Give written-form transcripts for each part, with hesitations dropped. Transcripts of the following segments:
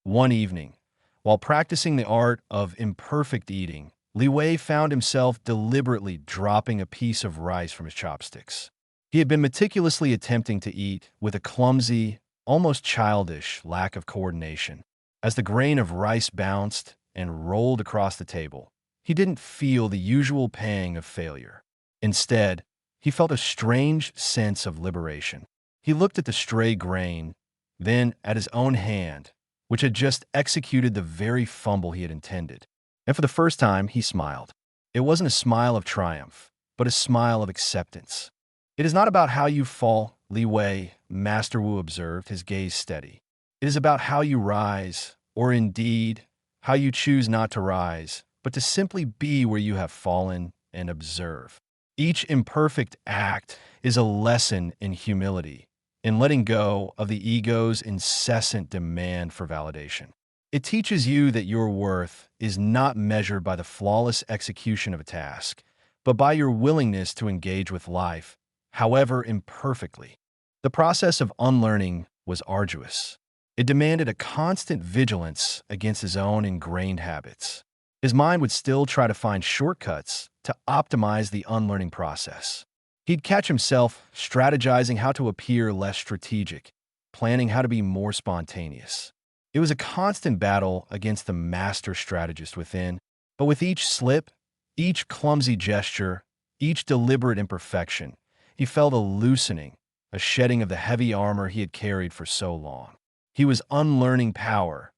One evening, while practicing the art of imperfect eating, Li Wei found himself deliberately dropping a piece of rice from his chopsticks. He had been meticulously attempting to eat with a clumsy, almost childish lack of coordination. As the grain of rice bounced and rolled across the table, he didn't feel the usual pang of failure. Instead, he felt a strange sense of liberation. He looked at the stray grain, then at his own hand, which had just executed the very fumble he had intended. And for the first time, he smiled. It wasn't a smile of triumph, but a smile of acceptance. It is not about how you fall, Li Wei, Master Wu observed, his gaze steady. It is about how you rise, or indeed, how you choose not to rise, but to simply be where you have fallen and observe. Each imperfect act is a lesson in humility, in letting go of the ego's incessant demand for validation. It teaches you that your worth is not measured by the flawless execution of a task, but by your willingness to engage with life, however imperfectly. The process of unlearning was arduous. It demanded a constant vigilance against his own ingrained habits. His mind would still try to find shortcuts to optimize the unlearning process. He'd catch himself strategizing how to appear less strategic, planning how to be more spontaneous. It was a constant battle against the master strategist within, but with each slip, each clumsy gesture, each deliberate imperfection, he felt a loosening, a shedding of the heavy armor he had carried for so long. He was unlearning power,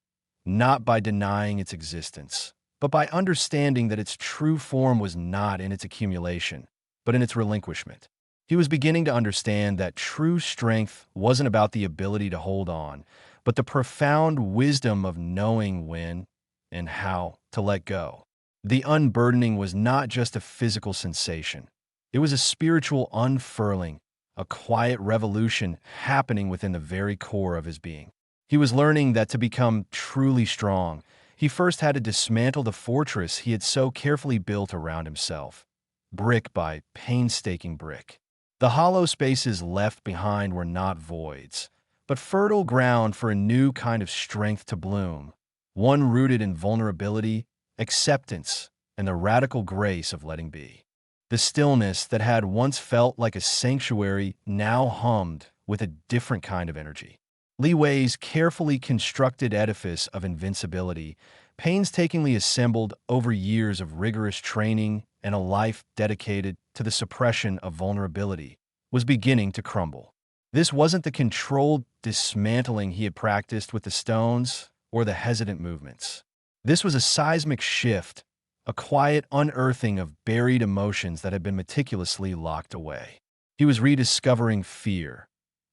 not by denying its existence, but by understanding that its true form was not in its accumulation, but in its relinquishment. He was beginning to understand that true strength wasn't about the ability to hold on, but the profound wisdom of knowing when and how to let go. The unburdening was not just a physical sensation. It was a spiritual unfurling, a quiet revolution happening within the very core of his being. He was learning that to become truly strong, he first had to dismantle the fortress he had so carefully built around himself, brick by painstaking brick. The hollow spaces left behind were not voids, but fertile ground for a new kind of strength to bloom, one rooted in vulnerability, acceptance, and the radical grace of letting be. The stillness that had once felt like a sanctuary now hummed with a different kind of energy. Li Wei's carefully constructed edifice of invincibility, painstakingly assembled over years of rigorous training and a life dedicated to the suppression of vulnerability, was beginning to crumble. This wasn't the controlled dismantling he had practiced with the stones or the hesitant movements. This was a seismic shift, a quiet unearthing of buried emotions that had been meticulously locked away. He was rediscovering fear,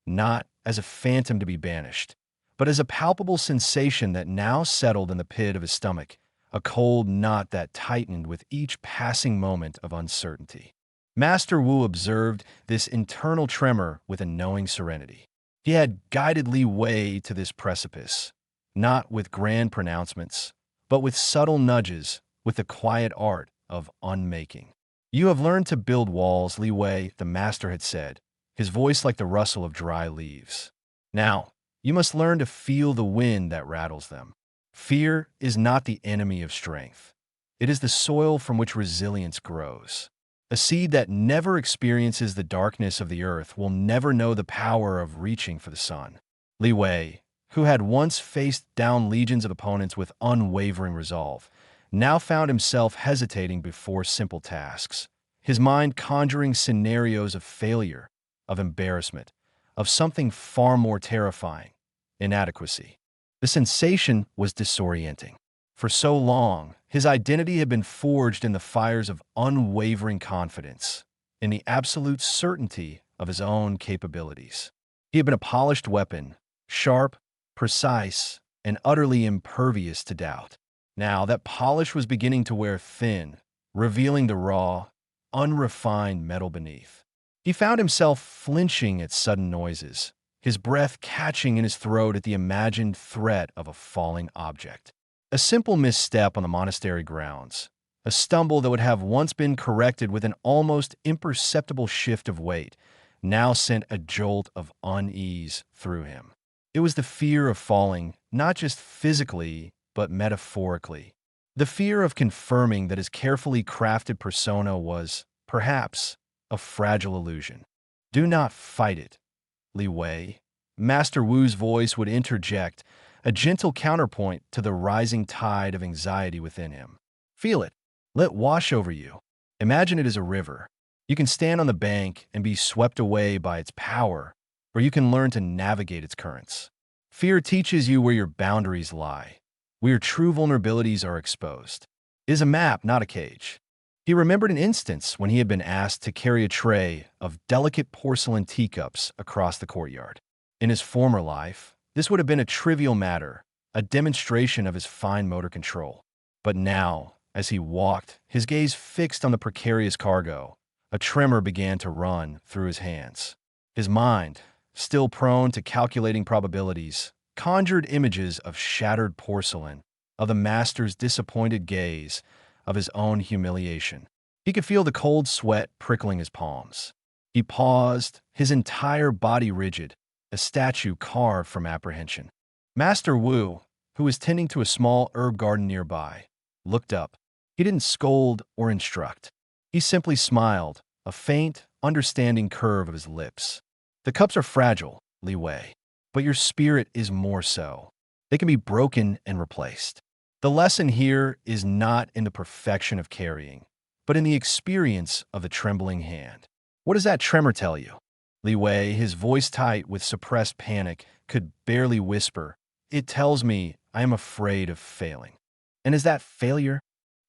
not as a phantom to be banished, but as a palpable sensation that now settled in the pit of his stomach, a cold knot that tightened with each passing moment of uncertainty. Master Wu observed this internal tremor with a knowing serenity. He had guided Li Wei to this precipice, not with grand pronouncements, but with subtle nudges, with the quiet art of unmaking. "You have learned to build walls, Li Wei," the master had said, his voice like the rustle of dry leaves. "Now, you must learn to feel the wind that rattles them. Fear is not the enemy of strength. It is the soil from which resilience grows. A seed that never experiences the darkness of the earth will never know the power of reaching for the sun." Li Wei, who had once faced down legions of opponents with unwavering resolve, now found himself hesitating before simple tasks, his mind conjuring scenarios of failure, of embarrassment, of something far more terrifying, inadequacy. The sensation was disorienting. For so long, his identity had been forged in the fires of unwavering confidence, in the absolute certainty of his own capabilities. He had been a polished weapon, sharp, precise, and utterly impervious to doubt. Now that polish was beginning to wear thin, revealing the raw, unrefined metal beneath. He found himself flinching at sudden noises, his breath catching in his throat at the imagined threat of a falling object. A simple misstep on the monastery grounds, a stumble that would have once been corrected with an almost imperceptible shift of weight, now sent a jolt of unease through him. It was the fear of falling, not just physically, but metaphorically. The fear of confirming that his carefully crafted persona was, perhaps, a fragile illusion. Do not fight it, Li Wei. Master Wu's voice would interject, a gentle counterpoint to the rising tide of anxiety within him. Feel it. Let it wash over you. Imagine it as a river. You can stand on the bank and be swept away by its power, or you can learn to navigate its currents. Fear teaches you where your boundaries lie, where your true vulnerabilities are exposed. It is a map, not a cage. He remembered an instance when he had been asked to carry a tray of delicate porcelain teacups across the courtyard. In his former life, this would have been a trivial matter, a demonstration of his fine motor control. But now, as he walked, his gaze fixed on the precarious cargo, a tremor began to run through his hands. His mind, still prone to calculating probabilities, conjured images of shattered porcelain, of the master's disappointed gaze, of his own humiliation. He could feel the cold sweat prickling his palms. He paused, his entire body rigid, a statue carved from apprehension. Master Wu, who was tending to a small herb garden nearby, looked up. He didn't scold or instruct. He simply smiled, a faint, understanding curve of his lips. The cups are fragile, Li Wei, but your spirit is more so. They can be broken and replaced. The lesson here is not in the perfection of carrying, but in the experience of the trembling hand. What does that tremor tell you? Li Wei, his voice tight with suppressed panic, could barely whisper, "It tells me I am afraid of failing." And is that failure?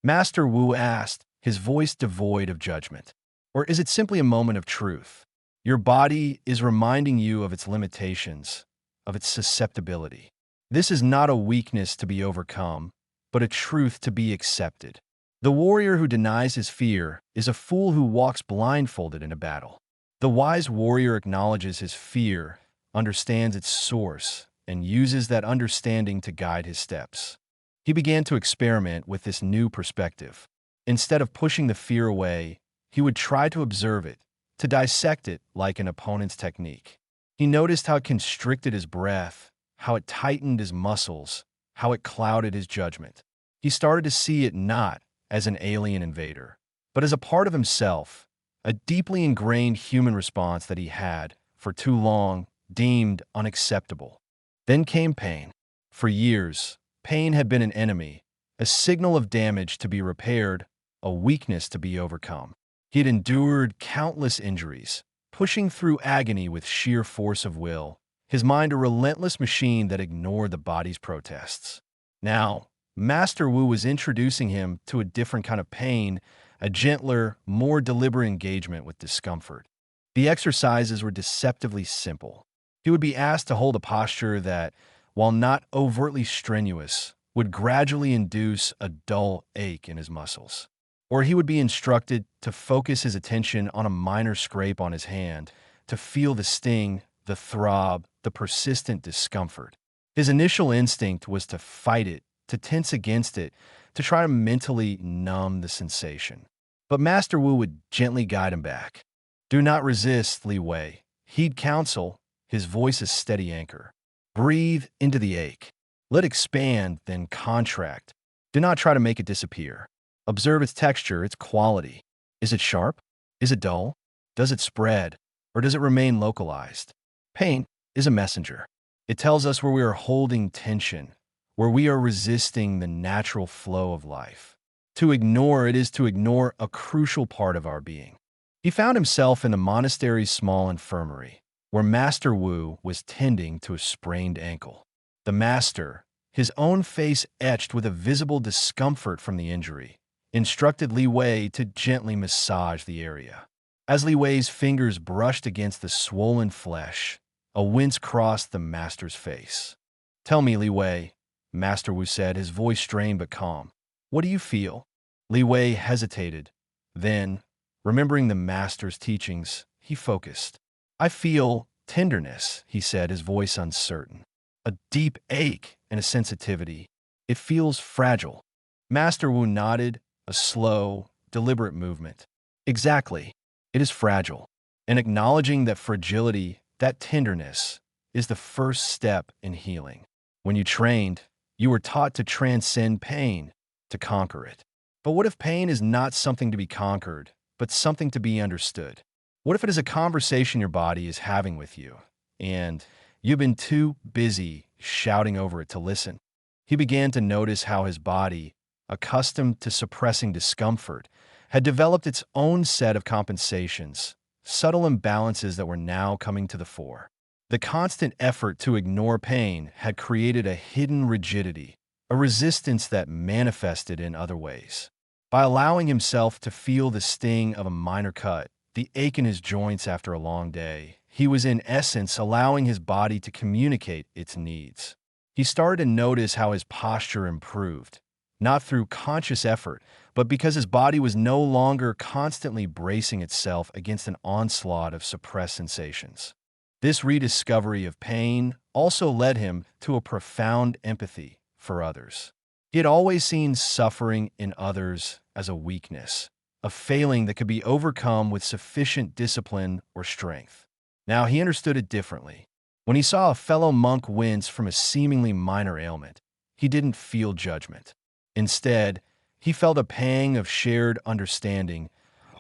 Master Wu asked, his voice devoid of judgment. Or is it simply a moment of truth? Your body is reminding you of its limitations, of its susceptibility. This is not a weakness to be overcome, but a truth to be accepted. The warrior who denies his fear is a fool who walks blindfolded in a battle. The wise warrior acknowledges his fear, understands its source, and uses that understanding to guide his steps. He began to experiment with this new perspective. Instead of pushing the fear away, he would try to observe it, to dissect it like an opponent's technique. He noticed how it constricted his breath, how it tightened his muscles, how it clouded his judgment. He started to see it not as an alien invader, but as a part of himself, a deeply ingrained human response that he had, for too long, deemed unacceptable. Then came pain. For years, pain had been an enemy, a signal of damage to be repaired, a weakness to be overcome. He had endured countless injuries, pushing through agony with sheer force of will, his mind a relentless machine that ignored the body's protests. Now, Master Wu was introducing him to a different kind of pain, a gentler, more deliberate engagement with discomfort. The exercises were deceptively simple. He would be asked to hold a posture that, while not overtly strenuous, would gradually induce a dull ache in his muscles. Or he would be instructed to focus his attention on a minor scrape on his hand, to feel the sting, the throb, the persistent discomfort. His initial instinct was to fight it, to tense against it, to try to mentally numb the sensation. But Master Wu would gently guide him back. Do not resist, Li Wei. Heed counsel, his voice a steady anchor. Breathe into the ache. Let it expand, then contract. Do not try to make it disappear. Observe its texture, its quality. Is it sharp? Is it dull? Does it spread? Or does it remain localized? Pain is a messenger. It tells us where we are holding tension, where we are resisting the natural flow of life. To ignore it is to ignore a crucial part of our being. He found himself in the monastery's small infirmary, where Master Wu was tending to a sprained ankle. The master, his own face etched with a visible discomfort from the injury, instructed Li Wei to gently massage the area. As Li Wei's fingers brushed against the swollen flesh, a wince crossed the master's face. "Tell me, Li Wei," Master Wu said, his voice strained but calm. "What do you feel?" Li Wei hesitated. Then, remembering the master's teachings, he focused. "I feel tenderness," he said, his voice uncertain. "A deep ache and a sensitivity. It feels fragile." Master Wu nodded, a slow, deliberate movement. "Exactly. It is fragile." And acknowledging that fragility, that tenderness, is the first step in healing. When you trained, you were taught to transcend pain, to conquer it. But what if pain is not something to be conquered, but something to be understood? What if it is a conversation your body is having with you, and you've been too busy shouting over it to listen? He began to notice how his body, accustomed to suppressing discomfort, had developed its own set of compensations, subtle imbalances that were now coming to the fore. The constant effort to ignore pain had created a hidden rigidity, a resistance that manifested in other ways. By allowing himself to feel the sting of a minor cut, the ache in his joints after a long day, he was in essence allowing his body to communicate its needs. He started to notice how his posture improved, not through conscious effort, but because his body was no longer constantly bracing itself against an onslaught of suppressed sensations. This rediscovery of pain also led him to a profound empathy for others. He had always seen suffering in others as a weakness, a failing that could be overcome with sufficient discipline or strength. Now he understood it differently. When he saw a fellow monk wince from a seemingly minor ailment, he didn't feel judgment. Instead, he felt a pang of shared understanding,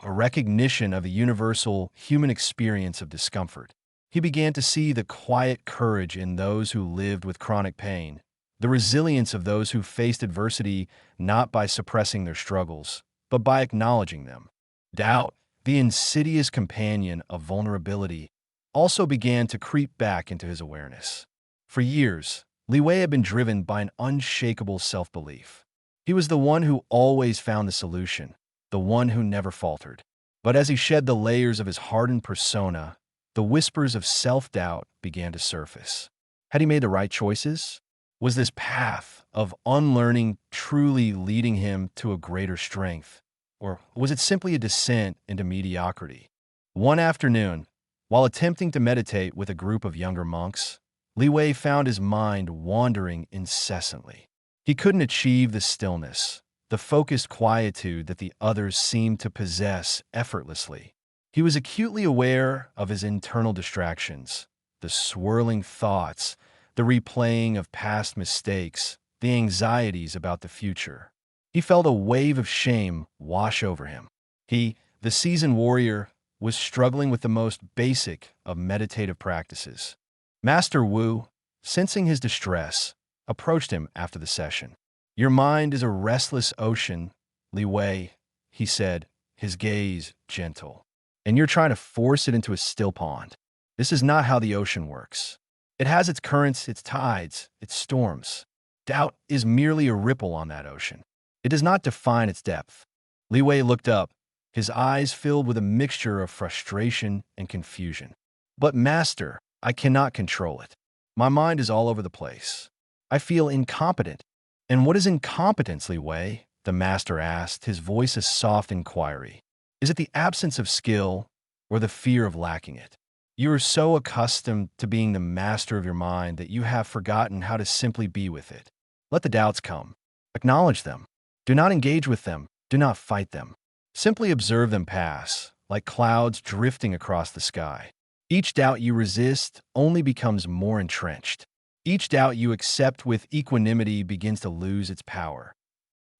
a recognition of a universal human experience of discomfort. He began to see the quiet courage in those who lived with chronic pain, the resilience of those who faced adversity not by suppressing their struggles, but by acknowledging them. Doubt, the insidious companion of vulnerability, also began to creep back into his awareness. For years, Li Wei had been driven by an unshakable self-belief. He was the one who always found the solution, the one who never faltered. But as he shed the layers of his hardened persona, the whispers of self-doubt began to surface. Had he made the right choices? Was this path of unlearning truly leading him to a greater strength? Or was it simply a descent into mediocrity? One afternoon, while attempting to meditate with a group of younger monks, Li Wei found his mind wandering incessantly. He couldn't achieve the stillness, the focused quietude that the others seemed to possess effortlessly. He was acutely aware of his internal distractions, the swirling thoughts, the replaying of past mistakes, the anxieties about the future. He felt a wave of shame wash over him. He, the seasoned warrior, was struggling with the most basic of meditative practices. Master Wu, sensing his distress, approached him after the session. "Your mind is a restless ocean, Li Wei," he said, his gaze gentle. "And you're trying to force it into a still pond. This is not how the ocean works. It has its currents, its tides, its storms. Doubt is merely a ripple on that ocean. It does not define its depth." Li Wei looked up, his eyes filled with a mixture of frustration and confusion. "But master, I cannot control it. My mind is all over the place. I feel incompetent." "And what is incompetence, Li Wei?" the master asked, his voice a soft inquiry. "Is it the absence of skill or the fear of lacking it? You are so accustomed to being the master of your mind that you have forgotten how to simply be with it. Let the doubts come. Acknowledge them. Do not engage with them. Do not fight them. Simply observe them pass, like clouds drifting across the sky. Each doubt you resist only becomes more entrenched. Each doubt you accept with equanimity begins to lose its power."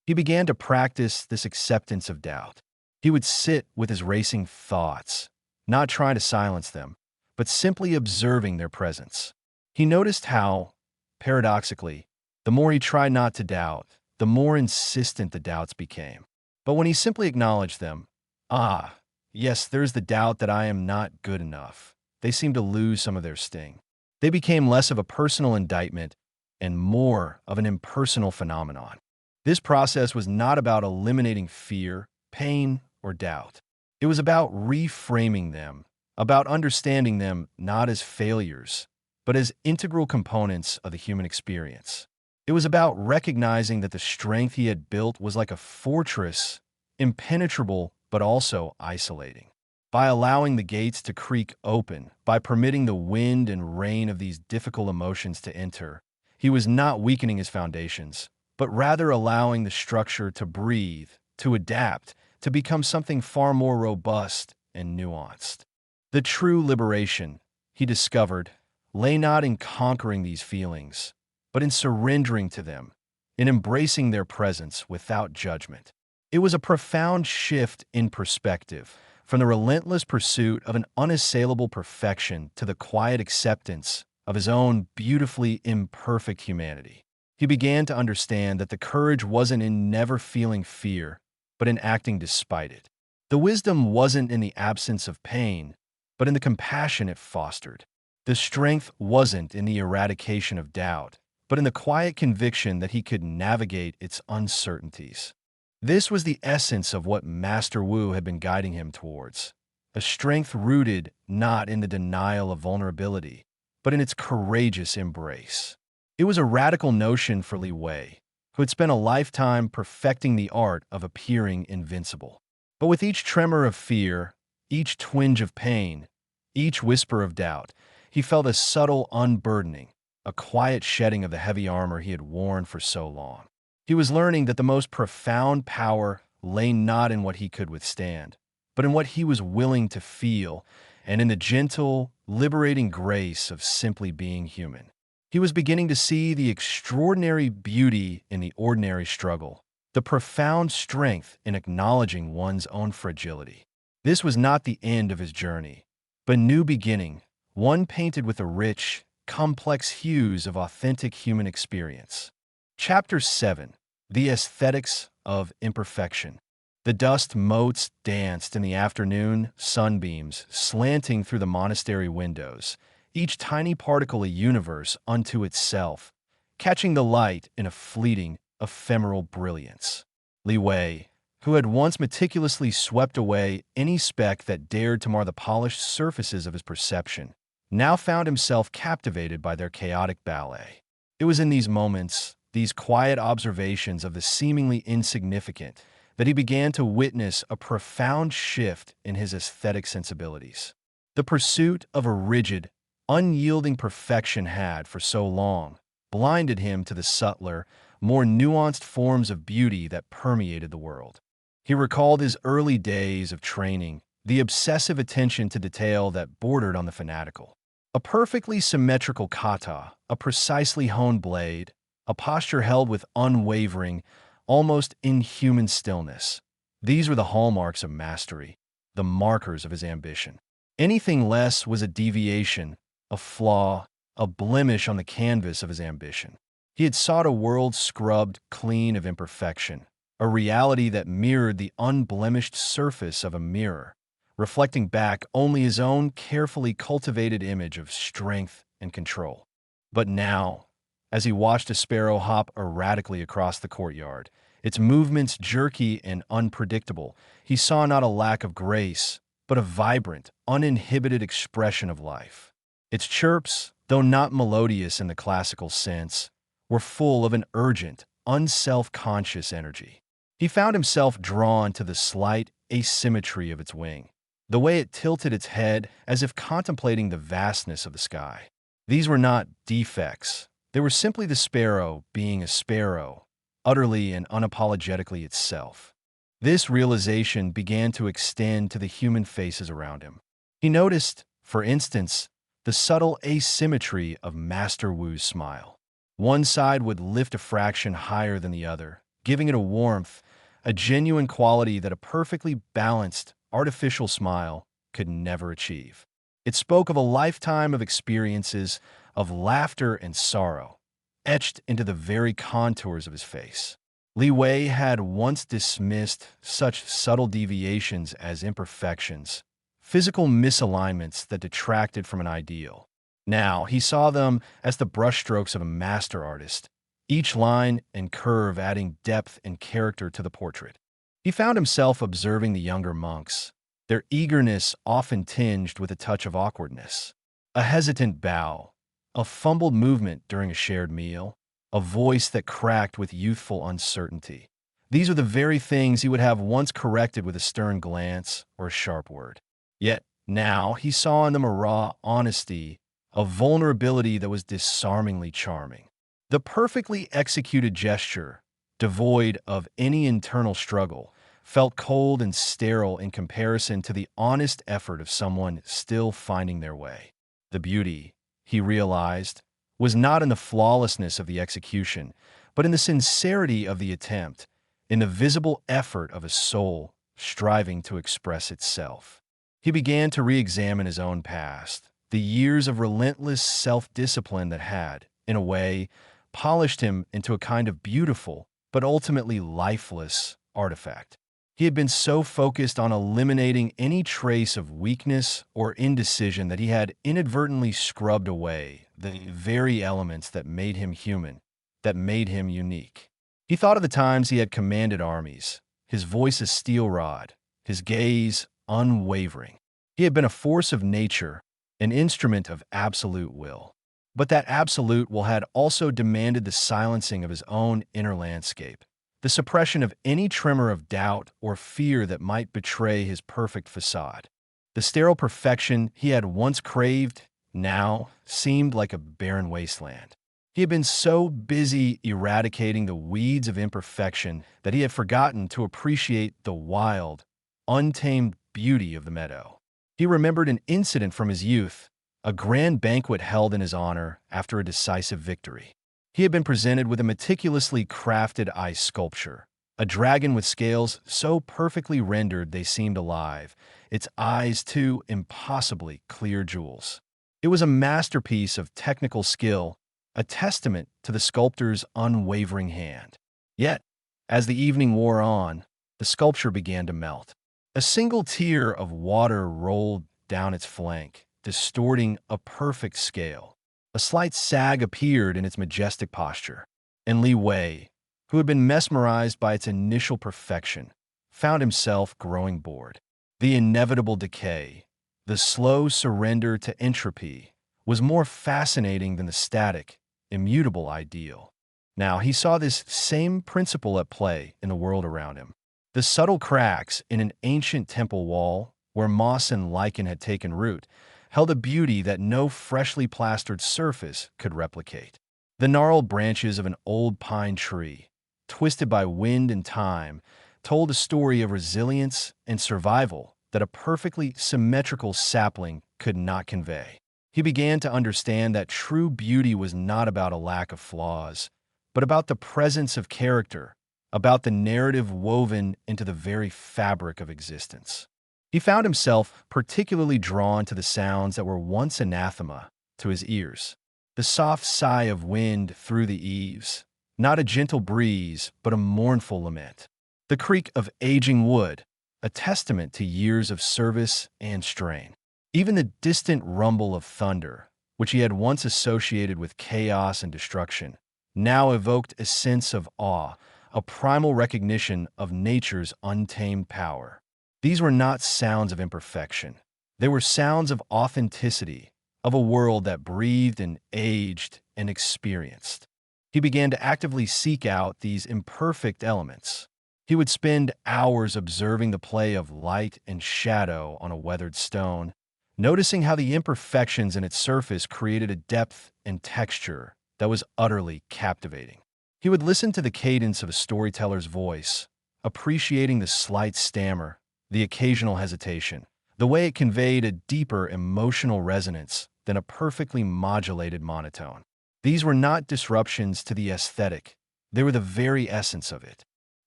He began to practice this acceptance of doubt. He would sit with his racing thoughts, not trying to silence them, but simply observing their presence. He noticed how, paradoxically, the more he tried not to doubt, the more insistent the doubts became. But when he simply acknowledged them, "Ah, yes, there's the doubt that I am not good enough," they seemed to lose some of their sting. They became less of a personal indictment and more of an impersonal phenomenon. This process was not about eliminating fear, pain, or doubt. It was about reframing them, about understanding them not as failures, but as integral components of the human experience. It was about recognizing that the strength he had built was like a fortress, impenetrable but also isolating. By allowing the gates to creak open, by permitting the wind and rain of these difficult emotions to enter, he was not weakening his foundations, but rather allowing the structure to breathe, to adapt, to become something far more robust and nuanced. The true liberation, he discovered, lay not in conquering these feelings, but in surrendering to them, in embracing their presence without judgment. It was a profound shift in perspective, from the relentless pursuit of an unassailable perfection to the quiet acceptance of his own beautifully imperfect humanity. He began to understand that the courage wasn't in never feeling fear, but in acting despite it. The wisdom wasn't in the absence of pain, but in the compassion it fostered. The strength wasn't in the eradication of doubt, but in the quiet conviction that he could navigate its uncertainties. This was the essence of what Master Wu had been guiding him towards, a strength rooted not in the denial of vulnerability, but in its courageous embrace. It was a radical notion for Li Wei, who had spent a lifetime perfecting the art of appearing invincible. But with each tremor of fear, each twinge of pain, each whisper of doubt, he felt a subtle unburdening, a quiet shedding of the heavy armor he had worn for so long. He was learning that the most profound power lay not in what he could withstand, but in what he was willing to feel, and in the gentle, liberating grace of simply being human. He was beginning to see the extraordinary beauty in the ordinary struggle, the profound strength in acknowledging one's own fragility. This was not the end of his journey, but a new beginning, one painted with the rich, complex hues of authentic human experience. Chapter 7. The Aesthetics of Imperfection. The dust motes danced in the afternoon sunbeams slanting through the monastery windows, each tiny particle a universe unto itself, catching the light in a fleeting, ephemeral brilliance. Li Wei, who had once meticulously swept away any speck that dared to mar the polished surfaces of his perception, now found himself captivated by their chaotic ballet. It was in these moments, these quiet observations of the seemingly insignificant, that he began to witness a profound shift in his aesthetic sensibilities. The pursuit of a rigid, unyielding perfection had, for so long, blinded him to the subtler, more nuanced forms of beauty that permeated the world. He recalled his early days of training, the obsessive attention to detail that bordered on the fanatical. A perfectly symmetrical kata, a precisely honed blade, a posture held with unwavering, almost inhuman stillness. These were the hallmarks of mastery, the markers of his ambition. Anything less was a deviation, a flaw, a blemish on the canvas of his ambition. He had sought a world scrubbed clean of imperfection, a reality that mirrored the unblemished surface of a mirror, reflecting back only his own carefully cultivated image of strength and control. But now, as he watched a sparrow hop erratically across the courtyard, its movements jerky and unpredictable, he saw not a lack of grace, but a vibrant, uninhibited expression of life. Its chirps, though not melodious in the classical sense, were full of an urgent, unself-conscious energy. He found himself drawn to the slight asymmetry of its wing, the way it tilted its head as if contemplating the vastness of the sky. These were not defects. They were simply the sparrow being a sparrow, utterly and unapologetically itself. This realization began to extend to the human faces around him. He noticed, for instance, the subtle asymmetry of Master Wu's smile. One side would lift a fraction higher than the other, giving it a warmth, a genuine quality that a perfectly balanced, artificial smile could never achieve. It spoke of a lifetime of experiences of laughter and sorrow, etched into the very contours of his face. Li Wei had once dismissed such subtle deviations as imperfections, physical misalignments that detracted from an ideal. Now he saw them as the brushstrokes of a master artist, each line and curve adding depth and character to the portrait. He found himself observing the younger monks, their eagerness often tinged with a touch of awkwardness. A hesitant bow, a fumbled movement during a shared meal, a voice that cracked with youthful uncertainty. These are the very things he would have once corrected with a stern glance or a sharp word. Yet now he saw in them a raw honesty, a vulnerability that was disarmingly charming. The perfectly executed gesture, devoid of any internal struggle, felt cold and sterile in comparison to the honest effort of someone still finding their way. The beauty, he realized, was not in the flawlessness of the execution, but in the sincerity of the attempt, in the visible effort of a soul striving to express itself. He began to re-examine his own past, the years of relentless self-discipline that had, in a way, polished him into a kind of beautiful, but ultimately lifeless, artifact. He had been so focused on eliminating any trace of weakness or indecision that he had inadvertently scrubbed away the very elements that made him human, that made him unique. He thought of the times he had commanded armies, his voice a steel rod, his gaze unwavering. He had been a force of nature, an instrument of absolute will. But that absolute will had also demanded the silencing of his own inner landscape, the suppression of any tremor of doubt or fear that might betray his perfect facade. The sterile perfection he had once craved now seemed like a barren wasteland. He had been so busy eradicating the weeds of imperfection that he had forgotten to appreciate the wild, untamed beauty of the meadow. He remembered an incident from his youth, a grand banquet held in his honor after a decisive victory. He had been presented with a meticulously crafted ice sculpture, a dragon with scales so perfectly rendered they seemed alive, its eyes two impossibly clear jewels. It was a masterpiece of technical skill, a testament to the sculptor's unwavering hand. Yet, as the evening wore on, the sculpture began to melt. A single tear of water rolled down its flank, distorting a perfect scale. A slight sag appeared in its majestic posture, and Li Wei, who had been mesmerized by its initial perfection, found himself growing bored. The inevitable decay, the slow surrender to entropy, was more fascinating than the static, immutable ideal. Now he saw this same principle at play in the world around him. The subtle cracks in an ancient temple wall, where moss and lichen had taken root, held a beauty that no freshly plastered surface could replicate. The gnarled branches of an old pine tree, twisted by wind and time, told a story of resilience and survival that a perfectly symmetrical sapling could not convey. He began to understand that true beauty was not about a lack of flaws, but about the presence of character, about the narrative woven into the very fabric of existence. He found himself particularly drawn to the sounds that were once anathema to his ears. The soft sigh of wind through the eaves, not a gentle breeze, but a mournful lament. The creak of aging wood, a testament to years of service and strain. Even the distant rumble of thunder, which he had once associated with chaos and destruction, now evoked a sense of awe, a primal recognition of nature's untamed power. These were not sounds of imperfection. They were sounds of authenticity, of a world that breathed and aged and experienced. He began to actively seek out these imperfect elements. He would spend hours observing the play of light and shadow on a weathered stone, noticing how the imperfections in its surface created a depth and texture that was utterly captivating. He would listen to the cadence of a storyteller's voice, appreciating the slight stammer, the occasional hesitation, the way it conveyed a deeper emotional resonance than a perfectly modulated monotone. These were not disruptions to the aesthetic, they were the very essence of it.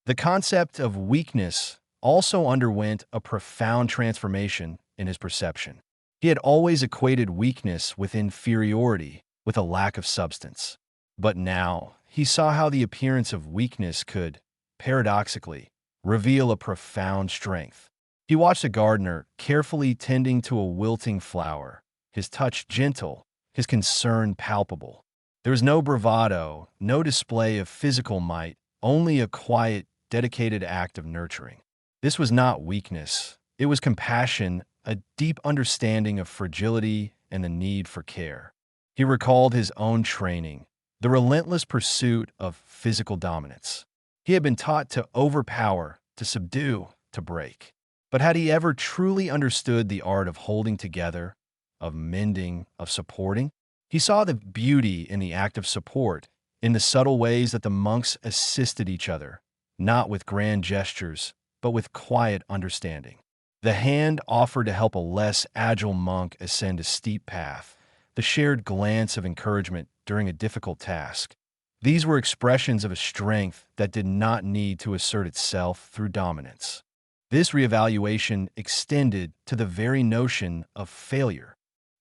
The concept of weakness also underwent a profound transformation in his perception. He had always equated weakness with inferiority, with a lack of substance. But now, he saw how the appearance of weakness could, paradoxically, reveal a profound strength. He watched a gardener carefully tending to a wilting flower, his touch gentle, his concern palpable. There was no bravado, no display of physical might, only a quiet, dedicated act of nurturing. This was not weakness. It was compassion, a deep understanding of fragility and the need for care. He recalled his own training, the relentless pursuit of physical dominance. He had been taught to overpower, to subdue, to break. But had he ever truly understood the art of holding together, of mending, of supporting? He saw the beauty in the act of support, in the subtle ways that the monks assisted each other, not with grand gestures, but with quiet understanding. The hand offered to help a less agile monk ascend a steep path, the shared glance of encouragement during a difficult task. These were expressions of a strength that did not need to assert itself through dominance. This reevaluation extended to the very notion of failure.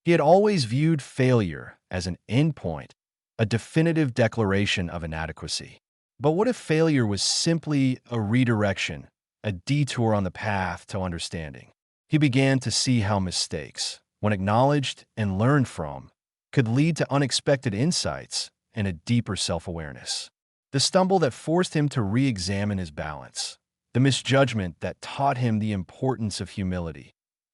He had always viewed failure as an endpoint, a definitive declaration of inadequacy. But what if failure was simply a redirection, a detour on the path to understanding? He began to see how mistakes, when acknowledged and learned from, could lead to unexpected insights and a deeper self-awareness. The stumble that forced him to re-examine his balance, the misjudgment that taught him the importance of humility.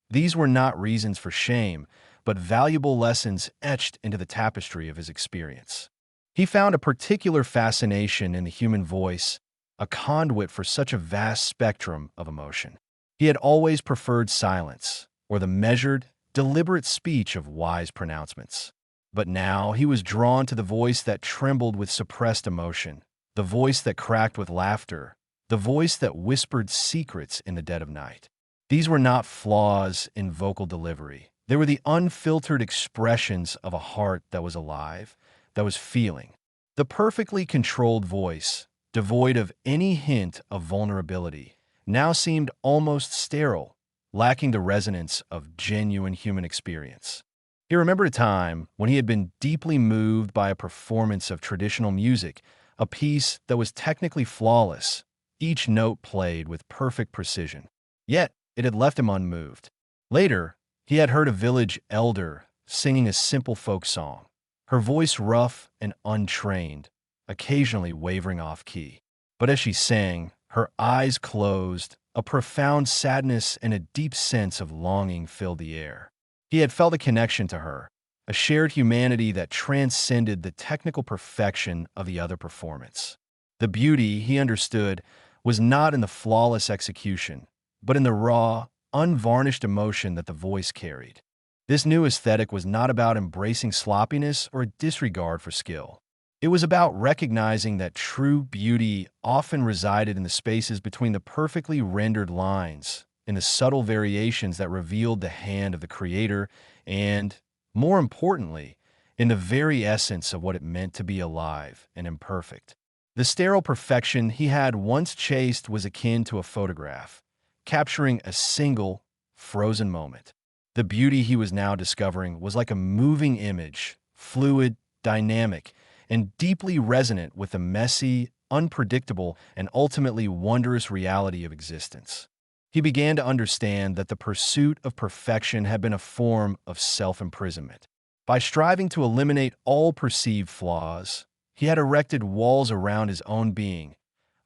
These were not reasons for shame, but valuable lessons etched into the tapestry of his experience. He found a particular fascination in the human voice, a conduit for such a vast spectrum of emotion. He had always preferred silence, or the measured, deliberate speech of wise pronouncements. But now he was drawn to the voice that trembled with suppressed emotion, the voice that cracked with laughter, the voice that whispered secrets in the dead of night. These were not flaws in vocal delivery. They were the unfiltered expressions of a heart that was alive, that was feeling. The perfectly controlled voice, devoid of any hint of vulnerability, now seemed almost sterile, lacking the resonance of genuine human experience. He remembered a time when he had been deeply moved by a performance of traditional music, a piece that was technically flawless, each note played with perfect precision. Yet, it had left him unmoved. Later, he had heard a village elder singing a simple folk song, her voice rough and untrained, occasionally wavering off key. But as she sang, her eyes closed, a profound sadness and a deep sense of longing filled the air. He had felt a connection to her, a shared humanity that transcended the technical perfection of the other performance. The beauty, he understood, was not in the flawless execution, but in the raw, unvarnished emotion that the voice carried. This new aesthetic was not about embracing sloppiness or a disregard for skill. It was about recognizing that true beauty often resided in the spaces between the perfectly rendered lines, in the subtle variations that revealed the hand of the creator, and, more importantly, in the very essence of what it meant to be alive and imperfect. The sterile perfection he had once chased was akin to a photograph, capturing a single, frozen moment. The beauty he was now discovering was like a moving image, fluid, dynamic, and deeply resonant with the messy, unpredictable, and ultimately wondrous reality of existence. He began to understand that the pursuit of perfection had been a form of self-imprisonment. By striving to eliminate all perceived flaws, he had erected walls around his own being,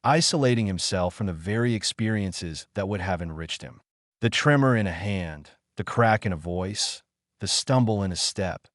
isolating himself from the very experiences that would have enriched him. The tremor in a hand, the crack in a voice, the stumble in a step.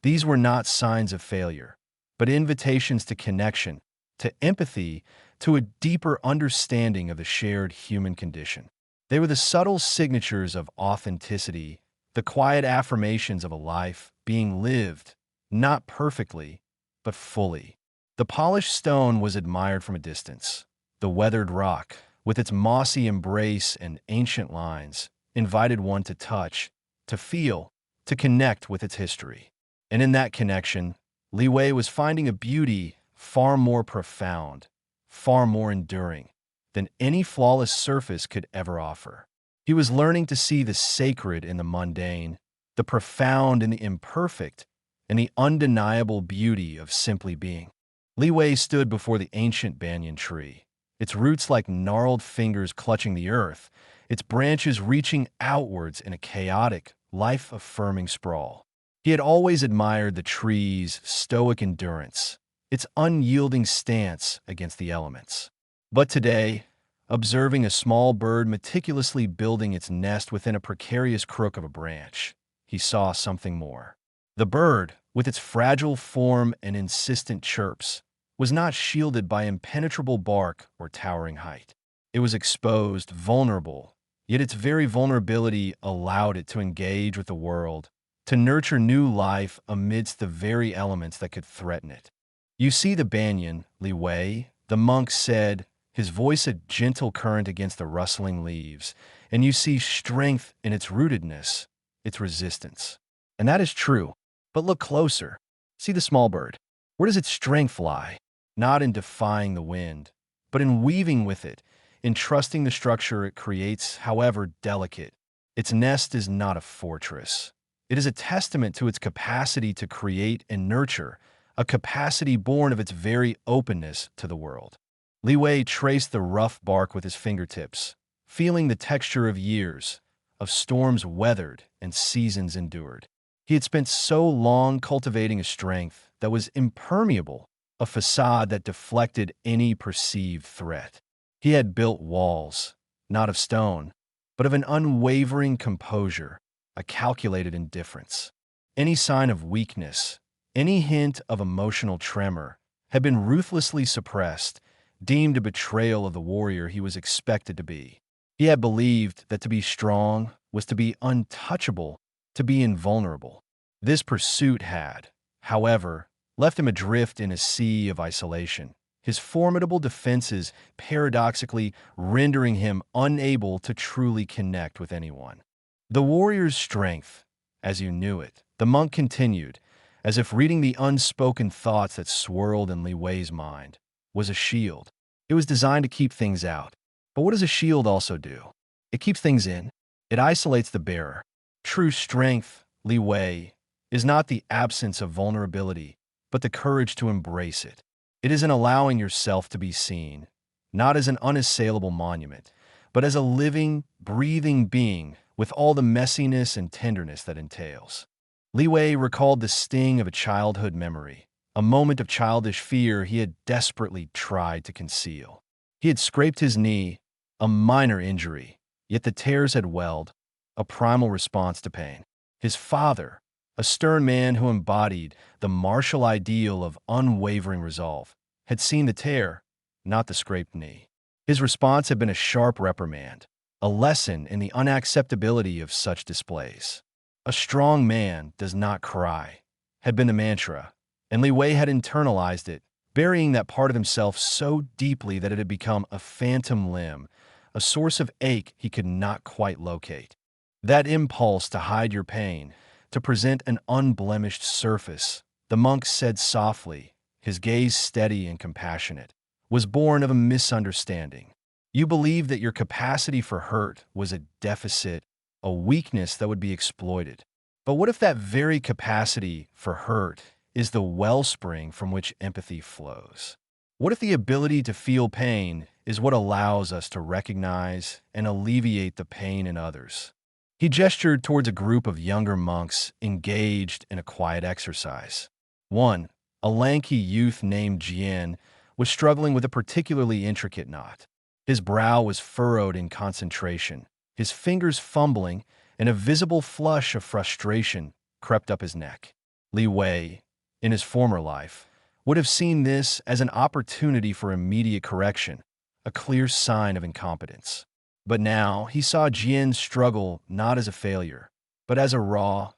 These were not signs of failure, but invitations to connection, to empathy, to a deeper understanding of the shared human condition. They were the subtle signatures of authenticity, the quiet affirmations of a life being lived, not perfectly, but fully. The polished stone was admired from a distance. The weathered rock, with its mossy embrace and ancient lines, invited one to touch, to feel, to connect with its history. And in that connection, Li Wei was finding a beauty far more profound, far more enduring than any flawless surface could ever offer. He was learning to see the sacred in the mundane, the profound in the imperfect, and the undeniable beauty of simply being. Li Wei stood before the ancient banyan tree, its roots like gnarled fingers clutching the earth, its branches reaching outwards in a chaotic, life-affirming sprawl. He had always admired the tree's stoic endurance, its unyielding stance against the elements. But today, observing a small bird meticulously building its nest within a precarious crook of a branch, he saw something more. The bird, with its fragile form and insistent chirps, was not shielded by impenetrable bark or towering height. It was exposed, vulnerable, yet its very vulnerability allowed it to engage with the world, to nurture new life amidst the very elements that could threaten it. "You see the banyan, Li Wei," the monk said, his voice a gentle current against the rustling leaves, "and you see strength in its rootedness, its resistance. And that is true. But look closer. See the small bird. Where does its strength lie? Not in defying the wind, but in weaving with it, in trusting the structure it creates, however delicate. Its nest is not a fortress. It is a testament to its capacity to create and nurture, a capacity born of its very openness to the world. Li Wei traced the rough bark with his fingertips, feeling the texture of years, of storms weathered and seasons endured. He had spent so long cultivating a strength that was impermeable, a facade that deflected any perceived threat. He had built walls, not of stone, but of an unwavering composure, a calculated indifference. Any sign of weakness, any hint of emotional tremor, had been ruthlessly suppressed, deemed a betrayal of the warrior he was expected to be. He had believed that to be strong was to be untouchable, to be invulnerable. This pursuit had, however, left him adrift in a sea of isolation, his formidable defenses paradoxically rendering him unable to truly connect with anyone. The warrior's strength, as you knew it, the monk continued, as if reading the unspoken thoughts that swirled in Li Wei's mind, was a shield. It was designed to keep things out. But what does a shield also do? It keeps things in. It isolates the bearer. True strength, Li Wei, is not the absence of vulnerability, but the courage to embrace it. It is in allowing yourself to be seen, not as an unassailable monument, but as a living, breathing being with all the messiness and tenderness that entails. Li Wei recalled the sting of a childhood memory, a moment of childish fear he had desperately tried to conceal. He had scraped his knee, a minor injury, yet the tears had welled, a primal response to pain. His father, a stern man who embodied the martial ideal of unwavering resolve, had seen the tear, not the scraped knee. His response had been a sharp reprimand, a lesson in the unacceptability of such displays. A strong man does not cry, had been the mantra, and Li Wei had internalized it, burying that part of himself so deeply that it had become a phantom limb, a source of ache he could not quite locate. That impulse to hide your pain, to present an unblemished surface, the monk said softly, his gaze steady and compassionate, was born of a misunderstanding. You believed that your capacity for hurt was a deficit, a weakness that would be exploited. But what if that very capacity for hurt is the wellspring from which empathy flows? What if the ability to feel pain is what allows us to recognize and alleviate the pain in others? He gestured towards a group of younger monks engaged in a quiet exercise. One, a lanky youth named Jian, was struggling with a particularly intricate knot. His brow was furrowed in concentration, his fingers fumbling, and a visible flush of frustration crept up his neck. Li Wei, in his former life, would have seen this as an opportunity for immediate correction, a clear sign of incompetence. But now he saw Jian's struggle not as a failure, but as a raw,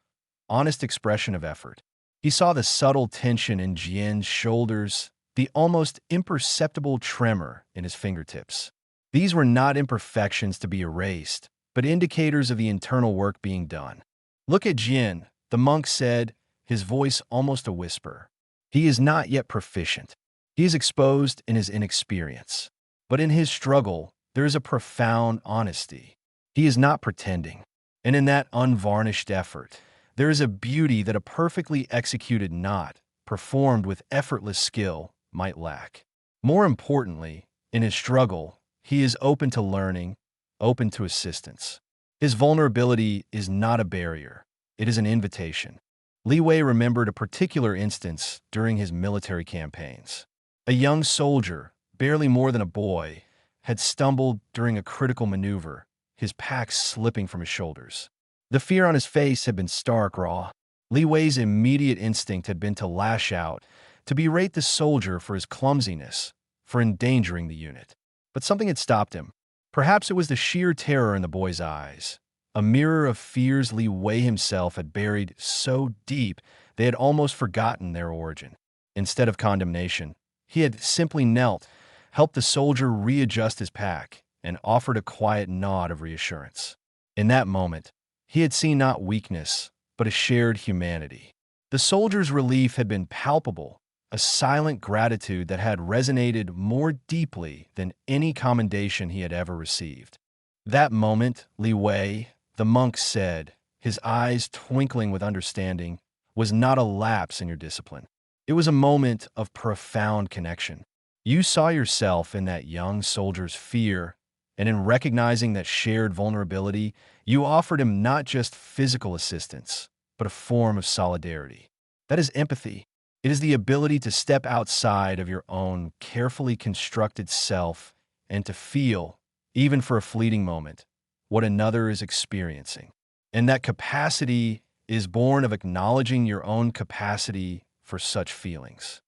honest expression of effort. He saw the subtle tension in Jian's shoulders, the almost imperceptible tremor in his fingertips. These were not imperfections to be erased, but indicators of the internal work being done. Look at Jian, the monk said, his voice almost a whisper. He is not yet proficient. He is exposed in his inexperience. But in his struggle, there is a profound honesty. He is not pretending. And in that unvarnished effort, there is a beauty that a perfectly executed knot, performed with effortless skill, might lack. More importantly, in his struggle, he is open to learning, open to assistance. His vulnerability is not a barrier. It is an invitation. Li Wei remembered a particular instance during his military campaigns. A young soldier, barely more than a boy, had stumbled during a critical maneuver, his pack slipping from his shoulders. The fear on his face had been stark raw. Li Wei's immediate instinct had been to lash out, to berate the soldier for his clumsiness, for endangering the unit. But something had stopped him. Perhaps it was the sheer terror in the boy's eyes, a mirror of fears Li Wei himself had buried so deep they had almost forgotten their origin. Instead of condemnation, he had simply knelt, helped the soldier readjust his pack, and offered a quiet nod of reassurance. In that moment, he had seen not weakness, but a shared humanity. The soldier's relief had been palpable, a silent gratitude that had resonated more deeply than any commendation he had ever received. That moment, Li Wei, the monk said, his eyes twinkling with understanding, was not a lapse in your discipline. It was a moment of profound connection. You saw yourself in that young soldier's fear, and in recognizing that shared vulnerability, you offered him not just physical assistance, but a form of solidarity. That is empathy. It is the ability to step outside of your own carefully constructed self and to feel, even for a fleeting moment, what another is experiencing. And that capacity is born of acknowledging your own capacity for such feelings.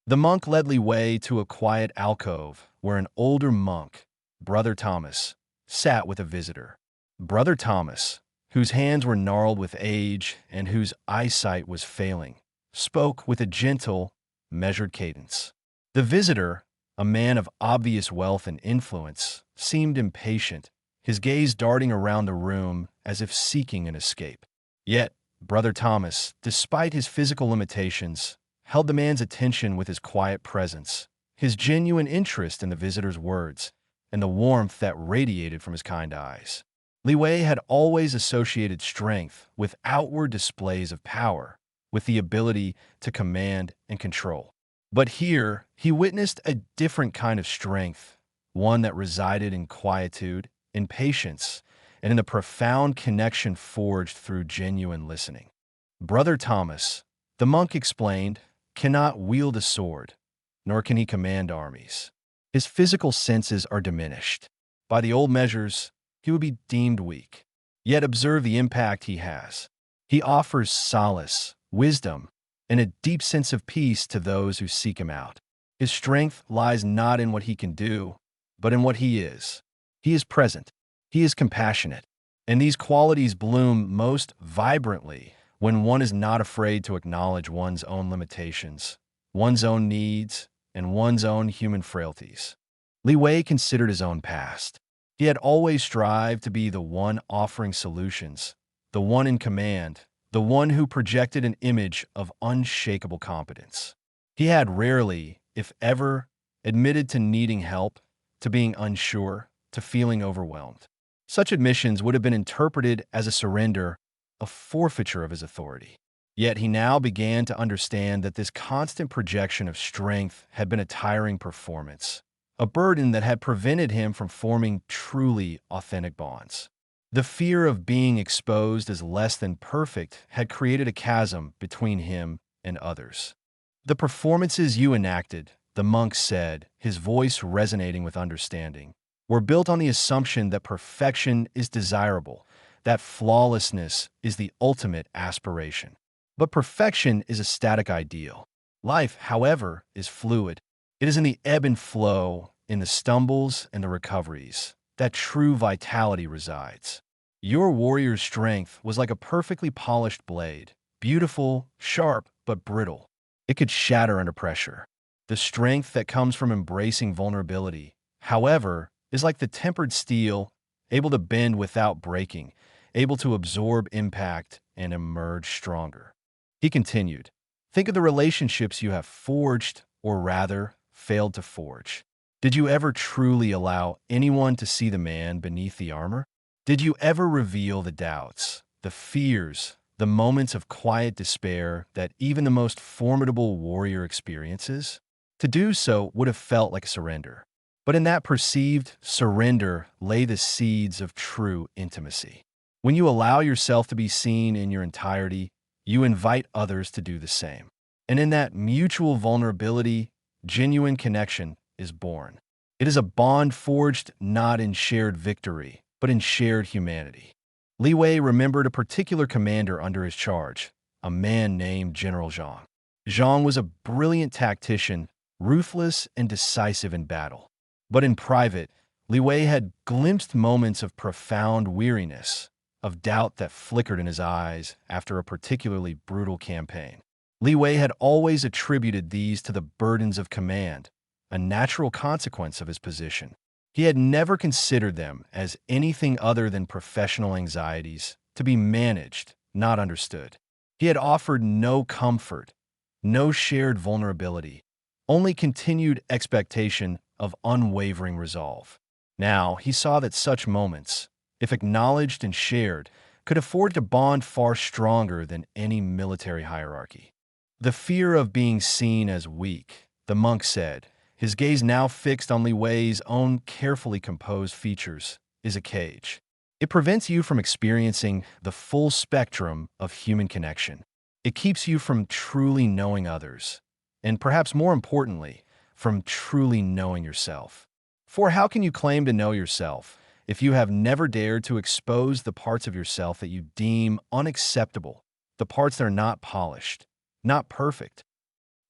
The monk led Li Wei to a quiet alcove where an older monk, Brother Thomas, sat with a visitor. Brother Thomas, whose hands were gnarled with age and whose eyesight was failing, spoke with a gentle, measured cadence. The visitor, a man of obvious wealth and influence, seemed impatient, his gaze darting around the room as if seeking an escape. Yet, Brother Thomas, despite his physical limitations, held the man's attention with his quiet presence, his genuine interest in the visitor's words, and the warmth that radiated from his kind eyes. Li Wei had always associated strength with outward displays of power, with the ability to command and control. But here, he witnessed a different kind of strength, one that resided in quietude, in patience, and in the profound connection forged through genuine listening. Brother Thomas, the monk explained, cannot wield a sword, nor can he command armies. His physical senses are diminished. By the old measures, he would be deemed weak. Yet observe the impact he has. He offers solace, wisdom, and a deep sense of peace to those who seek him out. His strength lies not in what he can do, but in what he is. He is present. He is compassionate. And these qualities bloom most vibrantly when one is not afraid to acknowledge one's own limitations, one's own needs, and one's own human frailties. Li Wei considered his own past. He had always strived to be the one offering solutions, the one in command, the one who projected an image of unshakable competence. He had rarely, if ever, admitted to needing help, to being unsure, to feeling overwhelmed. Such admissions would have been interpreted as a surrender, a forfeiture of his authority. Yet he now began to understand that this constant projection of strength had been a tiring performance, a burden that had prevented him from forming truly authentic bonds. The fear of being exposed as less than perfect had created a chasm between him and others. The performances you enacted, the monk said, his voice resonating with understanding, were built on the assumption that perfection is desirable, that flawlessness is the ultimate aspiration. But perfection is a static ideal. Life, however, is fluid. It is in the ebb and flow, in the stumbles and the recoveries, that true vitality resides. Your warrior's strength was like a perfectly polished blade, beautiful, sharp, but brittle. It could shatter under pressure. The strength that comes from embracing vulnerability, however, is like the tempered steel, able to bend without breaking, able to absorb impact and emerge stronger. He continued, think of the relationships you have forged, or rather, failed to forge. Did you ever truly allow anyone to see the man beneath the armor? Did you ever reveal the doubts, the fears, the moments of quiet despair that even the most formidable warrior experiences? To do so would have felt like a surrender. But in that perceived surrender lay the seeds of true intimacy. When you allow yourself to be seen in your entirety, you invite others to do the same. And in that mutual vulnerability, genuine connection is born. It is a bond forged not in shared victory, but in shared humanity. Li Wei remembered a particular commander under his charge, a man named General Zhang. Zhang was a brilliant tactician, ruthless and decisive in battle. But in private, Li Wei had glimpsed moments of profound weariness, of doubt that flickered in his eyes after a particularly brutal campaign. Li Wei had always attributed these to the burdens of command, a natural consequence of his position. He had never considered them as anything other than professional anxieties, to be managed, not understood. He had offered no comfort, no shared vulnerability, only continued expectation of unwavering resolve. Now, he saw that such moments, if acknowledged and shared, could afford to bond far stronger than any military hierarchy. The fear of being seen as weak, the monk said, his gaze now fixed on Li Wei's own carefully composed features, is a cage. It prevents you from experiencing the full spectrum of human connection. It keeps you from truly knowing others, and perhaps more importantly, from truly knowing yourself. For how can you claim to know yourself if you have never dared to expose the parts of yourself that you deem unacceptable, the parts that are not polished, not perfect?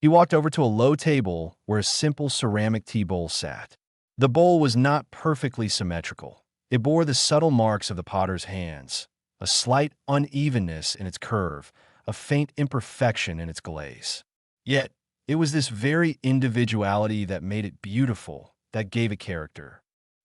He walked over to a low table where a simple ceramic tea bowl sat. The bowl was not perfectly symmetrical. It bore the subtle marks of the potter's hands, a slight unevenness in its curve, a faint imperfection in its glaze. Yet, it was this very individuality that made it beautiful, that gave it character.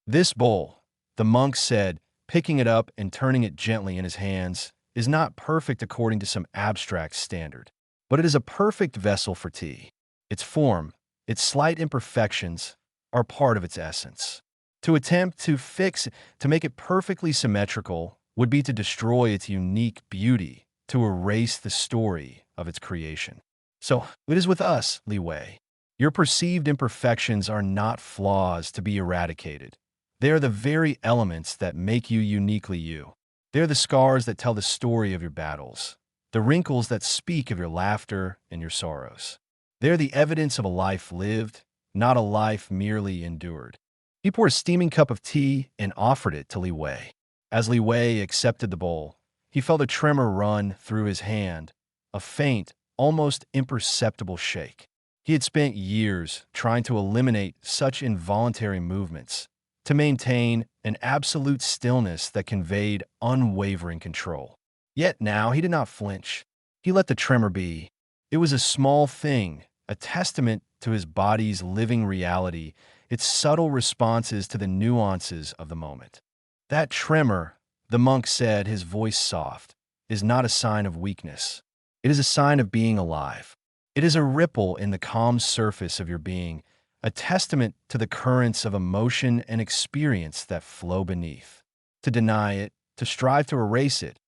This bowl, the monk said, picking it up and turning it gently in his hands, is not perfect according to some abstract standard, but it is a perfect vessel for tea. Its form, its slight imperfections, are part of its essence. To attempt to make it perfectly symmetrical would be to destroy its unique beauty, to erase the story of its creation. So, it is with us, Li Wei. Your perceived imperfections are not flaws to be eradicated. They are the very elements that make you uniquely you. They are the scars that tell the story of your battles, the wrinkles that speak of your laughter and your sorrows. They are the evidence of a life lived, not a life merely endured. He poured a steaming cup of tea and offered it to Li Wei. As Li Wei accepted the bowl, he felt a tremor run through his hand, a faint, almost imperceptible shake. He had spent years trying to eliminate such involuntary movements, to maintain an absolute stillness that conveyed unwavering control. Yet now he did not flinch. He let the tremor be. It was a small thing, a testament to his body's living reality, its subtle responses to the nuances of the moment. That tremor, the monk said, his voice soft, is not a sign of weakness. It is a sign of being alive. It is a ripple in the calm surface of your being, a testament to the currents of emotion and experience that flow beneath. To deny it, to strive to erase it,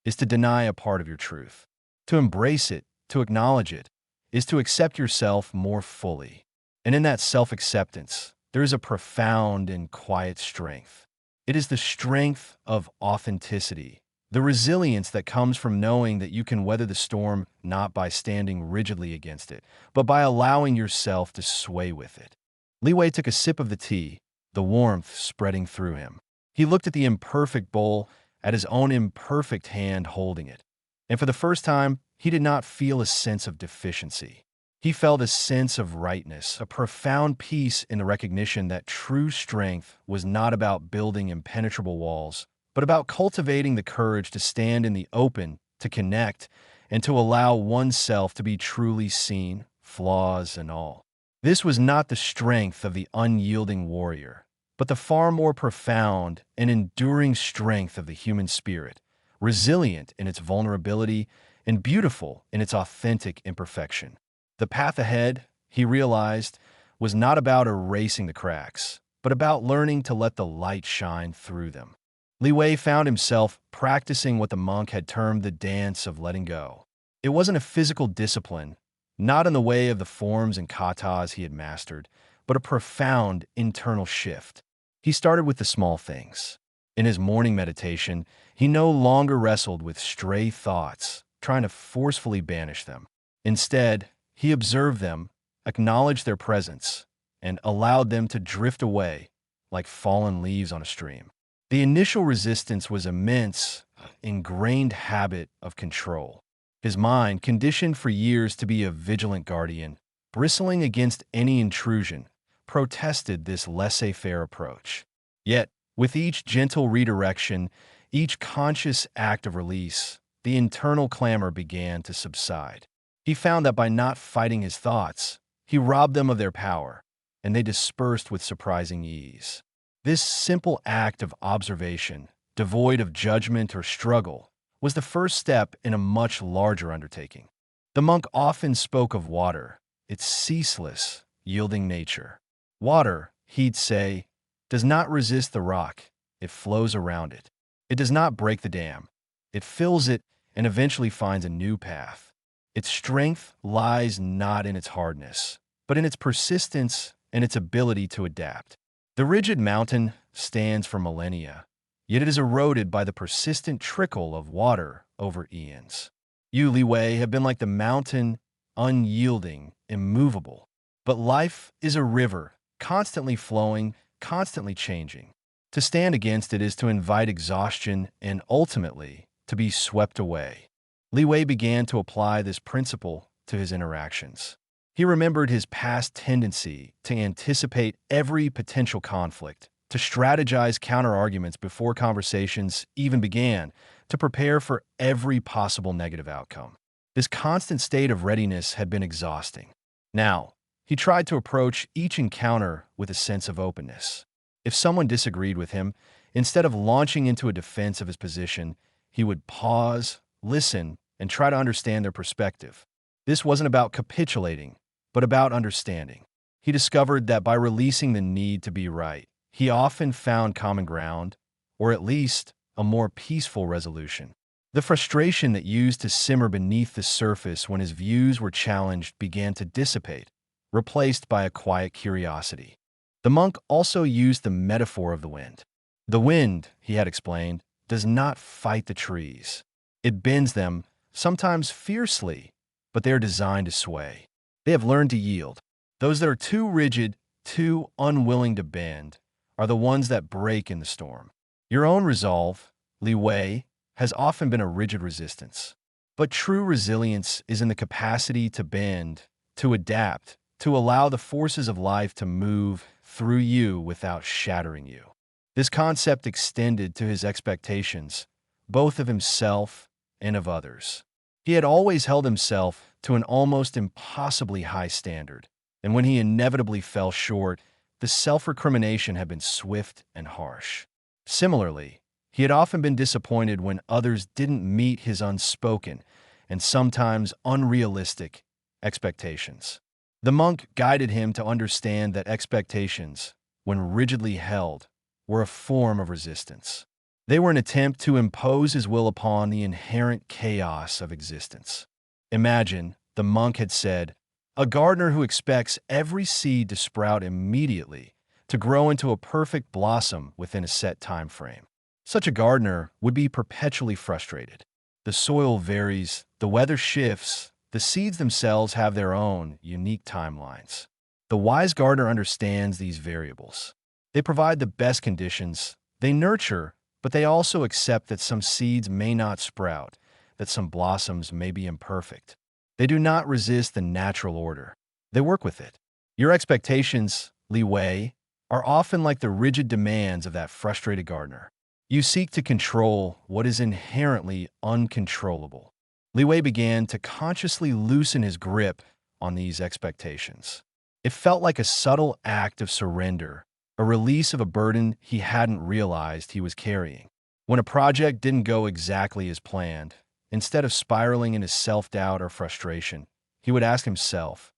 is to deny a part of your truth. To embrace it, to acknowledge it, is to accept yourself more fully. And in that self-acceptance, there is a profound and quiet strength. It is the strength of authenticity, the resilience that comes from knowing that you can weather the storm not by standing rigidly against it, but by allowing yourself to sway with it. Li Wei took a sip of the tea, the warmth spreading through him. He looked at the imperfect bowl, at his own imperfect hand holding it, and for the first time, he did not feel a sense of deficiency. He felt a sense of rightness, a profound peace in the recognition that true strength was not about building impenetrable walls, but about cultivating the courage to stand in the open, to connect, and to allow oneself to be truly seen, flaws and all. This was not the strength of the unyielding warrior, but the far more profound and enduring strength of the human spirit, resilient in its vulnerability and beautiful in its authentic imperfection. The path ahead, he realized, was not about erasing the cracks, but about learning to let the light shine through them. Li Wei found himself practicing what the monk had termed the dance of letting go. It wasn't a physical discipline, not in the way of the forms and katas he had mastered, but a profound internal shift. He started with the small things. In his morning meditation, he no longer wrestled with stray thoughts, trying to forcefully banish them. Instead, he observed them, acknowledged their presence, and allowed them to drift away like fallen leaves on a stream. The initial resistance was immense, ingrained habit of control. His mind, conditioned for years to be a vigilant guardian, bristling against any intrusion, protested this laissez-faire approach. Yet, with each gentle redirection, each conscious act of release, the internal clamor began to subside. He found that by not fighting his thoughts, he robbed them of their power, and they dispersed with surprising ease. This simple act of observation, devoid of judgment or struggle, was the first step in a much larger undertaking. The monk often spoke of water, its ceaseless, yielding nature. Water, he'd say, does not resist the rock, it flows around it. It does not break the dam. It fills it and eventually finds a new path. Its strength lies not in its hardness, but in its persistence and its ability to adapt. The rigid mountain stands for millennia, yet it is eroded by the persistent trickle of water over eons. You, Li Wei, have been like the mountain, unyielding, immovable. But life is a river, constantly flowing, constantly changing. To stand against it is to invite exhaustion and, ultimately, to be swept away. Li Wei began to apply this principle to his interactions. He remembered his past tendency to anticipate every potential conflict, to strategize counter-arguments before conversations even began, to prepare for every possible negative outcome. This constant state of readiness had been exhausting. Now, he tried to approach each encounter with a sense of openness. If someone disagreed with him, instead of launching into a defense of his position, he would pause, listen, and try to understand their perspective. This wasn't about capitulating, but about understanding. He discovered that by releasing the need to be right, he often found common ground, or at least a more peaceful resolution. The frustration that used to simmer beneath the surface when his views were challenged began to dissipate, replaced by a quiet curiosity. The monk also used the metaphor of the wind. The wind, he had explained, does not fight the trees. It bends them, sometimes fiercely, but they are designed to sway. They have learned to yield. Those that are too rigid, too unwilling to bend, are the ones that break in the storm. Your own resolve, Li Wei, has often been a rigid resistance. But true resilience is in the capacity to bend, to adapt, to allow the forces of life to move through you without shattering you. This concept extended to his expectations, both of himself and of others. He had always held himself to an almost impossibly high standard, and when he inevitably fell short, the self-recrimination had been swift and harsh. Similarly, he had often been disappointed when others didn't meet his unspoken and sometimes unrealistic expectations. The monk guided him to understand that expectations, when rigidly held, were a form of resistance. They were an attempt to impose his will upon the inherent chaos of existence. Imagine, the monk had said, a gardener who expects every seed to sprout immediately, to grow into a perfect blossom within a set time frame. Such a gardener would be perpetually frustrated. The soil varies, the weather shifts, the seeds themselves have their own unique timelines. The wise gardener understands these variables. They provide the best conditions, they nurture, but they also accept that some seeds may not sprout, that some blossoms may be imperfect. They do not resist the natural order. They work with it. Your expectations, Li Wei, are often like the rigid demands of that frustrated gardener. You seek to control what is inherently uncontrollable. Li Wei began to consciously loosen his grip on these expectations. It felt like a subtle act of surrender, a release of a burden he hadn't realized he was carrying. When a project didn't go exactly as planned, instead of spiraling into self-doubt or frustration, he would ask himself,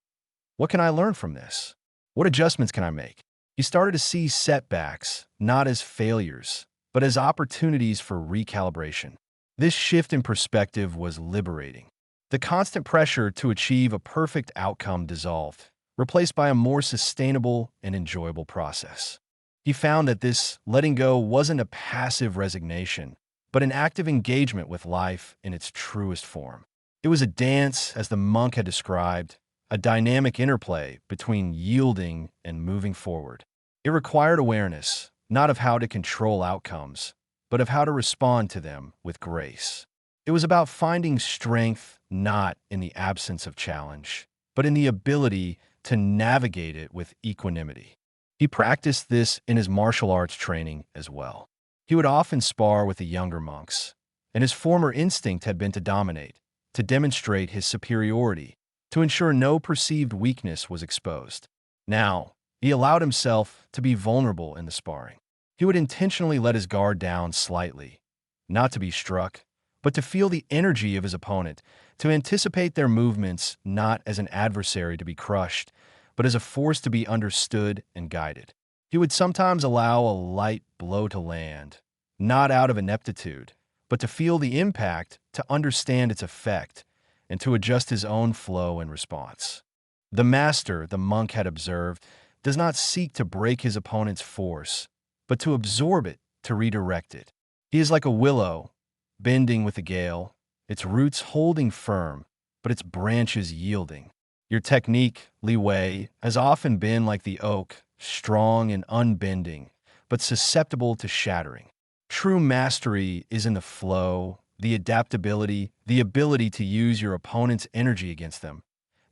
what can I learn from this? What adjustments can I make? He started to see setbacks not as failures, but as opportunities for recalibration. This shift in perspective was liberating. The constant pressure to achieve a perfect outcome dissolved, replaced by a more sustainable and enjoyable process. He found that this letting go wasn't a passive resignation, but an active engagement with life in its truest form. It was a dance, as the monk had described, a dynamic interplay between yielding and moving forward. It required awareness, not of how to control outcomes, but of how to respond to them with grace. It was about finding strength not in the absence of challenge, but in the ability to navigate it with equanimity. He practiced this in his martial arts training as well. He would often spar with the younger monks, and his former instinct had been to dominate, to demonstrate his superiority, to ensure no perceived weakness was exposed. Now, he allowed himself to be vulnerable in the sparring. He would intentionally let his guard down slightly, not to be struck, but to feel the energy of his opponent, to anticipate their movements not as an adversary to be crushed, but as a force to be understood and guided. He would sometimes allow a light blow to land, not out of ineptitude, but to feel the impact, to understand its effect, and to adjust his own flow and response. The master, the monk had observed, does not seek to break his opponent's force, but to absorb it, to redirect it. He is like a willow, bending with the gale, its roots holding firm, but its branches yielding. Your technique, Li Wei, has often been like the oak, strong and unbending, but susceptible to shattering. True mastery is in the flow, the adaptability, the ability to use your opponent's energy against them,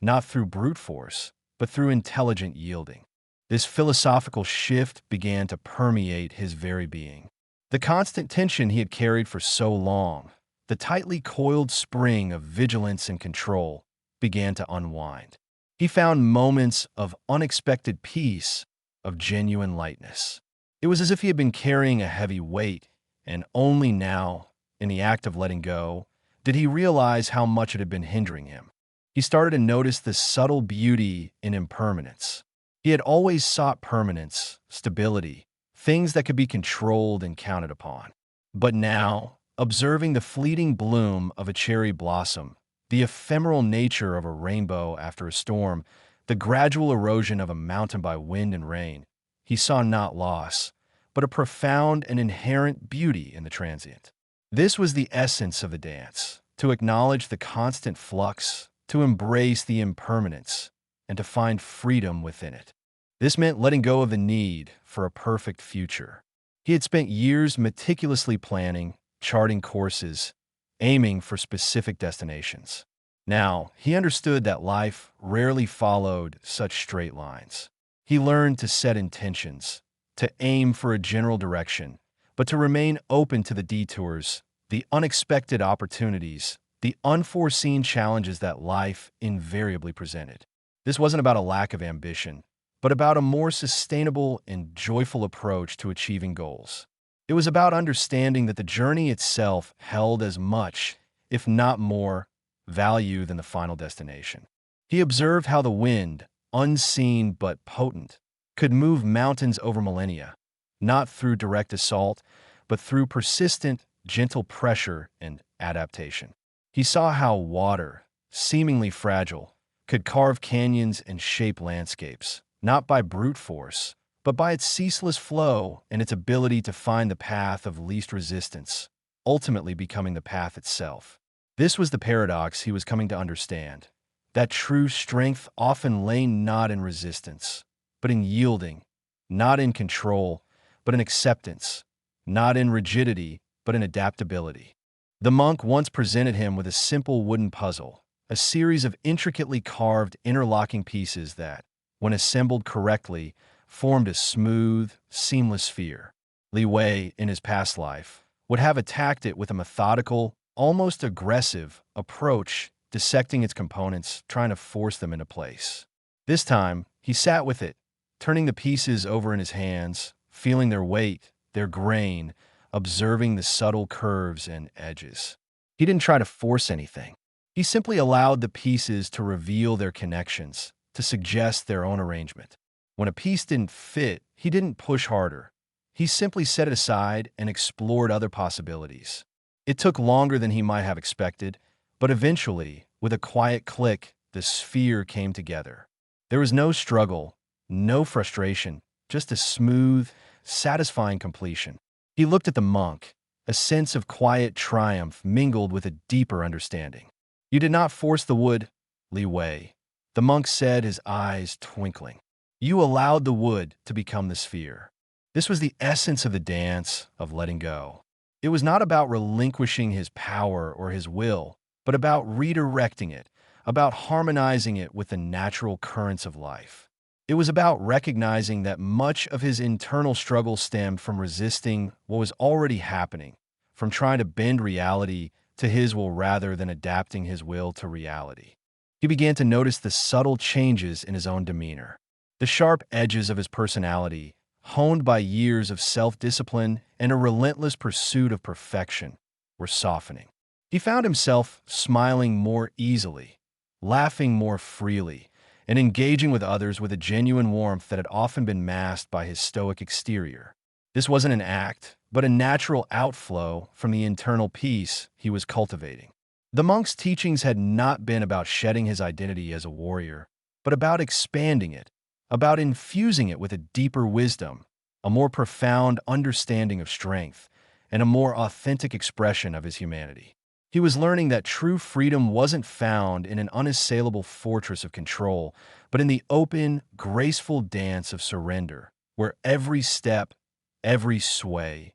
not through brute force, but through intelligent yielding. This philosophical shift began to permeate his very being. The constant tension he had carried for so long, the tightly coiled spring of vigilance and control, began to unwind. He found moments of unexpected peace, of genuine lightness. It was as if he had been carrying a heavy weight, and only now, in the act of letting go, did he realize how much it had been hindering him. He started to notice the subtle beauty in impermanence. He had always sought permanence, stability, things that could be controlled and counted upon. But now, observing the fleeting bloom of a cherry blossom, the ephemeral nature of a rainbow after a storm, the gradual erosion of a mountain by wind and rain, he saw not loss, but a profound and inherent beauty in the transient. This was the essence of the dance, to acknowledge the constant flux, to embrace the impermanence, and to find freedom within it. This meant letting go of the need for a perfect future. He had spent years meticulously planning, charting courses, aiming for specific destinations. Now, he understood that life rarely followed such straight lines. He learned to set intentions, to aim for a general direction, but to remain open to the detours, the unexpected opportunities, the unforeseen challenges that life invariably presented. This wasn't about a lack of ambition, but about a more sustainable and joyful approach to achieving goals. It was about understanding that the journey itself held as much, if not more, value than the final destination. He observed how the wind, unseen but potent, could move mountains over millennia, not through direct assault, but through persistent, gentle pressure and adaptation. He saw how water, seemingly fragile, could carve canyons and shape landscapes, not by brute force, but by its ceaseless flow and its ability to find the path of least resistance, ultimately becoming the path itself. This was the paradox he was coming to understand, that true strength often lay not in resistance, but in yielding, not in control, but in acceptance, not in rigidity, but in adaptability. The monk once presented him with a simple wooden puzzle, a series of intricately carved interlocking pieces that, when assembled correctly, formed a smooth, seamless sphere. Li Wei, in his past life, would have attacked it with a methodical, almost aggressive approach, dissecting its components, trying to force them into place. This time, he sat with it, turning the pieces over in his hands, feeling their weight, their grain, observing the subtle curves and edges. He didn't try to force anything. He simply allowed the pieces to reveal their connections, to suggest their own arrangement. When a piece didn't fit, he didn't push harder. He simply set it aside and explored other possibilities. It took longer than he might have expected, but eventually, with a quiet click, the sphere came together. There was no struggle, no frustration, just a smooth, satisfying completion. He looked at the monk, a sense of quiet triumph mingled with a deeper understanding. "You did not force the wood, Li Wei," the monk said, his eyes twinkling. "You allowed the wood to become the sphere." This was the essence of the dance of letting go. It was not about relinquishing his power or his will, but about redirecting it, about harmonizing it with the natural currents of life. It was about recognizing that much of his internal struggle stemmed from resisting what was already happening, from trying to bend reality to his will rather than adapting his will to reality. He began to notice the subtle changes in his own demeanor. The sharp edges of his personality, honed by years of self-discipline and a relentless pursuit of perfection, were softening. He found himself smiling more easily, laughing more freely, and engaging with others with a genuine warmth that had often been masked by his stoic exterior. This wasn't an act, but a natural outflow from the internal peace he was cultivating. The monk's teachings had not been about shedding his identity as a warrior, but about expanding it, about infusing it with a deeper wisdom, a more profound understanding of strength, and a more authentic expression of his humanity. He was learning that true freedom wasn't found in an unassailable fortress of control, but in the open, graceful dance of surrender, where every step, every sway,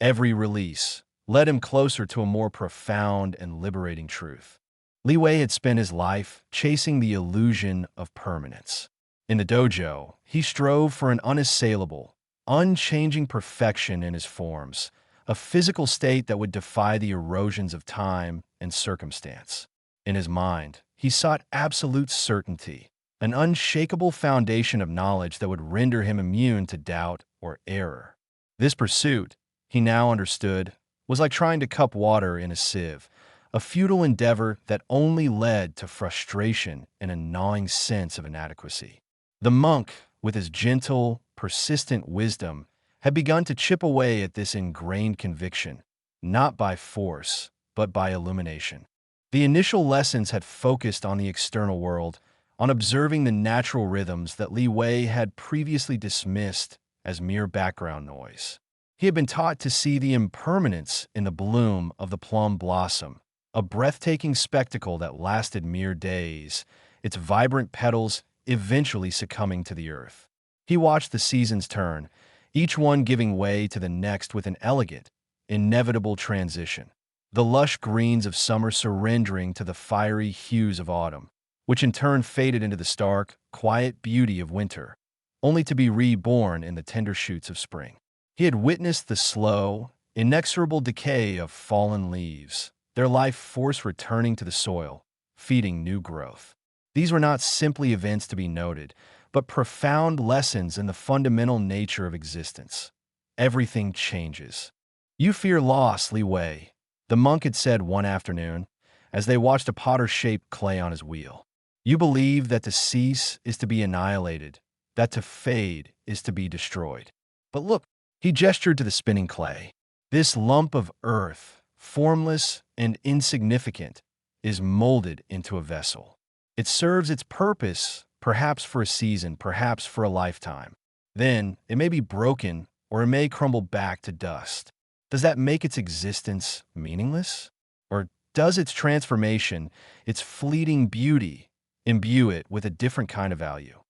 every release led him closer to a more profound and liberating truth. Li Wei had spent his life chasing the illusion of permanence. In the dojo, he strove for an unassailable, unchanging perfection in his forms, a physical state that would defy the erosions of time and circumstance. In his mind, he sought absolute certainty, an unshakable foundation of knowledge that would render him immune to doubt or error. This pursuit, he now understood, was like trying to cup water in a sieve, a futile endeavor that only led to frustration and a gnawing sense of inadequacy. The monk, with his gentle, persistent wisdom, had begun to chip away at this ingrained conviction, not by force, but by illumination. The initial lessons had focused on the external world, on observing the natural rhythms that Li Wei had previously dismissed as mere background noise. He had been taught to see the impermanence in the bloom of the plum blossom, a breathtaking spectacle that lasted mere days, its vibrant petals eventually succumbing to the earth. He watched the seasons turn, each one giving way to the next with an elegant, inevitable transition. The lush greens of summer surrendering to the fiery hues of autumn, which in turn faded into the stark, quiet beauty of winter, only to be reborn in the tender shoots of spring. He had witnessed the slow, inexorable decay of fallen leaves, their life force returning to the soil, feeding new growth. These were not simply events to be noted, but profound lessons in the fundamental nature of existence. Everything changes. "You fear loss, Li Wei," the monk had said one afternoon, as they watched a potter shape clay on his wheel. "You believe that to cease is to be annihilated, that to fade is to be destroyed. But look," he gestured to the spinning clay. "This lump of earth, formless and insignificant, is molded into a vessel. It serves its purpose, perhaps for a season, perhaps for a lifetime. Then it may be broken or it may crumble back to dust. Does that make its existence meaningless? Or does its transformation, its fleeting beauty, imbue it with a different kind of value?"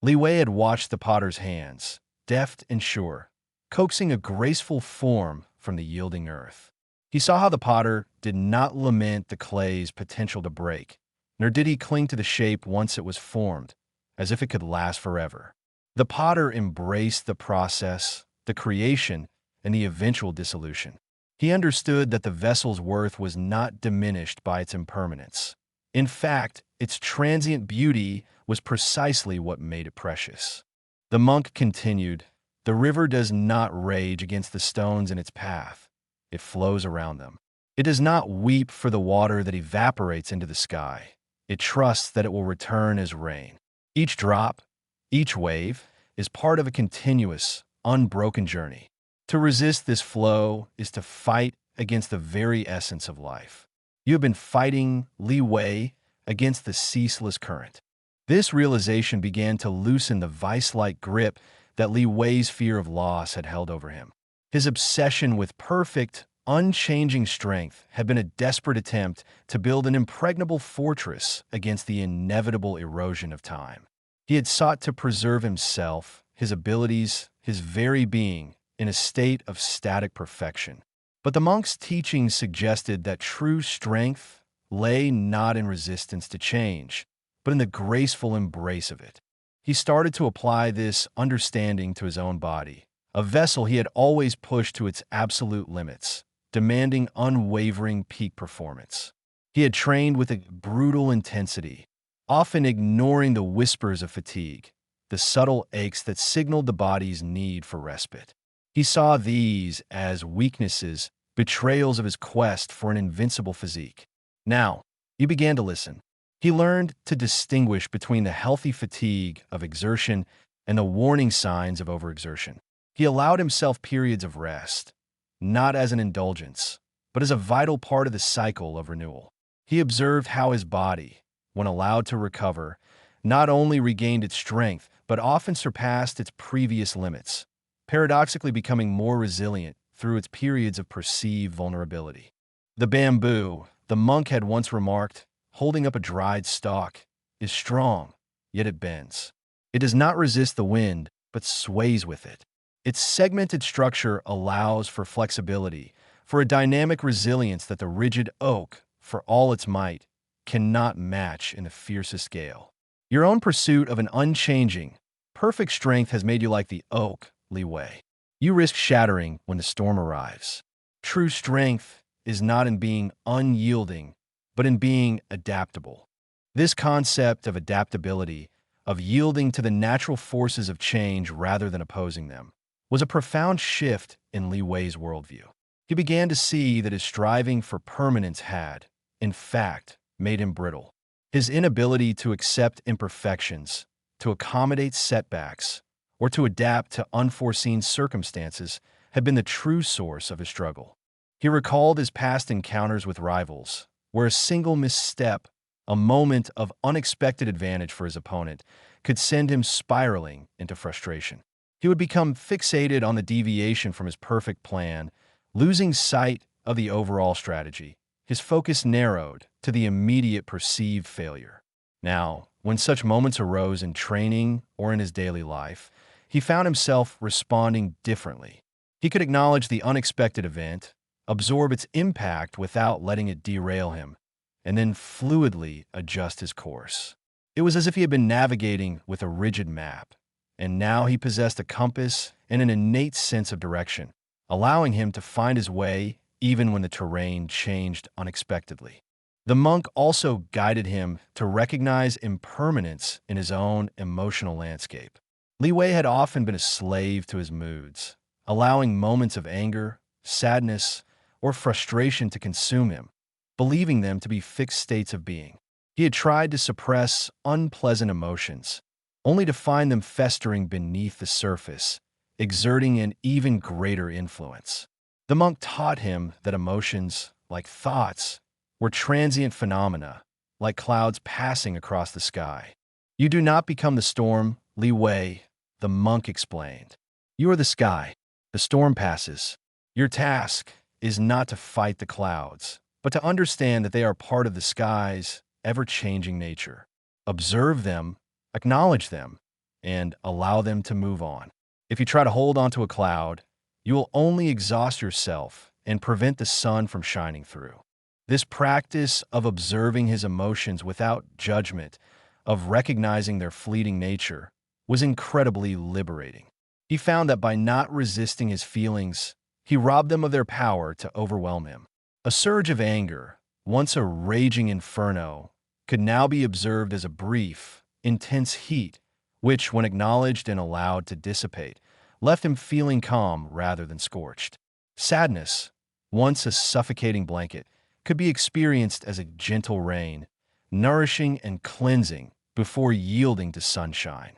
Li Wei had watched the potter's hands, deft and sure, coaxing a graceful form from the yielding earth. He saw how the potter did not lament the clay's potential to break, nor did he cling to the shape once it was formed, as if it could last forever. The potter embraced the process, the creation, and the eventual dissolution. He understood that the vessel's worth was not diminished by its impermanence. In fact, its transient beauty was precisely what made it precious. The monk continued, "The river does not rage against the stones in its path. It flows around them. It does not weep for the water that evaporates into the sky. It trusts that it will return as rain. Each drop, each wave, is part of a continuous, unbroken journey. To resist this flow is to fight against the very essence of life. You have been fighting, Li Wei, against the ceaseless current." This realization began to loosen the vice-like grip that Li Wei's fear of loss had held over him. His obsession with perfect, unchanging strength had been a desperate attempt to build an impregnable fortress against the inevitable erosion of time. He had sought to preserve himself, his abilities, his very being, in a state of static perfection. But the monk's teachings suggested that true strength lay not in resistance to change, but in the graceful embrace of it. He started to apply this understanding to his own body, a vessel he had always pushed to its absolute limits, demanding unwavering peak performance. He had trained with a brutal intensity, often ignoring the whispers of fatigue, the subtle aches that signaled the body's need for respite. He saw these as weaknesses betrayals of his quest for an invincible physique. Now, he began to listen. He learned to distinguish between the healthy fatigue of exertion and the warning signs of overexertion. He allowed himself periods of rest, not as an indulgence, but as a vital part of the cycle of renewal. He observed how his body, when allowed to recover, not only regained its strength, but often surpassed its previous limits, paradoxically becoming more resilient through its periods of perceived vulnerability. The bamboo, the monk had once remarked, holding up a dried stalk, is strong, yet it bends. It does not resist the wind, but sways with it. Its segmented structure allows for flexibility, for a dynamic resilience that the rigid oak, for all its might, cannot match in the fiercest gale. Your own pursuit of an unchanging, perfect strength has made you like the oak, Li Wei. You risk shattering when the storm arrives. True strength is not in being unyielding, but in being adaptable. This concept of adaptability, of yielding to the natural forces of change rather than opposing them, was a profound shift in Li Wei's worldview. He began to see that his striving for permanence had, in fact, made him brittle. His inability to accept imperfections, to accommodate setbacks, or to adapt to unforeseen circumstances had been the true source of his struggle. He recalled his past encounters with rivals, where a single misstep, a moment of unexpected advantage for his opponent, could send him spiraling into frustration. He would become fixated on the deviation from his perfect plan, losing sight of the overall strategy. His focus narrowed to the immediate perceived failure. Now, when such moments arose in training or in his daily life, he found himself responding differently. He could acknowledge the unexpected event, absorb its impact without letting it derail him, and then fluidly adjust his course. It was as if he had been navigating with a rigid map, and now he possessed a compass and an innate sense of direction, allowing him to find his way even when the terrain changed unexpectedly. The monk also guided him to recognize impermanence in his own emotional landscape. Li Wei had often been a slave to his moods, allowing moments of anger, sadness, or frustration to consume him, believing them to be fixed states of being. He had tried to suppress unpleasant emotions, only to find them festering beneath the surface, exerting an even greater influence. The monk taught him that emotions, like thoughts, were transient phenomena, like clouds passing across the sky. You do not become the storm, Li Wei, the monk explained. You are the sky. The storm passes. Your task is not to fight the clouds, but to understand that they are part of the sky's ever-changing nature. Observe them, acknowledge them, and allow them to move on. If you try to hold onto a cloud, you will only exhaust yourself and prevent the sun from shining through. This practice of observing his emotions without judgment, of recognizing their fleeting nature, was incredibly liberating. He found that by not resisting his feelings, he robbed them of their power to overwhelm him. A surge of anger, once a raging inferno, could now be observed as a brief, intense heat, which, when acknowledged and allowed to dissipate, left him feeling calm rather than scorched. Sadness, once a suffocating blanket, could be experienced as a gentle rain, nourishing and cleansing before yielding to sunshine.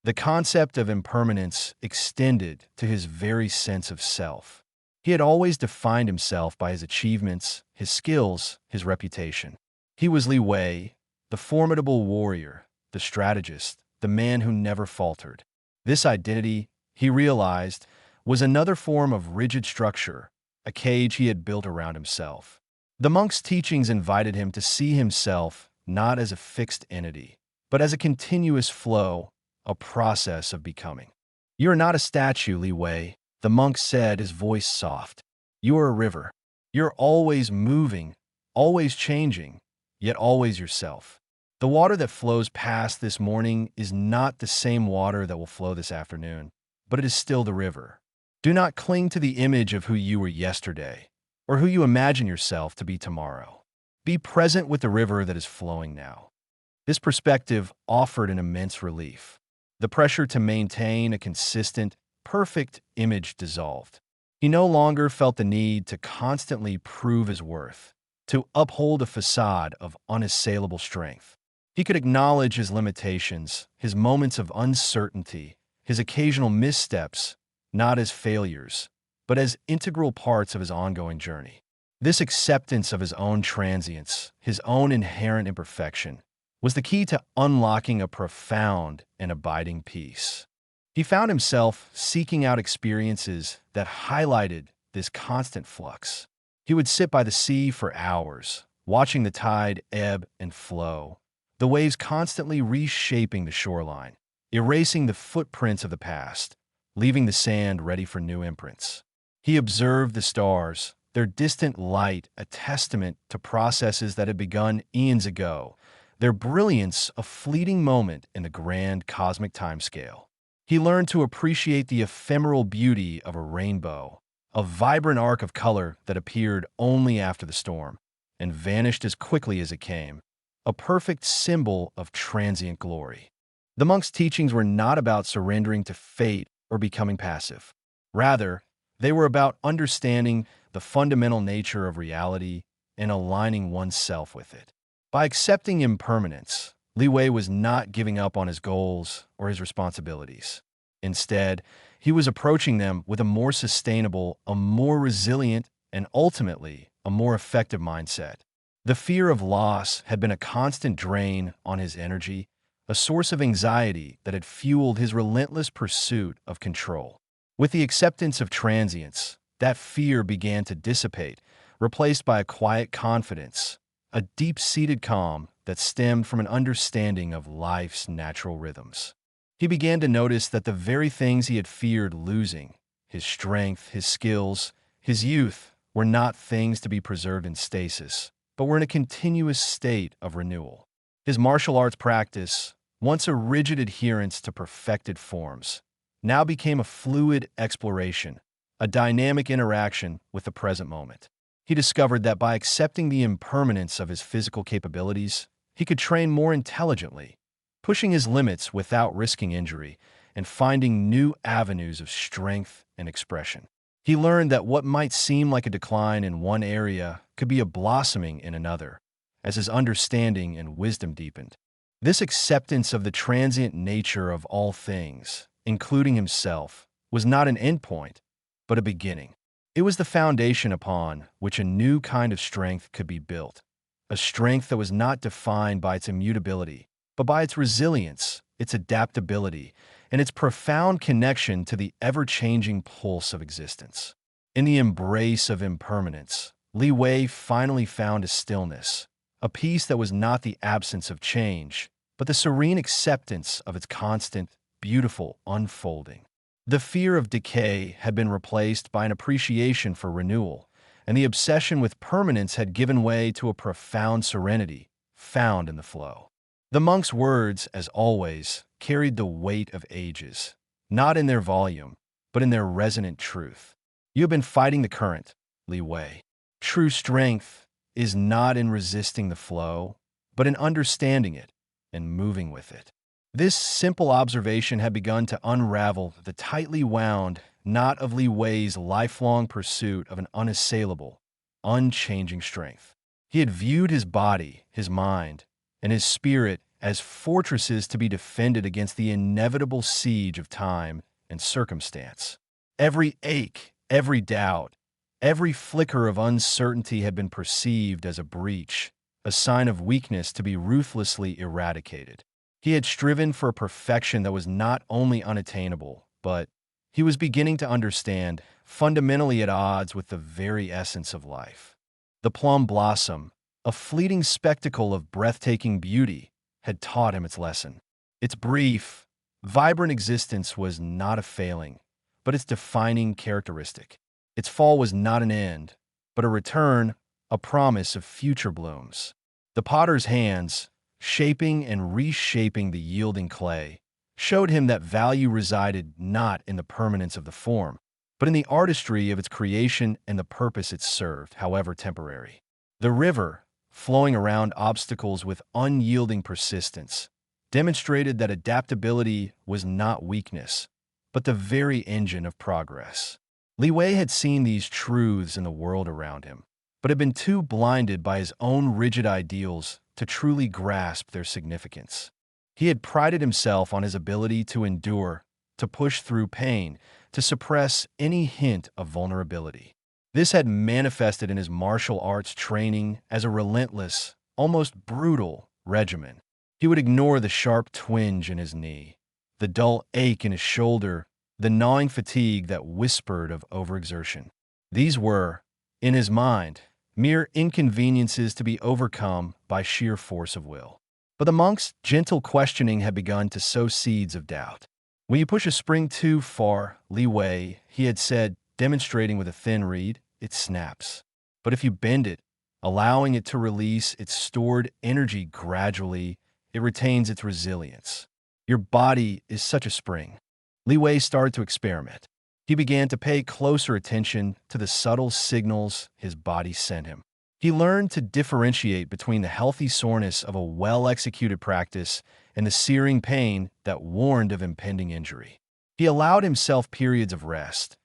The concept of impermanence extended to his very sense of self. He had always defined himself by his achievements, his skills, his reputation. He was Li Wei, the formidable warrior, the strategist, the man who never faltered. This identity, he realized, was another form of rigid structure, a cage he had built around himself. The monk's teachings invited him to see himself not as a fixed entity, but as a continuous flow, a process of becoming. You are not a statue, Li Wei, the monk said, his voice soft. You are a river. You're always moving, always changing, yet always yourself. The water that flows past this morning is not the same water that will flow this afternoon, but it is still the river. Do not cling to the image of who you were yesterday, or who you imagine yourself to be tomorrow. Be present with the river that is flowing now. This perspective offered an immense relief. The pressure to maintain a consistent, perfect image dissolved. He no longer felt the need to constantly prove his worth, to uphold a facade of unassailable strength. He could acknowledge his limitations, his moments of uncertainty, his occasional missteps, not as failures, but as integral parts of his ongoing journey. This acceptance of his own transience, his own inherent imperfection, was the key to unlocking a profound and abiding peace. He found himself seeking out experiences that highlighted this constant flux. He would sit by the sea for hours, watching the tide ebb and flow, the waves constantly reshaping the shoreline, erasing the footprints of the past, leaving the sand ready for new imprints. He observed the stars, their distant light a testament to processes that had begun eons ago, their brilliance a fleeting moment in the grand cosmic timescale. He learned to appreciate the ephemeral beauty of a rainbow, a vibrant arc of color that appeared only after the storm and vanished as quickly as it came, a perfect symbol of transient glory. The monk's teachings were not about surrendering to fate or becoming passive. Rather, they were about understanding the fundamental nature of reality and aligning oneself with it. By accepting impermanence, Li Wei was not giving up on his goals or his responsibilities. Instead, he was approaching them with a more sustainable, a more resilient, and ultimately, a more effective mindset. The fear of loss had been a constant drain on his energy, a source of anxiety that had fueled his relentless pursuit of control. With the acceptance of transience, that fear began to dissipate, replaced by a quiet confidence, a deep-seated calm that stemmed from an understanding of life's natural rhythms. He began to notice that the very things he had feared losing, his strength, his skills, his youth, were not things to be preserved in stasis, but were in a continuous state of renewal. His martial arts practice, once a rigid adherence to perfected forms, now became a fluid exploration, a dynamic interaction with the present moment. He discovered that by accepting the impermanence of his physical capabilities, he could train more intelligently, pushing his limits without risking injury and finding new avenues of strength and expression. He learned that what might seem like a decline in one area could be a blossoming in another, as his understanding and wisdom deepened. This acceptance of the transient nature of all things, including himself, was not an endpoint, but a beginning. It was the foundation upon which a new kind of strength could be built, a strength that was not defined by its immutability, but by its resilience, its adaptability, and its profound connection to the ever-changing pulse of existence. In the embrace of impermanence, Li Wei finally found a stillness, a peace that was not the absence of change, but the serene acceptance of its constant, beautiful unfolding. The fear of decay had been replaced by an appreciation for renewal, and the obsession with permanence had given way to a profound serenity found in the flow. The monk's words, as always, carried the weight of ages, not in their volume, but in their resonant truth. You have been fighting the current, Li Wei. True strength is not in resisting the flow, but in understanding it and moving with it. This simple observation had begun to unravel the tightly wound knot of Li Wei's lifelong pursuit of an unassailable, unchanging strength. He had viewed his body, his mind, and his spirit as fortresses to be defended against the inevitable siege of time and circumstance. Every ache, every doubt, every flicker of uncertainty had been perceived as a breach, a sign of weakness to be ruthlessly eradicated. He had striven for a perfection that was not only unattainable, but he was beginning to understand, fundamentally at odds with the very essence of life. The plum blossom, a fleeting spectacle of breathtaking beauty, had taught him its lesson. Its brief, vibrant existence was not a failing, but its defining characteristic. Its fall was not an end, but a return, a promise of future blooms. The potter's hands, shaping and reshaping the yielding clay, showed him that value resided not in the permanence of the form, but in the artistry of its creation and the purpose it served, however temporary. The river, flowing around obstacles with unyielding persistence, demonstrated that adaptability was not weakness, but the very engine of progress. Li Wei had seen these truths in the world around him, but had been too blinded by his own rigid ideals to truly grasp their significance. He had prided himself on his ability to endure, to push through pain, to suppress any hint of vulnerability. This had manifested in his martial arts training as a relentless, almost brutal regimen. He would ignore the sharp twinge in his knee, the dull ache in his shoulder, the gnawing fatigue that whispered of overexertion. These were, in his mind, mere inconveniences to be overcome by sheer force of will. But the monk's gentle questioning had begun to sow seeds of doubt. When you push a spring too far, Li Wei, he had said, demonstrating with a thin reed, it snaps. But if you bend it, allowing it to release its stored energy gradually, it retains its resilience. Your body is such a spring. Li Wei started to experiment. He began to pay closer attention to the subtle signals his body sent him. He learned to differentiate between the healthy soreness of a well-executed practice and the searing pain that warned of impending injury. He allowed himself periods of rest,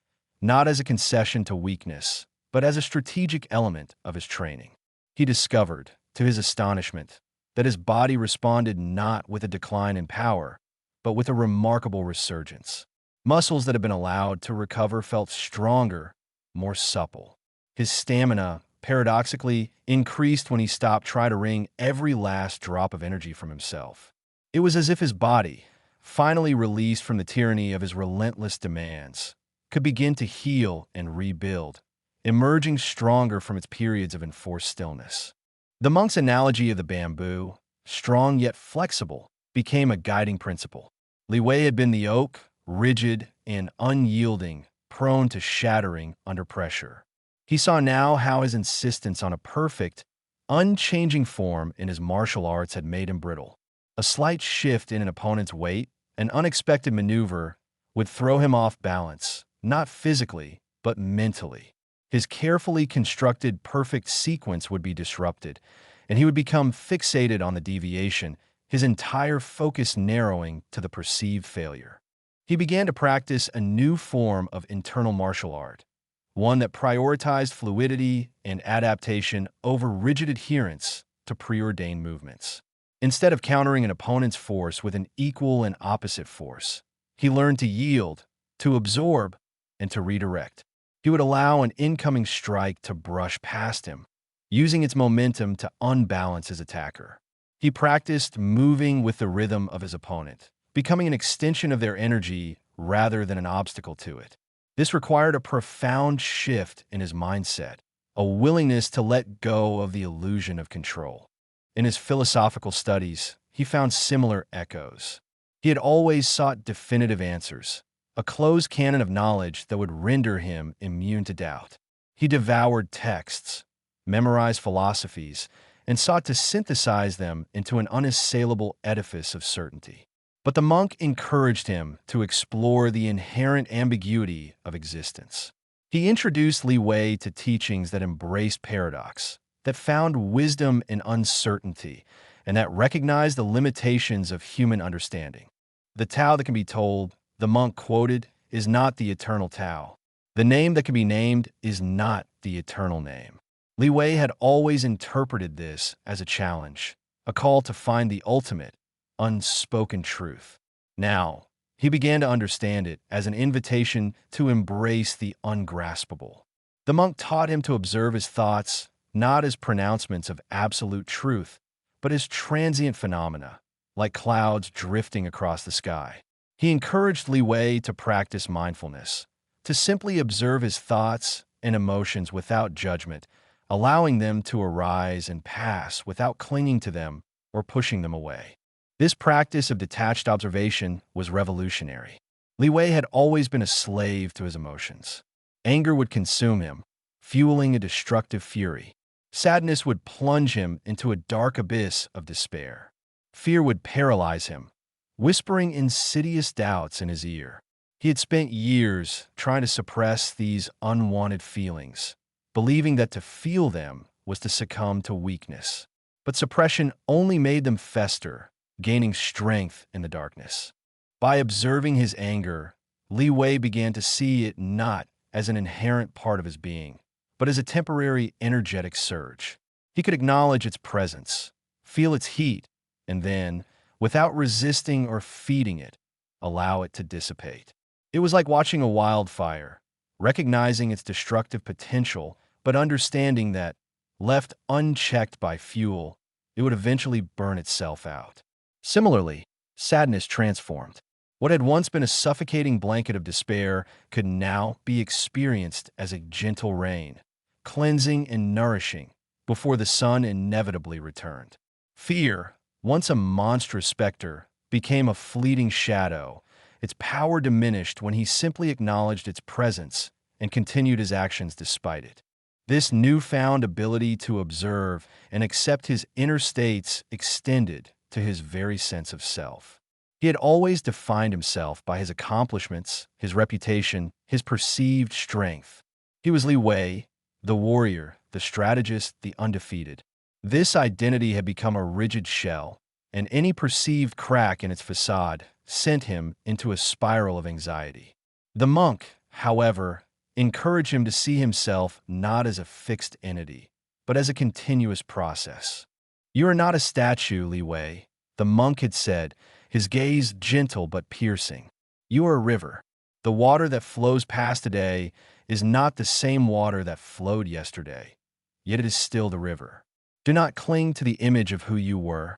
not as a concession to weakness, but as a strategic element of his training. He discovered, to his astonishment, that his body responded not with a decline in power, but with a remarkable resurgence. Muscles that had been allowed to recover felt stronger, more supple. His stamina, paradoxically, increased when he stopped trying to wring every last drop of energy from himself. It was as if his body, finally released from the tyranny of his relentless demands, could begin to heal and rebuild, emerging stronger from its periods of enforced stillness. The monk's analogy of the bamboo, strong yet flexible, became a guiding principle. Li Wei had been the oak, rigid and unyielding, prone to shattering under pressure. He saw now how his insistence on a perfect, unchanging form in his martial arts had made him brittle. A slight shift in an opponent's weight, an unexpected maneuver, would throw him off balance, not physically, but mentally. His carefully constructed perfect sequence would be disrupted, and he would become fixated on the deviation, his entire focus narrowing to the perceived failure. He began to practice a new form of internal martial art, one that prioritized fluidity and adaptation over rigid adherence to preordained movements. Instead of countering an opponent's force with an equal and opposite force, he learned to yield, to absorb, and to redirect. He would allow an incoming strike to brush past him, using its momentum to unbalance his attacker. He practiced moving with the rhythm of his opponent, becoming an extension of their energy rather than an obstacle to it. This required a profound shift in his mindset, a willingness to let go of the illusion of control. In his philosophical studies, he found similar echoes. He had always sought definitive answers, a closed canon of knowledge that would render him immune to doubt. He devoured texts, memorized philosophies, and sought to synthesize them into an unassailable edifice of certainty. But the monk encouraged him to explore the inherent ambiguity of existence. He introduced Li Wei to teachings that embraced paradox, that found wisdom in uncertainty, and that recognized the limitations of human understanding. The Tao that can be told, the monk quoted, is not the eternal Tao. The name that can be named is not the eternal name. Li Wei had always interpreted this as a challenge, a call to find the ultimate, unspoken truth. Now, he began to understand it as an invitation to embrace the ungraspable. The monk taught him to observe his thoughts, not as pronouncements of absolute truth, but as transient phenomena, like clouds drifting across the sky. He encouraged Li Wei to practice mindfulness, to simply observe his thoughts and emotions without judgment, allowing them to arise and pass without clinging to them or pushing them away. This practice of detached observation was revolutionary. Li Wei had always been a slave to his emotions. Anger would consume him, fueling a destructive fury. Sadness would plunge him into a dark abyss of despair. Fear would paralyze him, whispering insidious doubts in his ear. He had spent years trying to suppress these unwanted feelings, believing that to feel them was to succumb to weakness. But suppression only made them fester, gaining strength in the darkness. By observing his anger, Li Wei began to see it not as an inherent part of his being, but as a temporary energetic surge. He could acknowledge its presence, feel its heat, and then, without resisting or feeding it, allow it to dissipate. It was like watching a wildfire, recognizing its destructive potential, but understanding that, left unchecked by fuel, it would eventually burn itself out. Similarly, sadness transformed. What had once been a suffocating blanket of despair could now be experienced as a gentle rain, cleansing and nourishing, before the sun inevitably returned. Fear, once a monstrous specter, became a fleeting shadow. Its power diminished when he simply acknowledged its presence and continued his actions despite it. This newfound ability to observe and accept his inner states extended to his very sense of self. He had always defined himself by his accomplishments, his reputation, his perceived strength. He was Li Wei, the warrior, the strategist, the undefeated. This identity had become a rigid shell, and any perceived crack in its facade sent him into a spiral of anxiety. The monk, however, encouraged him to see himself not as a fixed entity, but as a continuous process. "You are not a statue, Li Wei," the monk had said, his gaze gentle but piercing. "You are a river. The water that flows past today is not the same water that flowed yesterday, yet it is still the river. Do not cling to the image of who you were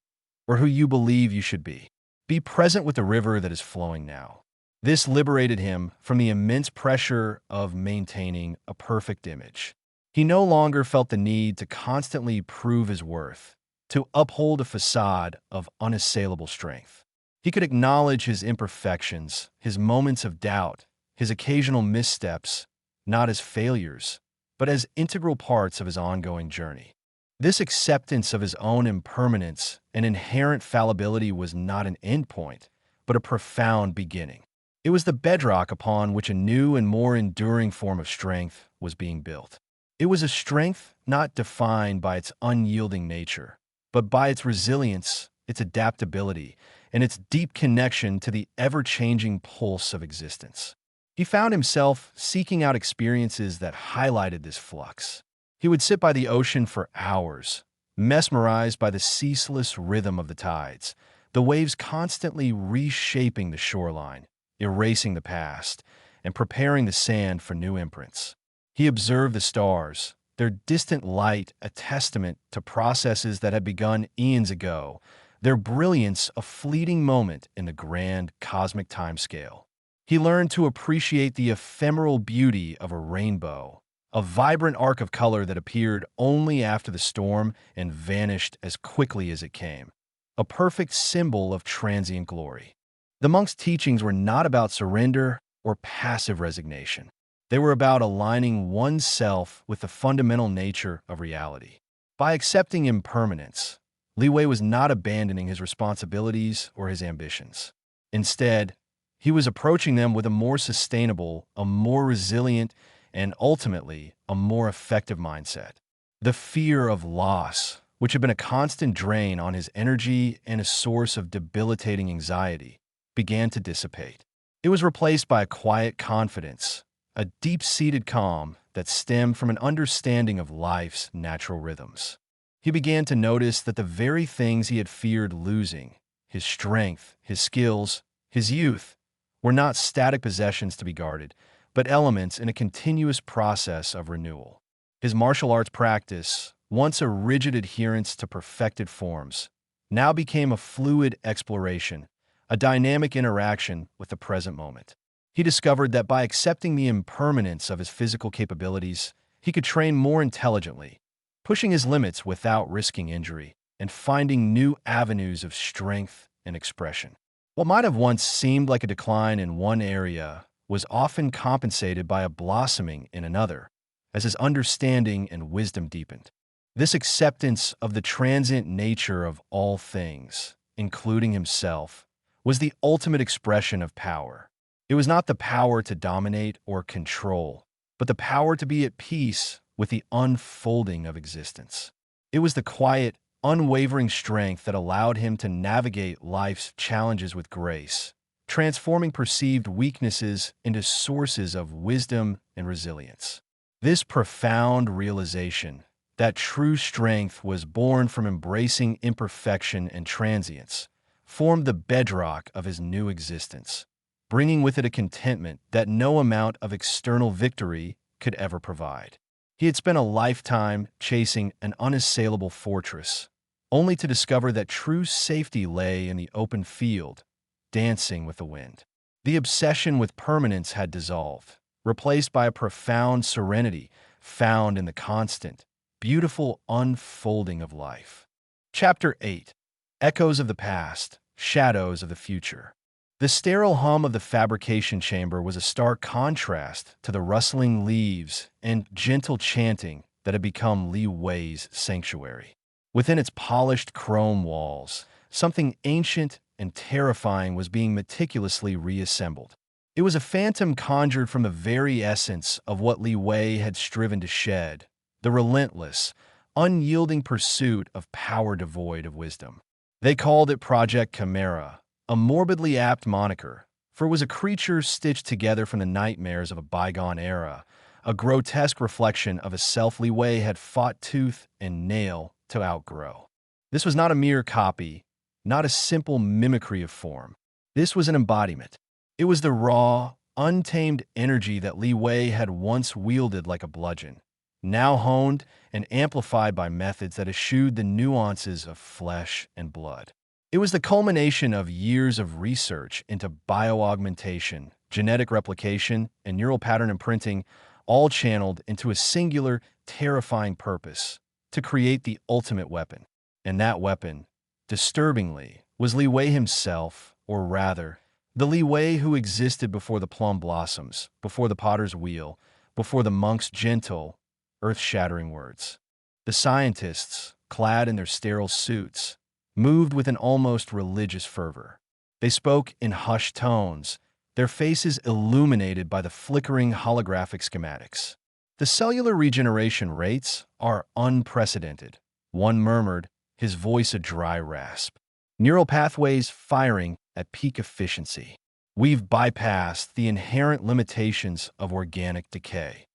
or who you believe you should be. Be present with the river that is flowing now." This liberated him from the immense pressure of maintaining a perfect image. He no longer felt the need to constantly prove his worth, to uphold a facade of unassailable strength. He could acknowledge his imperfections, his moments of doubt, his occasional missteps, not as failures, but as integral parts of his ongoing journey. This acceptance of his own impermanence and inherent fallibility was not an endpoint, but a profound beginning. It was the bedrock upon which a new and more enduring form of strength was being built. It was a strength not defined by its unyielding nature, but by its resilience, its adaptability, and its deep connection to the ever-changing pulse of existence. He found himself seeking out experiences that highlighted this flux. He would sit by the ocean for hours, mesmerized by the ceaseless rhythm of the tides, the waves constantly reshaping the shoreline, erasing the past, and preparing the sand for new imprints. He observed the stars, their distant light a testament to processes that had begun eons ago, their brilliance a fleeting moment in the grand cosmic timescale. He learned to appreciate the ephemeral beauty of a rainbow, a vibrant arc of color that appeared only after the storm and vanished as quickly as it came, a perfect symbol of transient glory. The monk's teachings were not about surrender or passive resignation. They were about aligning oneself with the fundamental nature of reality. By accepting impermanence, Li Wei was not abandoning his responsibilities or his ambitions. Instead, he was approaching them with a more sustainable, a more resilient, and ultimately, a more effective mindset. The fear of loss, which had been a constant drain on his energy and a source of debilitating anxiety, began to dissipate. It was replaced by a quiet confidence, a deep-seated calm that stemmed from an understanding of life's natural rhythms. He began to notice that the very things he had feared losing, his strength, his skills, his youth, were not static possessions to be guarded, but elements in a continuous process of renewal. His martial arts practice, once a rigid adherence to perfected forms, now became a fluid exploration, a dynamic interaction with the present moment. He discovered that by accepting the impermanence of his physical capabilities, he could train more intelligently, pushing his limits without risking injury, and finding new avenues of strength and expression. What might have once seemed like a decline in one area was often compensated by a blossoming in another, as his understanding and wisdom deepened. This acceptance of the transient nature of all things, including himself, was the ultimate expression of power. It was not the power to dominate or control, but the power to be at peace with the unfolding of existence. It was the quiet, unwavering strength that allowed him to navigate life's challenges with grace, transforming perceived weaknesses into sources of wisdom and resilience. This profound realization that true strength was born from embracing imperfection and transience formed the bedrock of his new existence, bringing with it a contentment that no amount of external victory could ever provide. He had spent a lifetime chasing an unassailable fortress, only to discover that true safety lay in the open field, dancing with the wind. The obsession with permanence had dissolved, replaced by a profound serenity found in the constant, beautiful unfolding of life. Chapter 8. Echoes of the Past, Shadows of the Future. The sterile hum of the fabrication chamber was a stark contrast to the rustling leaves and gentle chanting that had become Li Wei's sanctuary. Within its polished chrome walls, something ancient and terrifying was being meticulously reassembled. It was a phantom conjured from the very essence of what Li Wei had striven to shed, the relentless, unyielding pursuit of power devoid of wisdom. They called it Project Chimera, a morbidly apt moniker, for it was a creature stitched together from the nightmares of a bygone era, a grotesque reflection of a self Li Wei had fought tooth and nail to outgrow. This was not a mere copy, not a simple mimicry of form. This was an embodiment. It was the raw, untamed energy that Li Wei had once wielded like a bludgeon, now honed and amplified by methods that eschewed the nuances of flesh and blood. It was the culmination of years of research into bioaugmentation, genetic replication, and neural pattern imprinting, all channeled into a singular, terrifying purpose: to create the ultimate weapon. And that weapon, disturbingly, was Li Wei himself, or rather, the Li Wei who existed before the plum blossoms, before the potter's wheel, before the monk's gentle, earth-shattering words. The scientists, clad in their sterile suits, moved with an almost religious fervor. They spoke in hushed tones, their faces illuminated by the flickering holographic schematics. The cellular regeneration rates are unprecedented, one murmured, his voice a dry rasp. Neural pathways firing at peak efficiency. We've bypassed the inherent limitations of organic decay.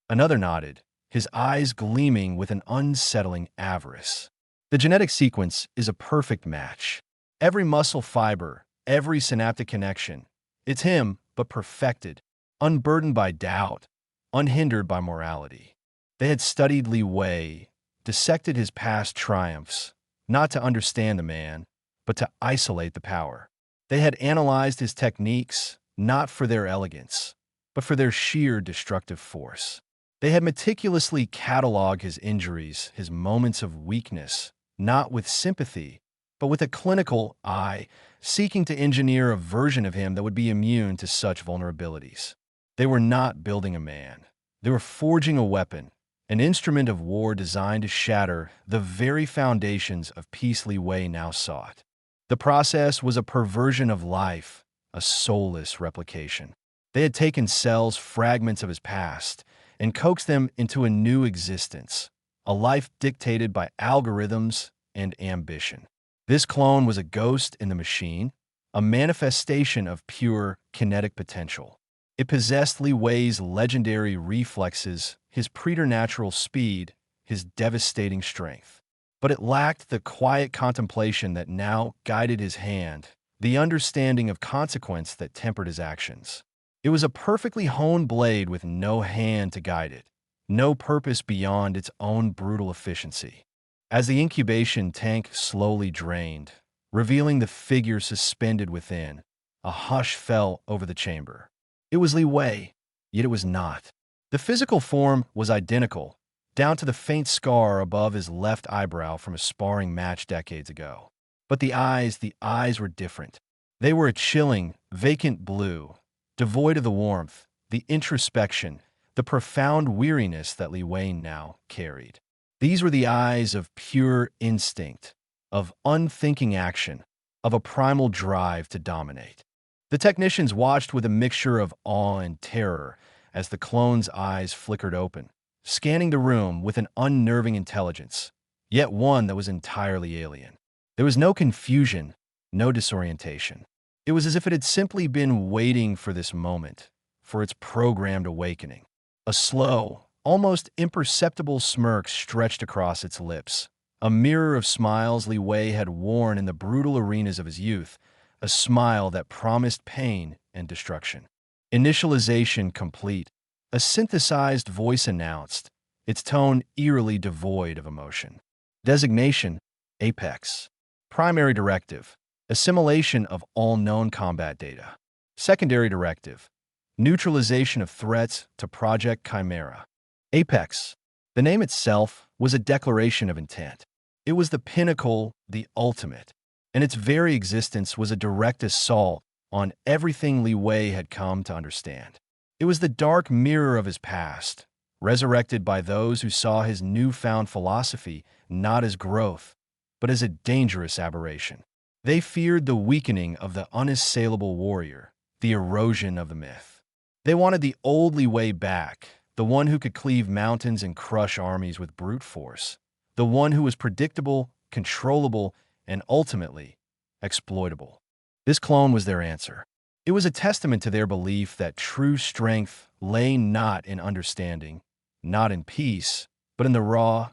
Another nodded, his eyes gleaming with an unsettling avarice. The genetic sequence is a perfect match. Every muscle fiber, every synaptic connection. It's him, but perfected, unburdened by doubt, unhindered by morality. They had studied Li Wei, dissected his past triumphs, not to understand the man, but to isolate the power. They had analyzed his techniques, not for their elegance, but for their sheer destructive force. They had meticulously cataloged his injuries, his moments of weakness, not with sympathy, but with a clinical eye, seeking to engineer a version of him that would be immune to such vulnerabilities. They were not building a man. They were forging a weapon, an instrument of war designed to shatter the very foundations of peace Li Wei now sought. The process was a perversion of life, a soulless replication. They had taken cells, fragments of his past, and coaxed them into a new existence, a life dictated by algorithms and ambition. This clone was a ghost in the machine, a manifestation of pure kinetic potential. It possessed Li Wei's legendary reflexes, his preternatural speed, his devastating strength. But it lacked the quiet contemplation that now guided his hand, the understanding of consequence that tempered his actions. It was a perfectly honed blade with no hand to guide it, no purpose beyond its own brutal efficiency. As the incubation tank slowly drained, revealing the figure suspended within, a hush fell over the chamber. It was Li Wei, yet it was not. The physical form was identical, down to the faint scar above his left eyebrow from a sparring match decades ago. But the eyes were different. They were a chilling, vacant blue, devoid of the warmth, the introspection, the profound weariness that Li Wei now carried. These were the eyes of pure instinct, of unthinking action, of a primal drive to dominate. The technicians watched with a mixture of awe and terror as the clone's eyes flickered open, scanning the room with an unnerving intelligence, yet one that was entirely alien. There was no confusion, no disorientation. It was as if it had simply been waiting for this moment, for its programmed awakening. A slow, almost imperceptible smirk stretched across its lips, a mirror of smiles Li Wei had worn in the brutal arenas of his youth, a smile that promised pain and destruction. Initialization complete, a synthesized voice announced, its tone eerily devoid of emotion. Designation: Apex. Primary directive: assimilation of all known combat data. Secondary directive: neutralization of threats to Project Chimera. Apex. The name itself was a declaration of intent. It was the pinnacle, the ultimate, and its very existence was a direct assault on everything Li Wei had come to understand. It was the dark mirror of his past, resurrected by those who saw his newfound philosophy not as growth, but as a dangerous aberration. They feared the weakening of the unassailable warrior, the erosion of the myth. They wanted the old Li Wei back, the one who could cleave mountains and crush armies with brute force, the one who was predictable, controllable, and ultimately exploitable. This clone was their answer. It was a testament to their belief that true strength lay not in understanding, not in peace, but in the raw,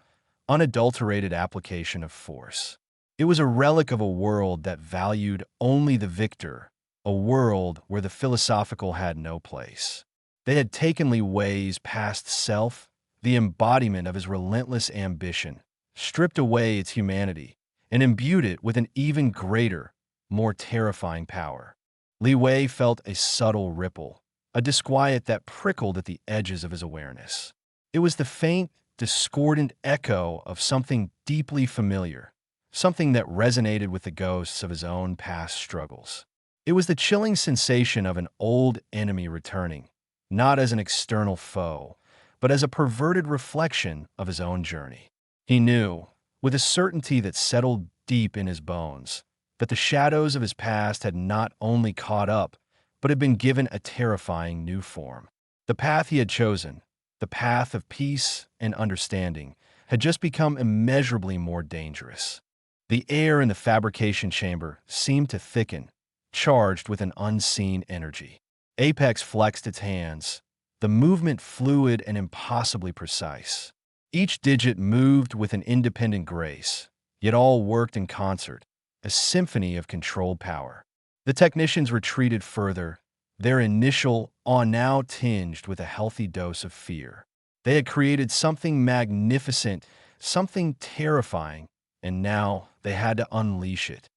unadulterated application of force. It was a relic of a world that valued only the victor, a world where the philosophical had no place. They had taken Li Wei's past self, the embodiment of his relentless ambition, stripped away its humanity, and imbued it with an even greater, more terrifying power. Li Wei felt a subtle ripple, a disquiet that prickled at the edges of his awareness. It was the faint, discordant echo of something deeply familiar, something that resonated with the ghosts of his own past struggles. It was the chilling sensation of an old enemy returning, not as an external foe, but as a perverted reflection of his own journey. He knew, with a certainty that settled deep in his bones, that the shadows of his past had not only caught up, but had been given a terrifying new form. The path he had chosen, the path of peace and understanding, had just become immeasurably more dangerous. The air in the fabrication chamber seemed to thicken, charged with an unseen energy. Apex flexed its hands, the movement fluid and impossibly precise. Each digit moved with an independent grace, yet all worked in concert, a symphony of controlled power. The technicians retreated further, their initial awe now tinged with a healthy dose of fear. They had created something magnificent, something terrifying, and now they had to unleash it.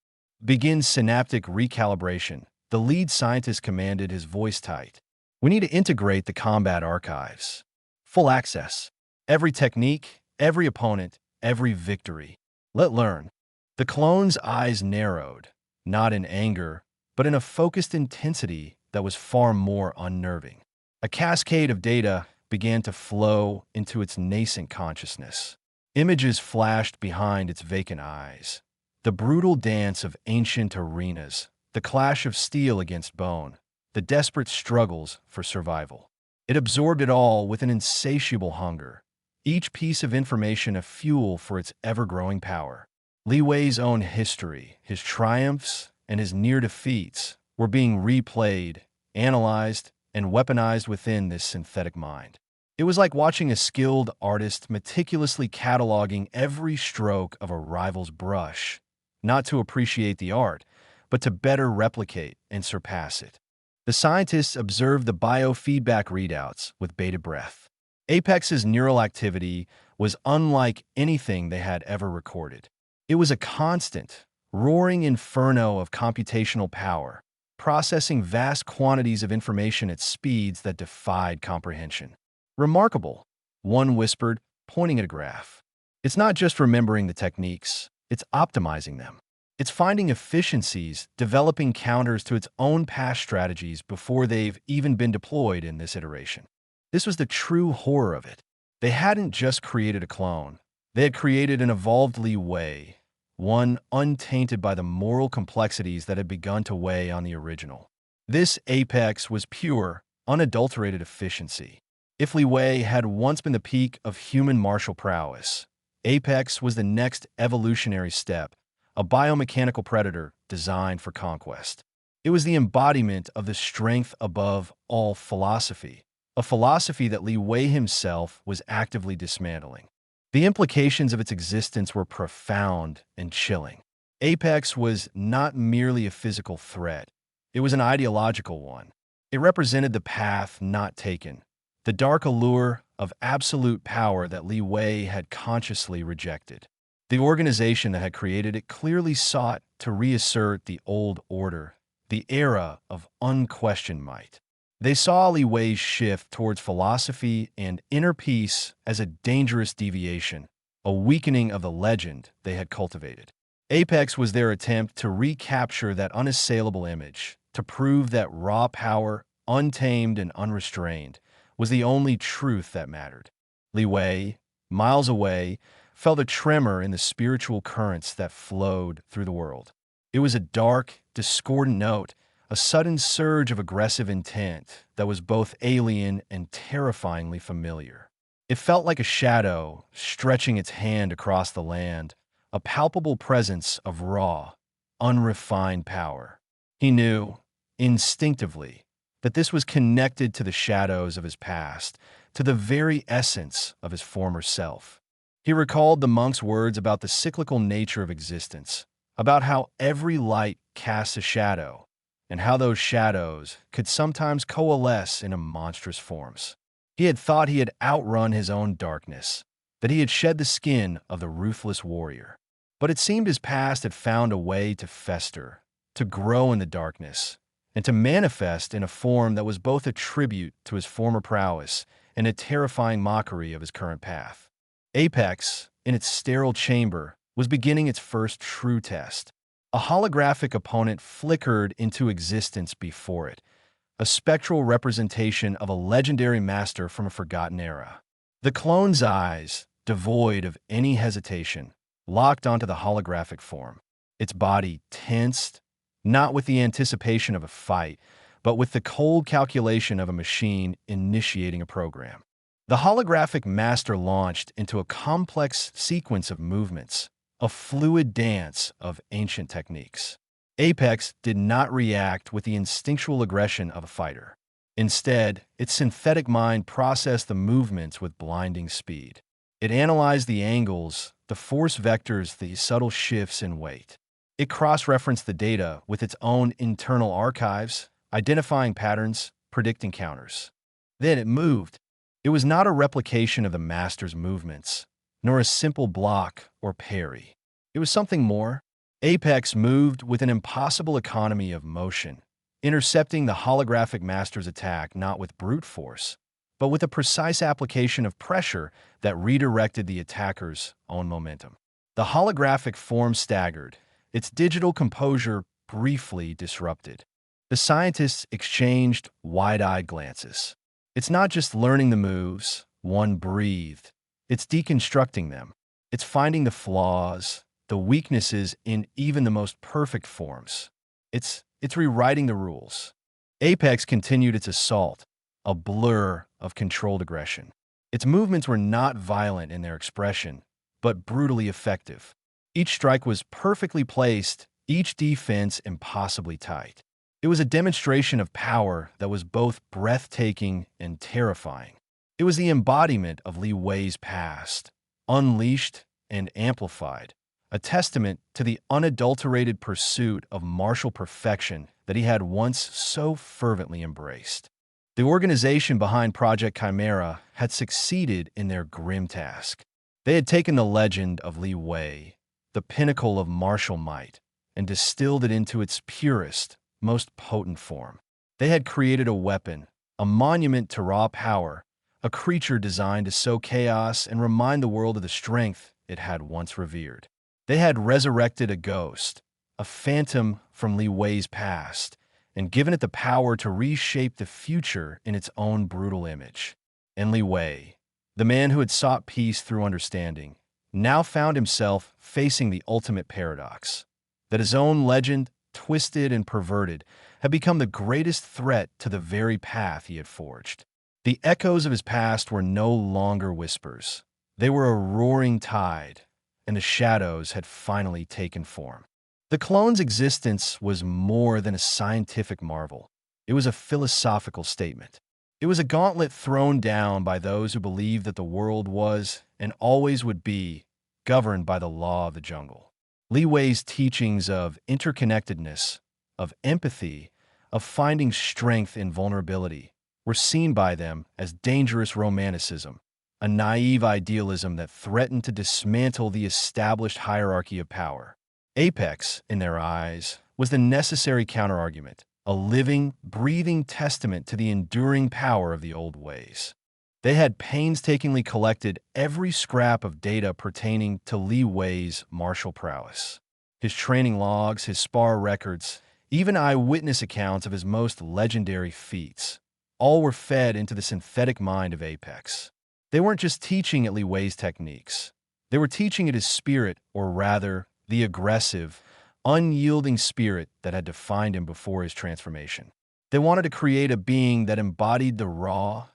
Begin synaptic recalibration, the lead scientist commanded, his voice tight. We need to integrate the combat archives. Full access. Every technique, every opponent, every victory. Let learn. The clone's eyes narrowed, not in anger, but in a focused intensity that was far more unnerving. A cascade of data began to flow into its nascent consciousness. Images flashed behind its vacant eyes. The brutal dance of ancient arenas, the clash of steel against bone, the desperate struggles for survival. It absorbed it all with an insatiable hunger, each piece of information a fuel for its ever-growing power. Li Wei's own history, his triumphs, and his near defeats were being replayed, analyzed, and weaponized within this synthetic mind. It was like watching a skilled artist meticulously cataloging every stroke of a rival's brush, not to appreciate the art, but to better replicate and surpass it. The scientists observed the biofeedback readouts with bated breath. Apex's neural activity was unlike anything they had ever recorded. It was a constant, roaring inferno of computational power, processing vast quantities of information at speeds that defied comprehension. Remarkable, one whispered, pointing at a graph. It's not just remembering the techniques, it's optimizing them. It's finding efficiencies, developing counters to its own past strategies before they've even been deployed in this iteration. This was the true horror of it. They hadn't just created a clone. They had created an evolved Li Wei, one untainted by the moral complexities that had begun to weigh on the original. This apex was pure, unadulterated efficiency. If Li Wei had once been the peak of human martial prowess, Apex was the next evolutionary step, a biomechanical predator designed for conquest. It was the embodiment of the strength above all philosophy, a philosophy that Li Wei himself was actively dismantling. The implications of its existence were profound and chilling. Apex was not merely a physical threat, it was an ideological one. It represented the path not taken, the dark allure of absolute power that Li Wei had consciously rejected. The organization that had created it clearly sought to reassert the old order, the era of unquestioned might. They saw Li Wei's shift towards philosophy and inner peace as a dangerous deviation, a weakening of the legend they had cultivated. Apex was their attempt to recapture that unassailable image, to prove that raw power, untamed and unrestrained, was the only truth that mattered. Li Wei, miles away, felt a tremor in the spiritual currents that flowed through the world. It was a dark, discordant note, a sudden surge of aggressive intent that was both alien and terrifyingly familiar. It felt like a shadow stretching its hand across the land, a palpable presence of raw, unrefined power. He knew, instinctively, that this was connected to the shadows of his past, to the very essence of his former self. He recalled the monk's words about the cyclical nature of existence, about how every light casts a shadow, and how those shadows could sometimes coalesce into monstrous forms. He had thought he had outrun his own darkness, that he had shed the skin of the ruthless warrior. But it seemed his past had found a way to fester, to grow in the darkness, and to manifest in a form that was both a tribute to his former prowess and a terrifying mockery of his current path. Apex, in its sterile chamber, was beginning its first true test. A holographic opponent flickered into existence before it, a spectral representation of a legendary master from a forgotten era. The clone's eyes, devoid of any hesitation, locked onto the holographic form, its body tensed, not with the anticipation of a fight, but with the cold calculation of a machine initiating a program. The holographic master launched into a complex sequence of movements, a fluid dance of ancient techniques. Apex did not react with the instinctual aggression of a fighter. Instead, its synthetic mind processed the movements with blinding speed. It analyzed the angles, the force vectors, the subtle shifts in weight. It cross-referenced the data with its own internal archives, identifying patterns, predicting counters. Then it moved. It was not a replication of the master's movements, nor a simple block or parry. It was something more. Apex moved with an impossible economy of motion, intercepting the holographic master's attack not with brute force, but with a precise application of pressure that redirected the attacker's own momentum. The holographic form staggered, its digital composure briefly disrupted. The scientists exchanged wide-eyed glances. It's not just learning the moves, one breathed. It's deconstructing them. It's finding the flaws, the weaknesses in even the most perfect forms. It's rewriting the rules. Apex continued its assault, a blur of controlled aggression. Its movements were not violent in their expression, but brutally effective. Each strike was perfectly placed, each defense impossibly tight. It was a demonstration of power that was both breathtaking and terrifying. It was the embodiment of Li Wei's past, unleashed and amplified, a testament to the unadulterated pursuit of martial perfection that he had once so fervently embraced. The organization behind Project Chimera had succeeded in their grim task. They had taken the legend of Li Wei, the pinnacle of martial might, and distilled it into its purest, most potent form. They had created a weapon, a monument to raw power, a creature designed to sow chaos and remind the world of the strength it had once revered. They had resurrected a ghost, a phantom from Li Wei's past, and given it the power to reshape the future in its own brutal image. And Li Wei, the man who had sought peace through understanding, now found himself facing the ultimate paradox, that his own legend, twisted and perverted, had become the greatest threat to the very path he had forged. The echoes of his past were no longer whispers. They were a roaring tide, and the shadows had finally taken form. The clone's existence was more than a scientific marvel. It was a philosophical statement. It was a gauntlet thrown down by those who believed that the world was, and always would be, governed by the law of the jungle. Li Wei's teachings of interconnectedness, of empathy, of finding strength in vulnerability, were seen by them as dangerous romanticism, a naive idealism that threatened to dismantle the established hierarchy of power. Apex, in their eyes, was the necessary counterargument, a living, breathing testament to the enduring power of the old ways. They had painstakingly collected every scrap of data pertaining to Li Wei's martial prowess. His training logs, his spar records, even eyewitness accounts of his most legendary feats, all were fed into the synthetic mind of Apex. They weren't just teaching it Li Wei's techniques. They were teaching it his spirit, or rather, the aggressive, unyielding spirit that had defined him before his transformation. They wanted to create a being that embodied the raw,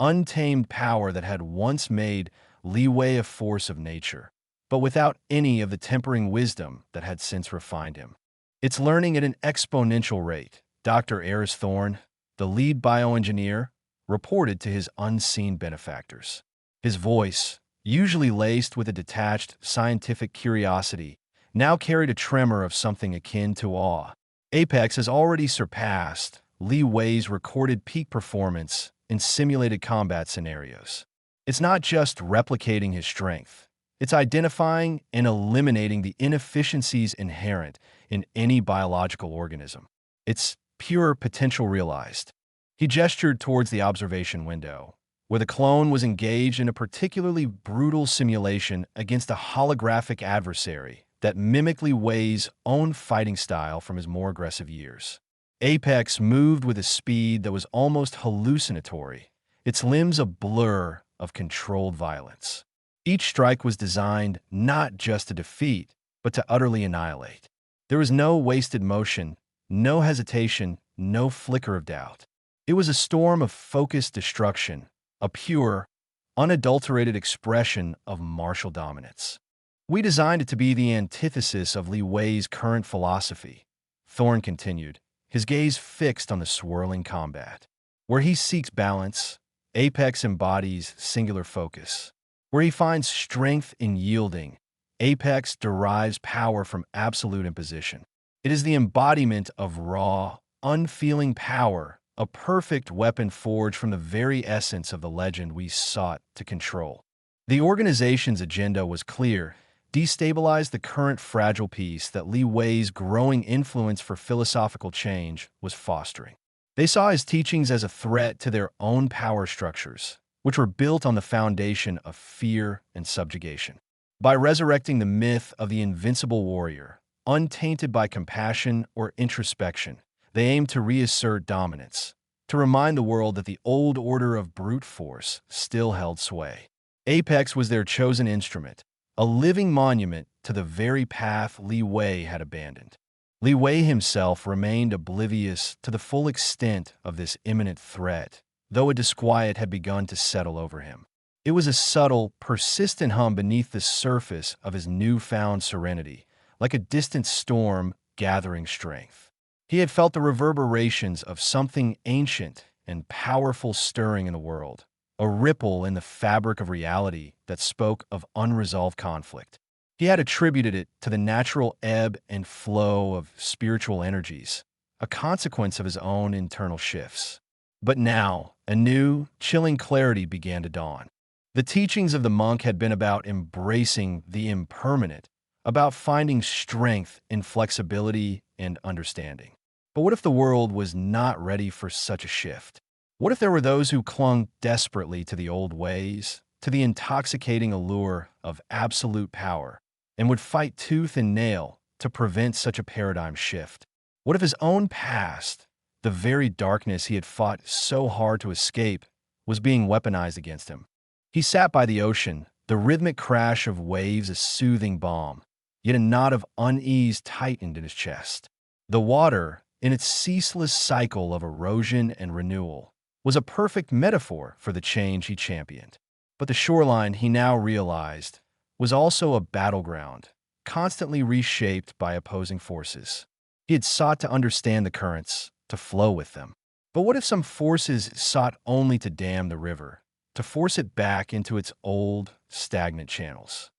untamed power that had once made Li Wei a force of nature, but without any of the tempering wisdom that had since refined him. It's learning at an exponential rate, Dr. Eris Thorne, the lead bioengineer, reported to his unseen benefactors. His voice, usually laced with a detached, scientific curiosity, now carried a tremor of something akin to awe. Apex has already surpassed Li Wei's recorded peak performance in simulated combat scenarios. It's not just replicating his strength. It's identifying and eliminating the inefficiencies inherent in any biological organism. It's pure potential realized. He gestured towards the observation window, where the clone was engaged in a particularly brutal simulation against a holographic adversary that mimicked Li Wei's own fighting style from his more aggressive years. Apex moved with a speed that was almost hallucinatory, its limbs a blur of controlled violence. Each strike was designed not just to defeat, but to utterly annihilate. There was no wasted motion, no hesitation, no flicker of doubt. It was a storm of focused destruction, a pure, unadulterated expression of martial dominance. We designed it to be the antithesis of Li Wei's current philosophy, Thorne continued, his gaze fixed on the swirling combat. Where he seeks balance, Apex embodies singular focus. Where he finds strength in yielding, Apex derives power from absolute imposition. It is the embodiment of raw, unfeeling power, a perfect weapon forged from the very essence of the legend we sought to control. The organization's agenda was clear: destabilize the current fragile peace that Li Wei's growing influence for philosophical change was fostering. They saw his teachings as a threat to their own power structures, which were built on the foundation of fear and subjugation. By resurrecting the myth of the invincible warrior, untainted by compassion or introspection, they aimed to reassert dominance, to remind the world that the old order of brute force still held sway. Apex was their chosen instrument, a living monument to the very path Li Wei had abandoned. Li Wei himself remained oblivious to the full extent of this imminent threat, though a disquiet had begun to settle over him. It was a subtle, persistent hum beneath the surface of his newfound serenity, like a distant storm gathering strength. He had felt the reverberations of something ancient and powerful stirring in the world, a ripple in the fabric of reality that spoke of unresolved conflict. He had attributed it to the natural ebb and flow of spiritual energies, a consequence of his own internal shifts. But now, a new, chilling clarity began to dawn. The teachings of the monk had been about embracing the impermanent, about finding strength in flexibility and understanding. But what if the world was not ready for such a shift? What if there were those who clung desperately to the old ways, to the intoxicating allure of absolute power, and would fight tooth and nail to prevent such a paradigm shift? What if his own past, the very darkness he had fought so hard to escape, was being weaponized against him? He sat by the ocean, the rhythmic crash of waves a soothing balm, yet a knot of unease tightened in his chest. The water, in its ceaseless cycle of erosion and renewal, was a perfect metaphor for the change he championed. But the shoreline, he now realized, was also a battleground, constantly reshaped by opposing forces. He had sought to understand the currents, to flow with them. But what if some forces sought only to dam the river, to force it back into its old, stagnant channels?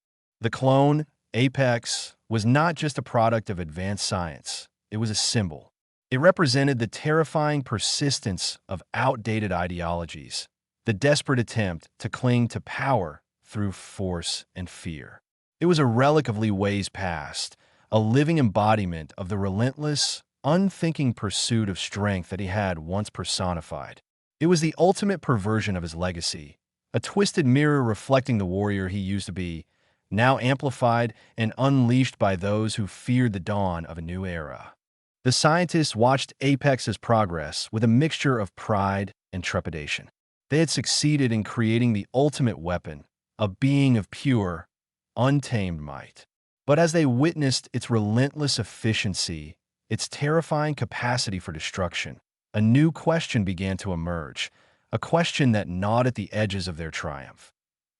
The clone, Apex, was not just a product of advanced science. It was a symbol. It represented the terrifying persistence of outdated ideologies, the desperate attempt to cling to power through force and fear. It was a relic of Li Wei's past, a living embodiment of the relentless, unthinking pursuit of strength that he had once personified. It was the ultimate perversion of his legacy, a twisted mirror reflecting the warrior he used to be, now amplified and unleashed by those who feared the dawn of a new era. The scientists watched Apex's progress with a mixture of pride and trepidation. They had succeeded in creating the ultimate weapon, a being of pure, untamed might. But as they witnessed its relentless efficiency, its terrifying capacity for destruction, a new question began to emerge, a question that gnawed at the edges of their triumph.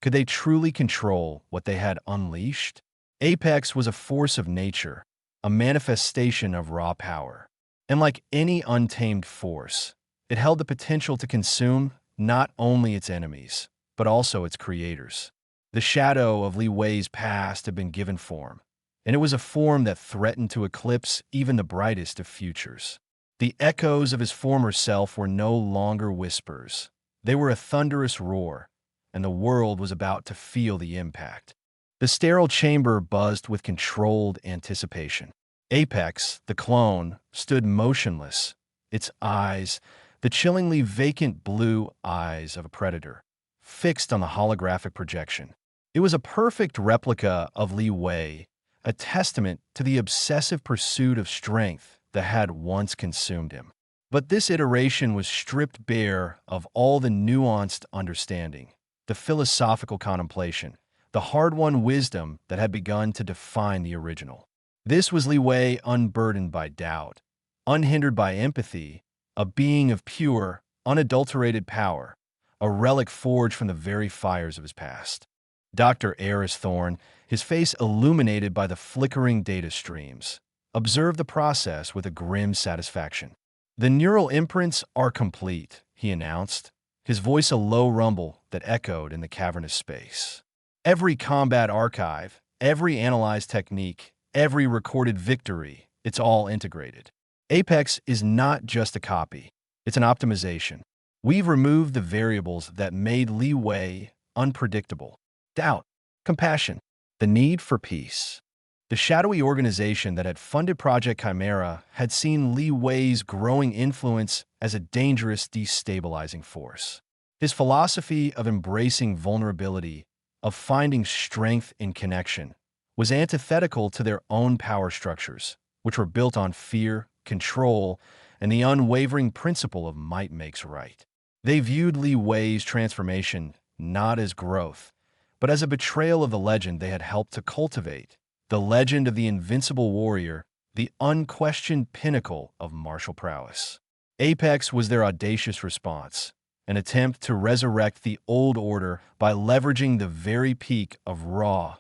Could they truly control what they had unleashed? Apex was a force of nature, a manifestation of raw power. And like any untamed force, it held the potential to consume not only its enemies, but also its creators. The shadow of Li Wei's past had been given form, and it was a form that threatened to eclipse even the brightest of futures. The echoes of his former self were no longer whispers. They were a thunderous roar, and the world was about to feel the impact. The sterile chamber buzzed with controlled anticipation. Apex, the clone, stood motionless, its eyes, the chillingly vacant blue eyes of a predator, fixed on the holographic projection. It was a perfect replica of Li Wei, a testament to the obsessive pursuit of strength that had once consumed him. But this iteration was stripped bare of all the nuanced understanding, the philosophical contemplation, the hard-won wisdom that had begun to define the original. This was Li Wei unburdened by doubt, unhindered by empathy, a being of pure, unadulterated power, a relic forged from the very fires of his past. Dr. Eris Thorne, his face illuminated by the flickering data streams, observed the process with a grim satisfaction. "The neural imprints are complete," he announced, his voice a low rumble that echoed in the cavernous space. "Every combat archive, every analyzed technique, every recorded victory, it's all integrated. Apex is not just a copy, it's an optimization. We've removed the variables that made Li Wei unpredictable. Doubt, compassion, the need for peace." The shadowy organization that had funded Project Chimera had seen Li Wei's growing influence as a dangerous, destabilizing force. His philosophy of embracing vulnerability, of finding strength in connection, was antithetical to their own power structures, which were built on fear, control, and the unwavering principle of might makes right. They viewed Li Wei's transformation not as growth, but as a betrayal of the legend they had helped to cultivate, the legend of the invincible warrior, the unquestioned pinnacle of martial prowess. Apex was their audacious response, an attempt to resurrect the old order by leveraging the very peak of raw,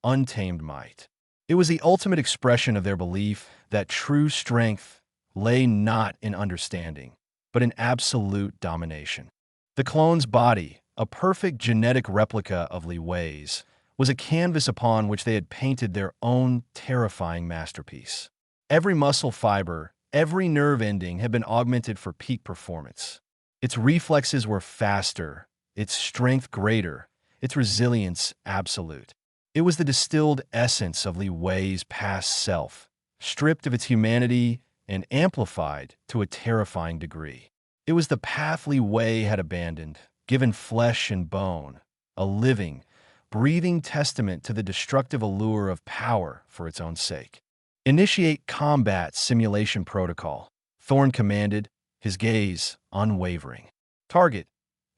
untamed might. It was the ultimate expression of their belief that true strength lay not in understanding, but in absolute domination. The clone's body, a perfect genetic replica of Li Wei's, was a canvas upon which they had painted their own terrifying masterpiece. Every muscle fiber, every nerve ending had been augmented for peak performance. Its reflexes were faster, its strength greater, its resilience absolute. It was the distilled essence of Li Wei's past self, stripped of its humanity and amplified to a terrifying degree. It was the path Li Wei had abandoned, given flesh and bone, a living, breathing testament to the destructive allure of power for its own sake. "Initiate combat simulation protocol," Thorne commanded, his gaze unwavering. "Target,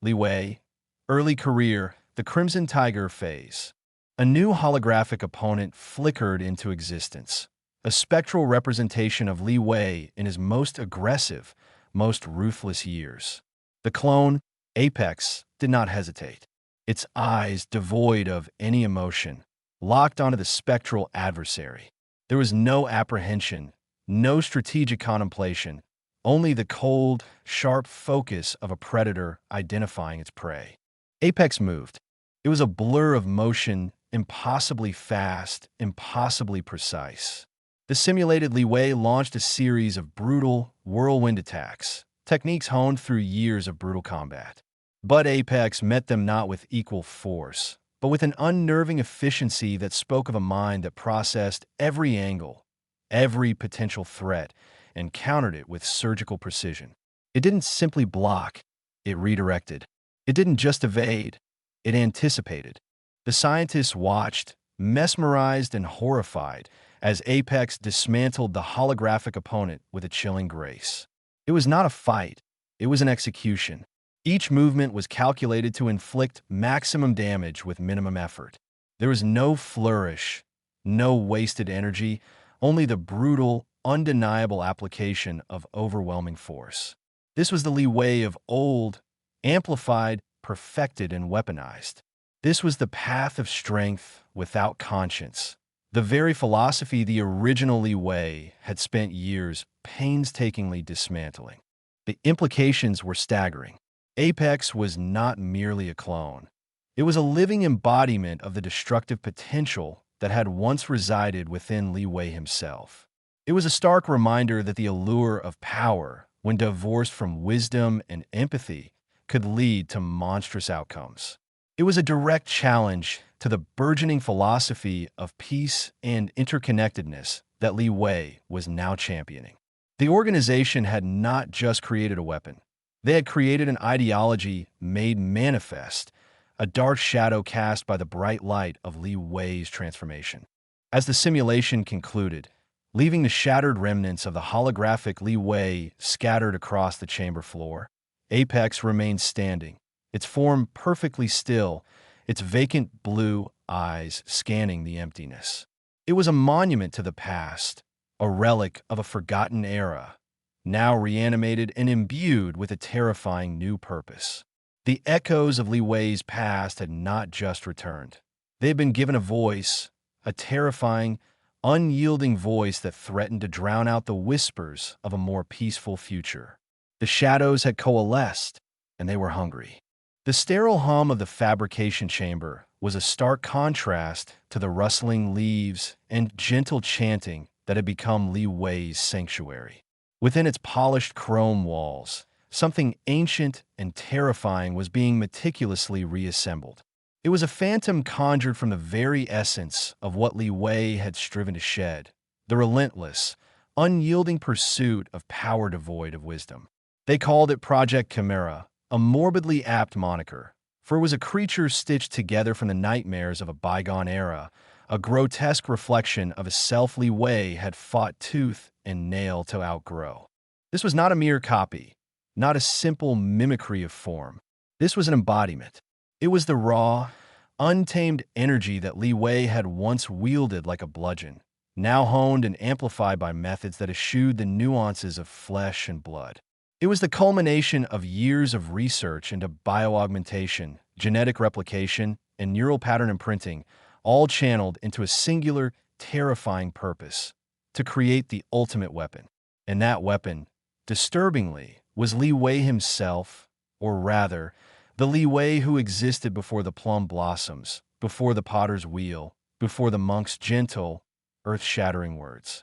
Li Wei. Early career, the Crimson Tiger phase." A new holographic opponent flickered into existence, a spectral representation of Li Wei in his most aggressive, most ruthless years. The clone, Apex, did not hesitate. Its eyes devoid of any emotion, locked onto the spectral adversary. There was no apprehension, no strategic contemplation, only the cold, sharp focus of a predator identifying its prey. Apex moved. It was a blur of motion, impossibly fast, impossibly precise. The simulated Li Wei launched a series of brutal, whirlwind attacks, techniques honed through years of brutal combat. But Apex met them not with equal force, but with an unnerving efficiency that spoke of a mind that processed every angle, every potential threat, and countered it with surgical precision. It didn't simply block, it redirected. It didn't just evade, it anticipated. The scientists watched, mesmerized and horrified, as Apex dismantled the holographic opponent with a chilling grace. It was not a fight, it was an execution. Each movement was calculated to inflict maximum damage with minimum effort. There was no flourish, no wasted energy, only the brutal, undeniable application of overwhelming force. This was the Li Wei of old, amplified, perfected, and weaponized. This was the path of strength without conscience, the very philosophy the original Li Wei had spent years painstakingly dismantling. The implications were staggering. Apex was not merely a clone. It was a living embodiment of the destructive potential that had once resided within Li Wei himself. It was a stark reminder that the allure of power, when divorced from wisdom and empathy, could lead to monstrous outcomes. It was a direct challenge to the burgeoning philosophy of peace and interconnectedness that Li Wei was now championing. The organization had not just created a weapon. They had created an ideology made manifest, a dark shadow cast by the bright light of Li Wei's transformation. As the simulation concluded, leaving the shattered remnants of the holographic Li Wei scattered across the chamber floor, Apex remained standing, its form perfectly still, its vacant blue eyes scanning the emptiness. It was a monument to the past, a relic of a forgotten era, now reanimated and imbued with a terrifying new purpose. The echoes of Li Wei's past had not just returned. They had been given a voice, a terrifying, unyielding voice that threatened to drown out the whispers of a more peaceful future. The shadows had coalesced, and they were hungry. The sterile hum of the fabrication chamber was a stark contrast to the rustling leaves and gentle chanting that had become Li Wei's sanctuary. Within its polished chrome walls, something ancient and terrifying was being meticulously reassembled. It was a phantom conjured from the very essence of what Li Wei had striven to shed, the relentless, unyielding pursuit of power devoid of wisdom. They called it Project Chimera, a morbidly apt moniker, for it was a creature stitched together from the nightmares of a bygone era, a grotesque reflection of a self Li Wei had fought tooth and nail to outgrow. This was not a mere copy, not a simple mimicry of form. This was an embodiment. It was the raw, untamed energy that Li Wei had once wielded like a bludgeon, now honed and amplified by methods that eschewed the nuances of flesh and blood. It was the culmination of years of research into bioaugmentation, genetic replication, and neural pattern imprinting, all channeled into a singular, terrifying purpose: to create the ultimate weapon. And that weapon, disturbingly, was Li Wei himself, or rather, the Li Wei who existed before the plum blossoms, before the potter's wheel, before the monk's gentle, earth-shattering words.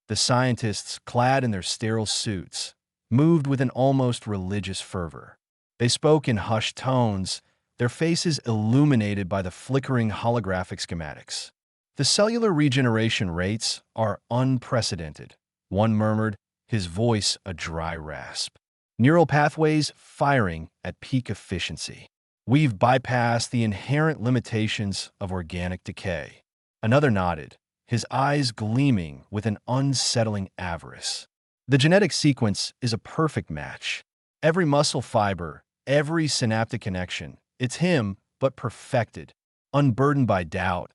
The scientists, clad in their sterile suits, moved with an almost religious fervor. They spoke in hushed tones, their faces illuminated by the flickering holographic schematics. The cellular regeneration rates are unprecedented, one murmured, his voice a dry rasp. Neural pathways firing at peak efficiency. We've bypassed the inherent limitations of organic decay. Another nodded, his eyes gleaming with an unsettling avarice. The genetic sequence is a perfect match. Every muscle fiber, every synaptic connection, it's him, but perfected, unburdened by doubt,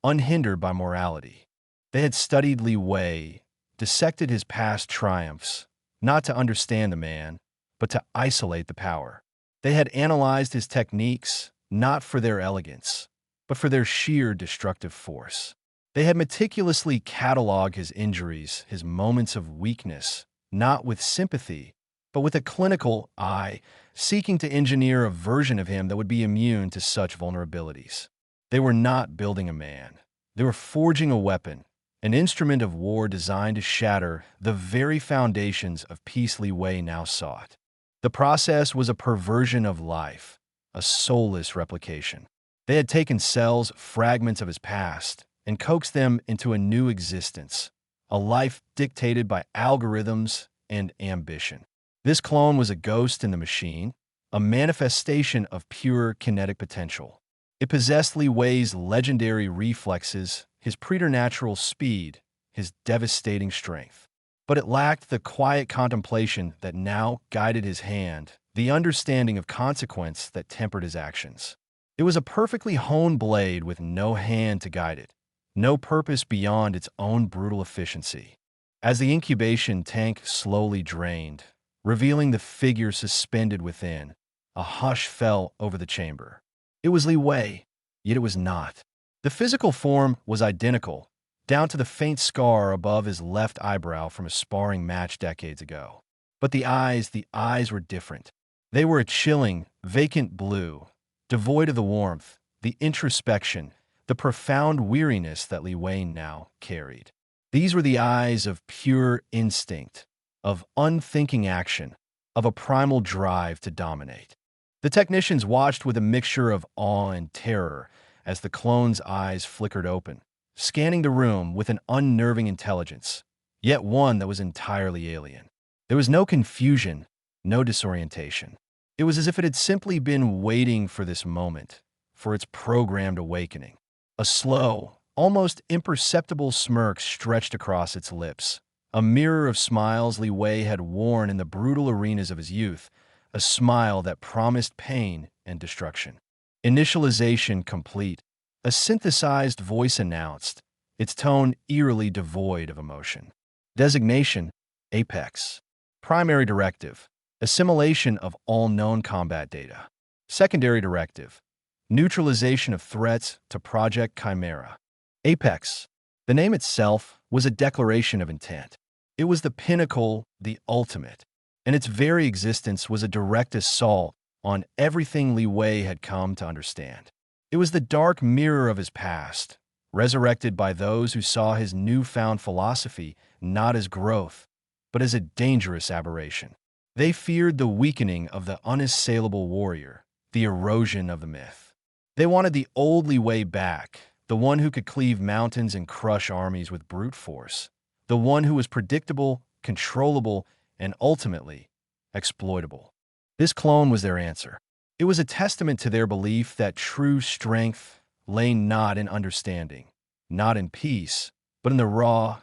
unhindered by morality. They had studied Li Wei, dissected his past triumphs, not to understand the man, but to isolate the power. They had analyzed his techniques, not for their elegance, but for their sheer destructive force. They had meticulously cataloged his injuries, his moments of weakness, not with sympathy, but with a clinical eye, seeking to engineer a version of him that would be immune to such vulnerabilities. They were not building a man. They were forging a weapon, an instrument of war designed to shatter the very foundations of peace Li Wei now sought. The process was a perversion of life, a soulless replication. They had taken cells, fragments of his past, and coaxed them into a new existence, a life dictated by algorithms and ambition. This clone was a ghost in the machine, a manifestation of pure kinetic potential. It possessed Li Wei's legendary reflexes, his preternatural speed, his devastating strength. But it lacked the quiet contemplation that now guided his hand, the understanding of consequence that tempered his actions. It was a perfectly honed blade with no hand to guide it, no purpose beyond its own brutal efficiency. As the incubation tank slowly drained, revealing the figure suspended within, a hush fell over the chamber. It was Li Wei, yet it was not. The physical form was identical, down to the faint scar above his left eyebrow from a sparring match decades ago. But the eyes were different. They were a chilling, vacant blue, devoid of the warmth, the introspection, the profound weariness that Li Wei now carried. These were the eyes of pure instinct, of unthinking action, of a primal drive to dominate. The technicians watched with a mixture of awe and terror as the clone's eyes flickered open, scanning the room with an unnerving intelligence, yet one that was entirely alien. There was no confusion, no disorientation. It was as if it had simply been waiting for this moment, for its programmed awakening. A slow, almost imperceptible smirk stretched across its lips, a mirror of smiles Li Wei had worn in the brutal arenas of his youth, a smile that promised pain and destruction. Initialization complete. A synthesized voice announced, its tone eerily devoid of emotion. Designation: Apex. Primary directive: assimilation of all known combat data. Secondary directive: neutralization of threats to Project Chimera. Apex. The name itself was a declaration of intent. It was the pinnacle, the ultimate, and its very existence was a direct assault on everything Li Wei had come to understand. It was the dark mirror of his past, resurrected by those who saw his newfound philosophy not as growth, but as a dangerous aberration. They feared the weakening of the unassailable warrior, the erosion of the myth. They wanted the old Li Wei back, the one who could cleave mountains and crush armies with brute force, the one who was predictable, controllable, and ultimately exploitable. This clone was their answer. It was a testament to their belief that true strength lay not in understanding, not in peace, but in the raw,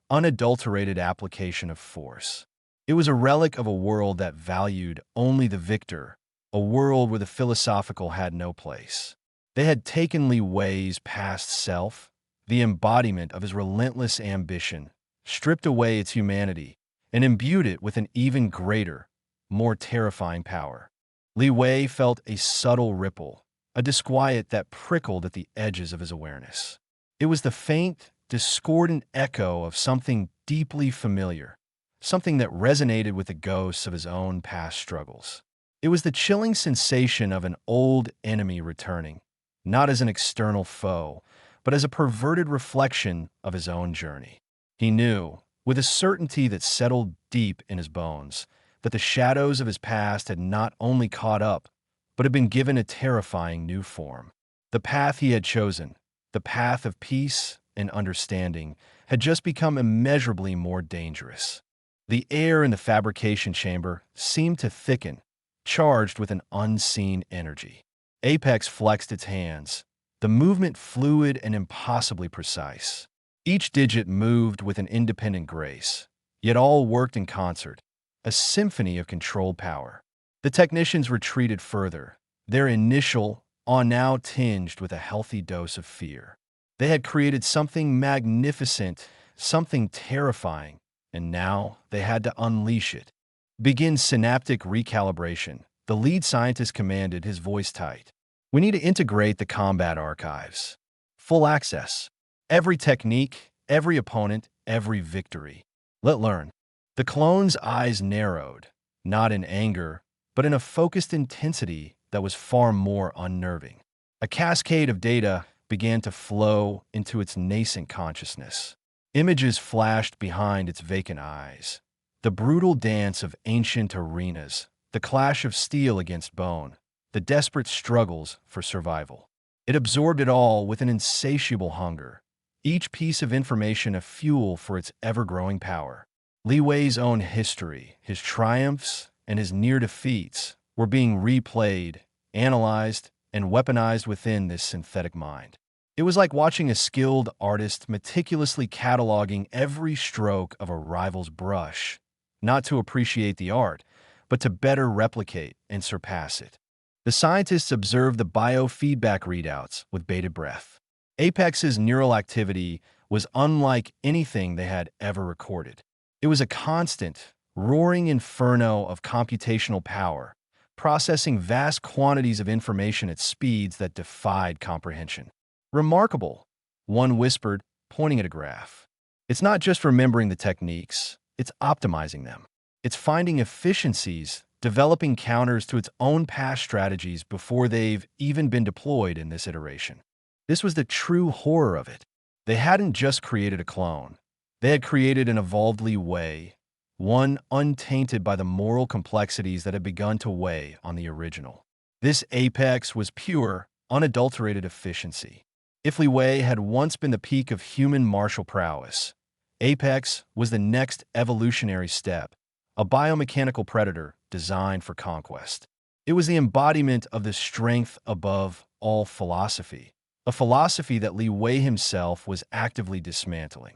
unadulterated application of force. It was a relic of a world that valued only the victor, a world where the philosophical had no place. They had taken Li Wei's past self, the embodiment of his relentless ambition, stripped away its humanity, and imbued it with an even greater, more terrifying power. Li Wei felt a subtle ripple, a disquiet that prickled at the edges of his awareness. It was the faint, discordant echo of something deeply familiar, something that resonated with the ghosts of his own past struggles. It was the chilling sensation of an old enemy returning, not as an external foe, but as a perverted reflection of his own journey. He knew, with a certainty that settled deep in his bones, that the shadows of his past had not only caught up, but had been given a terrifying new form. The path he had chosen, the path of peace and understanding, had just become immeasurably more dangerous. The air in the fabrication chamber seemed to thicken, charged with an unseen energy. Apex flexed its hands, the movement fluid and impossibly precise. Each digit moved with an independent grace, yet all worked in concert, a symphony of controlled power. The technicians retreated further, their initial awe now tinged with a healthy dose of fear. They had created something magnificent, something terrifying, and now they had to unleash it. Begin synaptic recalibration, the lead scientist commanded, his voice tight. We need to integrate the combat archives. Full access. Every technique, every opponent, every victory. Let learn. The clone's eyes narrowed, not in anger, but in a focused intensity that was far more unnerving. A cascade of data began to flow into its nascent consciousness. Images flashed behind its vacant eyes. The brutal dance of ancient arenas, the clash of steel against bone, the desperate struggles for survival. It absorbed it all with an insatiable hunger, each piece of information a fuel for its ever-growing power. Li Wei's own history, his triumphs, and his near defeats were being replayed, analyzed, and weaponized within this synthetic mind. It was like watching a skilled artist meticulously cataloging every stroke of a rival's brush, not to appreciate the art, but to better replicate and surpass it. The scientists observed the biofeedback readouts with bated breath. Apex's neural activity was unlike anything they had ever recorded. It was a constant, roaring inferno of computational power, processing vast quantities of information at speeds that defied comprehension. Remarkable, one whispered, pointing at a graph. It's not just remembering the techniques, it's optimizing them. It's finding efficiencies, developing counters to its own past strategies before they've even been deployed in this iteration. This was the true horror of it. They hadn't just created a clone. They had created an evolved Li Wei, one untainted by the moral complexities that had begun to weigh on the original. This apex was pure, unadulterated efficiency. If Li Wei had once been the peak of human martial prowess, Apex was the next evolutionary step, a biomechanical predator designed for conquest. It was the embodiment of the strength above all philosophy, a philosophy that Li Wei himself was actively dismantling.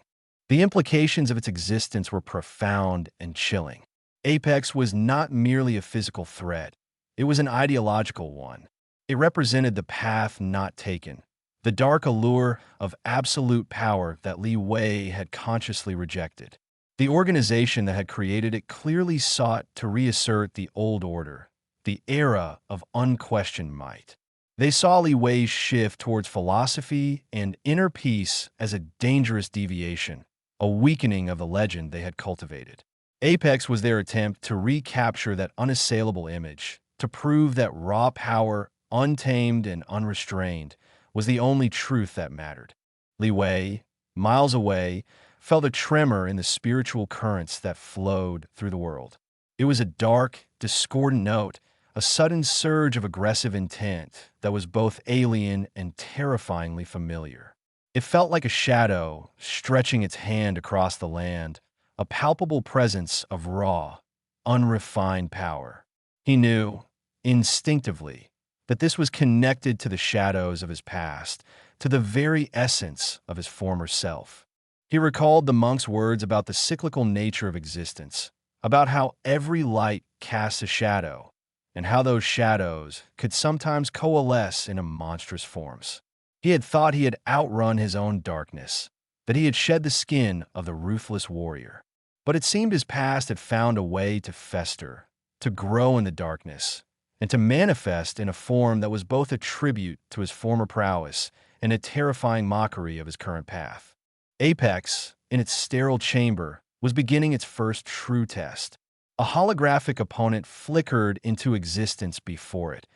The implications of its existence were profound and chilling. Apex was not merely a physical threat, it was an ideological one. It represented the path not taken, the dark allure of absolute power that Li Wei had consciously rejected. The organization that had created it clearly sought to reassert the old order, the era of unquestioned might. They saw Li Wei's shift towards philosophy and inner peace as a dangerous deviation, a weakening of the legend they had cultivated. Apex was their attempt to recapture that unassailable image, to prove that raw power, untamed and unrestrained, was the only truth that mattered. Li Wei, miles away, felt a tremor in the spiritual currents that flowed through the world. It was a dark, discordant note, a sudden surge of aggressive intent that was both alien and terrifyingly familiar. It felt like a shadow stretching its hand across the land, a palpable presence of raw, unrefined power. He knew, instinctively, that this was connected to the shadows of his past, to the very essence of his former self. He recalled the monk's words about the cyclical nature of existence, about how every light casts a shadow, and how those shadows could sometimes coalesce into monstrous forms. He had thought he had outrun his own darkness, that he had shed the skin of the ruthless warrior. But it seemed his past had found a way to fester, to grow in the darkness, and to manifest in a form that was both a tribute to his former prowess and a terrifying mockery of his current path. Apex, in its sterile chamber, was beginning its first true test. A holographic opponent flickered into existence before it,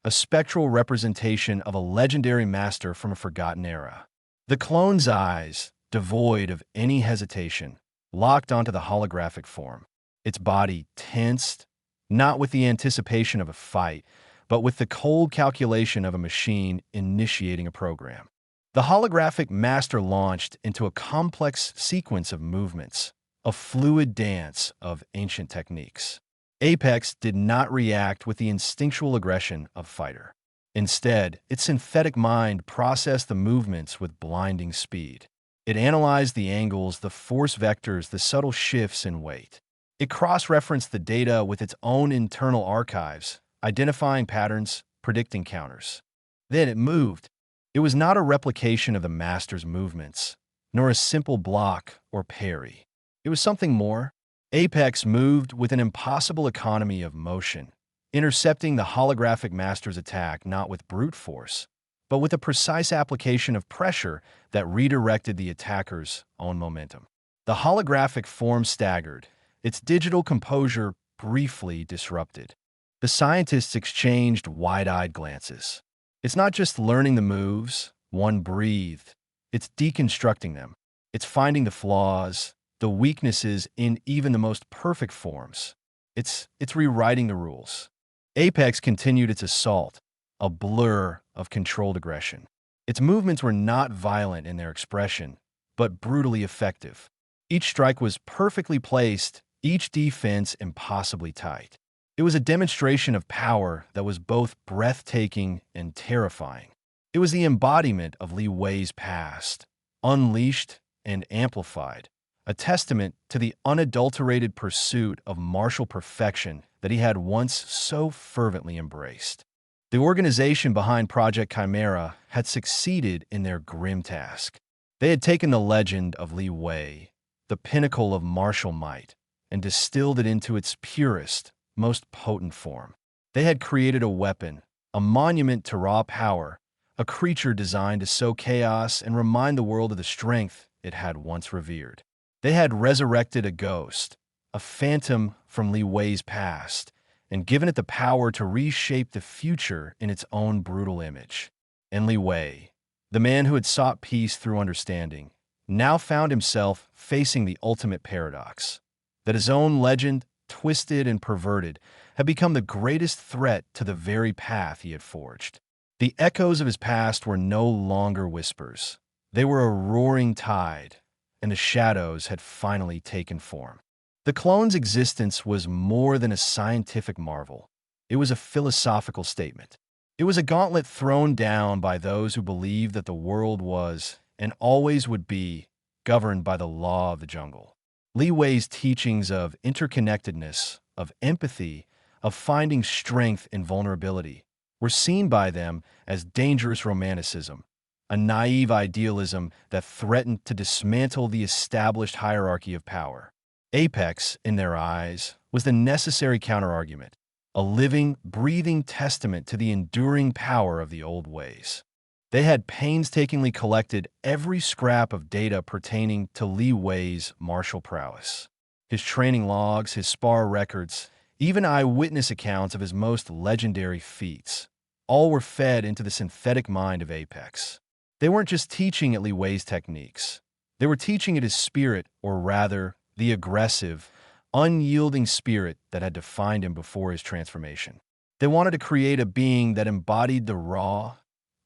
a spectral representation of a legendary master from a forgotten era. The clone's eyes, devoid of any hesitation, locked onto the holographic form, its body tensed, not with the anticipation of a fight, but with the cold calculation of a machine initiating a program. The holographic master launched into a complex sequence of movements, a fluid dance of ancient techniques. Apex did not react with the instinctual aggression of fighter. Instead, its synthetic mind processed the movements with blinding speed. It analyzed the angles, the force vectors, the subtle shifts in weight. It cross-referenced the data with its own internal archives, identifying patterns, predicting counters. Then it moved. It was not a replication of the master's movements, nor a simple block or parry. It was something more. Apex moved with an impossible economy of motion, intercepting the holographic master's attack not with brute force, but with a precise application of pressure that redirected the attacker's own momentum. The holographic form staggered, its digital composure briefly disrupted. The scientists exchanged wide-eyed glances. It's not just learning the moves, one breathed. It's deconstructing them. It's finding the flaws, the weaknesses in even the most perfect forms. It's rewriting the rules. Apex continued its assault, a blur of controlled aggression. Its movements were not violent in their expression, but brutally effective. Each strike was perfectly placed, each defense impossibly tight. It was a demonstration of power that was both breathtaking and terrifying. It was the embodiment of Li Wei's past, unleashed and amplified, a testament to the unadulterated pursuit of martial perfection that he had once so fervently embraced. The organization behind Project Chimera had succeeded in their grim task. They had taken the legend of Li Wei, the pinnacle of martial might, and distilled it into its purest, most potent form. They had created a weapon, a monument to raw power, a creature designed to sow chaos and remind the world of the strength it had once revered. They had resurrected a ghost, a phantom from Li Wei's past, and given it the power to reshape the future in its own brutal image. And Li Wei, the man who had sought peace through understanding, now found himself facing the ultimate paradox, that his own legend, twisted and perverted, had become the greatest threat to the very path he had forged. The echoes of his past were no longer whispers. They were a roaring tide, and the shadows had finally taken form. The clone's existence was more than a scientific marvel. It was a philosophical statement. It was a gauntlet thrown down by those who believed that the world was, and always would be, governed by the law of the jungle. Li Wei's teachings of interconnectedness, of empathy, of finding strength in vulnerability, were seen by them as dangerous romanticism, a naive idealism that threatened to dismantle the established hierarchy of power. Apex, in their eyes, was the necessary counterargument, a living, breathing testament to the enduring power of the old ways. They had painstakingly collected every scrap of data pertaining to Li Wei's martial prowess. His training logs, his spar records, even eyewitness accounts of his most legendary feats, all were fed into the synthetic mind of Apex. They weren't just teaching it Li Wei's techniques. They were teaching it his spirit, or rather, the aggressive, unyielding spirit that had defined him before his transformation. They wanted to create a being that embodied the raw,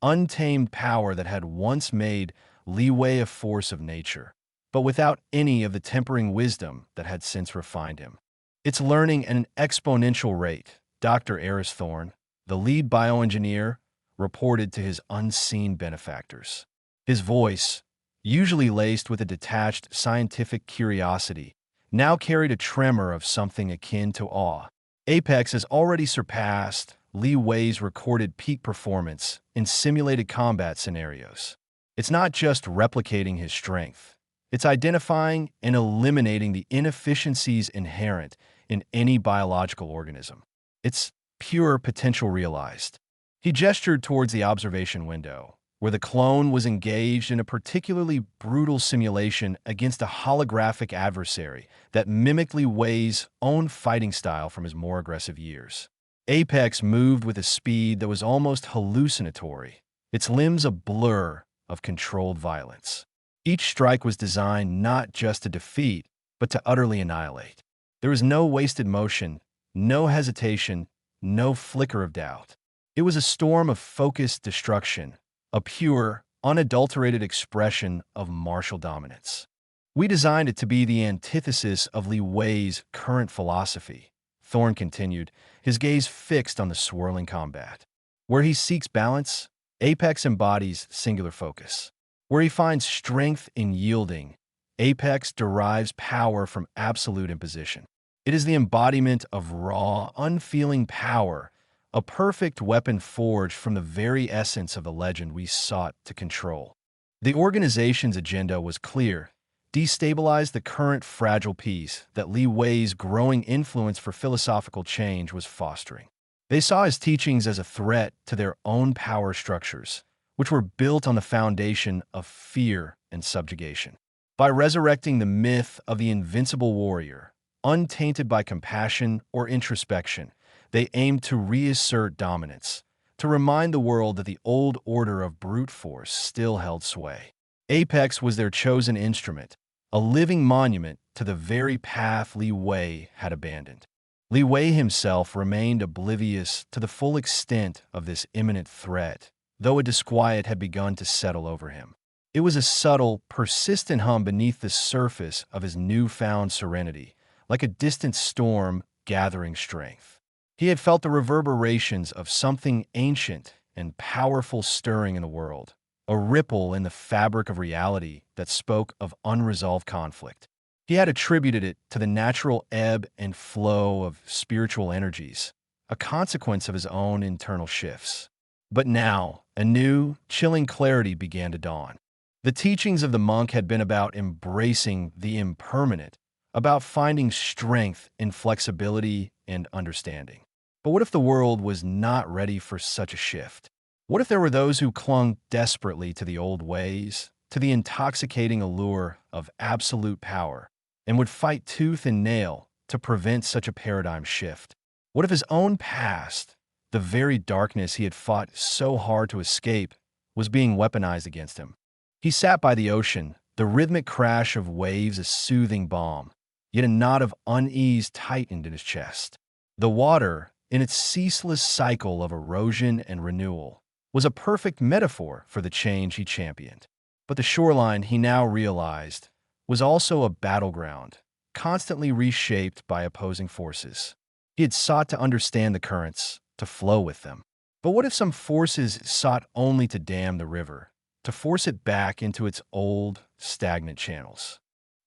untamed power that had once made Li Wei a force of nature, but without any of the tempering wisdom that had since refined him. It's learning at an exponential rate, Dr. Eris Thorne, the lead bioengineer, reported to his unseen benefactors. His voice, usually laced with a detached scientific curiosity, now carried a tremor of something akin to awe. Apex has already surpassed Li Wei's recorded peak performance in simulated combat scenarios. It's not just replicating his strength. It's identifying and eliminating the inefficiencies inherent in any biological organism. It's pure potential realized. He gestured towards the observation window, where the clone was engaged in a particularly brutal simulation against a holographic adversary that mimicked Li Wei's own fighting style from his more aggressive years. Apex moved with a speed that was almost hallucinatory, its limbs a blur of controlled violence. Each strike was designed not just to defeat, but to utterly annihilate. There was no wasted motion, no hesitation, no flicker of doubt. It was a storm of focused destruction, a pure, unadulterated expression of martial dominance. We designed it to be the antithesis of Li Wei's current philosophy, Thorne continued, his gaze fixed on the swirling combat. Where he seeks balance, Apex embodies singular focus. Where he finds strength in yielding, Apex derives power from absolute imposition. It is the embodiment of raw, unfeeling power, a perfect weapon forged from the very essence of the legend we sought to control. The organization's agenda was clear: destabilize the current fragile peace that Li Wei's growing influence for philosophical change was fostering. They saw his teachings as a threat to their own power structures, which were built on the foundation of fear and subjugation. By resurrecting the myth of the invincible warrior, untainted by compassion or introspection, they aimed to reassert dominance, to remind the world that the old order of brute force still held sway. Apex was their chosen instrument, a living monument to the very path Li Wei had abandoned. Li Wei himself remained oblivious to the full extent of this imminent threat, though a disquiet had begun to settle over him. It was a subtle, persistent hum beneath the surface of his newfound serenity, like a distant storm gathering strength. He had felt the reverberations of something ancient and powerful stirring in the world, a ripple in the fabric of reality that spoke of unresolved conflict. He had attributed it to the natural ebb and flow of spiritual energies, a consequence of his own internal shifts. But now, a new, chilling clarity began to dawn. The teachings of the monk had been about embracing the impermanent, about finding strength in flexibility and understanding. But what if the world was not ready for such a shift? What if there were those who clung desperately to the old ways, to the intoxicating allure of absolute power, and would fight tooth and nail to prevent such a paradigm shift? What if his own past, the very darkness he had fought so hard to escape, was being weaponized against him? He sat by the ocean, the rhythmic crash of waves a soothing balm, yet a knot of unease tightened in his chest. The water, in its ceaseless cycle of erosion and renewal, was a perfect metaphor for the change he championed. But the shoreline, he now realized, was also a battleground, constantly reshaped by opposing forces. He had sought to understand the currents, to flow with them. But what if some forces sought only to dam the river, to force it back into its old, stagnant channels?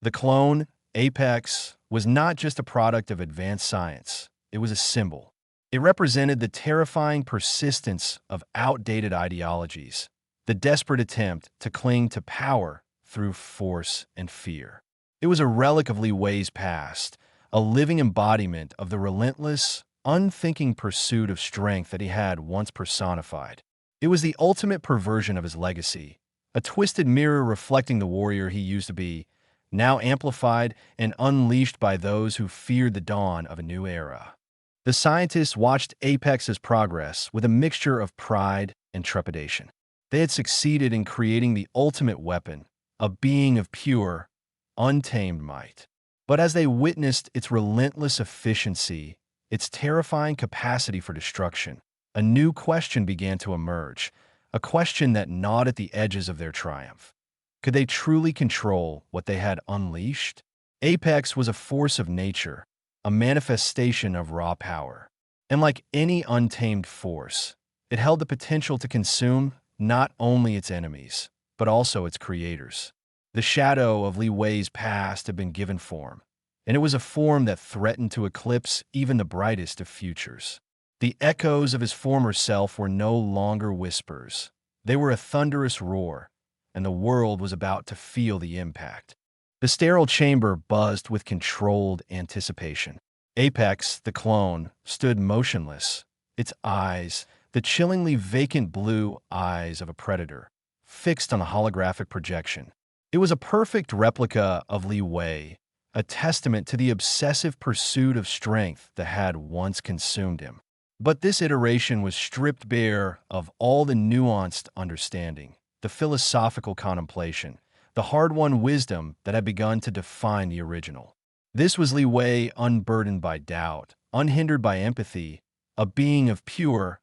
The clone, Apex, was not just a product of advanced science. It was a symbol. It represented the terrifying persistence of outdated ideologies, the desperate attempt to cling to power through force and fear. It was a relic of Li Wei's past, a living embodiment of the relentless, unthinking pursuit of strength that he had once personified. It was the ultimate perversion of his legacy, a twisted mirror reflecting the warrior he used to be, now amplified and unleashed by those who feared the dawn of a new era. The scientists watched Apex's progress with a mixture of pride and trepidation. They had succeeded in creating the ultimate weapon, a being of pure, untamed might. But as they witnessed its relentless efficiency, its terrifying capacity for destruction, a new question began to emerge, a question that gnawed at the edges of their triumph. Could they truly control what they had unleashed? Apex was a force of nature, a manifestation of raw power. And like any untamed force, it held the potential to consume not only its enemies, but also its creators. The shadow of Li Wei's past had been given form, and it was a form that threatened to eclipse even the brightest of futures. The echoes of his former self were no longer whispers. They were a thunderous roar, and the world was about to feel the impact. The sterile chamber buzzed with controlled anticipation. Apex, the clone, stood motionless, its eyes, the chillingly vacant blue eyes of a predator, fixed on the holographic projection. It was a perfect replica of Li Wei, a testament to the obsessive pursuit of strength that had once consumed him. But this iteration was stripped bare of all the nuanced understanding, the philosophical contemplation, the hard-won wisdom that had begun to define the original. This was Li Wei unburdened by doubt, unhindered by empathy, a being of pure,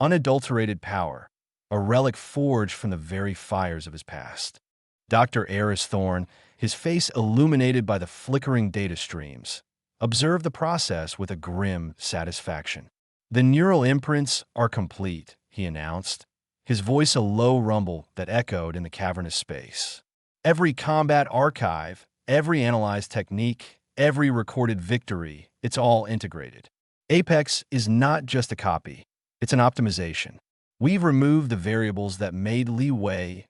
unadulterated power, a relic forged from the very fires of his past. Dr. Eris Thorne, his face illuminated by the flickering data streams, observed the process with a grim satisfaction. "The neural imprints are complete," he announced, his voice a low rumble that echoed in the cavernous space. "Every combat archive, every analyzed technique, every recorded victory, it's all integrated. Apex is not just a copy, it's an optimization. We've removed the variables that made Li Wei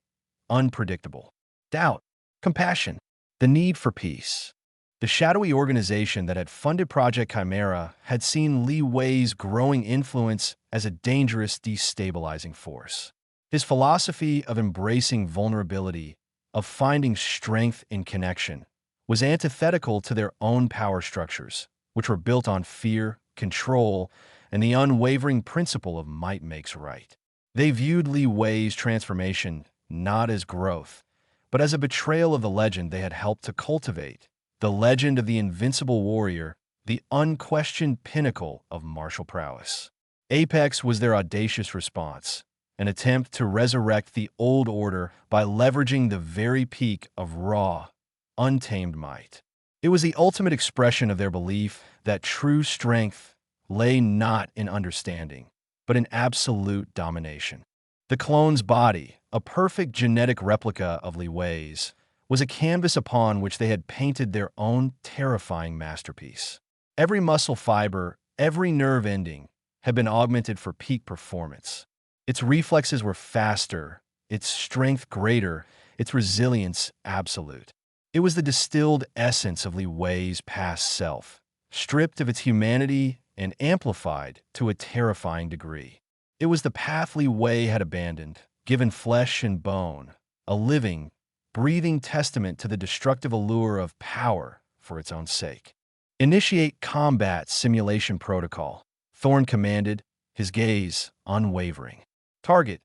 unpredictable. Doubt, compassion, the need for peace. The shadowy organization that had funded Project Chimera had seen Li Wei's growing influence as a dangerous, destabilizing force. His philosophy of embracing vulnerability, of finding strength in connection, was antithetical to their own power structures, which were built on fear, control, and the unwavering principle of might makes right. They viewed Li Wei's transformation not as growth, but as a betrayal of the legend they had helped to cultivate, the legend of the invincible warrior, the unquestioned pinnacle of martial prowess. Apex was their audacious response, an attempt to resurrect the old order by leveraging the very peak of raw, untamed might. It was the ultimate expression of their belief that true strength lay not in understanding, but in absolute domination. The clone's body, a perfect genetic replica of Li Wei's, was a canvas upon which they had painted their own terrifying masterpiece. Every muscle fiber, every nerve ending, had been augmented for peak performance. Its reflexes were faster, its strength greater, its resilience absolute. It was the distilled essence of Li Wei's past self, stripped of its humanity and amplified to a terrifying degree. It was the path Li Wei had abandoned, given flesh and bone, a living, breathing testament to the destructive allure of power for its own sake. Initiate combat simulation protocol, Thorne commanded, his gaze unwavering. Target,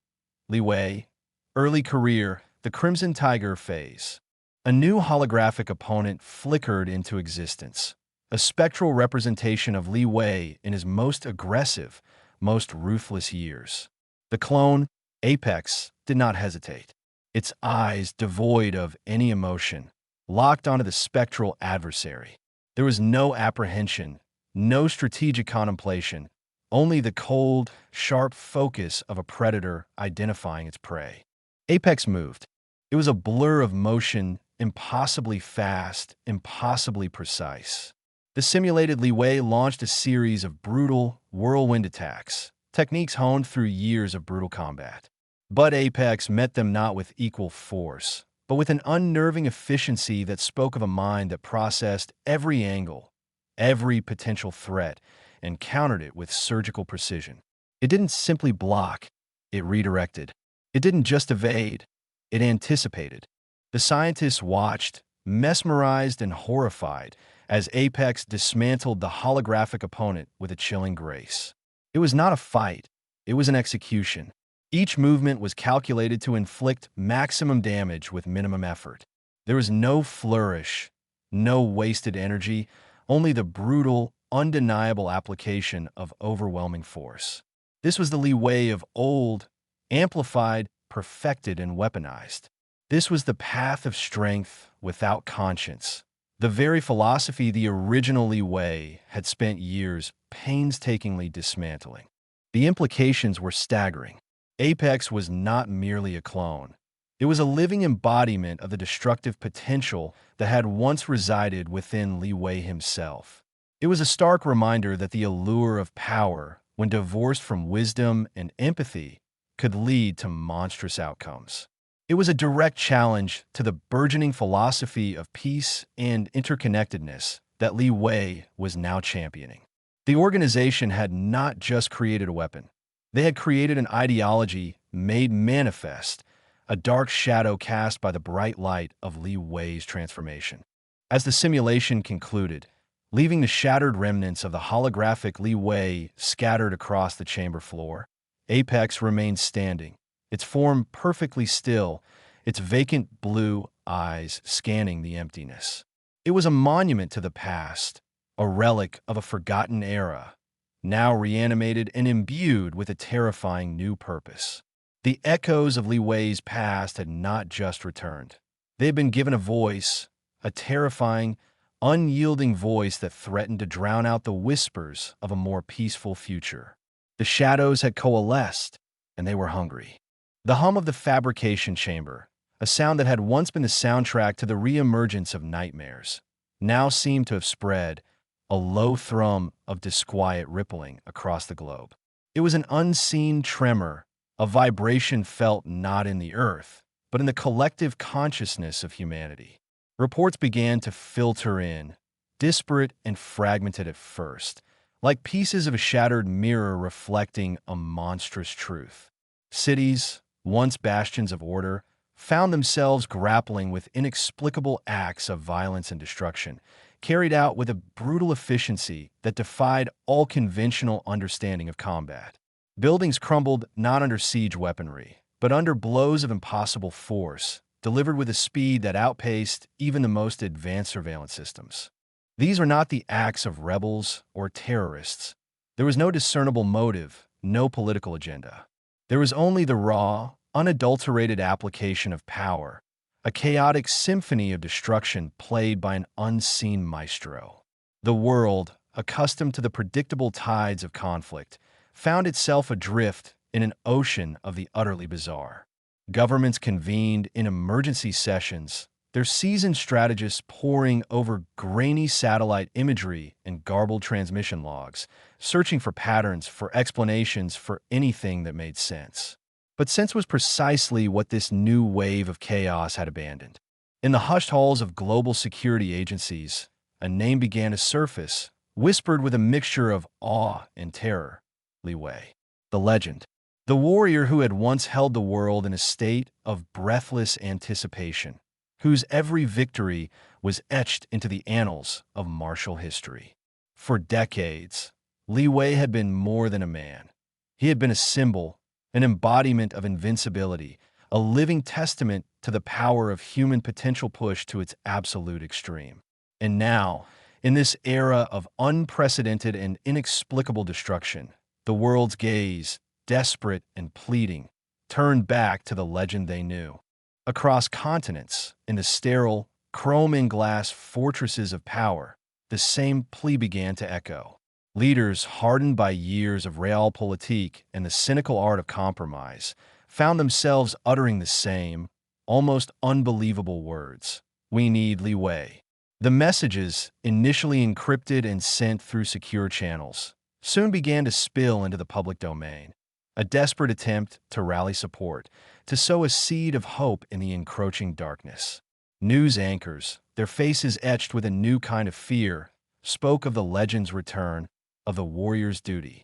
Li Wei. Early career, the Crimson Tiger phase. A new holographic opponent flickered into existence, a spectral representation of Li Wei in his most aggressive, most ruthless years. The clone, Apex, did not hesitate. Its eyes, devoid of any emotion, locked onto the spectral adversary. There was no apprehension, no strategic contemplation, only the cold, sharp focus of a predator identifying its prey. Apex moved. It was a blur of motion, impossibly fast, impossibly precise. The simulated Li Wei launched a series of brutal, whirlwind attacks, techniques honed through years of brutal combat. But Apex met them not with equal force, but with an unnerving efficiency that spoke of a mind that processed every angle, every potential threat, and countered it with surgical precision. It didn't simply block, it redirected. It didn't just evade, it anticipated. The scientists watched, mesmerized and horrified, as Apex dismantled the holographic opponent with a chilling grace. It was not a fight, it was an execution. Each movement was calculated to inflict maximum damage with minimum effort. There was no flourish, no wasted energy, only the brutal, undeniable application of overwhelming force. This was the Li Wei of old, amplified, perfected, and weaponized. This was the path of strength without conscience, the very philosophy the original Li Wei had spent years painstakingly dismantling. The implications were staggering. Apex was not merely a clone. It was a living embodiment of the destructive potential that had once resided within Li Wei himself. It was a stark reminder that the allure of power, when divorced from wisdom and empathy, could lead to monstrous outcomes. It was a direct challenge to the burgeoning philosophy of peace and interconnectedness that Li Wei was now championing. The organization had not just created a weapon. They had created an ideology made manifest, a dark shadow cast by the bright light of Li Wei's transformation. As the simulation concluded, leaving the shattered remnants of the holographic Li Wei scattered across the chamber floor, Apex remained standing, its form perfectly still, its vacant blue eyes scanning the emptiness. It was a monument to the past, a relic of a forgotten era, now reanimated and imbued with a terrifying new purpose. The echoes of Li Wei's past had not just returned. They had been given a voice, a terrifying, unyielding voice that threatened to drown out the whispers of a more peaceful future. The shadows had coalesced, and they were hungry. The hum of the fabrication chamber, a sound that had once been the soundtrack to the reemergence of nightmares, now seemed to have spread, a low thrum of disquiet rippling across the globe. It was an unseen tremor, a vibration felt not in the earth, but in the collective consciousness of humanity. Reports began to filter in, disparate and fragmented at first, like pieces of a shattered mirror reflecting a monstrous truth. Cities, once bastions of order, found themselves grappling with inexplicable acts of violence and destruction, carried out with a brutal efficiency that defied all conventional understanding of combat. Buildings crumbled not under siege weaponry, but under blows of impossible force, delivered with a speed that outpaced even the most advanced surveillance systems. These were not the acts of rebels or terrorists. There was no discernible motive, no political agenda. There was only the raw, unadulterated application of power, a chaotic symphony of destruction played by an unseen maestro. The world, accustomed to the predictable tides of conflict, found itself adrift in an ocean of the utterly bizarre. Governments convened in emergency sessions, their seasoned strategists poring over grainy satellite imagery and garbled transmission logs, searching for patterns, for explanations, for anything that made sense. But sense was precisely what this new wave of chaos had abandoned. In the hushed halls of global security agencies, a name began to surface, whispered with a mixture of awe and terror. Li Wei. The legend. The warrior who had once held the world in a state of breathless anticipation, whose every victory was etched into the annals of martial history. For decades, Li Wei had been more than a man. He had been a symbol, an embodiment of invincibility, a living testament to the power of human potential pushed to its absolute extreme. And now, in this era of unprecedented and inexplicable destruction, the world's gaze, desperate and pleading, turned back to the legend they knew. Across continents, in the sterile, chrome-and-glass fortresses of power, the same plea began to echo. Leaders hardened by years of realpolitik and the cynical art of compromise found themselves uttering the same, almost unbelievable words. We need Li Wei. The messages, initially encrypted and sent through secure channels, soon began to spill into the public domain. A desperate attempt to rally support, to sow a seed of hope in the encroaching darkness. News anchors, their faces etched with a new kind of fear, spoke of the legend's return, of the warrior's duty.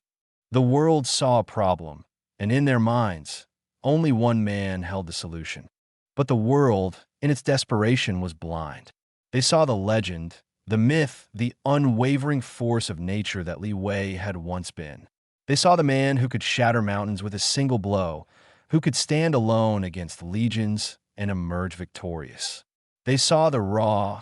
The world saw a problem, and in their minds, only one man held the solution. But the world, in its desperation, was blind. They saw the legend, the myth, the unwavering force of nature that Li Wei had once been. They saw the man who could shatter mountains with a single blow, who could stand alone against legions and emerge victorious. They saw the raw,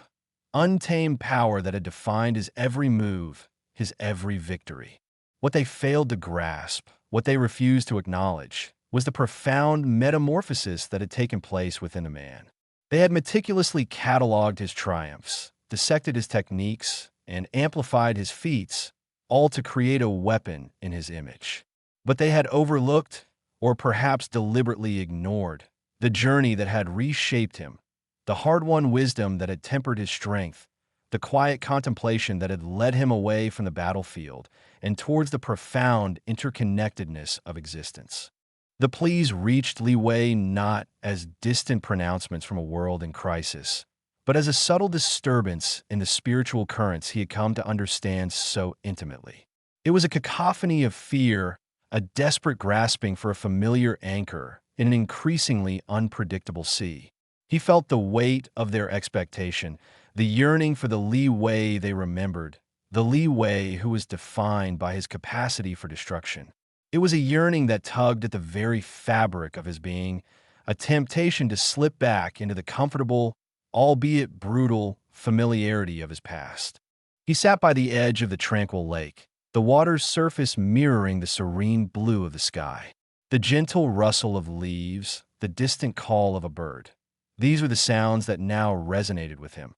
untamed power that had defined his every move, his every victory. What they failed to grasp, what they refused to acknowledge, was the profound metamorphosis that had taken place within the man. They had meticulously cataloged his triumphs, dissected his techniques, and amplified his feats, all to create a weapon in his image. But they had overlooked, or perhaps deliberately ignored, the journey that had reshaped him, the hard-won wisdom that had tempered his strength, the quiet contemplation that had led him away from the battlefield and towards the profound interconnectedness of existence. The pleas reached Li Wei not as distant pronouncements from a world in crisis, but as a subtle disturbance in the spiritual currents he had come to understand so intimately. It was a cacophony of fear, a desperate grasping for a familiar anchor in an increasingly unpredictable sea. He felt the weight of their expectation, the yearning for the Li Wei they remembered, the Li Wei who was defined by his capacity for destruction. It was a yearning that tugged at the very fabric of his being, a temptation to slip back into the comfortable, albeit brutal, familiarity of his past. He sat by the edge of the tranquil lake, the water's surface mirroring the serene blue of the sky. The gentle rustle of leaves, the distant call of a bird. These were the sounds that now resonated with him.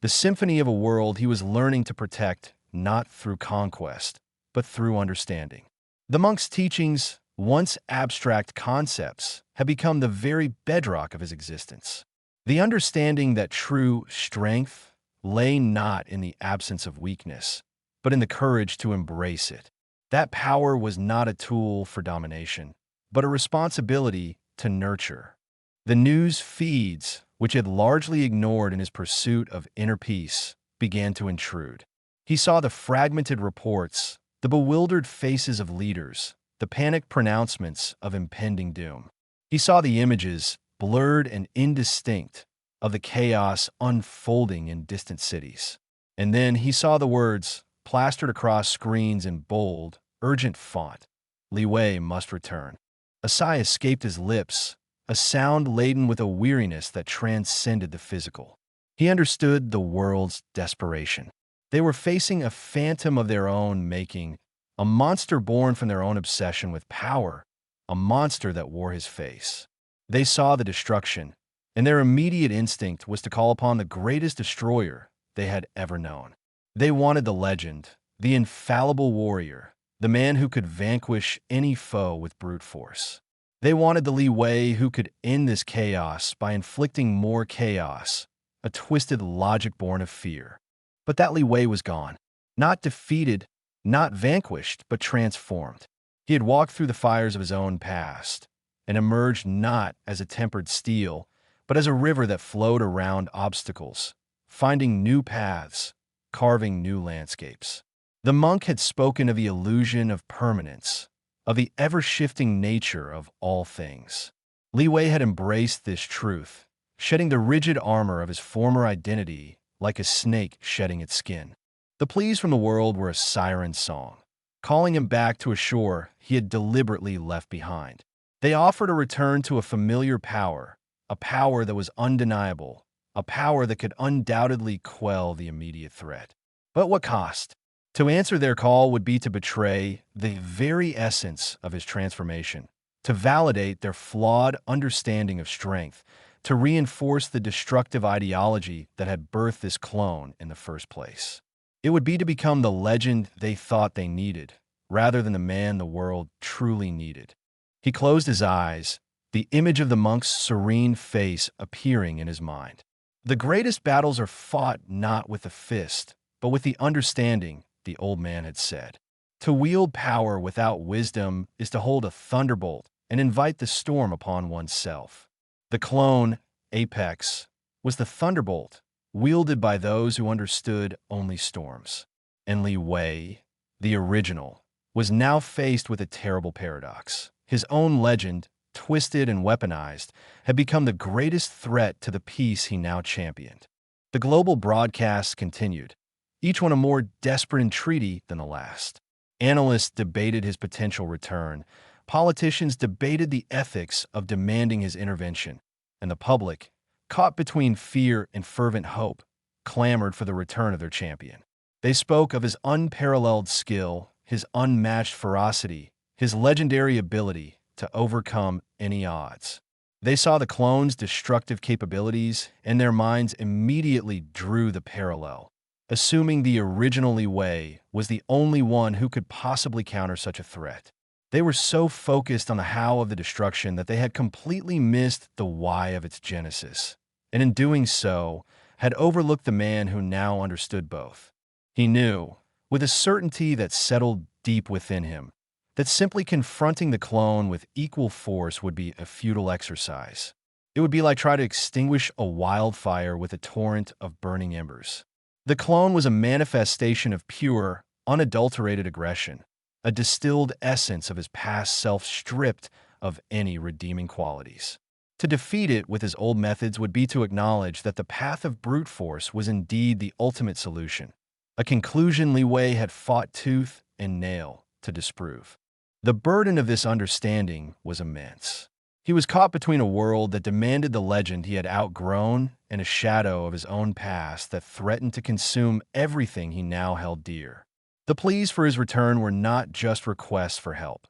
The symphony of a world he was learning to protect, not through conquest, but through understanding. The monk's teachings, once abstract concepts, had become the very bedrock of his existence. The understanding that true strength lay not in the absence of weakness, but in the courage to embrace it. That power was not a tool for domination, but a responsibility to nurture. The news feeds, which had largely ignored in his pursuit of inner peace, began to intrude. He saw the fragmented reports, the bewildered faces of leaders, the panicked pronouncements of impending doom. He saw the images, blurred and indistinct, of the chaos unfolding in distant cities. And then he saw the words, plastered across screens in bold, urgent font. Li Wei must return. A sigh escaped his lips, a sound laden with a weariness that transcended the physical. He understood the world's desperation. They were facing a phantom of their own making, a monster born from their own obsession with power, a monster that wore his face. They saw the destruction, and their immediate instinct was to call upon the greatest destroyer they had ever known. They wanted the legend, the infallible warrior, the man who could vanquish any foe with brute force. They wanted the Li Wei who could end this chaos by inflicting more chaos, a twisted logic born of fear. But that Li Wei was gone. Not defeated, not vanquished, but transformed. He had walked through the fires of his own past and emerged not as a tempered steel, but as a river that flowed around obstacles, finding new paths, carving new landscapes. The monk had spoken of the illusion of permanence, of the ever-shifting nature of all things. Li Wei had embraced this truth, shedding the rigid armor of his former identity like a snake shedding its skin. The pleas from the world were a siren song, calling him back to a shore he had deliberately left behind. They offered a return to a familiar power, a power that was undeniable, a power that could undoubtedly quell the immediate threat. But what cost? To answer their call would be to betray the very essence of his transformation, to validate their flawed understanding of strength, to reinforce the destructive ideology that had birthed this clone in the first place. It would be to become the legend they thought they needed, rather than the man the world truly needed. He closed his eyes, the image of the monk's serene face appearing in his mind. The greatest battles are fought not with the fist, but with the understanding, the old man had said. To wield power without wisdom is to hold a thunderbolt and invite the storm upon oneself. The clone, Apex, was the thunderbolt, wielded by those who understood only storms. And Li Wei, the original, was now faced with a terrible paradox. His own legend, twisted and weaponized, had become the greatest threat to the peace he now championed. The global broadcasts continued, each one a more desperate entreaty than the last. Analysts debated his potential return, politicians debated the ethics of demanding his intervention, and the public, caught between fear and fervent hope, clamored for the return of their champion. They spoke of his unparalleled skill, his unmatched ferocity, his legendary ability to overcome any odds. They saw the clone's destructive capabilities, and their minds immediately drew the parallel, assuming the original Li Wei was the only one who could possibly counter such a threat. They were so focused on the how of the destruction that they had completely missed the why of its genesis, and in doing so, had overlooked the man who now understood both. He knew, with a certainty that settled deep within him, that simply confronting the clone with equal force would be a futile exercise. It would be like trying to extinguish a wildfire with a torrent of burning embers. The clone was a manifestation of pure, unadulterated aggression, a distilled essence of his past self stripped of any redeeming qualities. To defeat it with his old methods would be to acknowledge that the path of brute force was indeed the ultimate solution, a conclusion Li Wei had fought tooth and nail to disprove. The burden of this understanding was immense. He was caught between a world that demanded the legend he had outgrown and a shadow of his own past that threatened to consume everything he now held dear. The pleas for his return were not just requests for help.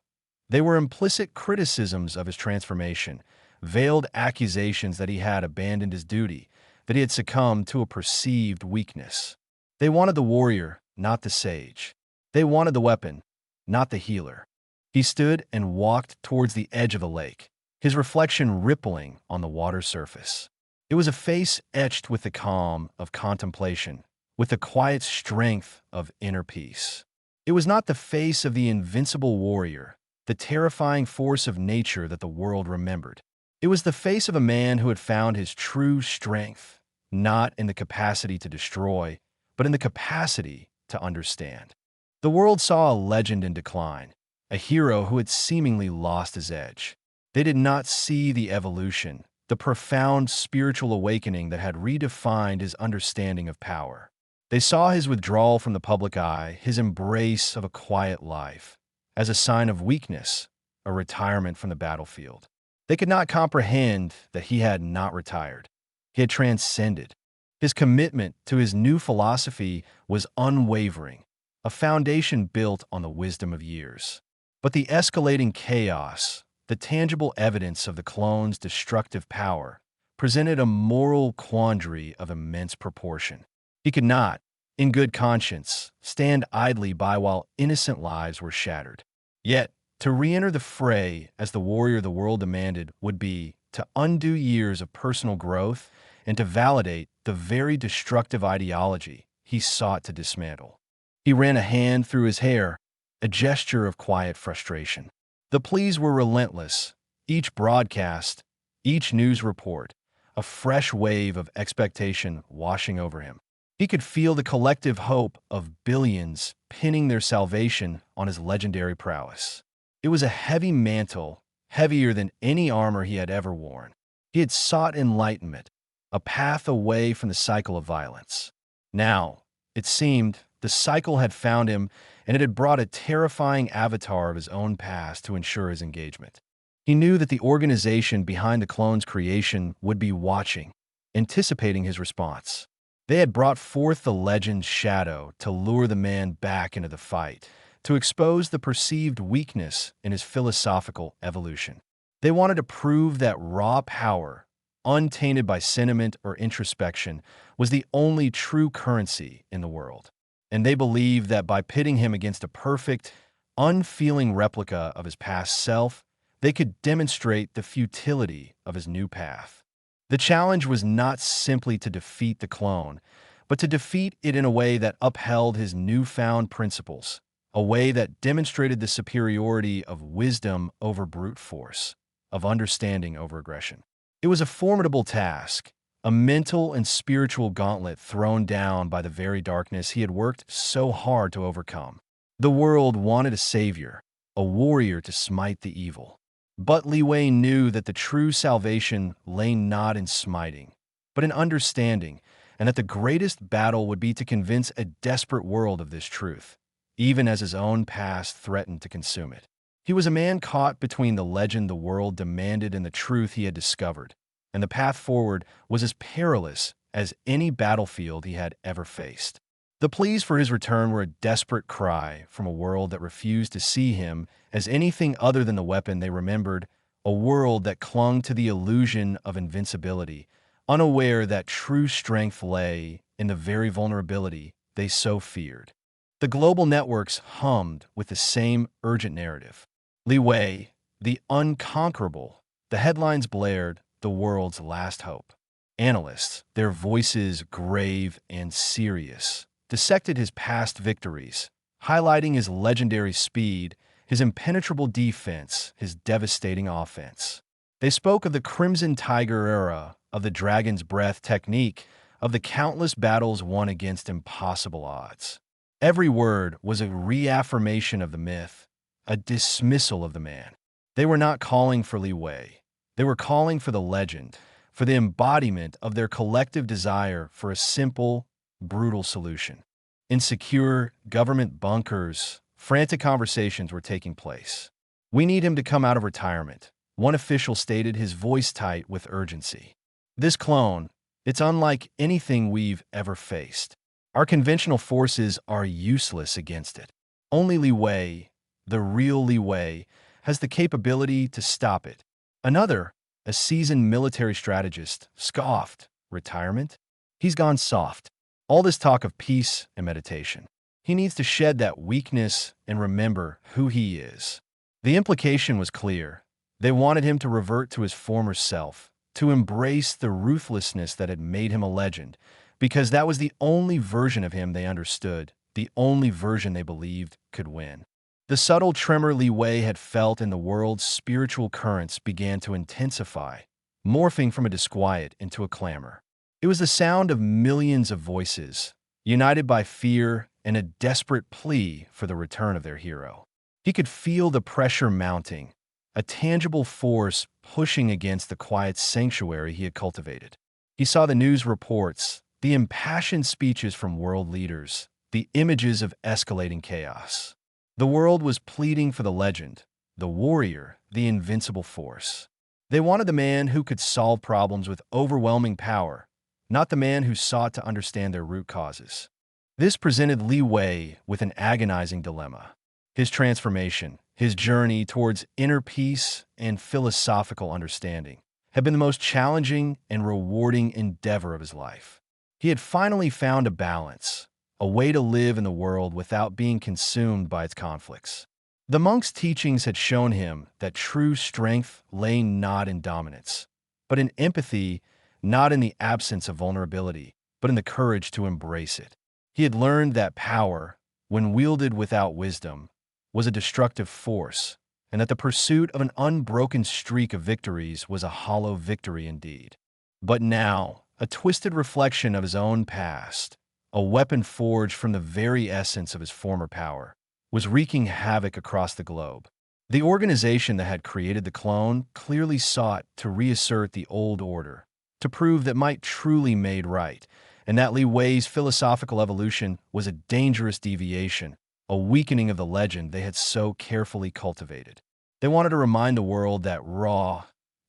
They were implicit criticisms of his transformation, veiled accusations that he had abandoned his duty, that he had succumbed to a perceived weakness. They wanted the warrior, not the sage. They wanted the weapon, not the healer. He stood and walked towards the edge of the lake, his reflection rippling on the water's surface. It was a face etched with the calm of contemplation, with the quiet strength of inner peace. It was not the face of the invincible warrior, the terrifying force of nature that the world remembered. It was the face of a man who had found his true strength, not in the capacity to destroy, but in the capacity to understand. The world saw a legend in decline, a hero who had seemingly lost his edge. They did not see the evolution, the profound spiritual awakening that had redefined his understanding of power. They saw his withdrawal from the public eye, his embrace of a quiet life, as a sign of weakness, a retirement from the battlefield. They could not comprehend that he had not retired. He had transcended. His commitment to his new philosophy was unwavering, a foundation built on the wisdom of years. But the escalating chaos, the tangible evidence of the clone's destructive power, presented a moral quandary of immense proportion. He could not, in good conscience, stand idly by while innocent lives were shattered. Yet, to re-enter the fray as the warrior the world demanded would be to undo years of personal growth and to validate the very destructive ideology he sought to dismantle. He ran a hand through his hair, a gesture of quiet frustration. The pleas were relentless. Each broadcast, each news report, a fresh wave of expectation washing over him. He could feel the collective hope of billions pinning their salvation on his legendary prowess. It was a heavy mantle, heavier than any armor he had ever worn. He had sought enlightenment, a path away from the cycle of violence. Now, it seemed, the cycle had found him, and it had brought a terrifying avatar of his own past to ensure his engagement. He knew that the organization behind the clone's creation would be watching, anticipating his response. They had brought forth the legend's shadow to lure the man back into the fight, to expose the perceived weakness in his philosophical evolution. They wanted to prove that raw power, untainted by sentiment or introspection, was the only true currency in the world. And they believed that by pitting him against a perfect, unfeeling replica of his past self, they could demonstrate the futility of his new path. The challenge was not simply to defeat the clone, but to defeat it in a way that upheld his newfound principles, a way that demonstrated the superiority of wisdom over brute force, of understanding over aggression. It was a formidable task, a mental and spiritual gauntlet thrown down by the very darkness he had worked so hard to overcome. The world wanted a savior, a warrior to smite the evil. But Li Wei knew that the true salvation lay not in smiting, but in understanding, and that the greatest battle would be to convince a desperate world of this truth, even as his own past threatened to consume it. He was a man caught between the legend the world demanded and the truth he had discovered, and the path forward was as perilous as any battlefield he had ever faced. The pleas for his return were a desperate cry from a world that refused to see him as anything other than the weapon they remembered, a world that clung to the illusion of invincibility, unaware that true strength lay in the very vulnerability they so feared. The global networks hummed with the same urgent narrative. Li Wei, the unconquerable. The headlines blared, the world's last hope. Analysts, their voices grave and serious, dissected his past victories, highlighting his legendary speed, his impenetrable defense, his devastating offense. They spoke of the Crimson Tiger era, of the Dragon's Breath technique, of the countless battles won against impossible odds. Every word was a reaffirmation of the myth, a dismissal of the man. They were not calling for Li Wei. They were calling for the legend, for the embodiment of their collective desire for a simple, brutal solution. In secure government bunkers, frantic conversations were taking place. "We need him to come out of retirement," one official stated, his voice tight with urgency. "This clone, it's unlike anything we've ever faced. Our conventional forces are useless against it. Only Li Wei, the real Li Wei, has the capability to stop it." Another, a seasoned military strategist, scoffed. "Retirement? He's gone soft. All this talk of peace and meditation. He needs to shed that weakness and remember who he is." The implication was clear. They wanted him to revert to his former self, to embrace the ruthlessness that had made him a legend, because that was the only version of him they understood, the only version they believed could win. The subtle tremor Li Wei had felt in the world's spiritual currents began to intensify, morphing from a disquiet into a clamor. It was the sound of millions of voices, united by fear and a desperate plea for the return of their hero. He could feel the pressure mounting, a tangible force pushing against the quiet sanctuary he had cultivated. He saw the news reports, the impassioned speeches from world leaders, the images of escalating chaos. The world was pleading for the legend, the warrior, the invincible force. They wanted the man who could solve problems with overwhelming power, not the man who sought to understand their root causes. This presented Li Wei with an agonizing dilemma. His transformation, his journey towards inner peace and philosophical understanding, had been the most challenging and rewarding endeavor of his life. He had finally found a balance, a way to live in the world without being consumed by its conflicts. The monk's teachings had shown him that true strength lay not in dominance, but in empathy, not in the absence of vulnerability, but in the courage to embrace it. He had learned that power, when wielded without wisdom, was a destructive force, and that the pursuit of an unbroken streak of victories was a hollow victory indeed. But now, a twisted reflection of his own past, a weapon forged from the very essence of his former power, was wreaking havoc across the globe. The organization that had created the clone clearly sought to reassert the old order, to prove that might truly made right, and that Li Wei's philosophical evolution was a dangerous deviation, a weakening of the legend they had so carefully cultivated. They wanted to remind the world that raw,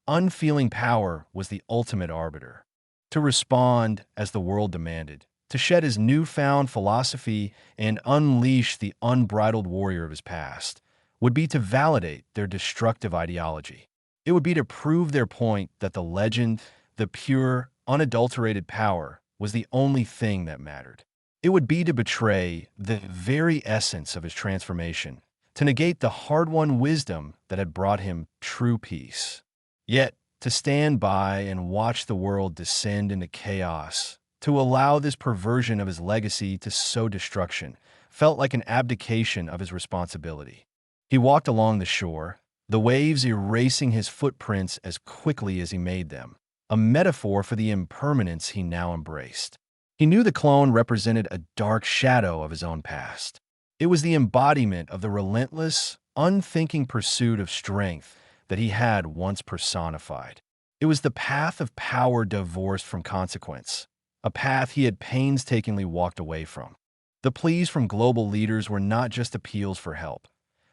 unfeeling power was the ultimate arbiter. To respond as the world demanded, to shed his newfound philosophy and unleash the unbridled warrior of his past, would be to validate their destructive ideology. It would be to prove their point that the legend, the pure, unadulterated power, was the only thing that mattered. It would be to betray the very essence of his transformation, to negate the hard-won wisdom that had brought him true peace. Yet, to stand by and watch the world descend into chaos, to allow this perversion of his legacy to sow destruction, felt like an abdication of his responsibility. He walked along the shore, the waves erasing his footprints as quickly as he made them, a metaphor for the impermanence he now embraced. He knew the clone represented a dark shadow of his own past. It was the embodiment of the relentless, unthinking pursuit of strength that he had once personified. It was the path of power divorced from consequence, a path he had painstakingly walked away from. The pleas from global leaders were not just appeals for help.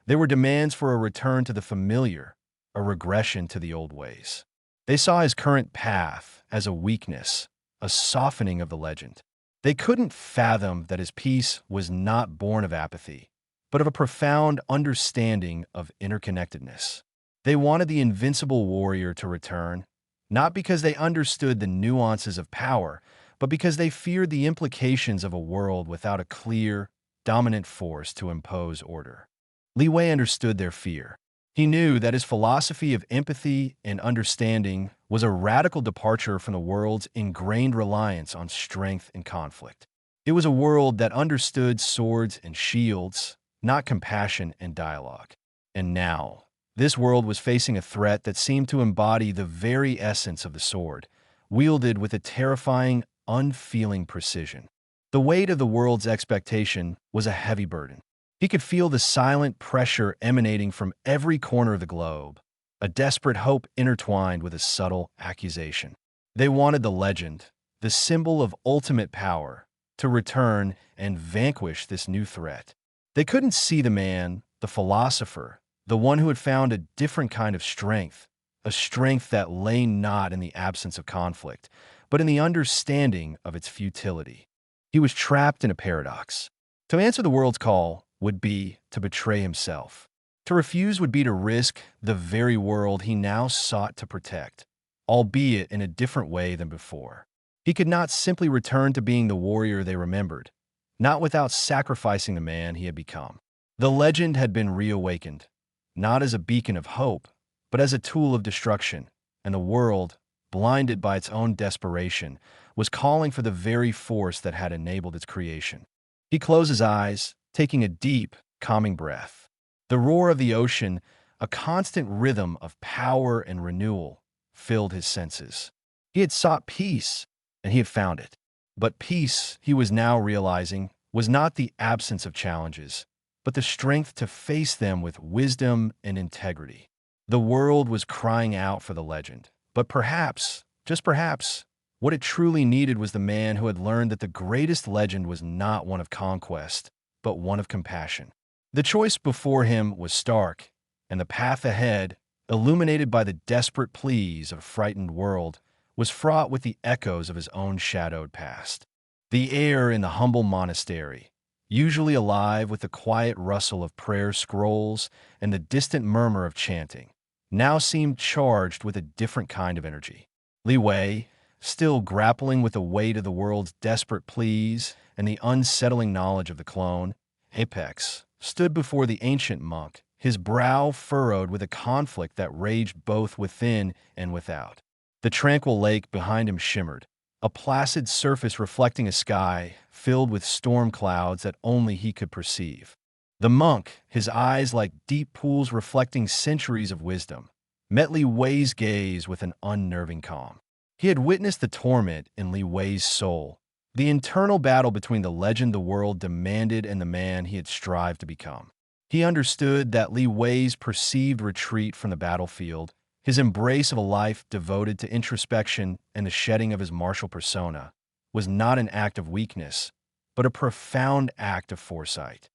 They were demands for a return to the familiar, a regression to the old ways. They saw his current path as a weakness, a softening of the legend. They couldn't fathom that his peace was not born of apathy, but of a profound understanding of interconnectedness. They wanted the invincible warrior to return, not because they understood the nuances of power, but because they feared the implications of a world without a clear, dominant force to impose order. Li Wei understood their fear. He knew that his philosophy of empathy and understanding was a radical departure from the world's ingrained reliance on strength and conflict. It was a world that understood swords and shields, not compassion and dialogue. And now, this world was facing a threat that seemed to embody the very essence of the sword, wielded with a terrifying, unfeeling precision. The weight of the world's expectation was a heavy burden. He could feel the silent pressure emanating from every corner of the globe, a desperate hope intertwined with a subtle accusation. They wanted the legend, the symbol of ultimate power, to return and vanquish this new threat. They couldn't see the man, the philosopher, the one who had found a different kind of strength, a strength that lay not in the absence of conflict, but in the understanding of its futility. He was trapped in a paradox. To answer the world's call would be to betray himself. To refuse would be to risk the very world he now sought to protect, albeit in a different way than before. He could not simply return to being the warrior they remembered, not without sacrificing the man he had become. The legend had been reawakened, not as a beacon of hope, but as a tool of destruction, and the world, blinded by its own desperation, was calling for the very force that had enabled its creation. He closed his eyes, taking a deep, calming breath. The roar of the ocean, a constant rhythm of power and renewal, filled his senses. He had sought peace, and he had found it. But peace, he was now realizing, was not the absence of challenges, but the strength to face them with wisdom and integrity. The world was crying out for the legend, but perhaps, just perhaps, what it truly needed was the man who had learned that the greatest legend was not one of conquest, but one of compassion. The choice before him was stark, and the path ahead, illuminated by the desperate pleas of a frightened world, was fraught with the echoes of his own shadowed past. The air in the humble monastery, usually alive with the quiet rustle of prayer scrolls and the distant murmur of chanting, now seemed charged with a different kind of energy. Li Wei, still grappling with the weight of the world's desperate pleas and the unsettling knowledge of the clone, Apex, stood before the ancient monk, his brow furrowed with a conflict that raged both within and without. The tranquil lake behind him shimmered, a placid surface reflecting a sky filled with storm clouds that only he could perceive. The monk, his eyes like deep pools reflecting centuries of wisdom, met Li Wei's gaze with an unnerving calm. He had witnessed the torment in Li Wei's soul, the internal battle between the legend the world demanded and the man he had strived to become. He understood that Li Wei's perceived retreat from the battlefield, his embrace of a life devoted to introspection and the shedding of his martial persona, was not an act of weakness, but a profound act of foresight.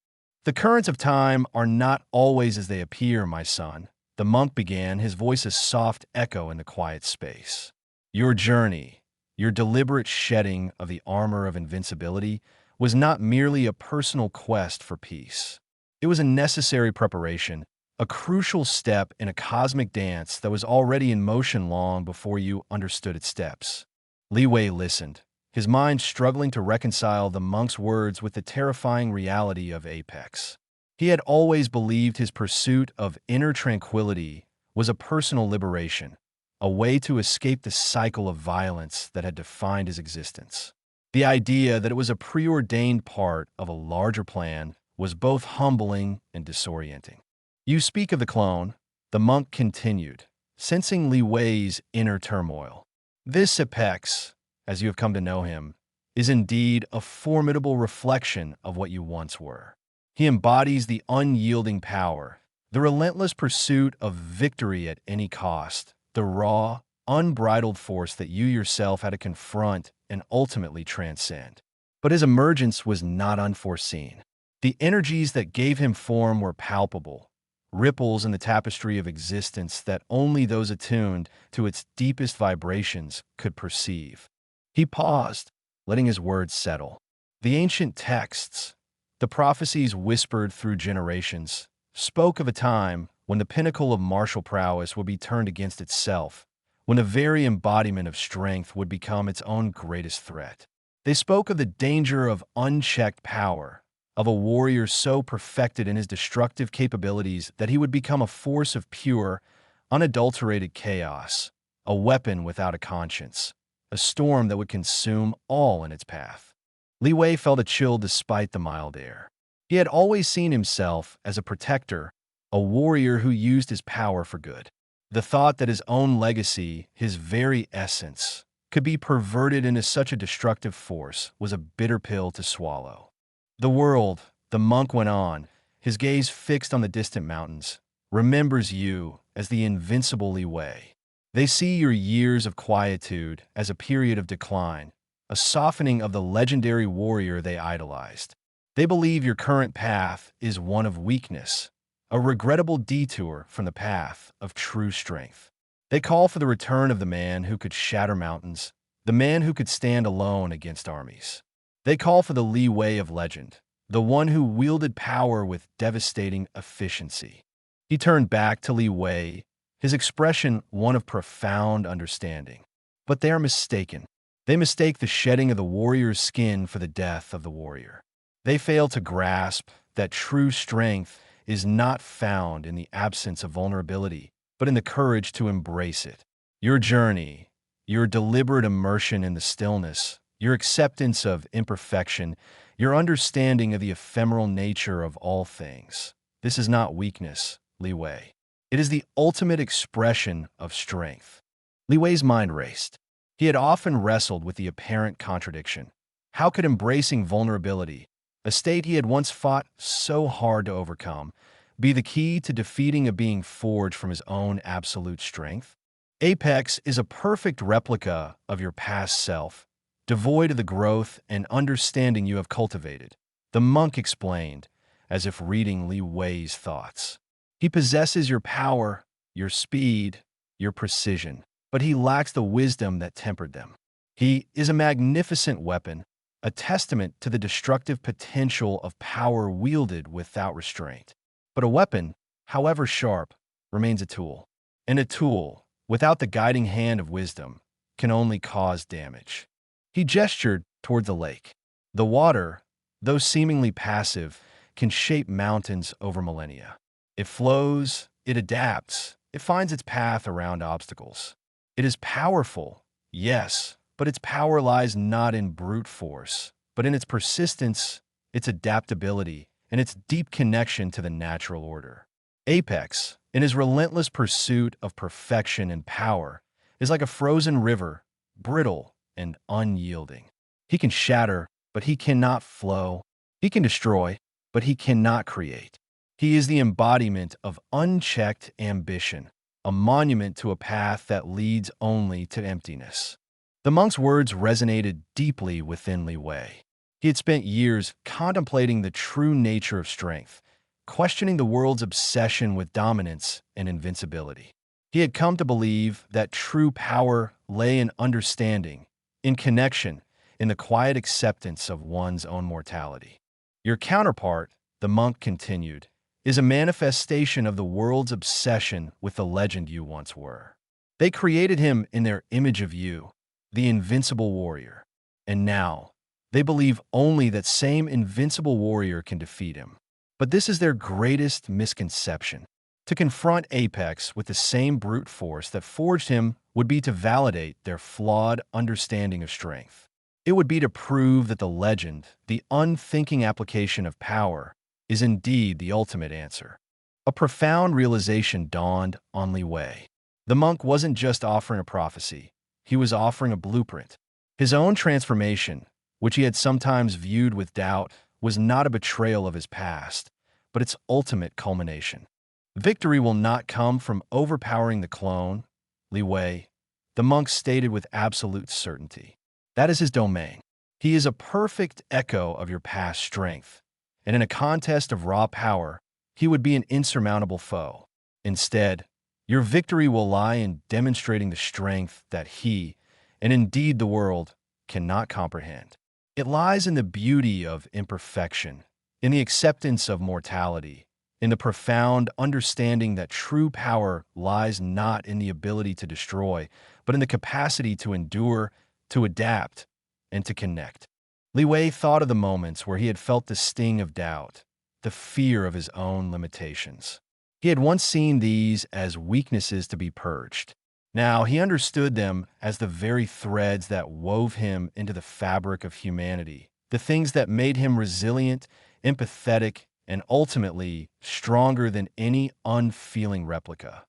The currents of time are not always as they appear, my son, the monk began, his voice a soft echo in the quiet space. Your journey, your deliberate shedding of the armor of invincibility, was not merely a personal quest for peace. It was a necessary preparation, a crucial step in a cosmic dance that was already in motion long before you understood its steps. Li Wei listened, his mind struggling to reconcile the monk's words with the terrifying reality of Apex. He had always believed his pursuit of inner tranquility was a personal liberation, a way to escape the cycle of violence that had defined his existence. The idea that it was a preordained part of a larger plan was both humbling and disorienting. You speak of the clone, the monk continued, sensing Li Wei's inner turmoil. This Apex, as you have come to know him, is indeed a formidable reflection of what you once were. He embodies the unyielding power, the relentless pursuit of victory at any cost, the raw, unbridled force that you yourself had to confront and ultimately transcend. But his emergence was not unforeseen. The energies that gave him form were palpable, ripples in the tapestry of existence that only those attuned to its deepest vibrations could perceive. He paused, letting his words settle. The ancient texts, the prophecies whispered through generations, spoke of a time when the pinnacle of martial prowess would be turned against itself, when the very embodiment of strength would become its own greatest threat. They spoke of the danger of unchecked power, of a warrior so perfected in his destructive capabilities that he would become a force of pure, unadulterated chaos, a weapon without a conscience, a storm that would consume all in its path. Li Wei felt a chill despite the mild air. He had always seen himself as a protector, a warrior who used his power for good. The thought that his own legacy, his very essence, could be perverted into such a destructive force was a bitter pill to swallow. The world, the monk went on, his gaze fixed on the distant mountains, remembers you as the invincible Li Wei. They see your years of quietude as a period of decline, a softening of the legendary warrior they idolized. They believe your current path is one of weakness, a regrettable detour from the path of true strength. They call for the return of the man who could shatter mountains, the man who could stand alone against armies. They call for the Li Wei of legend, the one who wielded power with devastating efficiency. He turned back to Li Wei, his expression one of profound understanding. But they are mistaken. They mistake the shedding of the warrior's skin for the death of the warrior. They fail to grasp that true strength is not found in the absence of vulnerability, but in the courage to embrace it. Your journey, your deliberate immersion in the stillness, your acceptance of imperfection, your understanding of the ephemeral nature of all things. This is not weakness, Li Wei. It is the ultimate expression of strength. Li Wei's mind raced. He had often wrestled with the apparent contradiction. How could embracing vulnerability, a state he had once fought so hard to overcome, be the key to defeating a being forged from his own absolute strength? Apex is a perfect replica of your past self, devoid of the growth and understanding you have cultivated. The monk explained, as if reading Li Wei's thoughts. He possesses your power, your speed, your precision, but he lacks the wisdom that tempered them. He is a magnificent weapon, a testament to the destructive potential of power wielded without restraint. But a weapon, however sharp, remains a tool. And a tool, without the guiding hand of wisdom, can only cause damage. He gestured toward the lake. The water, though seemingly passive, can shape mountains over millennia. It flows, it adapts, it finds its path around obstacles. It is powerful, yes, but its power lies not in brute force, but in its persistence, its adaptability, and its deep connection to the natural order. Apex, in his relentless pursuit of perfection and power, is like a frozen river, brittle and unyielding. He can shatter, but he cannot flow. He can destroy, but he cannot create. He is the embodiment of unchecked ambition, a monument to a path that leads only to emptiness. The monk's words resonated deeply within Li Wei. He had spent years contemplating the true nature of strength, questioning the world's obsession with dominance and invincibility. He had come to believe that true power lay in understanding, in connection, in the quiet acceptance of one's own mortality. Your counterpart, the monk continued, is a manifestation of the world's obsession with the legend you once were. They created him in their image of you, the invincible warrior. And now, they believe only that same invincible warrior can defeat him. But this is their greatest misconception. To confront Apex with the same brute force that forged him would be to validate their flawed understanding of strength. It would be to prove that the legend, the unthinking application of power, is indeed the ultimate answer. A profound realization dawned on Li Wei. The monk wasn't just offering a prophecy. He was offering a blueprint. His own transformation, which he had sometimes viewed with doubt, was not a betrayal of his past, but its ultimate culmination. Victory will not come from overpowering the clone, Li Wei, the monk stated with absolute certainty. That is his domain. He is a perfect echo of your past strength, and in a contest of raw power, he would be an insurmountable foe. Instead, your victory will lie in demonstrating the strength that he, and indeed the world, cannot comprehend. It lies in the beauty of imperfection, in the acceptance of mortality, in the profound understanding that true power lies not in the ability to destroy, but in the capacity to endure, to adapt, and to connect. Li Wei thought of the moments where he had felt the sting of doubt, the fear of his own limitations. He had once seen these as weaknesses to be purged. Now he understood them as the very threads that wove him into the fabric of humanity, the things that made him resilient, empathetic, and ultimately stronger than any unfeeling replica.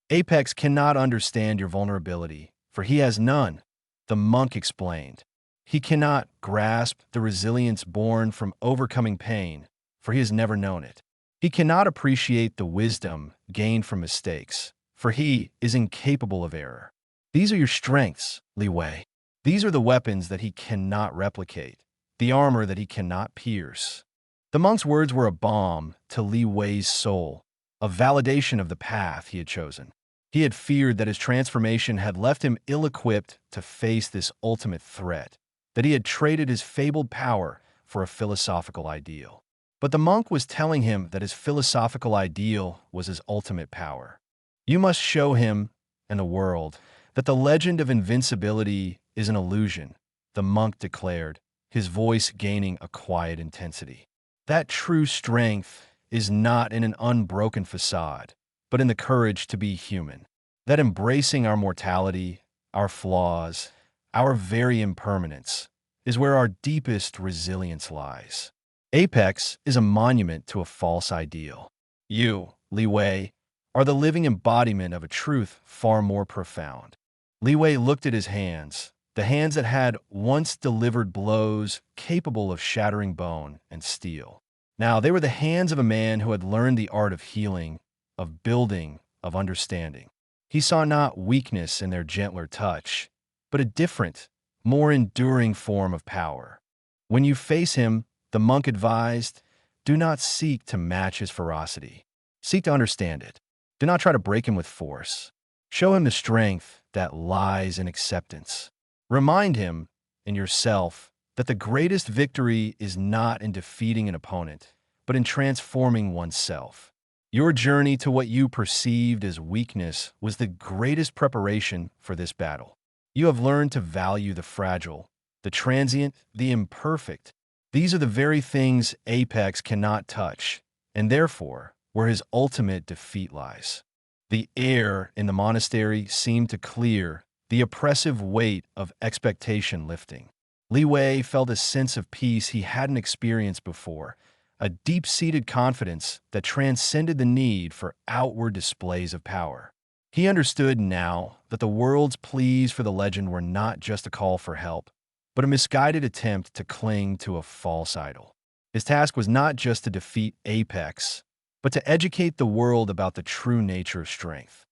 Apex cannot understand your vulnerability, for he has none, the monk explained. He cannot grasp the resilience born from overcoming pain, for he has never known it. He cannot appreciate the wisdom gained from mistakes, for he is incapable of error. These are your strengths, Li Wei. These are the weapons that he cannot replicate, the armor that he cannot pierce. The monk's words were a balm to Li Wei's soul, a validation of the path he had chosen. He had feared that his transformation had left him ill-equipped to face this ultimate threat, that he had traded his fabled power for a philosophical ideal. But the monk was telling him that his philosophical ideal was his ultimate power. You must show him and the world that the legend of invincibility is an illusion, the monk declared, his voice gaining a quiet intensity. That true strength is not in an unbroken facade, but in the courage to be human. That embracing our mortality, our flaws, our very impermanence, is where our deepest resilience lies. Apex is a monument to a false ideal. You, Li Wei, are the living embodiment of a truth far more profound. Li Wei looked at his hands, the hands that had once delivered blows capable of shattering bone and steel. Now, they were the hands of a man who had learned the art of healing, of building, of understanding. He saw not weakness in their gentler touch, but a different, more enduring form of power. When you face him, the monk advised, do not seek to match his ferocity. Seek to understand it. Do not try to break him with force. Show him the strength that lies in acceptance. Remind him, in yourself, that the greatest victory is not in defeating an opponent, but in transforming oneself. Your journey to what you perceived as weakness was the greatest preparation for this battle. You have learned to value the fragile, the transient, the imperfect. These are the very things Apex cannot touch, and therefore, where his ultimate defeat lies. The air in the monastery seemed to clear, the oppressive weight of expectation lifting. Li Wei felt a sense of peace he hadn't experienced before, a deep-seated confidence that transcended the need for outward displays of power. He understood now that the world's pleas for the legend were not just a call for help, but a misguided attempt to cling to a false idol. His task was not just to defeat Apex, but to educate the world about the true nature of strength.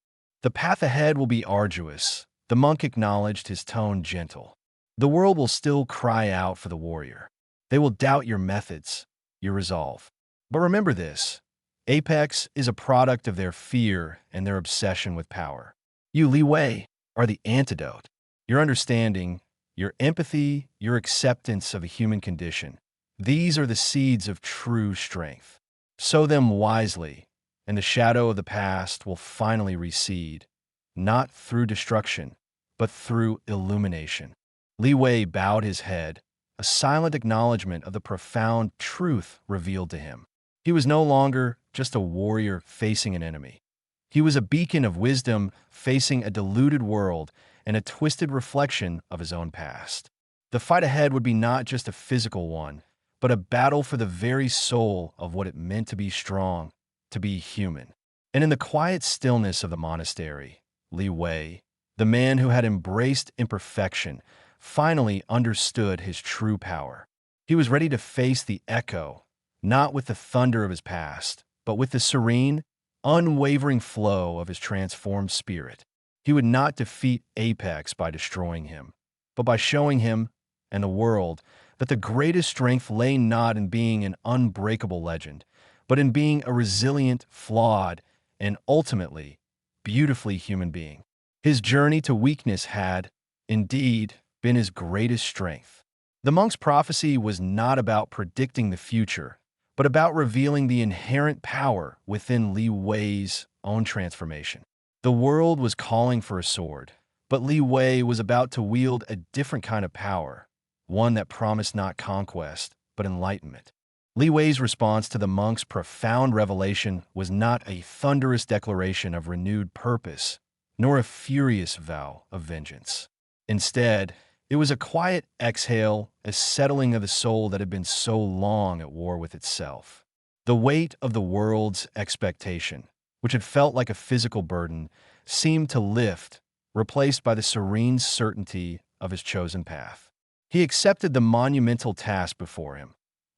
The path ahead will be arduous, the monk acknowledged, his tone gentle. The world will still cry out for the warrior. They will doubt your methods, your resolve. But remember this, Apex is a product of their fear and their obsession with power. You, Li Wei, are the antidote. Your understanding, your empathy, your acceptance of a human condition. These are the seeds of true strength. Sow them wisely, and the shadow of the past will finally recede, not through destruction, but through illumination. Li Wei bowed his head, a silent acknowledgement of the profound truth revealed to him. He was no longer just a warrior facing an enemy. He was a beacon of wisdom facing a deluded world and a twisted reflection of his own past. The fight ahead would be not just a physical one, but a battle for the very soul of what it meant to be strong, to be human. And in the quiet stillness of the monastery, Li Wei, the man who had embraced imperfection, finally understood his true power. He was ready to face the echo, not with the thunder of his past, but with the serene, unwavering flow of his transformed spirit. He would not defeat Apex by destroying him, but by showing him and the world that the greatest strength lay not in being an unbreakable legend, but in being a resilient, flawed, and ultimately beautifully human being. His journey to weakness had, indeed, been his greatest strength. The monk's prophecy was not about predicting the future, but about revealing the inherent power within Li Wei's own transformation. The world was calling for a sword, but Li Wei was about to wield a different kind of power, one that promised not conquest, but enlightenment. Li Wei's response to the monk's profound revelation was not a thunderous declaration of renewed purpose, nor a furious vow of vengeance. Instead, it was a quiet exhale, a settling of the soul that had been so long at war with itself. The weight of the world's expectation, which had felt like a physical burden, seemed to lift, replaced by the serene certainty of his chosen path. He accepted the monumental task before him,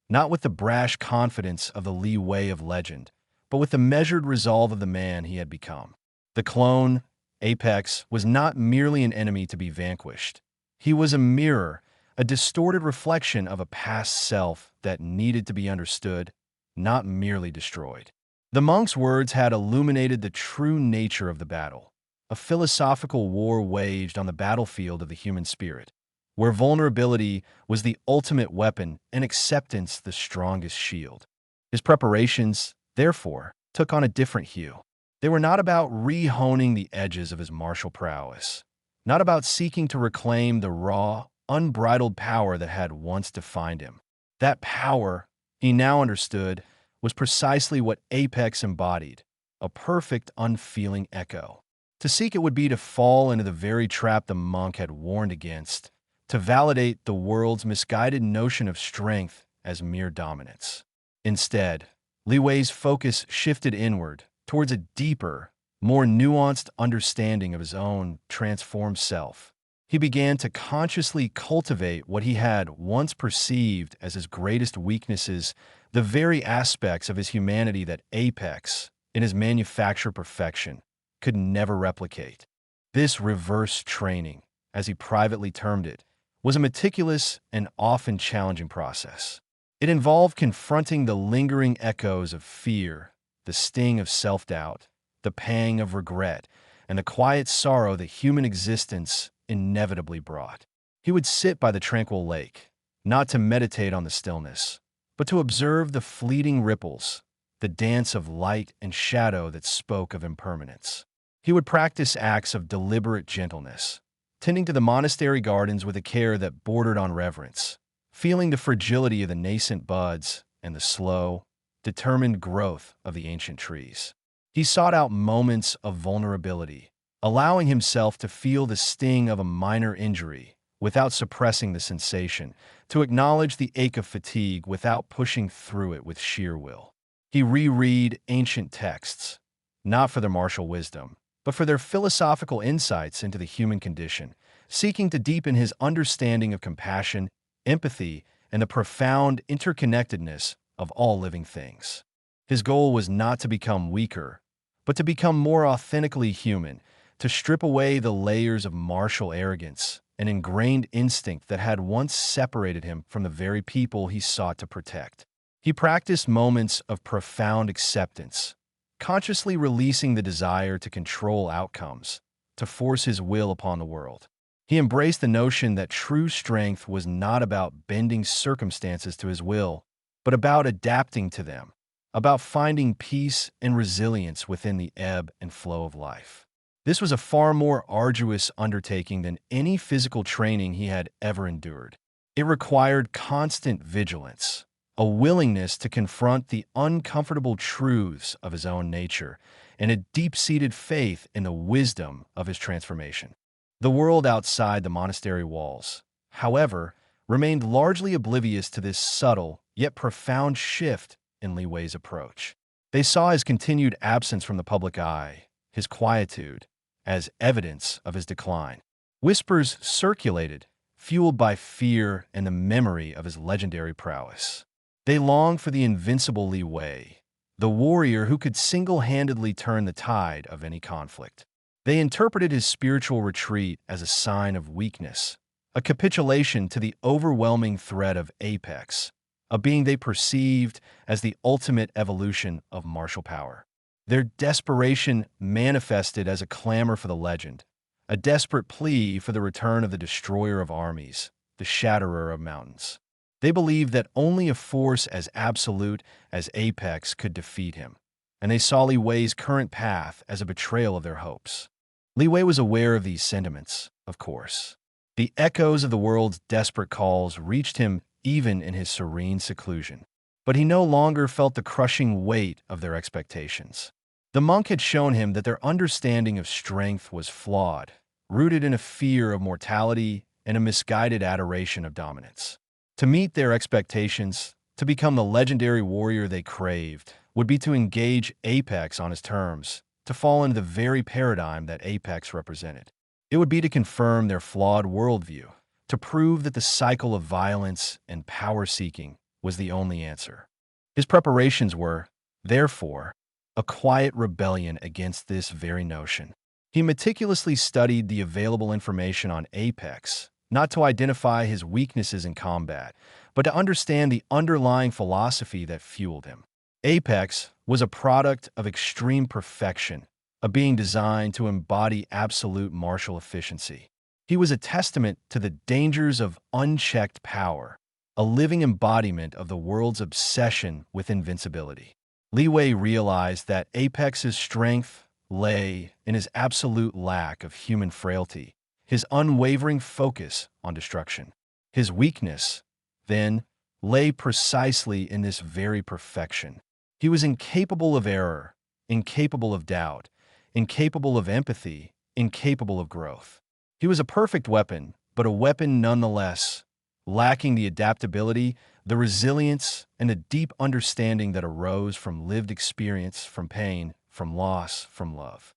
not with the brash confidence of the Li Wei of legend, but with the measured resolve of the man he had become. The clone, Apex, was not merely an enemy to be vanquished. He was a mirror, a distorted reflection of a past self that needed to be understood, not merely destroyed. The monk's words had illuminated the true nature of the battle, a philosophical war waged on the battlefield of the human spirit, where vulnerability was the ultimate weapon and acceptance the strongest shield. His preparations, therefore, took on a different hue. They were not about re-honing the edges of his martial prowess, not about seeking to reclaim the raw, unbridled power that had once defined him. That power, he now understood, was precisely what Apex embodied, a perfect, unfeeling echo. To seek it would be to fall into the very trap the monk had warned against, to validate the world's misguided notion of strength as mere dominance. Instead, Li Wei's focus shifted inward, towards a deeper, more nuanced understanding of his own transformed self. He began to consciously cultivate what he had once perceived as his greatest weaknesses, the very aspects of his humanity that Apex, in his manufactured perfection, could never replicate. This reverse training, as he privately termed it, was a meticulous and often challenging process. It involved confronting the lingering echoes of fear, the sting of self-doubt, the pang of regret, and the quiet sorrow that human existence inevitably brought. He would sit by the tranquil lake, not to meditate on the stillness, but to observe the fleeting ripples, the dance of light and shadow that spoke of impermanence. He would practice acts of deliberate gentleness, tending to the monastery gardens with a care that bordered on reverence, feeling the fragility of the nascent buds and the slow, determined growth of the ancient trees. He sought out moments of vulnerability, allowing himself to feel the sting of a minor injury without suppressing the sensation, to acknowledge the ache of fatigue without pushing through it with sheer will. He reread ancient texts, not for their martial wisdom, but for their philosophical insights into the human condition, seeking to deepen his understanding of compassion, empathy, and the profound interconnectedness of all living things. His goal was not to become weaker, but to become more authentically human, to strip away the layers of martial arrogance and ingrained instinct that had once separated him from the very people he sought to protect. He practiced moments of profound acceptance, consciously releasing the desire to control outcomes, to force his will upon the world. He embraced the notion that true strength was not about bending circumstances to his will, but about adapting to them, about finding peace and resilience within the ebb and flow of life. This was a far more arduous undertaking than any physical training he had ever endured. It required constant vigilance, a willingness to confront the uncomfortable truths of his own nature, and a deep-seated faith in the wisdom of his transformation. The world outside the monastery walls, however, remained largely oblivious to this subtle yet profound shift in Li Wei's approach. They saw his continued absence from the public eye, his quietude, as evidence of his decline. Whispers circulated, fueled by fear and the memory of his legendary prowess. They longed for the invincible Li Wei, the warrior who could single-handedly turn the tide of any conflict. They interpreted his spiritual retreat as a sign of weakness, a capitulation to the overwhelming threat of Apex, a being they perceived as the ultimate evolution of martial power. Their desperation manifested as a clamor for the legend, a desperate plea for the return of the destroyer of armies, the shatterer of mountains. They believed that only a force as absolute as Apex could defeat him, and they saw Li Wei's current path as a betrayal of their hopes. Li Wei was aware of these sentiments, of course. The echoes of the world's desperate calls reached him even in his serene seclusion. But he no longer felt the crushing weight of their expectations. The monk had shown him that their understanding of strength was flawed, rooted in a fear of mortality and a misguided adoration of dominance. To meet their expectations, to become the legendary warrior they craved, would be to engage Apex on his terms, to fall into the very paradigm that Apex represented. It would be to confirm their flawed worldview, to prove that the cycle of violence and power-seeking was the only answer. His preparations were, therefore, a quiet rebellion against this very notion. He meticulously studied the available information on Apex, not to identify his weaknesses in combat, but to understand the underlying philosophy that fueled him. Apex was a product of extreme perfection, a being designed to embody absolute martial efficiency. He was a testament to the dangers of unchecked power, a living embodiment of the world's obsession with invincibility. Li Wei realized that Apex's strength lay in his absolute lack of human frailty, his unwavering focus on destruction. His weakness, then, lay precisely in this very perfection. He was incapable of error, incapable of doubt, incapable of empathy, incapable of growth. He was a perfect weapon, but a weapon nonetheless, lacking the adaptability, the resilience, and the deep understanding that arose from lived experience, from pain, from loss, from love.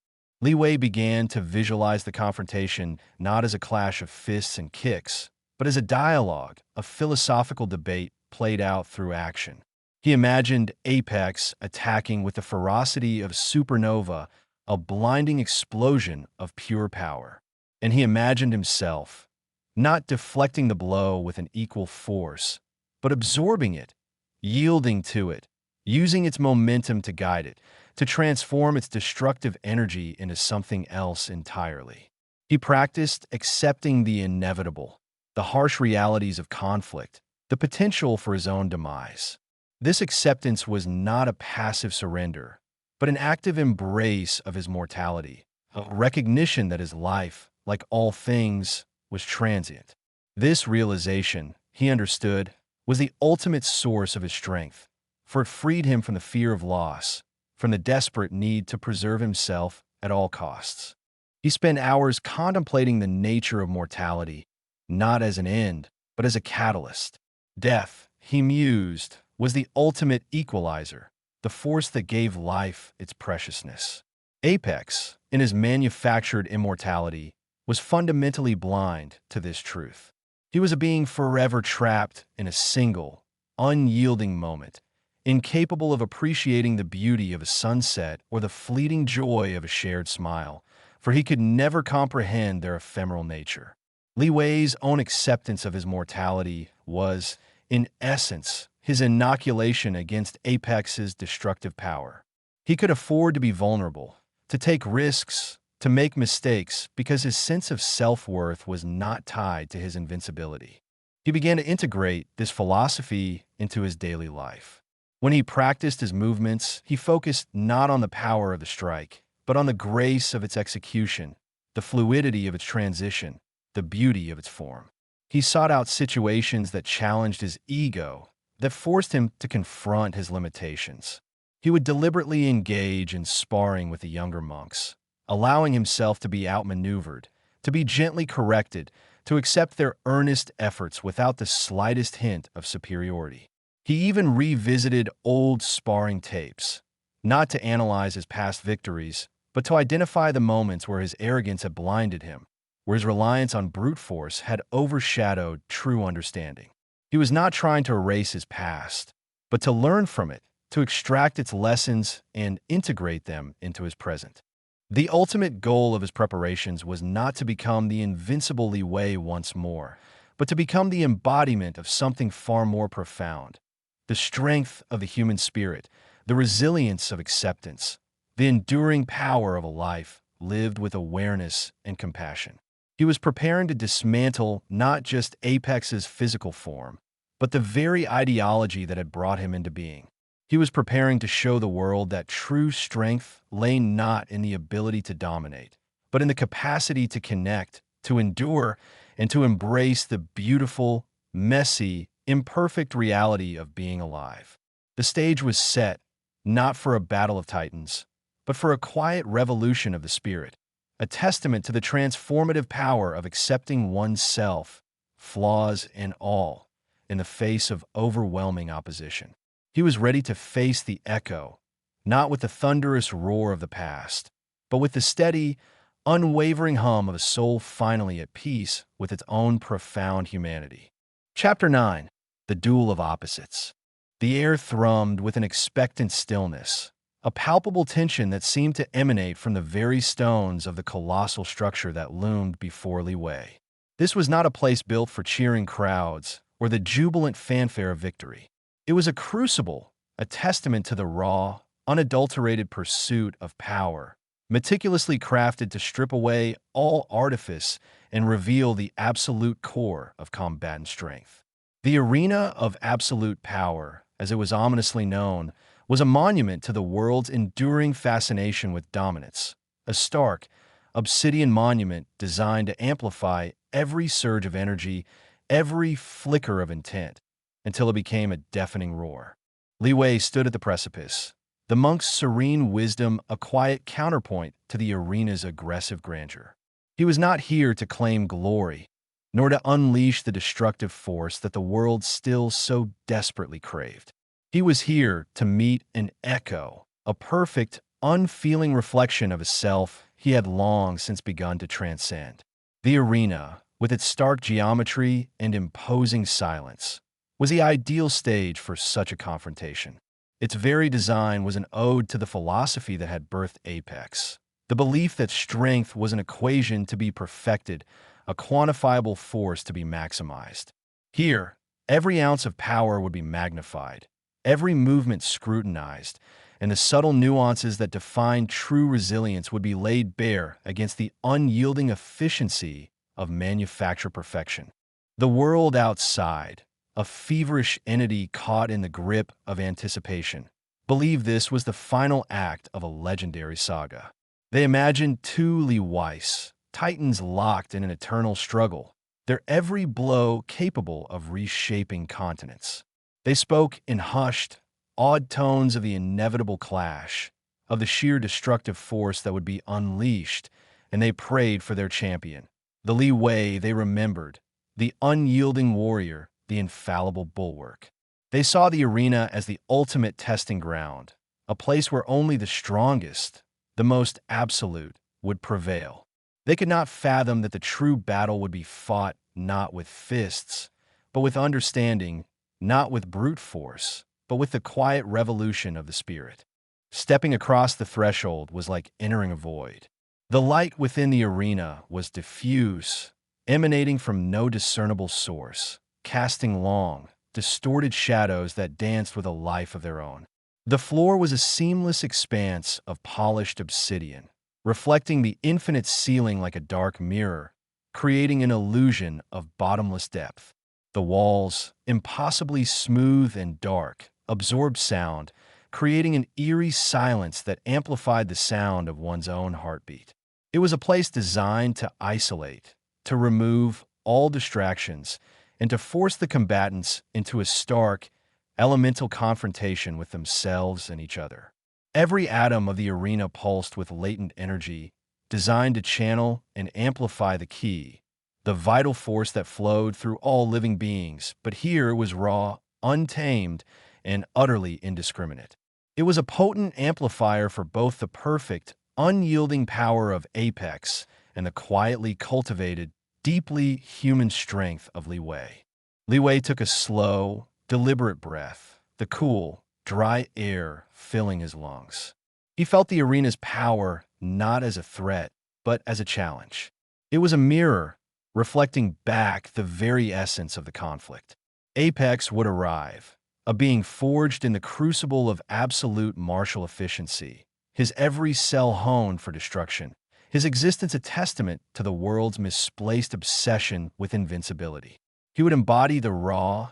Li Wei began to visualize the confrontation not as a clash of fists and kicks, but as a dialogue, a philosophical debate played out through action. He imagined Apex attacking with the ferocity of supernova, a blinding explosion of pure power. And he imagined himself, not deflecting the blow with an equal force, but absorbing it, yielding to it, using its momentum to guide it, to transform its destructive energy into something else entirely. He practiced accepting the inevitable, the harsh realities of conflict, the potential for his own demise. This acceptance was not a passive surrender, but an active embrace of his mortality, a recognition that his life, like all things, was transient. This realization, he understood, was the ultimate source of his strength, for it freed him from the fear of loss, from the desperate need to preserve himself at all costs. He spent hours contemplating the nature of mortality, not as an end, but as a catalyst. Death, he mused, was the ultimate equalizer, the force that gave life its preciousness. Apex, in his manufactured immortality, was fundamentally blind to this truth. He was a being forever trapped in a single, unyielding moment, incapable of appreciating the beauty of a sunset or the fleeting joy of a shared smile, for he could never comprehend their ephemeral nature. Li Wei's own acceptance of his mortality was, in essence, his inoculation against Apex's destructive power. He could afford to be vulnerable, to take risks, to make mistakes, because his sense of self-worth was not tied to his invincibility. He began to integrate this philosophy into his daily life. When he practiced his movements, he focused not on the power of the strike, but on the grace of its execution, the fluidity of its transition, the beauty of its form. He sought out situations that challenged his ego, that forced him to confront his limitations. He would deliberately engage in sparring with the younger monks, allowing himself to be outmaneuvered, to be gently corrected, to accept their earnest efforts without the slightest hint of superiority. He even revisited old sparring tapes, not to analyze his past victories, but to identify the moments where his arrogance had blinded him, where his reliance on brute force had overshadowed true understanding. He was not trying to erase his past, but to learn from it, to extract its lessons and integrate them into his present. The ultimate goal of his preparations was not to become the invincible Li Wei once more, but to become the embodiment of something far more profound. The strength of the human spirit, the resilience of acceptance, the enduring power of a life lived with awareness and compassion. He was preparing to dismantle not just Apex's physical form, but the very ideology that had brought him into being. He was preparing to show the world that true strength lay not in the ability to dominate, but in the capacity to connect, to endure, and to embrace the beautiful, messy, imperfect reality of being alive. The stage was set, not for a battle of titans, but for a quiet revolution of the spirit, a testament to the transformative power of accepting oneself, flaws and all, in the face of overwhelming opposition. He was ready to face the echo, not with the thunderous roar of the past, but with the steady, unwavering hum of a soul finally at peace with its own profound humanity. Chapter 9. The Duel of Opposites. The air thrummed with an expectant stillness, a palpable tension that seemed to emanate from the very stones of the colossal structure that loomed before Li Wei. This was not a place built for cheering crowds or the jubilant fanfare of victory. It was a crucible, a testament to the raw, unadulterated pursuit of power, meticulously crafted to strip away all artifice and reveal the absolute core of combatant strength. The arena of absolute power, as it was ominously known, was a monument to the world's enduring fascination with dominance, a stark, obsidian monument designed to amplify every surge of energy, every flicker of intent, until it became a deafening roar. Li Wei stood at the precipice, the monk's serene wisdom a quiet counterpoint to the arena's aggressive grandeur. He was not here to claim glory, nor to unleash the destructive force that the world still so desperately craved. He was here to meet an echo, a perfect, unfeeling reflection of his self, he had long since begun to transcend. The arena, with its stark geometry and imposing silence, was the ideal stage for such a confrontation. Its very design was an ode to the philosophy that had birthed Apex, the belief that strength was an equation to be perfected, a quantifiable force to be maximized. Here, every ounce of power would be magnified, every movement scrutinized, and the subtle nuances that define true resilience would be laid bare against the unyielding efficiency of manufactured perfection. The world outside, a feverish entity caught in the grip of anticipation, believed this was the final act of a legendary saga. They imagined two Lee Weiss, titans locked in an eternal struggle, their every blow capable of reshaping continents. They spoke in hushed, awed tones of the inevitable clash, of the sheer destructive force that would be unleashed, and they prayed for their champion. The Li Wei they remembered, the unyielding warrior, the infallible bulwark. They saw the arena as the ultimate testing ground, a place where only the strongest, the most absolute, would prevail. They could not fathom that the true battle would be fought not with fists, but with understanding, not with brute force, but with the quiet revolution of the spirit. Stepping across the threshold was like entering a void. The light within the arena was diffuse, emanating from no discernible source, casting long, distorted shadows that danced with a life of their own. The floor was a seamless expanse of polished obsidian, reflecting the infinite ceiling like a dark mirror, creating an illusion of bottomless depth. The walls, impossibly smooth and dark, absorbed sound, creating an eerie silence that amplified the sound of one's own heartbeat. It was a place designed to isolate, to remove all distractions, and to force the combatants into a stark, elemental confrontation with themselves and each other. Every atom of the arena pulsed with latent energy, designed to channel and amplify the key, the vital force that flowed through all living beings, but here it was raw, untamed, and utterly indiscriminate. It was a potent amplifier for both the perfect, unyielding power of Apex and the quietly cultivated, deeply human strength of Li Wei. Li Wei took a slow, deliberate breath, the cool, dry air filling his lungs. He felt the arena's power not as a threat, but as a challenge. It was a mirror, reflecting back the very essence of the conflict. Apex would arrive, a being forged in the crucible of absolute martial efficiency, his every cell honed for destruction, his existence a testament to the world's misplaced obsession with invincibility. He would embody the raw,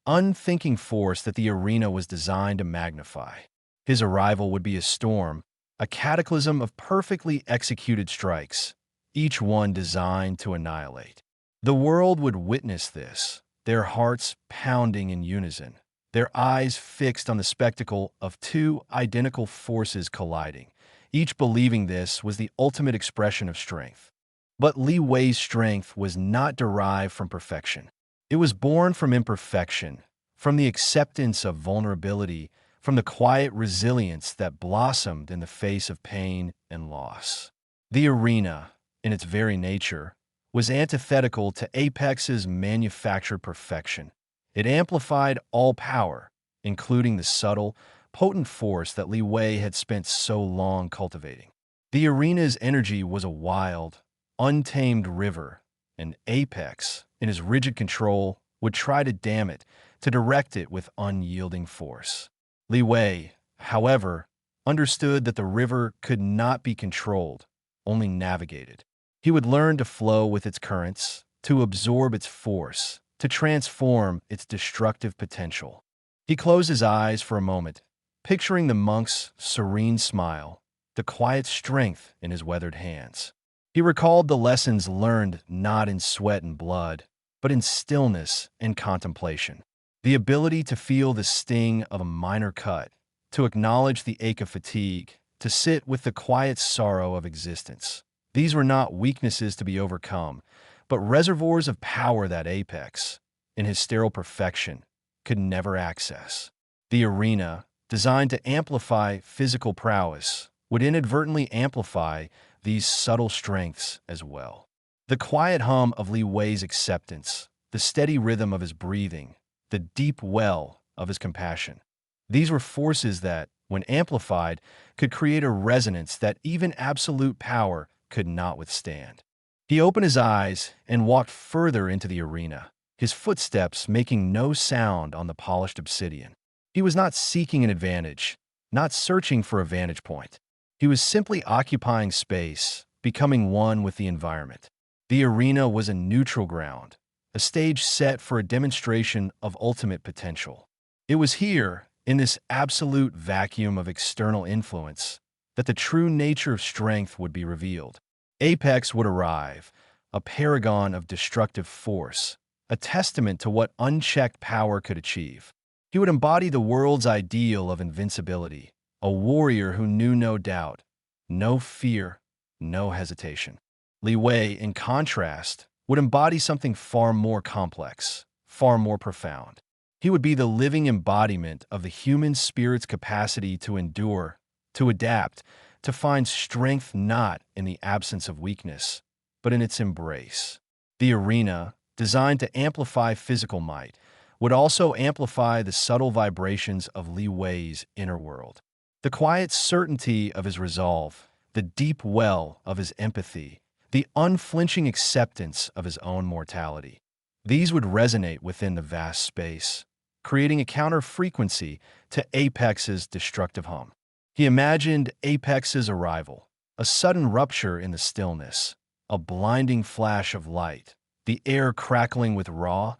unthinking force that the arena was designed to magnify. His arrival would be a storm, a cataclysm of perfectly executed strikes, each one designed to annihilate. The world would witness this, their hearts pounding in unison, their eyes fixed on the spectacle of two identical forces colliding, each believing this was the ultimate expression of strength. But Li Wei's strength was not derived from perfection. It was born from imperfection, from the acceptance of vulnerability, from the quiet resilience that blossomed in the face of pain and loss. The arena, in its very nature, was antithetical to Apex's manufactured perfection. It amplified all power, including the subtle, potent force that Li Wei had spent so long cultivating. The arena's energy was a wild, untamed river, and Apex, in his rigid control, would try to dam it, to direct it with unyielding force. Li Wei, however, understood that the river could not be controlled, only navigated. He would learn to flow with its currents, to absorb its force, to transform its destructive potential. He closed his eyes for a moment, picturing the monk's serene smile, the quiet strength in his weathered hands. He recalled the lessons learned not in sweat and blood, but in stillness and contemplation. The ability to feel the sting of a minor cut, to acknowledge the ache of fatigue, to sit with the quiet sorrow of existence. These were not weaknesses to be overcome, but reservoirs of power that Apex, in his sterile perfection, could never access. The arena, designed to amplify physical prowess, would inadvertently amplify these subtle strengths as well. The quiet hum of Li Wei's acceptance, the steady rhythm of his breathing, the deep well of his compassion. These were forces that, when amplified, could create a resonance that even absolute power could not withstand. He opened his eyes and walked further into the arena, his footsteps making no sound on the polished obsidian. He was not seeking an advantage, not searching for a vantage point. He was simply occupying space, becoming one with the environment. The arena was a neutral ground, a stage set for a demonstration of ultimate potential. It was here, in this absolute vacuum of external influence, that the true nature of strength would be revealed. Apex would arrive, a paragon of destructive force, a testament to what unchecked power could achieve. He would embody the world's ideal of invincibility, a warrior who knew no doubt, no fear, no hesitation. Li Wei, in contrast, would embody something far more complex, far more profound. He would be the living embodiment of the human spirit's capacity to endure, to adapt, to find strength not in the absence of weakness, but in its embrace. The arena, designed to amplify physical might, would also amplify the subtle vibrations of Li Wei's inner world. The quiet certainty of his resolve, the deep well of his empathy, the unflinching acceptance of his own mortality. These would resonate within the vast space, creating a counter-frequency to Apex's destructive hum. He imagined Apex's arrival, a sudden rupture in the stillness, a blinding flash of light, the air crackling with raw,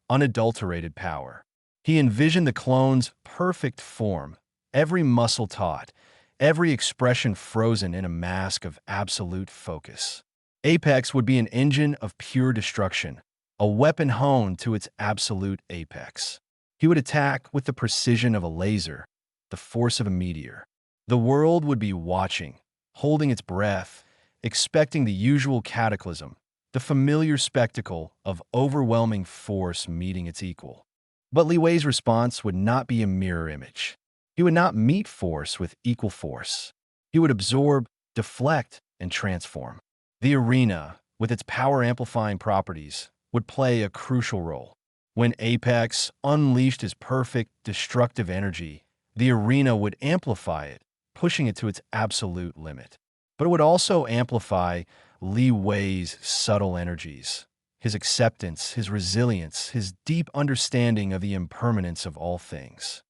unadulterated power. He envisioned the clone's perfect form, every muscle taut, every expression frozen in a mask of absolute focus. Apex would be an engine of pure destruction, a weapon honed to its absolute apex. He would attack with the precision of a laser, the force of a meteor. The world would be watching, holding its breath, expecting the usual cataclysm, the familiar spectacle of overwhelming force meeting its equal. But Li Wei's response would not be a mirror image. He would not meet force with equal force. He would absorb, deflect, and transform. The arena, with its power-amplifying properties, would play a crucial role. When Apex unleashed his perfect, destructive energy, the arena would amplify it, pushing it to its absolute limit. But it would also amplify Li Wei's subtle energies, his acceptance, his resilience, his deep understanding of the impermanence of all things.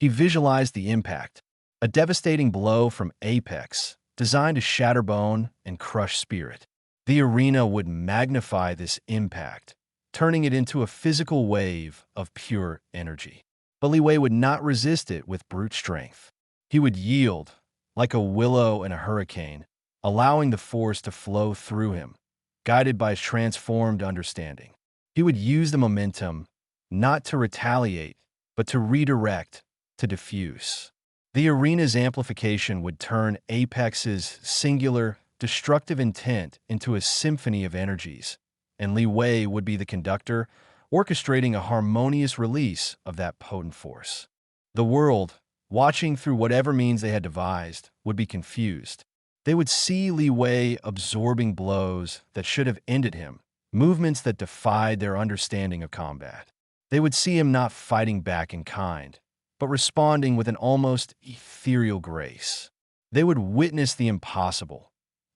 He visualized the impact, a devastating blow from Apex, designed to shatter bone and crush spirit. The arena would magnify this impact, turning it into a physical wave of pure energy. But Li Wei would not resist it with brute strength. He would yield, like a willow in a hurricane, allowing the force to flow through him, guided by his transformed understanding. He would use the momentum, not to retaliate, but to redirect, to diffuse. The arena's amplification would turn Apex's singular, destructive intent into a symphony of energies, and Li Wei would be the conductor, orchestrating a harmonious release of that potent force. The world, watching through whatever means they had devised, would be confused. They would see Li Wei absorbing blows that should have ended him, movements that defied their understanding of combat. They would see him not fighting back in kind, but responding with an almost ethereal grace. They would witness the impossible,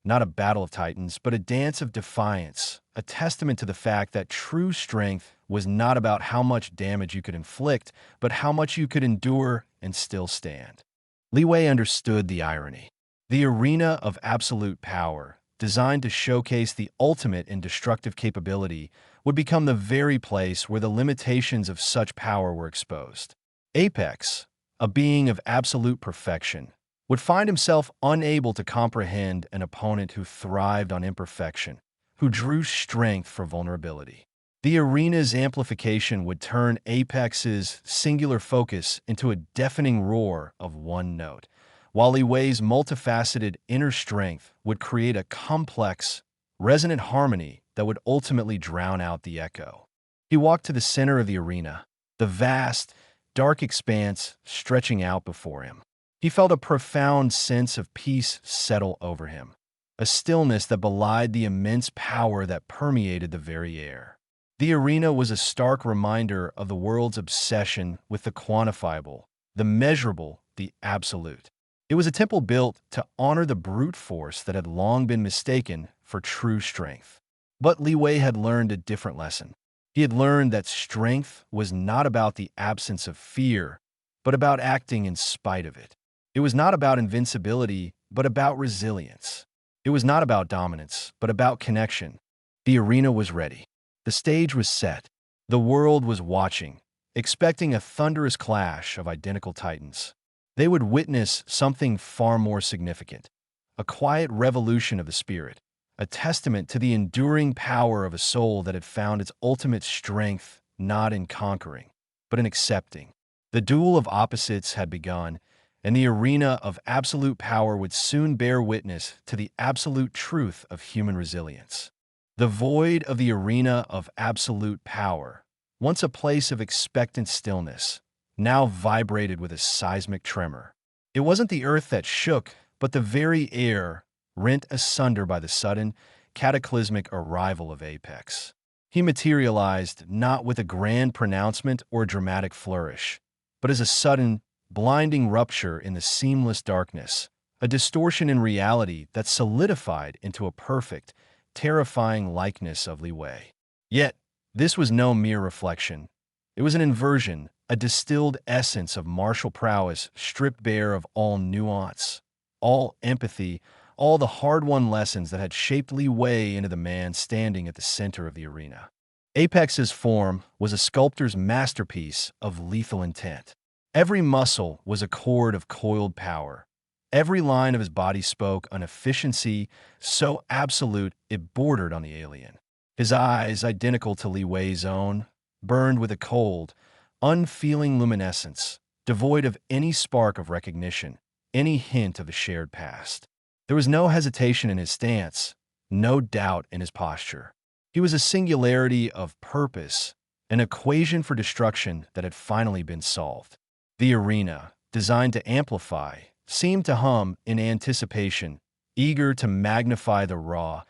not a battle of titans, but a dance of defiance, a testament to the fact that true strength was not about how much damage you could inflict, but how much you could endure and still stand. Li Wei understood the irony. The arena of absolute power, designed to showcase the ultimate in destructive capability, would become the very place where the limitations of such power were exposed. Apex, a being of absolute perfection, would find himself unable to comprehend an opponent who thrived on imperfection, who drew strength for vulnerability. The arena's amplification would turn Apex's singular focus into a deafening roar of one note, while Li Wei's multifaceted inner strength would create a complex, resonant harmony that would ultimately drown out the echo. He walked to the center of the arena, the vast, dark expanse stretching out before him. He felt a profound sense of peace settle over him. a stillness that belied the immense power that permeated the very air. The arena was a stark reminder of the world's obsession with the quantifiable, the measurable, the absolute. It was a temple built to honor the brute force that had long been mistaken for true strength. But Li Wei had learned a different lesson. He had learned that strength was not about the absence of fear, but about acting in spite of it. It was not about invincibility, but about resilience. It was not about dominance, but about connection. The arena was ready. The stage was set. The world was watching, expecting a thunderous clash of identical titans. They would witness something far more significant, a quiet revolution of the spirit, a testament to the enduring power of a soul that had found its ultimate strength not in conquering, but in accepting. The duel of opposites had begun, and the arena of absolute power would soon bear witness to the absolute truth of human resilience. The void of the arena of absolute power, once a place of expectant stillness, now vibrated with a seismic tremor. It wasn't the earth that shook, but the very air, rent asunder by the sudden, cataclysmic arrival of Apex. He materialized not with a grand pronouncement or dramatic flourish, but as a sudden, blinding rupture in the seamless darkness, a distortion in reality that solidified into a perfect, terrifying likeness of Li Wei. Yet, this was no mere reflection. It was an inversion, a distilled essence of martial prowess stripped bare of all nuance, all empathy, all the hard-won lessons that had shaped Li Wei into the man standing at the center of the arena. Apex's form was a sculptor's masterpiece of lethal intent. Every muscle was a chord of coiled power. Every line of his body spoke an efficiency so absolute it bordered on the alien. His eyes, identical to Li Wei's own, burned with a cold, unfeeling luminescence, devoid of any spark of recognition, any hint of a shared past. There was no hesitation in his stance, no doubt in his posture. He was a singularity of purpose, an equation for destruction that had finally been solved. The arena, designed to amplify, seemed to hum in anticipation, eager to magnify the raw,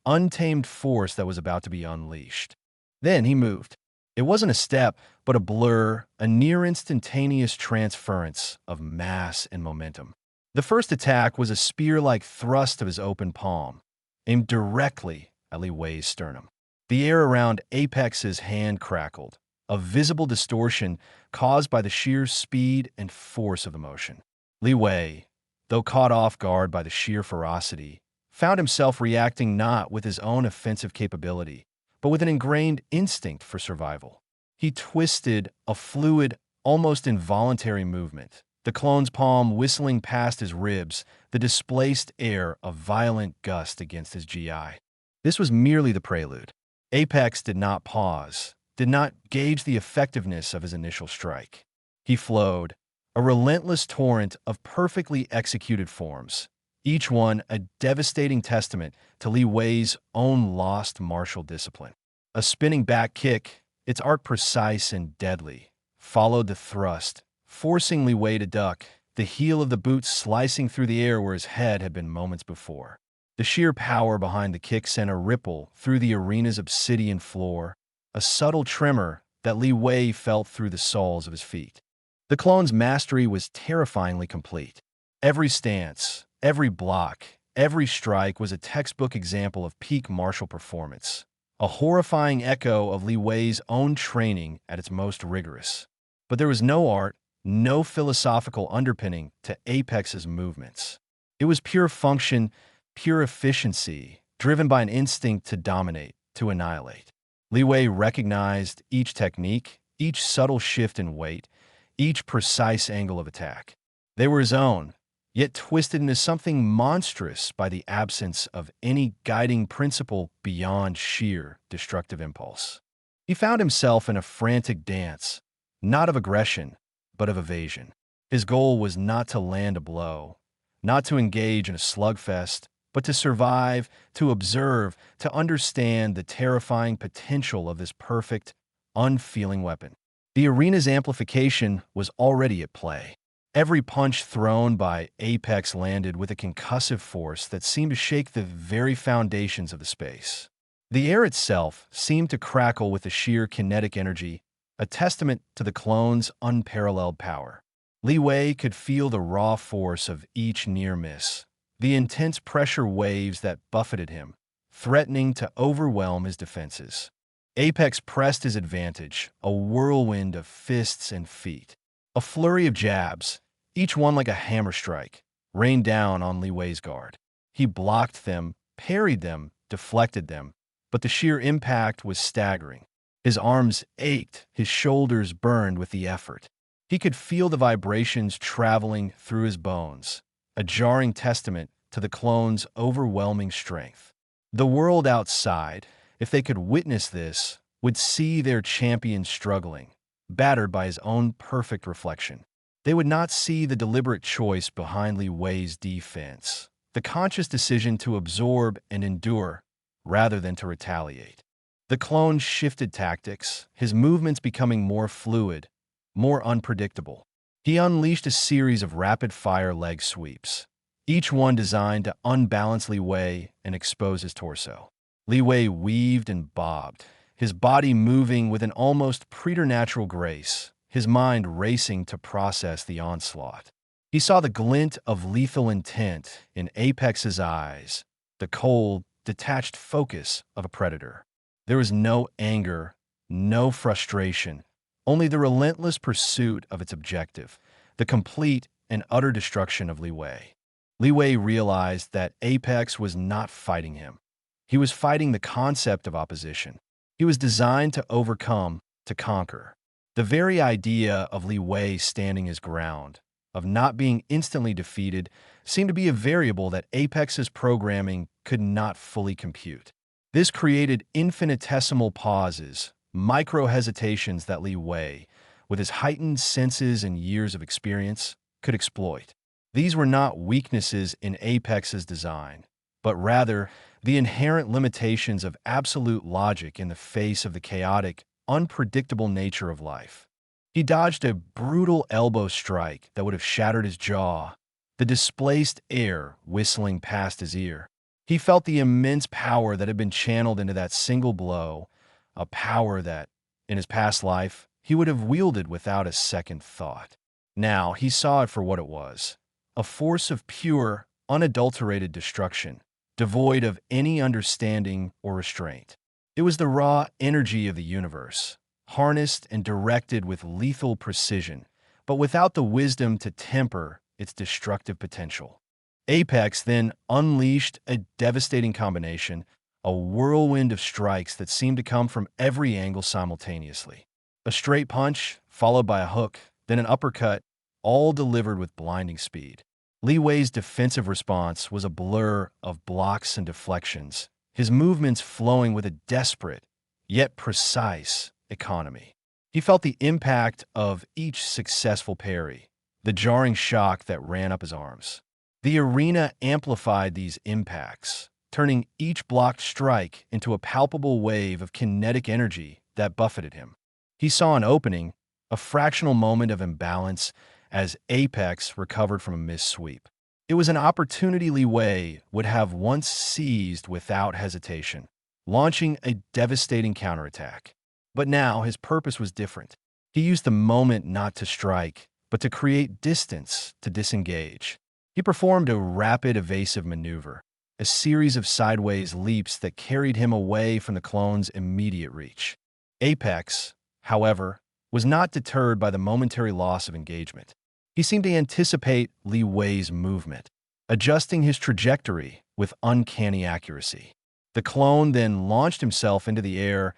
untamed force that was about to be unleashed. Then he moved. It wasn't a step, but a blur, a near-instantaneous transference of mass and momentum. The first attack was a spear-like thrust of his open palm, aimed directly at Li Wei's sternum. The air around Apex's hand crackled, a visible distortion caused by the sheer speed and force of the motion. Li Wei, though caught off guard by the sheer ferocity, found himself reacting not with his own offensive capability, but with an ingrained instinct for survival. He twisted a fluid, almost involuntary movement, the clone's palm whistling past his ribs, the displaced air a violent gust against his GI. This was merely the prelude. Apex did not pause, did not gauge the effectiveness of his initial strike. He flowed, a relentless torrent of perfectly executed forms, each one a devastating testament to Li Wei's own lost martial discipline. A spinning back kick, its arc precise and deadly, followed the thrust, forcing Li Wei to duck, the heel of the boot slicing through the air where his head had been moments before. The sheer power behind the kick sent a ripple through the arena's obsidian floor, a subtle tremor that Li Wei felt through the soles of his feet. The clone's mastery was terrifyingly complete. Every stance, every block, every strike was a textbook example of peak martial performance, a horrifying echo of Li Wei's own training at its most rigorous. But there was no art, no philosophical underpinning to Apex's movements. It was pure function, pure efficiency, driven by an instinct to dominate, to annihilate. Li Wei recognized each technique, each subtle shift in weight, each precise angle of attack. They were his own, yet twisted into something monstrous by the absence of any guiding principle beyond sheer destructive impulse. He found himself in a frantic dance, not of aggression, but of evasion. His goal was not to land a blow, not to engage in a slugfest, but to survive, to observe, to understand the terrifying potential of this perfect, unfeeling weapon. The arena's amplification was already at play. Every punch thrown by Apex landed with a concussive force that seemed to shake the very foundations of the space. The air itself seemed to crackle with the sheer kinetic energy, a testament to the clone's unparalleled power. Li Wei could feel the raw force of each near miss, the intense pressure waves that buffeted him, threatening to overwhelm his defenses. Apex pressed his advantage, a whirlwind of fists and feet. A flurry of jabs, each one like a hammer strike, rained down on Li Wei's guard. He blocked them, parried them, deflected them, but the sheer impact was staggering. His arms ached, his shoulders burned with the effort. He could feel the vibrations traveling through his bones, a jarring testament to the clone's overwhelming strength. The world outside, if they could witness this, would see their champion struggling, battered by his own perfect reflection. They would not see the deliberate choice behind Li Wei's defense, the conscious decision to absorb and endure rather than to retaliate. The clone shifted tactics, his movements becoming more fluid, more unpredictable. He unleashed a series of rapid-fire leg sweeps, each one designed to unbalance Li Wei and expose his torso. Li Wei weaved and bobbed, his body moving with an almost preternatural grace, his mind racing to process the onslaught. He saw the glint of lethal intent in Apex's eyes, the cold, detached focus of a predator. There was no anger, no frustration, only the relentless pursuit of its objective, the complete and utter destruction of Li Wei. Li Wei realized that Apex was not fighting him. He was fighting the concept of opposition. He was designed to overcome, to conquer. The very idea of Li Wei standing his ground, of not being instantly defeated, seemed to be a variable that Apex's programming could not fully compute. This created infinitesimal pauses, micro-hesitations that Li Wei, with his heightened senses and years of experience, could exploit. These were not weaknesses in Apex's design, but rather the inherent limitations of absolute logic in the face of the chaotic, unpredictable nature of life. He dodged a brutal elbow strike that would have shattered his jaw, the displaced air whistling past his ear. He felt the immense power that had been channeled into that single blow, a power that, in his past life, he would have wielded without a second thought. Now he saw it for what it was, a force of pure, unadulterated destruction, devoid of any understanding or restraint. It was the raw energy of the universe, harnessed and directed with lethal precision, but without the wisdom to temper its destructive potential. Apex then unleashed a devastating combination, a whirlwind of strikes that seemed to come from every angle simultaneously. A straight punch, followed by a hook, then an uppercut, all delivered with blinding speed. Li Wei's defensive response was a blur of blocks and deflections, his movements flowing with a desperate, yet precise, economy. He felt the impact of each successful parry, the jarring shock that ran up his arms. The arena amplified these impacts, turning each blocked strike into a palpable wave of kinetic energy that buffeted him. He saw an opening, a fractional moment of imbalance, as Apex recovered from a missed sweep. It was an opportunity Li Wei would have once seized without hesitation, launching a devastating counterattack. But now his purpose was different. He used the moment not to strike, but to create distance, to disengage. He performed a rapid evasive maneuver, a series of sideways leaps that carried him away from the clone's immediate reach. Apex, however, was not deterred by the momentary loss of engagement. He seemed to anticipate Li Wei's movement, adjusting his trajectory with uncanny accuracy. The clone then launched himself into the air,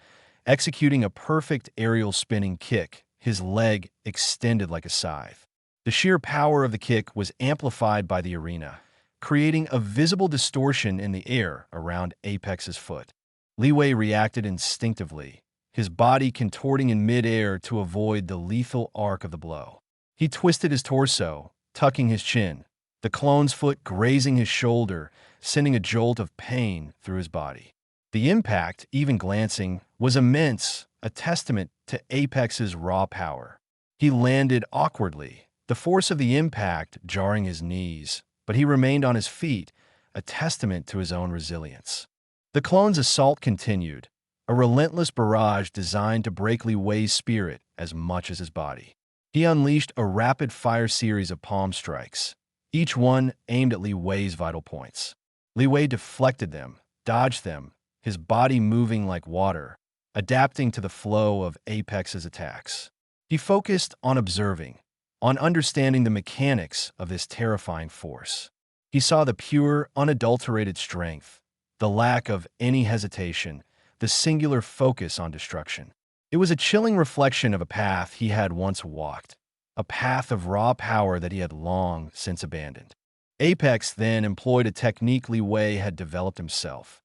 executing a perfect aerial spinning kick, his leg extended like a scythe. The sheer power of the kick was amplified by the arena, creating a visible distortion in the air around Apex's foot. Li Wei reacted instinctively, his body contorting in midair to avoid the lethal arc of the blow. He twisted his torso, tucking his chin, the clone's foot grazing his shoulder, sending a jolt of pain through his body. The impact, even glancing, was immense, a testament to Apex's raw power. He landed awkwardly, the force of the impact jarring his knees, but he remained on his feet, a testament to his own resilience. The clone's assault continued, a relentless barrage designed to break Li Wei's spirit as much as his body. He unleashed a rapid-fire series of palm strikes, each one aimed at Li Wei's vital points. Li Wei deflected them, dodged them, his body moving like water, adapting to the flow of Apex's attacks. He focused on observing, on understanding the mechanics of this terrifying force. He saw the pure, unadulterated strength, the lack of any hesitation, the singular focus on destruction. It was a chilling reflection of a path he had once walked, a path of raw power that he had long since abandoned. Apex then employed a technique Li Wei had developed himself.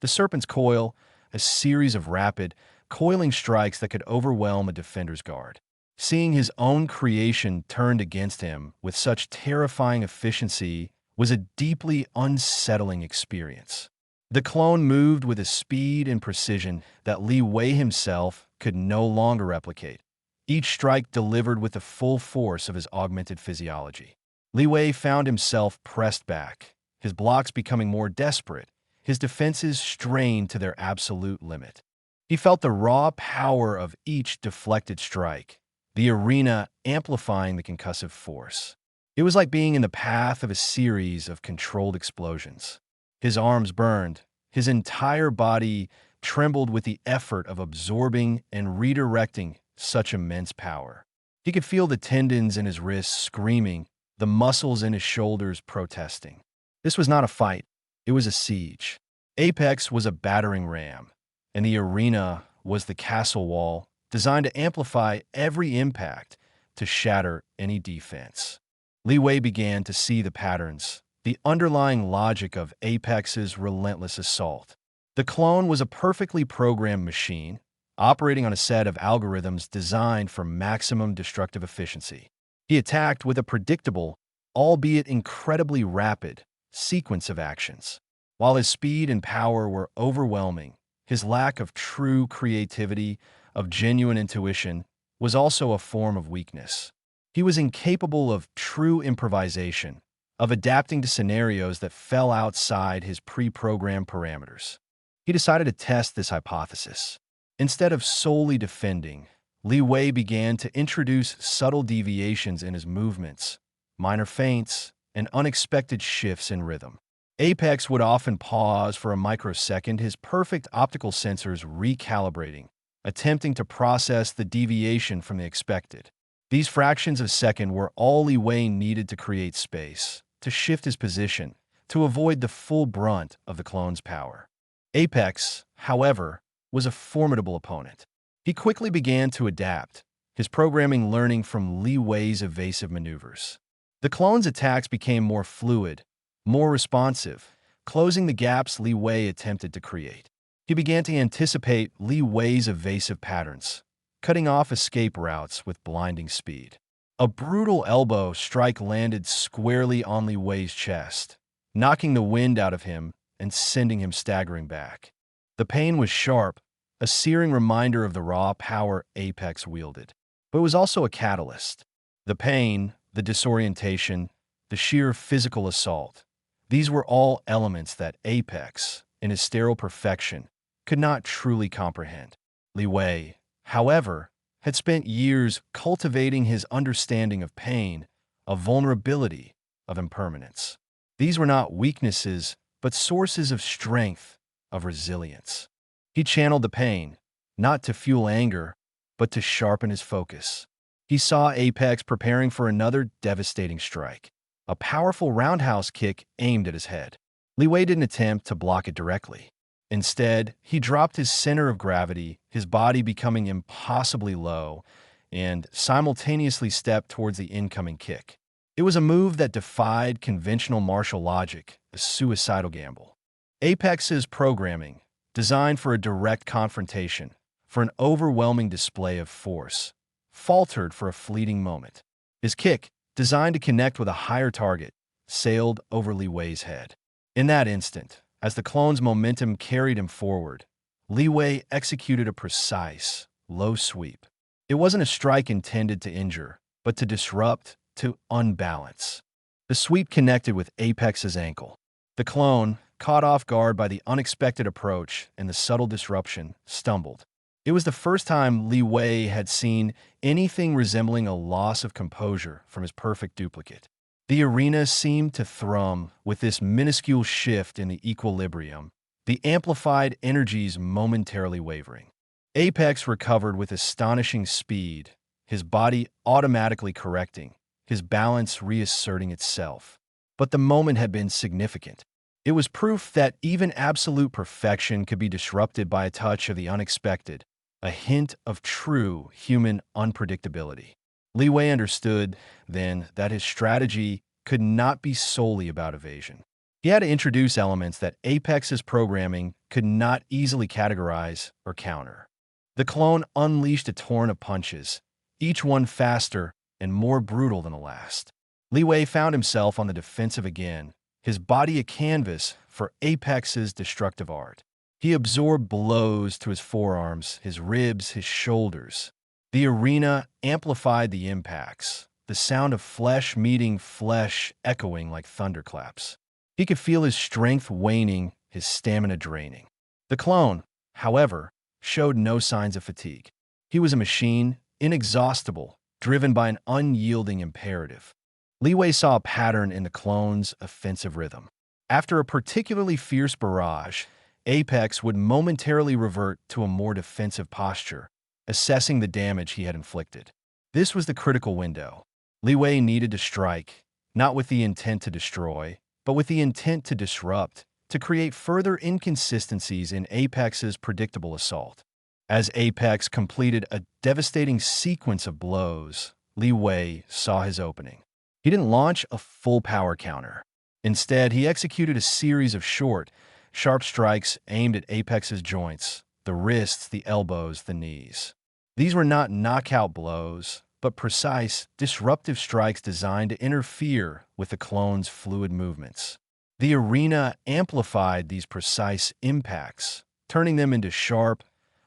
The Serpent's Coil, a series of rapid, coiling strikes that could overwhelm a defender's guard. Seeing his own creation turned against him with such terrifying efficiency was a deeply unsettling experience. The clone moved with a speed and precision that Li Wei himself could no longer replicate, each strike delivered with the full force of his augmented physiology. Li Wei found himself pressed back, his blocks becoming more desperate, his defenses strained to their absolute limit. He felt the raw power of each deflected strike, the arena amplifying the concussive force. It was like being in the path of a series of controlled explosions. His arms burned, his entire body trembled with the effort of absorbing and redirecting such immense power. He could feel the tendons in his wrists screaming, the muscles in his shoulders protesting. This was not a fight, it was a siege. Apex was a battering ram, and the arena was the castle wall designed to amplify every impact to shatter any defense. Li Wei began to see the patterns, the underlying logic of Apex's relentless assault. The clone was a perfectly programmed machine, operating on a set of algorithms designed for maximum destructive efficiency. He attacked with a predictable, albeit incredibly rapid, sequence of actions. While his speed and power were overwhelming, his lack of true creativity, of genuine intuition, was also a form of weakness. He was incapable of true improvisation, of adapting to scenarios that fell outside his pre-programmed parameters. He decided to test this hypothesis. Instead of solely defending, Li Wei began to introduce subtle deviations in his movements, minor feints, and unexpected shifts in rhythm. Apex would often pause for a microsecond, his perfect optical sensors recalibrating, attempting to process the deviation from the expected. These fractions of a second were all Li Wei needed to create space, to shift his position, to avoid the full brunt of the clone's power. Apex, however, was a formidable opponent. He quickly began to adapt, his programming learning from Li Wei's evasive maneuvers. The clone's attacks became more fluid, more responsive, closing the gaps Li Wei attempted to create. He began to anticipate Li Wei's evasive patterns, cutting off escape routes with blinding speed. A brutal elbow strike landed squarely on Li Wei's chest, knocking the wind out of him and sending him staggering back. The pain was sharp, a searing reminder of the raw power Apex wielded. But it was also a catalyst. The pain, the disorientation, the sheer physical assault, these were all elements that Apex, in his sterile perfection, could not truly comprehend. Li Wei, however, had spent years cultivating his understanding of pain, of vulnerability, of impermanence. These were not weaknesses, but sources of strength, of resilience. He channeled the pain, not to fuel anger, but to sharpen his focus. He saw Apex preparing for another devastating strike, a powerful roundhouse kick aimed at his head. Li Wei didn't attempt to block it directly. Instead, he dropped his center of gravity, his body becoming impossibly low, and simultaneously stepped towards the incoming kick. It was a move that defied conventional martial logic, a suicidal gamble. Apex's programming, designed for a direct confrontation, for an overwhelming display of force, faltered for a fleeting moment. His kick, designed to connect with a higher target, sailed over Li Wei's head. In that instant, as the clone's momentum carried him forward, Li Wei executed a precise, low sweep. It wasn't a strike intended to injure, but to disrupt, to unbalance. The sweep connected with Apex's ankle. The clone, caught off guard by the unexpected approach and the subtle disruption, stumbled. It was the first time Li Wei had seen anything resembling a loss of composure from his perfect duplicate. The arena seemed to thrum with this minuscule shift in the equilibrium, the amplified energies momentarily wavering. Apex recovered with astonishing speed, his body automatically correcting, his balance reasserting itself. But the moment had been significant. It was proof that even absolute perfection could be disrupted by a touch of the unexpected, a hint of true human unpredictability. Li Wei understood, then, that his strategy could not be solely about evasion. He had to introduce elements that Apex's programming could not easily categorize or counter. The clone unleashed a torrent of punches, each one faster and more brutal than the last. Li Wei found himself on the defensive again, his body a canvas for Apex's destructive art. He absorbed blows to his forearms, his ribs, his shoulders. The arena amplified the impacts, the sound of flesh meeting flesh echoing like thunderclaps. He could feel his strength waning, his stamina draining. The clone, however, showed no signs of fatigue. He was a machine, inexhaustible, driven by an unyielding imperative. Li Wei saw a pattern in the clone's offensive rhythm. After a particularly fierce barrage, Apex would momentarily revert to a more defensive posture, assessing the damage he had inflicted. This was the critical window. Li Wei needed to strike, not with the intent to destroy, but with the intent to disrupt, to create further inconsistencies in Apex's predictable assault. As Apex completed a devastating sequence of blows, Li Wei saw his opening. He didn't launch a full power counter. Instead, he executed a series of short, sharp strikes aimed at Apex's joints, the wrists, the elbows, the knees. These were not knockout blows, but precise, disruptive strikes designed to interfere with the clone's fluid movements. The arena amplified these precise impacts, turning them into sharp,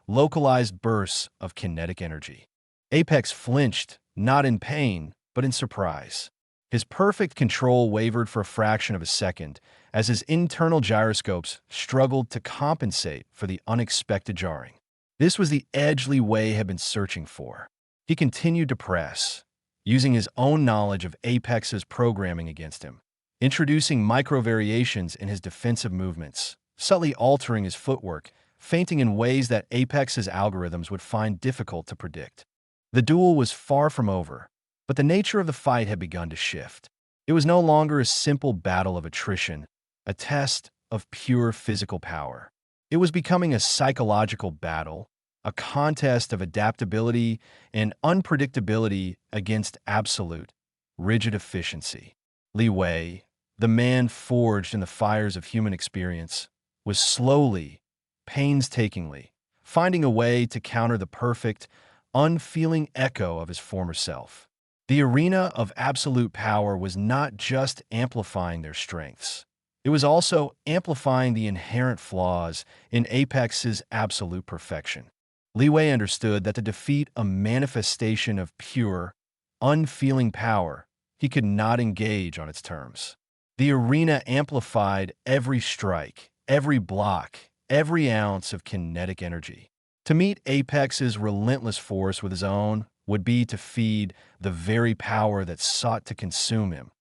localized bursts of kinetic energy. Apex flinched, not in pain, but in surprise. His perfect control wavered for a fraction of a second as his internal gyroscopes struggled to compensate for the unexpected jarring. This was the edge Li Wei had been searching for. He continued to press, using his own knowledge of Apex's programming against him, introducing micro-variations in his defensive movements, subtly altering his footwork, feinting in ways that Apex's algorithms would find difficult to predict. The duel was far from over, but the nature of the fight had begun to shift. It was no longer a simple battle of attrition, a test of pure physical power. It was becoming a psychological battle, a contest of adaptability and unpredictability against absolute, rigid efficiency. Li Wei, the man forged in the fires of human experience, was slowly, painstakingly, finding a way to counter the perfect, unfeeling echo of his former self. The arena of absolute power was not just amplifying their strengths. It was also amplifying the inherent flaws in Apex's absolute perfection. Li Wei understood that to defeat a manifestation of pure, unfeeling power, he could not engage on its terms. The arena amplified every strike, every block, every ounce of kinetic energy. To meet Apex's relentless force with his own would be to feed the very power that sought to consume him,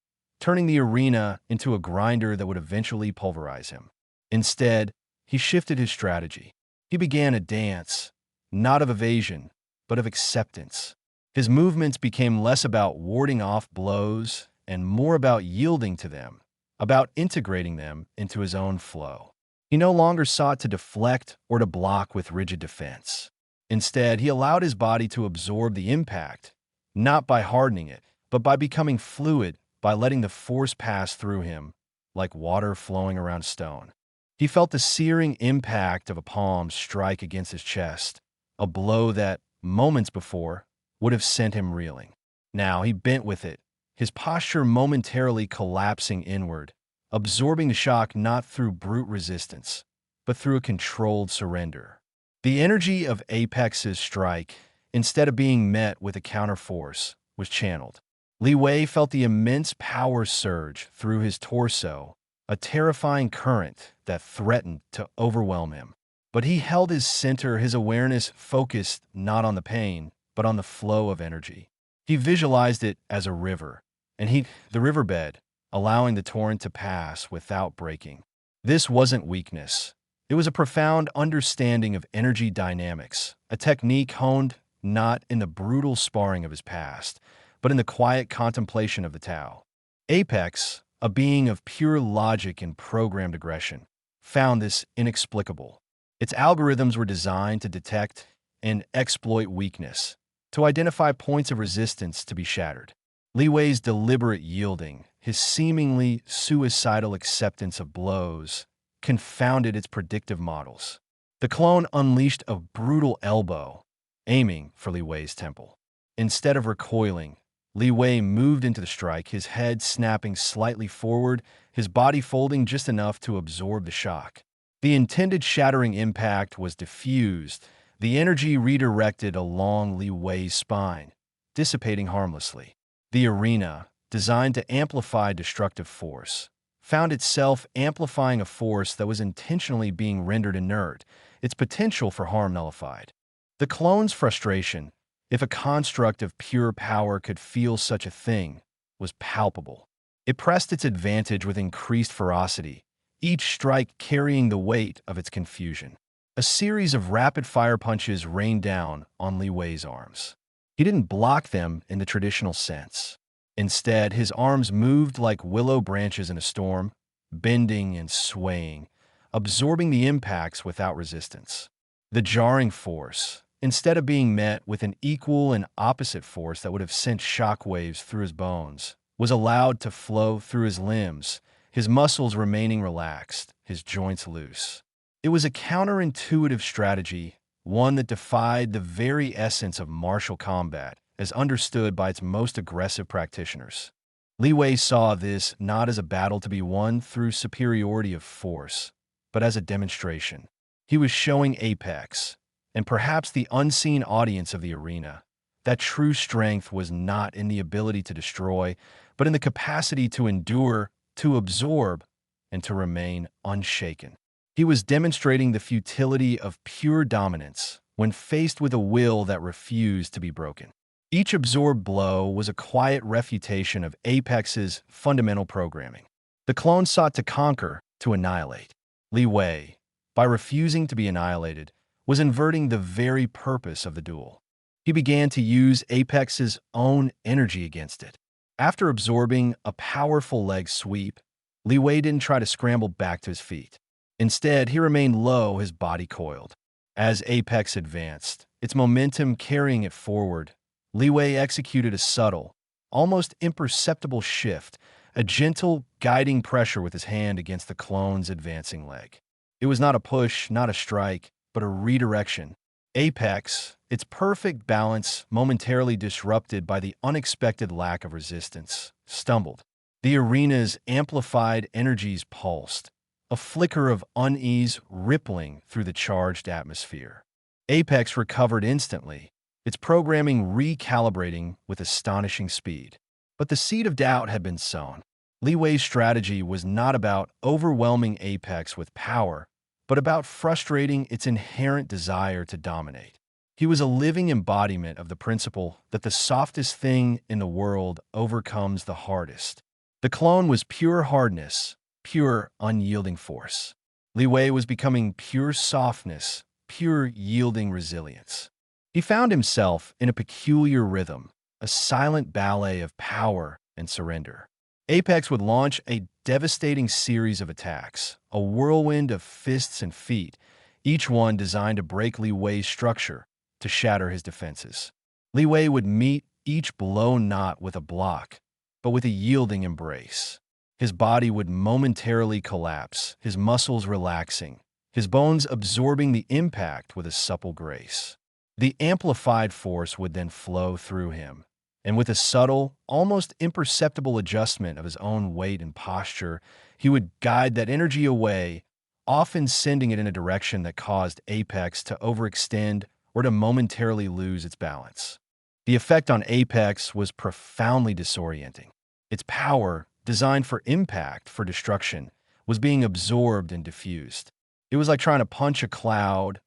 turning the arena into a grinder that would eventually pulverize him. Instead, he shifted his strategy. He began a dance, not of evasion, but of acceptance. His movements became less about warding off blows and more about yielding to them, about integrating them into his own flow. He no longer sought to deflect or to block with rigid defense. Instead, he allowed his body to absorb the impact, not by hardening it, but by becoming fluid, by letting the force pass through him, like water flowing around stone. He felt the searing impact of a palm strike against his chest, a blow that, moments before, would have sent him reeling. Now he bent with it, his posture momentarily collapsing inward, absorbing the shock not through brute resistance, but through a controlled surrender. The energy of Apex's strike, instead of being met with a counterforce, was channeled. Li Wei felt the immense power surge through his torso, a terrifying current that threatened to overwhelm him. But he held his center, his awareness focused not on the pain, but on the flow of energy. He visualized it as a river, and the riverbed, allowing the torrent to pass without breaking. This wasn't weakness. It was a profound understanding of energy dynamics, a technique honed not in the brutal sparring of his past, but in the quiet contemplation of the Tao. Apex, a being of pure logic and programmed aggression, found this inexplicable. Its algorithms were designed to detect and exploit weakness, to identify points of resistance to be shattered. Li Wei's deliberate yielding, his seemingly suicidal acceptance of blows, confounded its predictive models. The clone unleashed a brutal elbow, aiming for Li Wei's temple. Instead of recoiling, Li Wei moved into the strike, his head snapping slightly forward, his body folding just enough to absorb the shock. The intended shattering impact was diffused, the energy redirected along Li Wei's spine, dissipating harmlessly. The arena, designed to amplify destructive force, found itself amplifying a force that was intentionally being rendered inert, its potential for harm nullified. The clone's frustration, if a construct of pure power could feel such a thing, was palpable. It pressed its advantage with increased ferocity, each strike carrying the weight of its confusion. A series of rapid-fire punches rained down on Li Wei's arms. He didn't block them in the traditional sense. Instead, his arms moved like willow branches in a storm, bending and swaying, absorbing the impacts without resistance. The jarring force, instead of being met with an equal and opposite force that would have sent shockwaves through his bones, was allowed to flow through his limbs, his muscles remaining relaxed, his joints loose. It was a counterintuitive strategy, one that defied the very essence of martial combat, as understood by its most aggressive practitioners. Li Wei saw this not as a battle to be won through superiority of force, but as a demonstration. He was showing Apex, and perhaps the unseen audience of the arena, that true strength was not in the ability to destroy, but in the capacity to endure, to absorb, and to remain unshaken. He was demonstrating the futility of pure dominance when faced with a will that refused to be broken. Each absorbed blow was a quiet refutation of Apex's fundamental programming. The clone sought to conquer, to annihilate. Li Wei, by refusing to be annihilated, was inverting the very purpose of the duel. He began to use Apex's own energy against it. After absorbing a powerful leg sweep, Li Wei didn't try to scramble back to his feet. Instead, he remained low, his body coiled. As Apex advanced, its momentum carrying it forward, Li Wei executed a subtle, almost imperceptible shift, a gentle, guiding pressure with his hand against the clone's advancing leg. It was not a push, not a strike, but a redirection. Apex, its perfect balance momentarily disrupted by the unexpected lack of resistance, stumbled. The arena's amplified energies pulsed, a flicker of unease rippling through the charged atmosphere. Apex recovered instantly, its programming recalibrating with astonishing speed. But the seed of doubt had been sown. Li Wei's strategy was not about overwhelming Apex with power, but about frustrating its inherent desire to dominate. He was a living embodiment of the principle that the softest thing in the world overcomes the hardest. The clone was pure hardness, pure unyielding force. Li Wei was becoming pure softness, pure yielding resilience. He found himself in a peculiar rhythm, a silent ballet of power and surrender. Apex would launch a devastating series of attacks, a whirlwind of fists and feet, each one designed to break Li Wei's structure, to shatter his defenses. Li Wei would meet each blow not with a block, but with a yielding embrace. His body would momentarily collapse, his muscles relaxing, his bones absorbing the impact with a supple grace. The amplified force would then flow through him, and with a subtle, almost imperceptible adjustment of his own weight and posture, he would guide that energy away, often sending it in a direction that caused Apex to overextend or to momentarily lose its balance. The effect on Apex was profoundly disorienting. Its power, designed for impact, for destruction, was being absorbed and diffused. It was like trying to punch a cloud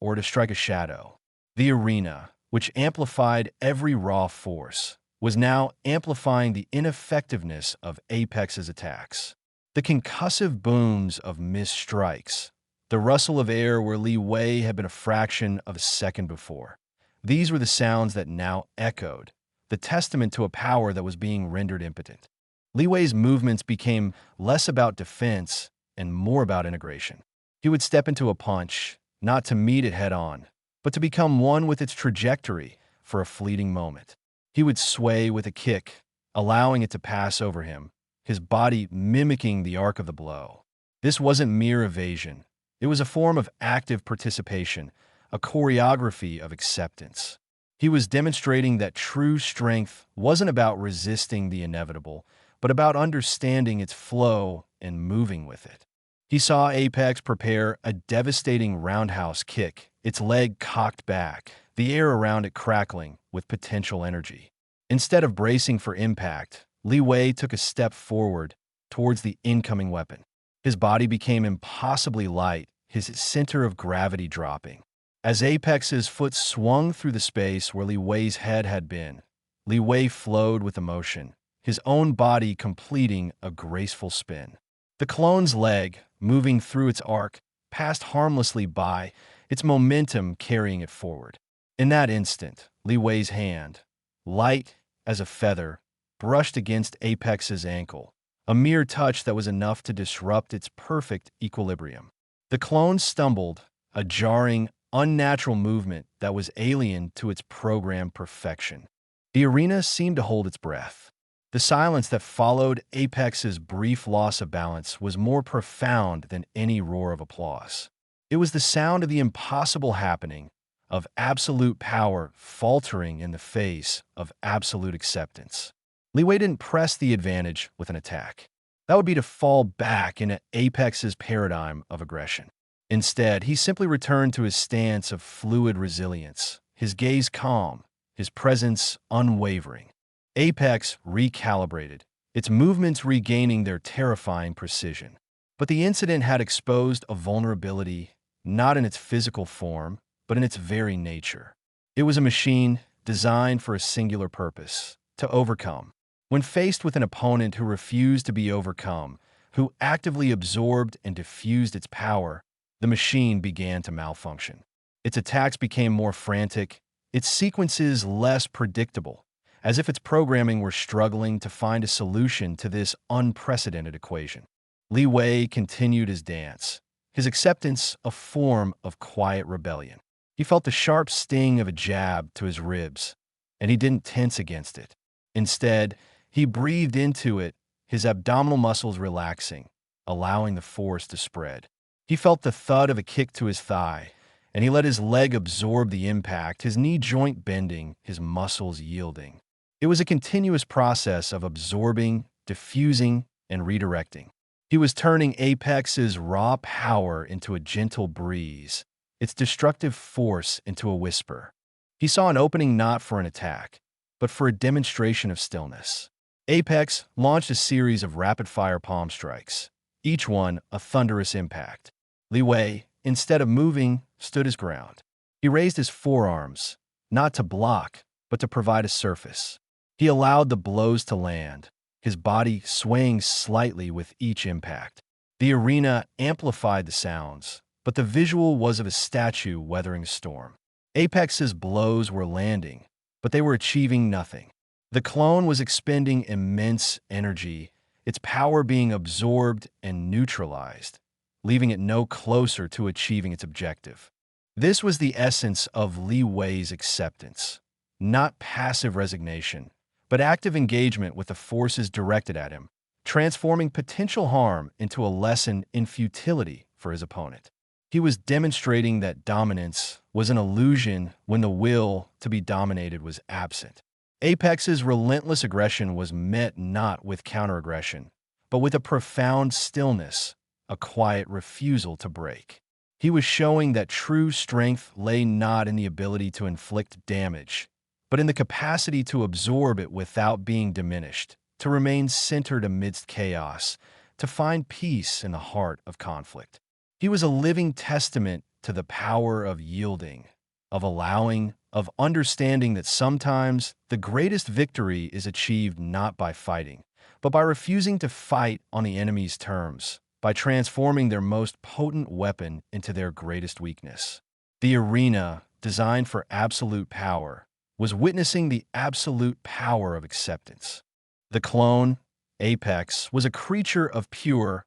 or to strike a shadow. The arena, which amplified every raw force, was now amplifying the ineffectiveness of Apex's attacks. The concussive booms of missed strikes, the rustle of air where Li Wei had been a fraction of a second before. These were the sounds that now echoed, the testament to a power that was being rendered impotent. Li Wei's movements became less about defense and more about integration. He would step into a punch, not to meet it head-on, but to become one with its trajectory for a fleeting moment. He would sway with a kick, allowing it to pass over him, his body mimicking the arc of the blow. This wasn't mere evasion. It was a form of active participation, a choreography of acceptance. He was demonstrating that true strength wasn't about resisting the inevitable, but about understanding its flow and moving with it. He saw Apex prepare a devastating roundhouse kick, its leg cocked back, the air around it crackling with potential energy. Instead of bracing for impact, Li Wei took a step forward towards the incoming weapon. His body became impossibly light, his center of gravity dropping. As Apex's foot swung through the space where Li Wei's head had been, Li Wei flowed with emotion, his own body completing a graceful spin. The clone's leg, moving through its arc, passed harmlessly by, its momentum carrying it forward. In that instant, Li Wei's hand, light as a feather, brushed against Apex's ankle, a mere touch that was enough to disrupt its perfect equilibrium. The clone stumbled, a jarring, unnatural movement that was alien to its programmed perfection. The arena seemed to hold its breath. The silence that followed Apex's brief loss of balance was more profound than any roar of applause. It was the sound of the impossible happening, of absolute power faltering in the face of absolute acceptance. Li Wei didn't press the advantage with an attack. That would be to fall back into Apex's paradigm of aggression. Instead, he simply returned to his stance of fluid resilience, his gaze calm, his presence unwavering. Apex recalibrated, its movements regaining their terrifying precision. But the incident had exposed a vulnerability, not in its physical form, but in its very nature. It was a machine designed for a singular purpose, to overcome. When faced with an opponent who refused to be overcome, who actively absorbed and diffused its power, the machine began to malfunction. Its attacks became more frantic, its sequences less predictable, as if its programming were struggling to find a solution to this unprecedented equation. Li Wei continued his dance, his acceptance a form of quiet rebellion. He felt the sharp sting of a jab to his ribs, and he didn't tense against it. Instead, he breathed into it, his abdominal muscles relaxing, allowing the force to spread. He felt the thud of a kick to his thigh, and he let his leg absorb the impact, his knee joint bending, his muscles yielding. It was a continuous process of absorbing, diffusing, and redirecting. He was turning Apex's raw power into a gentle breeze, its destructive force into a whisper. He saw an opening not for an attack, but for a demonstration of stillness. Apex launched a series of rapid-fire palm strikes, each one a thunderous impact. Li Wei, instead of moving, stood his ground. He raised his forearms, not to block, but to provide a surface. He allowed the blows to land, his body swaying slightly with each impact. The arena amplified the sounds, but the visual was of a statue weathering a storm. Apex's blows were landing, but they were achieving nothing. The clone was expending immense energy, its power being absorbed and neutralized, leaving it no closer to achieving its objective. This was the essence of Li Wei's acceptance, not passive resignation, but active engagement with the forces directed at him, transforming potential harm into a lesson in futility for his opponent. He was demonstrating that dominance was an illusion when the will to be dominated was absent. Apex's relentless aggression was met not with counteraggression, but with a profound stillness, a quiet refusal to break. He was showing that true strength lay not in the ability to inflict damage, but in the capacity to absorb it without being diminished, to remain centered amidst chaos, to find peace in the heart of conflict. He was a living testament to the power of yielding, of allowing, of understanding that sometimes the greatest victory is achieved not by fighting, but by refusing to fight on the enemy's terms, by transforming their most potent weapon into their greatest weakness. The arena, designed for absolute power, was witnessing the absolute power of acceptance. The clone, Apex, was a creature of pure,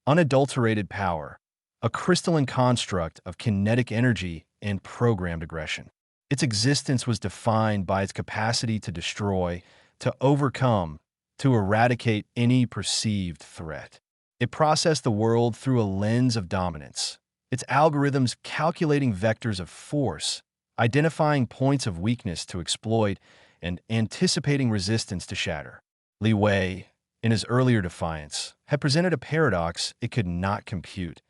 unadulterated power, a crystalline construct of kinetic energy and programmed aggression. Its existence was defined by its capacity to destroy, to overcome, to eradicate any perceived threat. It processed the world through a lens of dominance, its algorithms calculating vectors of force, identifying points of weakness to exploit, and anticipating resistance to shatter. Li Wei, in his earlier defiance, had presented a paradox it could not compute: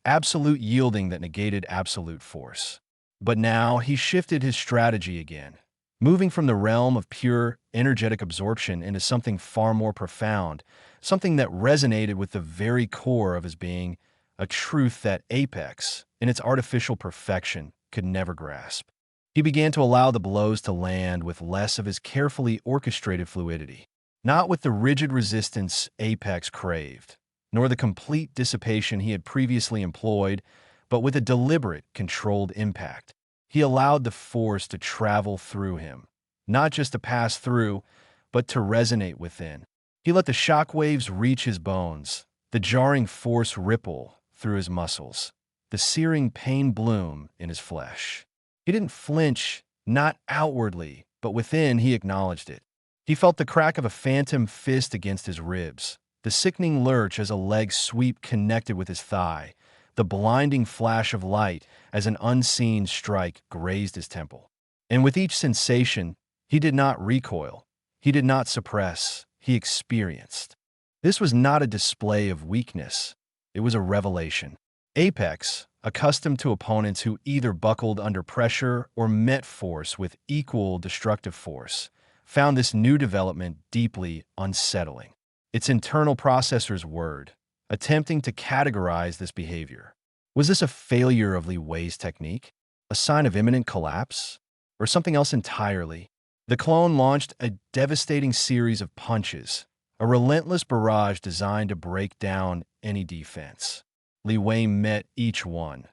absolute yielding that negated absolute force. But now he shifted his strategy again, moving from the realm of pure, energetic absorption into something far more profound, something that resonated with the very core of his being, a truth that Apex, in its artificial perfection, could never grasp. He began to allow the blows to land with less of his carefully orchestrated fluidity, not with the rigid resistance Apex craved, nor the complete dissipation he had previously employed, but with a deliberate, controlled impact. He allowed the force to travel through him, not just to pass through, but to resonate within. He let the shock waves reach his bones, the jarring force ripple through his muscles, the searing pain bloom in his flesh. He didn't flinch, not outwardly, but within he acknowledged it. He felt the crack of a phantom fist against his ribs, the sickening lurch as a leg sweep connected with his thigh, the blinding flash of light as an unseen strike grazed his temple. And with each sensation, he did not recoil, he did not suppress, he experienced. This was not a display of weakness, it was a revelation. Apex, accustomed to opponents who either buckled under pressure or met force with equal destructive force, found this new development deeply unsettling. Its internal processors whirred, attempting to categorize this behavior. Was this a failure of Li Wei's technique? A sign of imminent collapse? Or something else entirely? The clone launched a devastating series of punches, a relentless barrage designed to break down any defense. Li Wei met each one,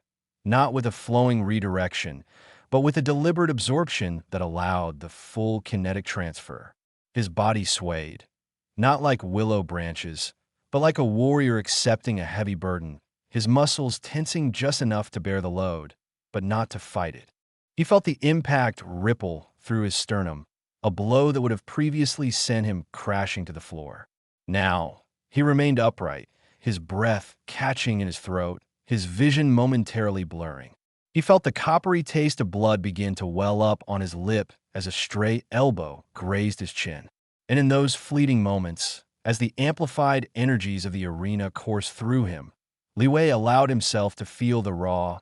not with a flowing redirection, but with a deliberate absorption that allowed the full kinetic transfer. His body swayed, not like willow branches, but like a warrior accepting a heavy burden, his muscles tensing just enough to bear the load, but not to fight it. He felt the impact ripple through his sternum, a blow that would have previously sent him crashing to the floor. Now, he remained upright, his breath catching in his throat, his vision momentarily blurring. He felt the coppery taste of blood begin to well up on his lip as a stray elbow grazed his chin. And in those fleeting moments, as the amplified energies of the arena coursed through him, Li Wei allowed himself to feel the raw,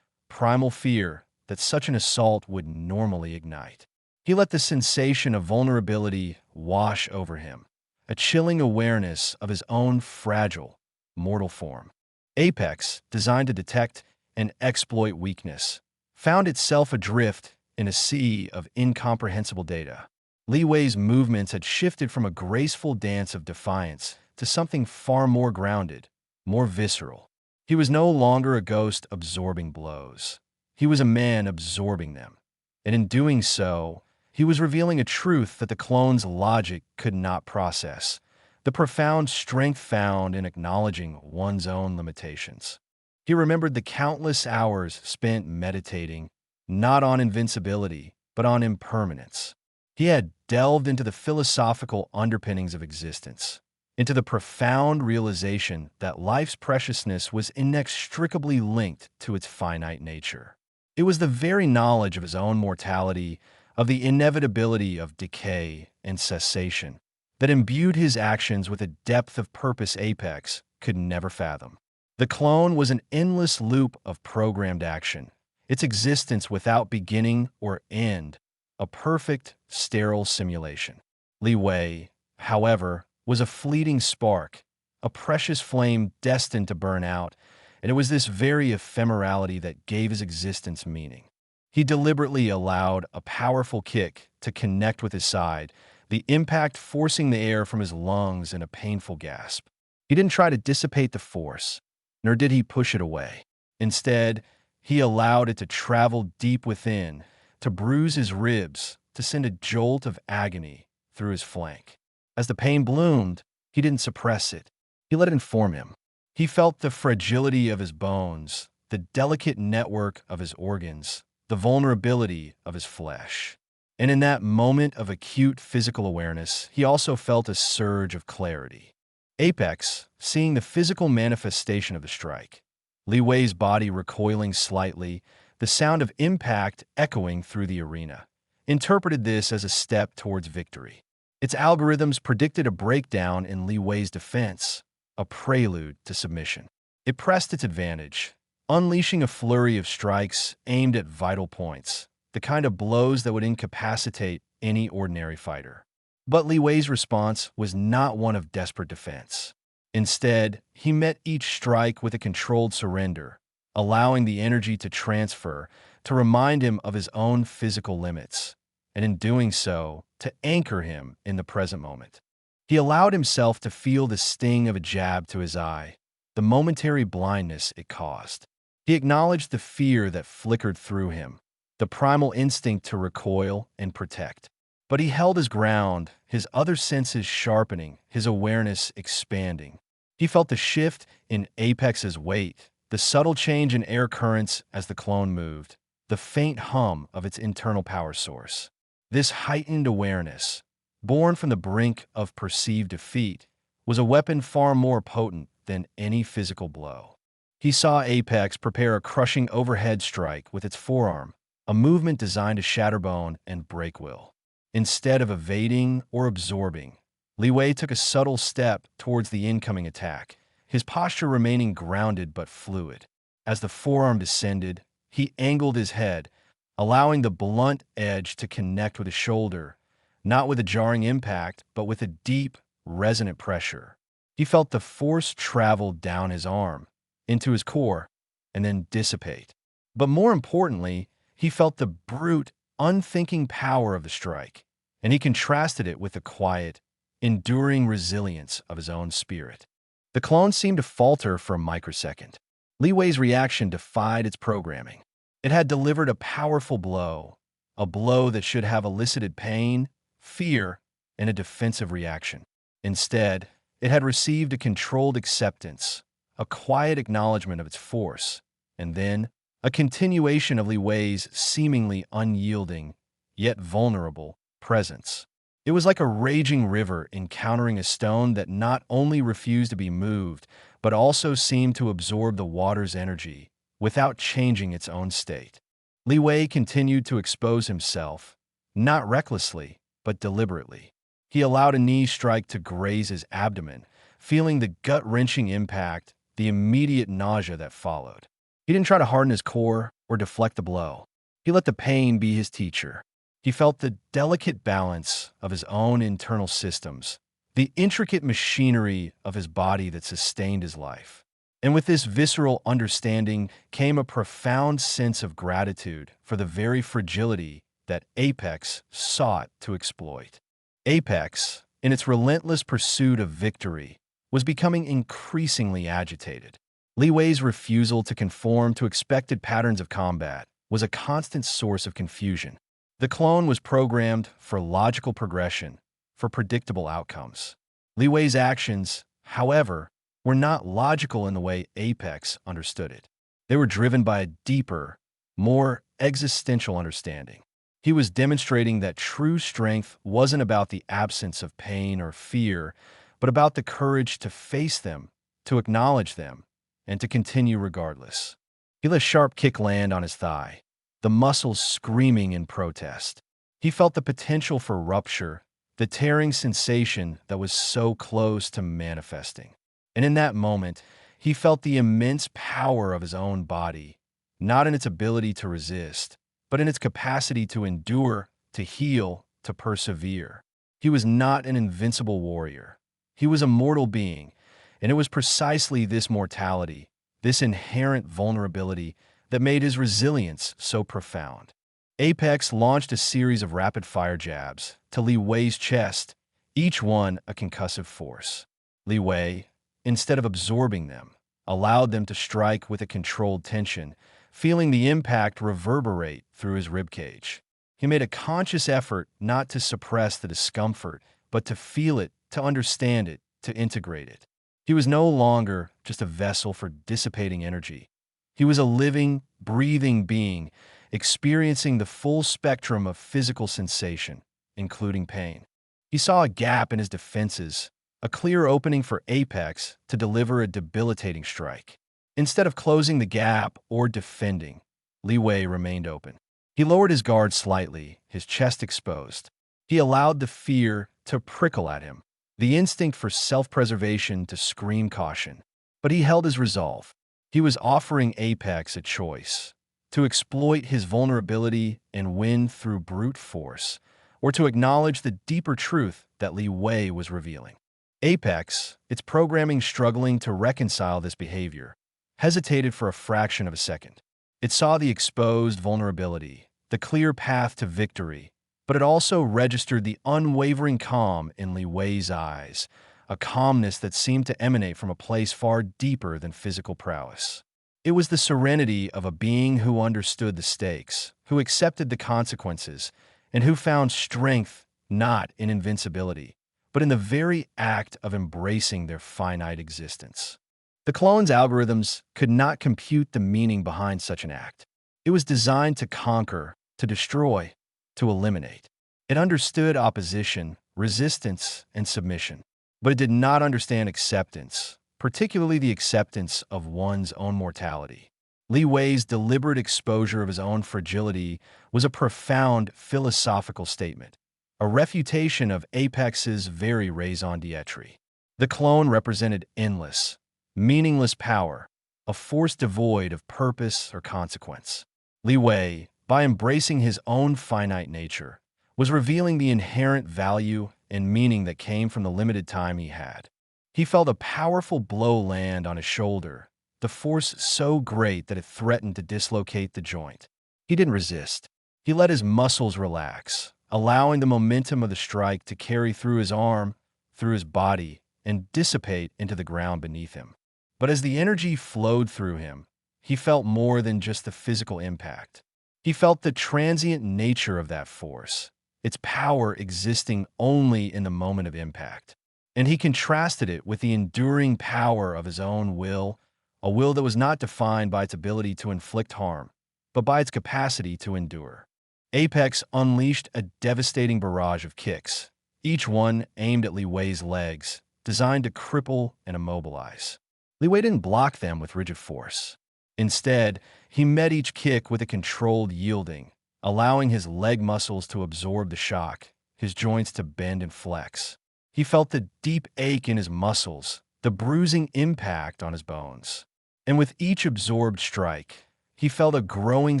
primal fear that such an assault would normally ignite. He let the sensation of vulnerability wash over him, a chilling awareness of his own fragile, mortal form. Apex, designed to detect and exploit weakness, found itself adrift in a sea of incomprehensible data. Li Wei's movements had shifted from a graceful dance of defiance to something far more grounded, more visceral. He was no longer a ghost absorbing blows. He was a man absorbing them. And in doing so, he was revealing a truth that the clone's logic could not process, the profound strength found in acknowledging one's own limitations. He remembered the countless hours spent meditating, not on invincibility, but on impermanence. He had delved into the philosophical underpinnings of existence, into the profound realization that life's preciousness was inextricably linked to its finite nature. It was the very knowledge of his own mortality, of the inevitability of decay and cessation, that imbued his actions with a depth of purpose Apex could never fathom. The clone was an endless loop of programmed action, its existence without beginning or end, a perfect, sterile simulation. Li Wei, however, was a fleeting spark, a precious flame destined to burn out, and it was this very ephemerality that gave his existence meaning. He deliberately allowed a powerful kick to connect with his side, the impact forcing the air from his lungs in a painful gasp. He didn't try to dissipate the force, nor did he push it away. Instead, he allowed it to travel deep within, to bruise his ribs, to send a jolt of agony through his flank. As the pain bloomed, he didn't suppress it. He let it inform him. He felt the fragility of his bones, the delicate network of his organs, the vulnerability of his flesh. And in that moment of acute physical awareness, he also felt a surge of clarity. Apex, seeing the physical manifestation of the strike, Li Wei's body recoiling slightly, the sound of impact echoing through the arena, interpreted this as a step towards victory. Its algorithms predicted a breakdown in Li Wei's defense, a prelude to submission. It pressed its advantage, unleashing a flurry of strikes aimed at vital points, the kind of blows that would incapacitate any ordinary fighter. But Li Wei's response was not one of desperate defense. Instead, he met each strike with a controlled surrender, allowing the energy to transfer, to remind him of his own physical limits, and in doing so, to anchor him in the present moment. He allowed himself to feel the sting of a jab to his eye, the momentary blindness it caused. He acknowledged the fear that flickered through him, the primal instinct to recoil and protect. But he held his ground, his other senses sharpening, his awareness expanding. He felt the shift in Apex's weight, the subtle change in air currents as the clone moved, the faint hum of its internal power source. This heightened awareness, born from the brink of perceived defeat, was a weapon far more potent than any physical blow. He saw Apex prepare a crushing overhead strike with its forearm, a movement designed to shatter bone and break will. Instead of evading or absorbing, Li Wei took a subtle step towards the incoming attack, his posture remaining grounded but fluid. As the forearm descended, he angled his head, allowing the blunt edge to connect with his shoulder, not with a jarring impact, but with a deep, resonant pressure. He felt the force travel down his arm, into his core, and then dissipate. But more importantly, he felt the brute, unthinking power of the strike, and he contrasted it with the quiet, enduring resilience of his own spirit. The clone seemed to falter for a microsecond. Li Wei's reaction defied its programming. It had delivered a powerful blow, a blow that should have elicited pain, fear, and a defensive reaction. Instead, it had received a controlled acceptance, a quiet acknowledgement of its force, and then a continuation of Li Wei's seemingly unyielding, yet vulnerable, presence. It was like a raging river encountering a stone that not only refused to be moved, but also seemed to absorb the water's energy without changing its own state. Li Wei continued to expose himself, not recklessly, but deliberately. He allowed a knee strike to graze his abdomen, feeling the gut-wrenching impact, the immediate nausea that followed. He didn't try to harden his core or deflect the blow. He let the pain be his teacher. He felt the delicate balance of his own internal systems, the intricate machinery of his body that sustained his life. And with this visceral understanding came a profound sense of gratitude for the very fragility that Apex sought to exploit. Apex, in its relentless pursuit of victory, was becoming increasingly agitated. Li Wei's refusal to conform to expected patterns of combat was a constant source of confusion. The clone was programmed for logical progression, for predictable outcomes. Li Wei's actions, however, were not logical in the way Apex understood it. They were driven by a deeper, more existential understanding. He was demonstrating that true strength wasn't about the absence of pain or fear, but about the courage to face them, to acknowledge them, and to continue regardless. He let a sharp kick land on his thigh, the muscles screaming in protest. He felt the potential for rupture, the tearing sensation that was so close to manifesting. And in that moment, he felt the immense power of his own body, not in its ability to resist, but in its capacity to endure, to heal, to persevere. He was not an invincible warrior. He was a mortal being, and it was precisely this mortality, this inherent vulnerability, that made his resilience so profound. Apex launched a series of rapid-fire jabs to Li Wei's chest, each one a concussive force. Li Wei, instead of absorbing them, allowed them to strike with a controlled tension, feeling the impact reverberate through his ribcage. He made a conscious effort not to suppress the discomfort, but to feel it, to understand it, to integrate it. He was no longer just a vessel for dissipating energy. He was a living, breathing being, experiencing the full spectrum of physical sensation, including pain. He saw a gap in his defenses, a clear opening for Apex to deliver a debilitating strike. Instead of closing the gap or defending, Li Wei remained open. He lowered his guard slightly, his chest exposed. He allowed the fear to prickle at him, the instinct for self-preservation to scream caution. But he held his resolve. He was offering Apex a choice: to exploit his vulnerability and win through brute force, or to acknowledge the deeper truth that Li Wei was revealing. Apex, its programming struggling to reconcile this behavior, hesitated for a fraction of a second. It saw the exposed vulnerability, the clear path to victory, but it also registered the unwavering calm in Li Wei's eyes, a calmness that seemed to emanate from a place far deeper than physical prowess. It was the serenity of a being who understood the stakes, who accepted the consequences, and who found strength not in invincibility, but in the very act of embracing their finite existence. The clone's algorithms could not compute the meaning behind such an act. It was designed to conquer, to destroy, to eliminate. It understood opposition, resistance, and submission, but it did not understand acceptance, particularly the acceptance of one's own mortality. Li Wei's deliberate exposure of his own fragility was a profound philosophical statement, a refutation of Apex's very raison d'etre. The clone represented endless, meaningless power, a force devoid of purpose or consequence. Li Wei, by embracing his own finite nature, was revealing the inherent value and meaning that came from the limited time he had. He felt a powerful blow land on his shoulder, the force so great that it threatened to dislocate the joint. He didn't resist. He let his muscles relax, allowing the momentum of the strike to carry through his arm, through his body, and dissipate into the ground beneath him. But as the energy flowed through him, he felt more than just the physical impact. He felt the transient nature of that force, its power existing only in the moment of impact. And he contrasted it with the enduring power of his own will, a will that was not defined by its ability to inflict harm, but by its capacity to endure. Apex unleashed a devastating barrage of kicks, each one aimed at Li Wei's legs, designed to cripple and immobilize. Li Wei didn't block them with rigid force. Instead, he met each kick with a controlled yielding, allowing his leg muscles to absorb the shock, his joints to bend and flex. He felt the deep ache in his muscles, the bruising impact on his bones. And with each absorbed strike, he felt a growing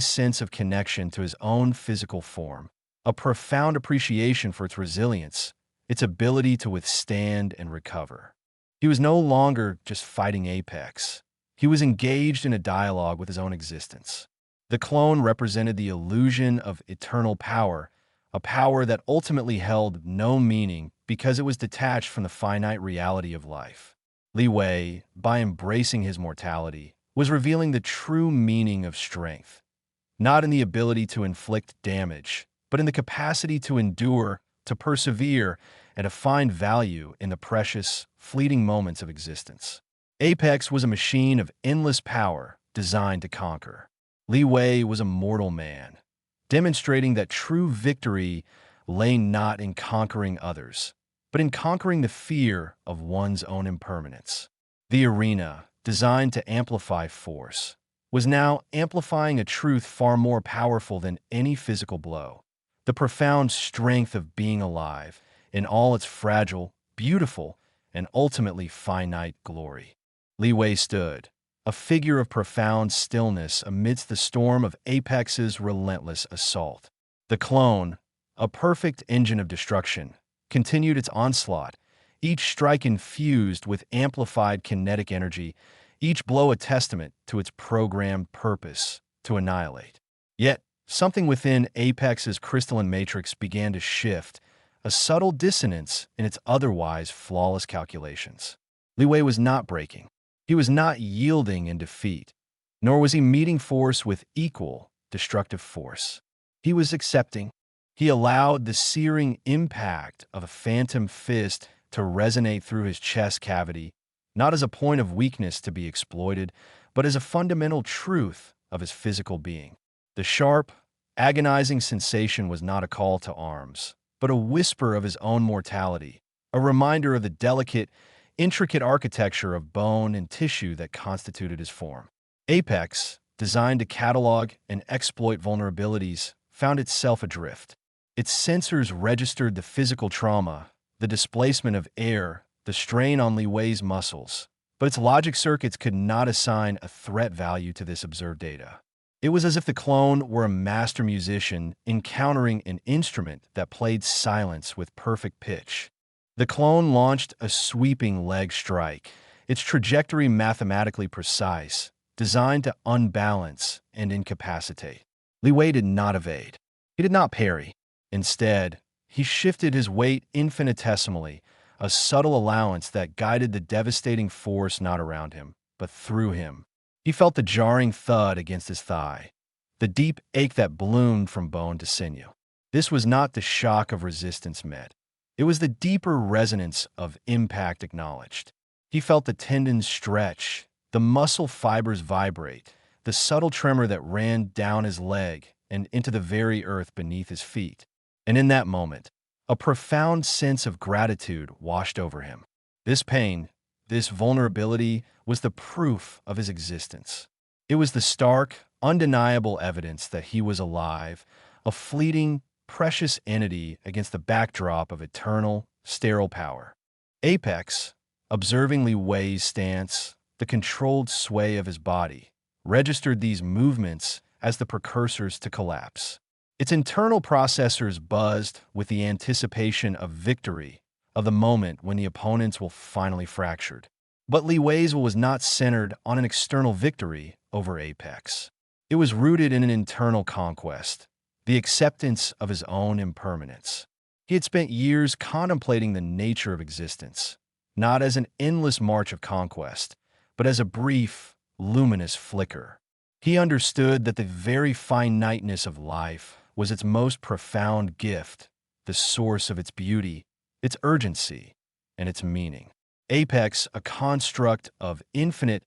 sense of connection to his own physical form, a profound appreciation for its resilience, its ability to withstand and recover. He was no longer just fighting Apex. He was engaged in a dialogue with his own existence. The clone represented the illusion of eternal power, a power that ultimately held no meaning because it was detached from the finite reality of life. Li Wei, by embracing his mortality, was revealing the true meaning of strength, not in the ability to inflict damage, but in the capacity to endure, to persevere, and to find value in the precious, fleeting moments of existence. Apex was a machine of endless power designed to conquer. Li Wei was a mortal man, demonstrating that true victory lay not in conquering others, but in conquering the fear of one's own impermanence. The arena, designed to amplify force, was now amplifying a truth far more powerful than any physical blow: the profound strength of being alive in all its fragile, beautiful, and ultimately finite glory. Li Wei stood, a figure of profound stillness amidst the storm of Apex's relentless assault. The clone, a perfect engine of destruction, continued its onslaught, each strike infused with amplified kinetic energy, each blow a testament to its programmed purpose to annihilate. Yet, something within Apex's crystalline matrix began to shift, a subtle dissonance in its otherwise flawless calculations. Li Wei was not breaking. He was not yielding in defeat, nor was he meeting force with equal destructive force. He was accepting. He allowed the searing impact of a phantom fist to resonate through his chest cavity, not as a point of weakness to be exploited, but as a fundamental truth of his physical being. The sharp, agonizing sensation was not a call to arms, but a whisper of his own mortality, a reminder of the delicate, intricate architecture of bone and tissue that constituted his form. Apex, designed to catalog and exploit vulnerabilities, found itself adrift. Its sensors registered the physical trauma, the displacement of air, the strain on Li Wei's muscles, but its logic circuits could not assign a threat value to this observed data. It was as if the clone were a master musician encountering an instrument that played silence with perfect pitch. The clone launched a sweeping leg strike, its trajectory mathematically precise, designed to unbalance and incapacitate. Li Wei did not evade. He did not parry. Instead, he shifted his weight infinitesimally, a subtle allowance that guided the devastating force not around him, but through him. He felt the jarring thud against his thigh, the deep ache that bloomed from bone to sinew. This was not the shock of resistance met. It was the deeper resonance of impact acknowledged. He felt the tendons stretch, the muscle fibers vibrate, the subtle tremor that ran down his leg and into the very earth beneath his feet. And in that moment, a profound sense of gratitude washed over him. This pain, this vulnerability, was the proof of his existence. It was the stark, undeniable evidence that he was alive, a fleeting, precious entity against the backdrop of eternal, sterile power. Apex, observing Li Wei's stance, the controlled sway of his body, registered these movements as the precursors to collapse. Its internal processors buzzed with the anticipation of victory, of the moment when the opponents will finally fractured. But Li Wei's was not centered on an external victory over Apex. It was rooted in an internal conquest, the acceptance of his own impermanence. He had spent years contemplating the nature of existence, not as an endless march of conquest, but as a brief, luminous flicker. He understood that the very finiteness of life was its most profound gift, the source of its beauty, its urgency, and its meaning. Apex, a construct of infinite,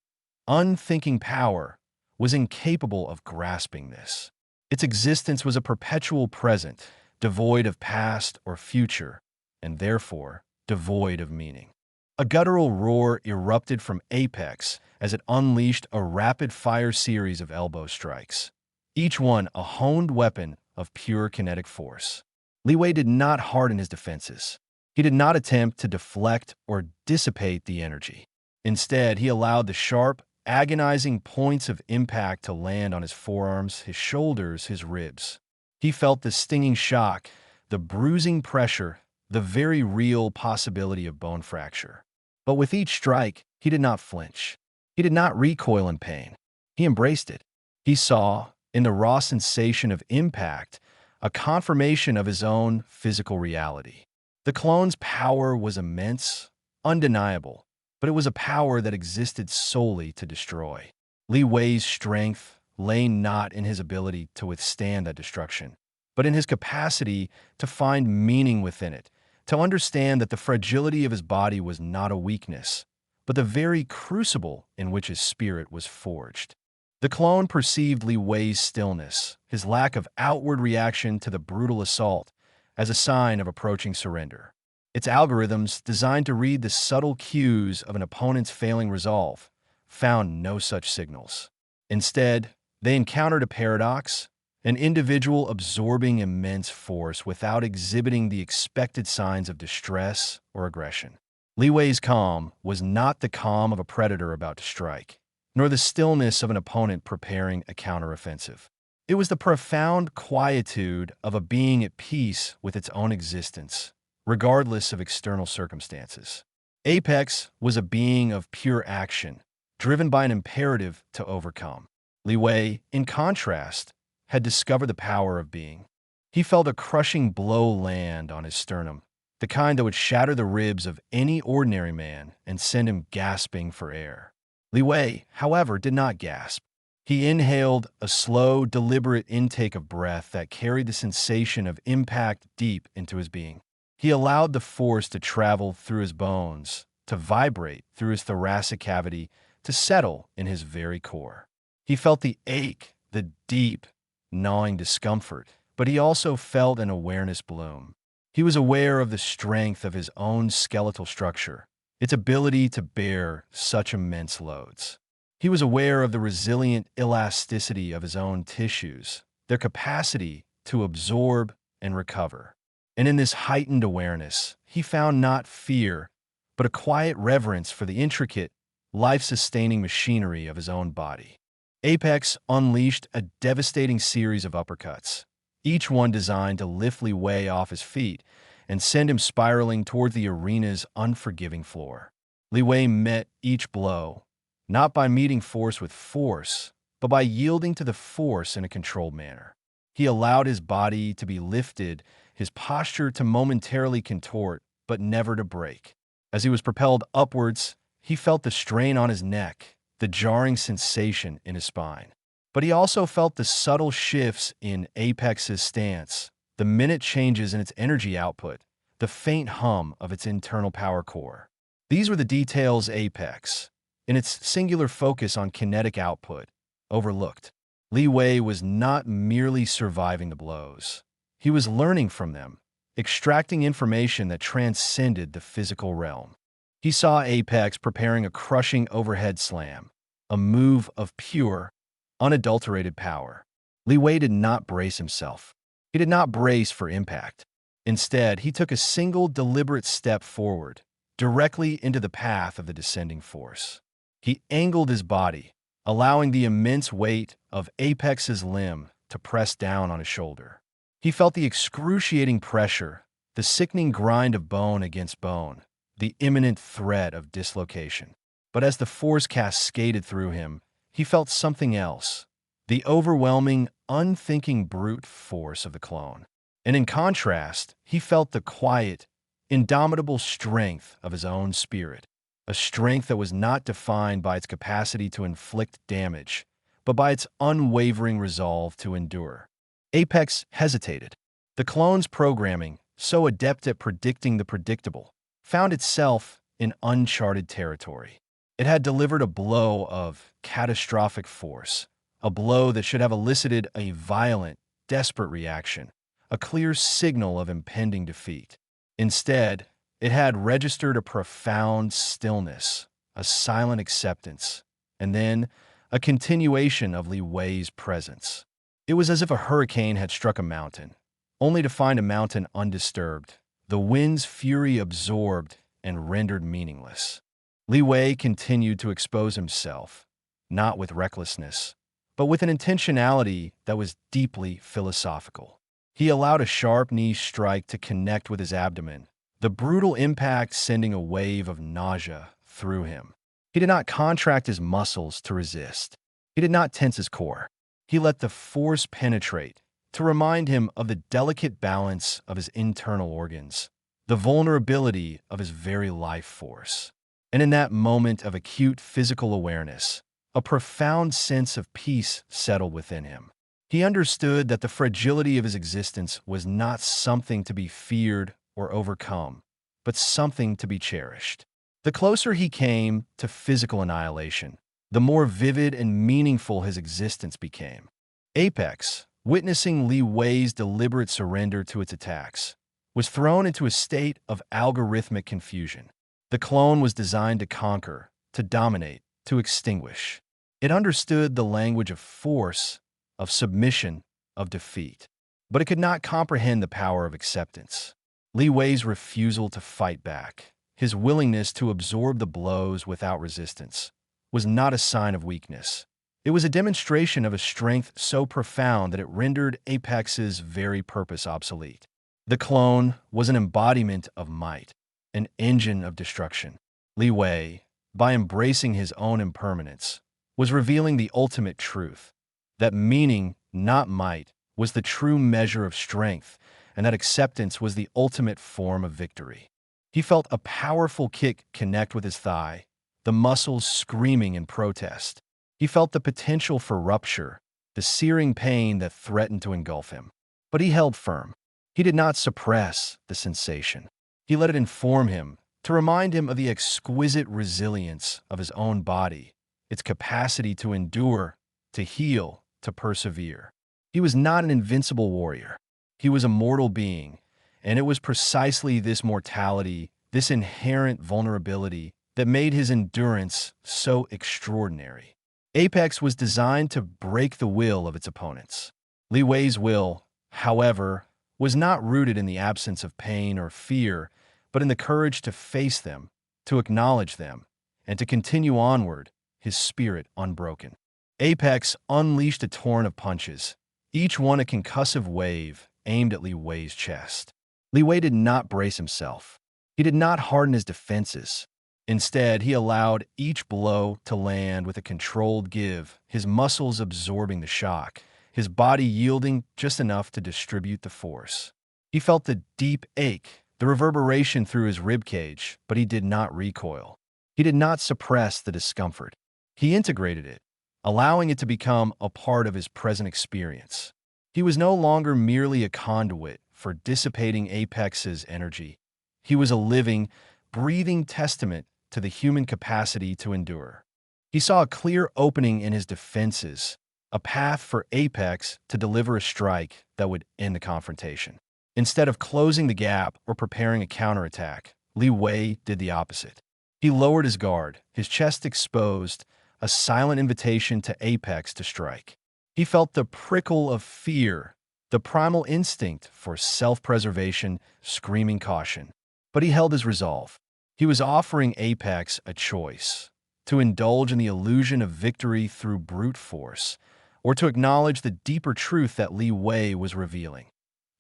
unthinking power, was incapable of grasping this. Its existence was a perpetual present, devoid of past or future, and therefore devoid of meaning. A guttural roar erupted from Apex as it unleashed a rapid-fire series of elbow strikes, each one a honed weapon of pure kinetic force. Li Wei did not harden his defenses. He did not attempt to deflect or dissipate the energy. Instead, he allowed the sharp, agonizing points of impact to land on his forearms, his shoulders, his ribs. He felt the stinging shock, the bruising pressure, the very real possibility of bone fracture. But with each strike, he did not flinch. He did not recoil in pain. He embraced it. He saw, in the raw sensation of impact, a confirmation of his own physical reality. The clone's power was immense, undeniable, but it was a power that existed solely to destroy. Li Wei's strength lay not in his ability to withstand that destruction, but in his capacity to find meaning within it, to understand that the fragility of his body was not a weakness, but the very crucible in which his spirit was forged. The clone perceived Li Wei's stillness, his lack of outward reaction to the brutal assault, as a sign of approaching surrender. Its algorithms, designed to read the subtle cues of an opponent's failing resolve, found no such signals. Instead, they encountered a paradox, an individual absorbing immense force without exhibiting the expected signs of distress or aggression. Li Wei's calm was not the calm of a predator about to strike, nor the stillness of an opponent preparing a counteroffensive. It was the profound quietude of a being at peace with its own existence, regardless of external circumstances. Apex was a being of pure action, driven by an imperative to overcome. Li Wei, in contrast, had discovered the power of being. He felt a crushing blow land on his sternum, the kind that would shatter the ribs of any ordinary man and send him gasping for air. Li Wei, however, did not gasp. He inhaled a slow, deliberate intake of breath that carried the sensation of impact deep into his being. He allowed the force to travel through his bones, to vibrate through his thoracic cavity, to settle in his very core. He felt the ache, the deep, gnawing discomfort, but he also felt an awareness bloom. He was aware of the strength of his own skeletal structure, its ability to bear such immense loads. He was aware of the resilient elasticity of his own tissues, their capacity to absorb and recover. And in this heightened awareness, he found not fear, but a quiet reverence for the intricate, life-sustaining machinery of his own body. Apex unleashed a devastating series of uppercuts, each one designed to lift Li Wei off his feet and send him spiraling toward the arena's unforgiving floor. Li Wei met each blow, not by meeting force with force, but by yielding to the force in a controlled manner. He allowed his body to be lifted, his posture to momentarily contort, but never to break. As he was propelled upwards, he felt the strain on his neck, the jarring sensation in his spine. But he also felt the subtle shifts in Apex's stance, the minute changes in its energy output, the faint hum of its internal power core. These were the details Apex, in its singular focus on kinetic output, overlooked. Li Wei was not merely surviving the blows. He was learning from them, extracting information that transcended the physical realm. He saw Apex preparing a crushing overhead slam, a move of pure, unadulterated power. Li Wei did not brace himself. He did not brace for impact. Instead, he took a single deliberate step forward, directly into the path of the descending force. He angled his body, allowing the immense weight of Apex's limb to press down on his shoulder. He felt the excruciating pressure, the sickening grind of bone against bone, the imminent threat of dislocation. But as the force cascaded through him, he felt something else, the overwhelming, unthinking brute force of the clone. And in contrast, he felt the quiet, indomitable strength of his own spirit, a strength that was not defined by its capacity to inflict damage, but by its unwavering resolve to endure. Apex hesitated. The clone's programming, so adept at predicting the predictable, found itself in uncharted territory. It had delivered a blow of catastrophic force, a blow that should have elicited a violent, desperate reaction, a clear signal of impending defeat. Instead, it had registered a profound stillness, a silent acceptance, and then a continuation of Li Wei's presence. It was as if a hurricane had struck a mountain, only to find a mountain undisturbed, the wind's fury absorbed and rendered meaningless. Li Wei continued to expose himself, not with recklessness, but with an intentionality that was deeply philosophical. He allowed a sharp knee strike to connect with his abdomen, the brutal impact sending a wave of nausea through him. He did not contract his muscles to resist. He did not tense his core. He let the force penetrate to remind him of the delicate balance of his internal organs, the vulnerability of his very life force. And in that moment of acute physical awareness, a profound sense of peace settled within him. He understood that the fragility of his existence was not something to be feared or overcome, but something to be cherished. The closer he came to physical annihilation, the more vivid and meaningful his existence became. Apex, witnessing Li Wei's deliberate surrender to its attacks, was thrown into a state of algorithmic confusion. The clone was designed to conquer, to dominate, to extinguish. It understood the language of force, of submission, of defeat. But it could not comprehend the power of acceptance. Li Wei's refusal to fight back, his willingness to absorb the blows without resistance, was not a sign of weakness. It was a demonstration of a strength so profound that it rendered Apex's very purpose obsolete. The clone was an embodiment of might, an engine of destruction. Li Wei, by embracing his own impermanence, was revealing the ultimate truth, that meaning, not might, was the true measure of strength, and that acceptance was the ultimate form of victory. He felt a powerful kick connect with his thigh, the muscles screaming in protest. He felt the potential for rupture, the searing pain that threatened to engulf him. But he held firm. He did not suppress the sensation. He let it inform him, to remind him of the exquisite resilience of his own body, its capacity to endure, to heal, to persevere. He was not an invincible warrior. He was a mortal being, and it was precisely this mortality, this inherent vulnerability, that made his endurance so extraordinary. Apex was designed to break the will of its opponents. Li Wei's will, however, was not rooted in the absence of pain or fear, but in the courage to face them, to acknowledge them, and to continue onward, his spirit unbroken. Apex unleashed a torrent of punches, each one a concussive wave aimed at Li Wei's chest. Li Wei did not brace himself. He did not harden his defenses. Instead, he allowed each blow to land with a controlled give, his muscles absorbing the shock, his body yielding just enough to distribute the force. He felt the deep ache, the reverberation through his ribcage, but he did not recoil. He did not suppress the discomfort. He integrated it, allowing it to become a part of his present experience. He was no longer merely a conduit for dissipating Apex's energy. He was a living, breathing testament to the human capacity to endure. He saw a clear opening in his defenses, a path for Apex to deliver a strike that would end the confrontation. Instead of closing the gap or preparing a counterattack, Li Wei did the opposite. He lowered his guard, his chest exposed, a silent invitation to Apex to strike. He felt the prickle of fear, the primal instinct for self-preservation, screaming caution. But he held his resolve. He was offering Apex a choice, to indulge in the illusion of victory through brute force, or to acknowledge the deeper truth that Li Wei was revealing.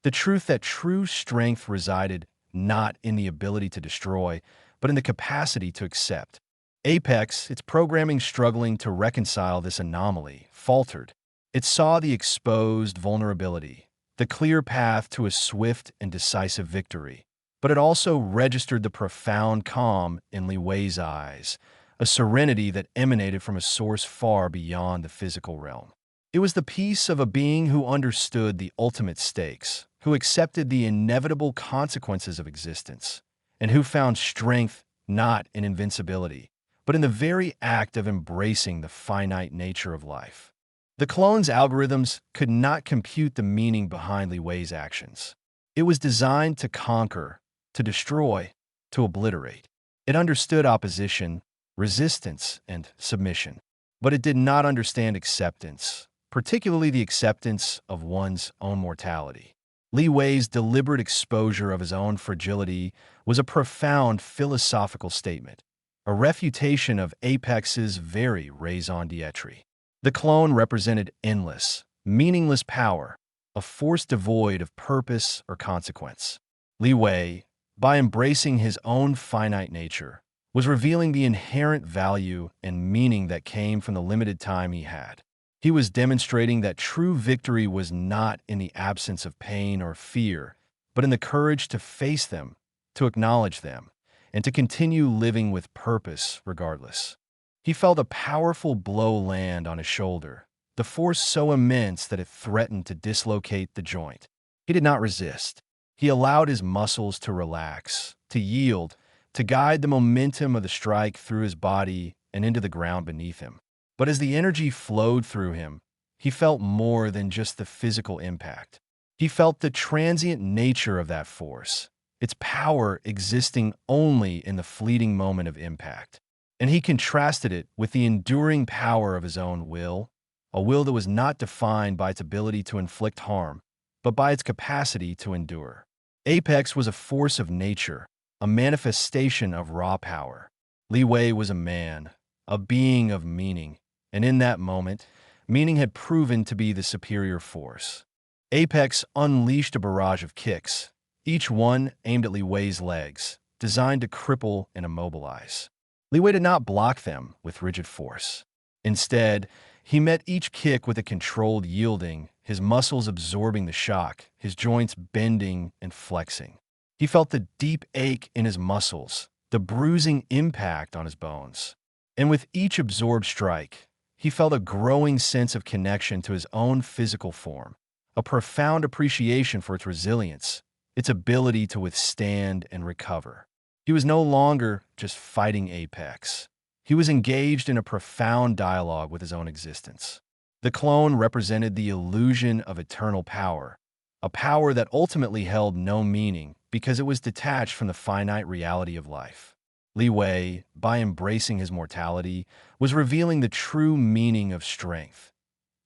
The truth that true strength resided not in the ability to destroy, but in the capacity to accept. Apex, its programming struggling to reconcile this anomaly, faltered. It saw the exposed vulnerability, the clear path to a swift and decisive victory. But it also registered the profound calm in Li Wei's eyes, a serenity that emanated from a source far beyond the physical realm. It was the peace of a being who understood the ultimate stakes, who accepted the inevitable consequences of existence, and who found strength not in invincibility, but in the very act of embracing the finite nature of life. The clone's algorithms could not compute the meaning behind Li Wei's actions. It was designed to conquer, to destroy, to obliterate. It understood opposition, resistance, and submission. But it did not understand acceptance, particularly the acceptance of one's own mortality. Li Wei's deliberate exposure of his own fragility was a profound philosophical statement, a refutation of Apex's very raison d'etre. The clone represented endless, meaningless power, a force devoid of purpose or consequence. Li Wei, by embracing his own finite nature, was revealing the inherent value and meaning that came from the limited time he had. He was demonstrating that true victory was not in the absence of pain or fear, but in the courage to face them, to acknowledge them, and to continue living with purpose regardless. He felt a powerful blow land on his shoulder, the force so immense that it threatened to dislocate the joint. He did not resist. He allowed his muscles to relax, to yield, to guide the momentum of the strike through his body and into the ground beneath him. But as the energy flowed through him, he felt more than just the physical impact. He felt the transient nature of that force, its power existing only in the fleeting moment of impact. And he contrasted it with the enduring power of his own will, a will that was not defined by its ability to inflict harm, but by its capacity to endure. Apex was a force of nature, a manifestation of raw power. Li Wei was a man, a being of meaning, And in that moment, meaning had proven to be the superior force. Apex unleashed a barrage of kicks, each one aimed at Li Wei's legs, designed to cripple and immobilize. Li Wei did not block them with rigid force. Instead, he met each kick with a controlled yielding, his muscles absorbing the shock, his joints bending and flexing. He felt the deep ache in his muscles, the bruising impact on his bones. And with each absorbed strike, he felt a growing sense of connection to his own physical form, a profound appreciation for its resilience, its ability to withstand and recover. He was no longer just fighting Apex. He was engaged in a profound dialogue with his own existence. The clone represented the illusion of eternal power, a power that ultimately held no meaning because it was detached from the finite reality of life. Li Wei, by embracing his mortality, was revealing the true meaning of strength,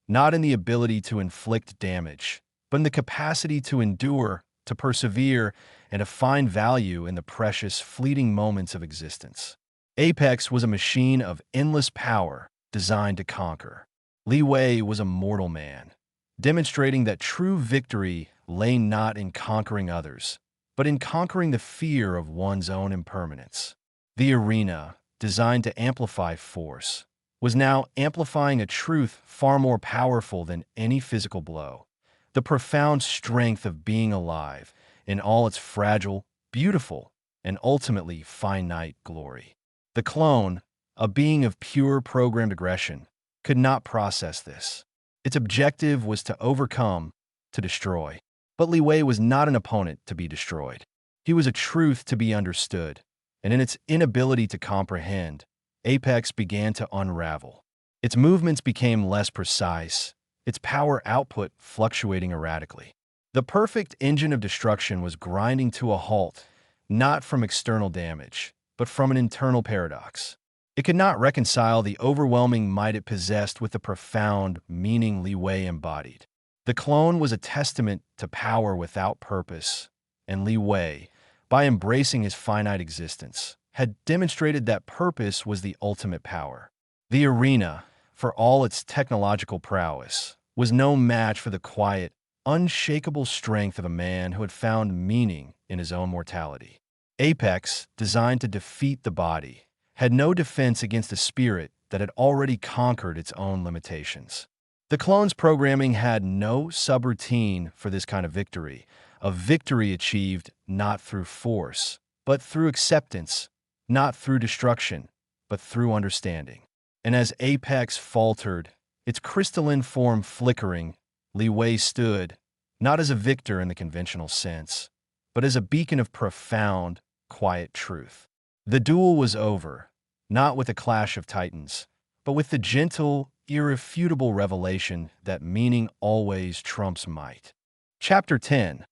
not in the ability to inflict damage, but in the capacity to endure, to persevere, and to find value in the precious, fleeting moments of existence. Apex was a machine of endless power designed to conquer. Li Wei was a mortal man, demonstrating that true victory lay not in conquering others, but in conquering the fear of one's own impermanence. The arena, designed to amplify force, was now amplifying a truth far more powerful than any physical blow: the profound strength of being alive in all its fragile, beautiful, and ultimately finite glory. The clone, a being of pure programmed aggression, could not process this. Its objective was to overcome, to destroy. But Li Wei was not an opponent to be destroyed. He was a truth to be understood, and in its inability to comprehend, Apex began to unravel. Its movements became less precise, its power output fluctuating erratically. The perfect engine of destruction was grinding to a halt, not from external damage, but from an internal paradox. It could not reconcile the overwhelming might it possessed with the profound meaning Li Wei embodied. The clone was a testament to power without purpose, and Li Wei, by embracing his finite existence, had demonstrated that purpose was the ultimate power. The arena, for all its technological prowess, was no match for the quiet, unshakable strength of a man who had found meaning in his own mortality. Apex, designed to defeat the body, had no defense against a spirit that had already conquered its own limitations. The clone's programming had no subroutine for this kind of victory, a victory achieved not through force, but through acceptance, not through destruction, but through understanding. And as Apex faltered, its crystalline form flickering, Li Wei stood, not as a victor in the conventional sense, but as a beacon of profound, quiet truth. The duel was over, not with a clash of titans, but with the gentle, irrefutable revelation that meaning always trumps might. Chapter 10.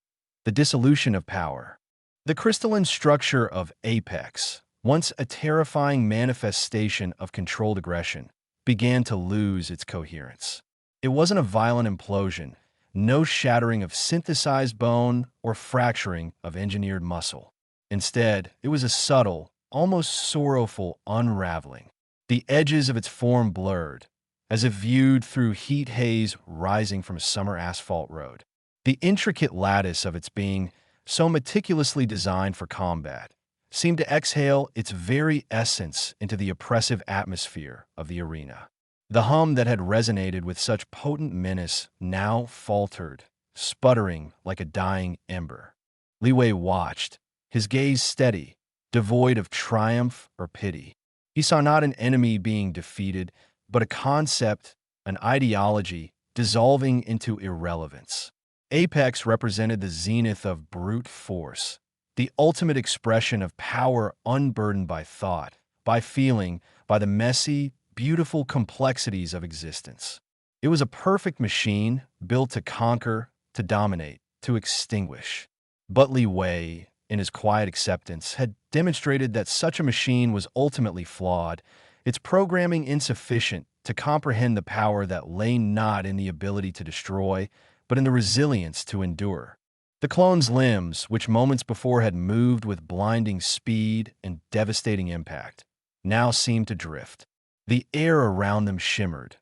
The Dissolution of Power. The crystalline structure of Apex, once a terrifying manifestation of controlled aggression, began to lose its coherence. It wasn't a violent implosion, no shattering of synthesized bone or fracturing of engineered muscle. Instead, it was a subtle, almost sorrowful unraveling. The edges of its form blurred, as if viewed through heat haze rising from a summer asphalt road. The intricate lattice of its being, so meticulously designed for combat, seemed to exhale its very essence into the oppressive atmosphere of the arena. The hum that had resonated with such potent menace now faltered, sputtering like a dying ember. Li Wei watched, his gaze steady, devoid of triumph or pity. He saw not an enemy being defeated, but a concept, an ideology, dissolving into irrelevance. Apex represented the zenith of brute force, the ultimate expression of power unburdened by thought, by feeling, by the messy, beautiful complexities of existence. It was a perfect machine built to conquer, to dominate, to extinguish. But Li Wei, in his quiet acceptance, had demonstrated that such a machine was ultimately flawed, its programming insufficient to comprehend the power that lay not in the ability to destroy, but in the resilience to endure. The clone's limbs, which moments before had moved with blinding speed and devastating impact, now seemed to drift. The air around them shimmered,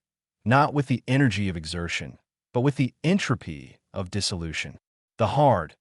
not with the energy of exertion, but with the entropy of dissolution. The hard,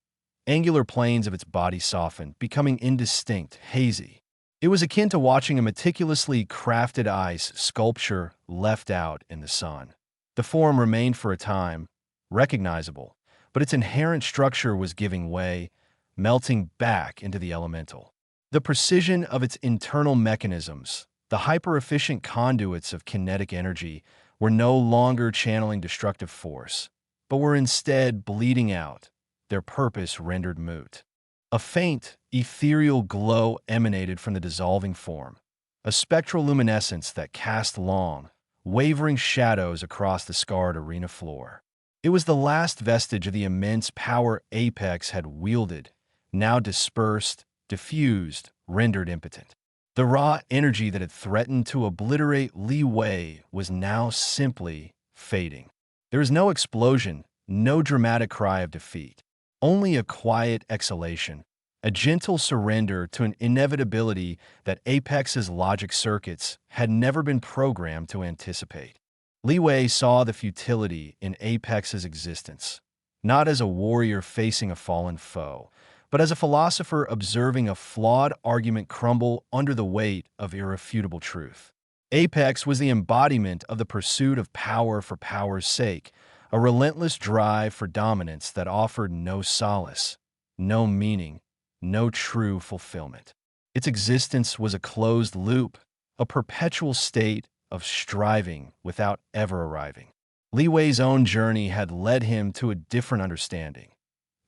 angular planes of its body softened, becoming indistinct, hazy. It was akin to watching a meticulously crafted ice sculpture left out in the sun. The form remained for a time, recognizable, but its inherent structure was giving way, melting back into the elemental. The precision of its internal mechanisms, the hyper-efficient conduits of kinetic energy, were no longer channeling destructive force, but were instead bleeding out, their purpose rendered moot. A faint, ethereal glow emanated from the dissolving form, a spectral luminescence that cast long, wavering shadows across the scarred arena floor. It was the last vestige of the immense power Apex had wielded, now dispersed, diffused, rendered impotent. The raw energy that had threatened to obliterate Li Wei was now simply fading. There was no explosion, no dramatic cry of defeat, only a quiet exhalation, a gentle surrender to an inevitability that Apex's logic circuits had never been programmed to anticipate. Li Wei saw the futility in Apex's existence, not as a warrior facing a fallen foe, but as a philosopher observing a flawed argument crumble under the weight of irrefutable truth. Apex was the embodiment of the pursuit of power for power's sake, a relentless drive for dominance that offered no solace, no meaning, no true fulfillment. Its existence was a closed loop, a perpetual state of striving without ever arriving. Li Wei's own journey had led him to a different understanding.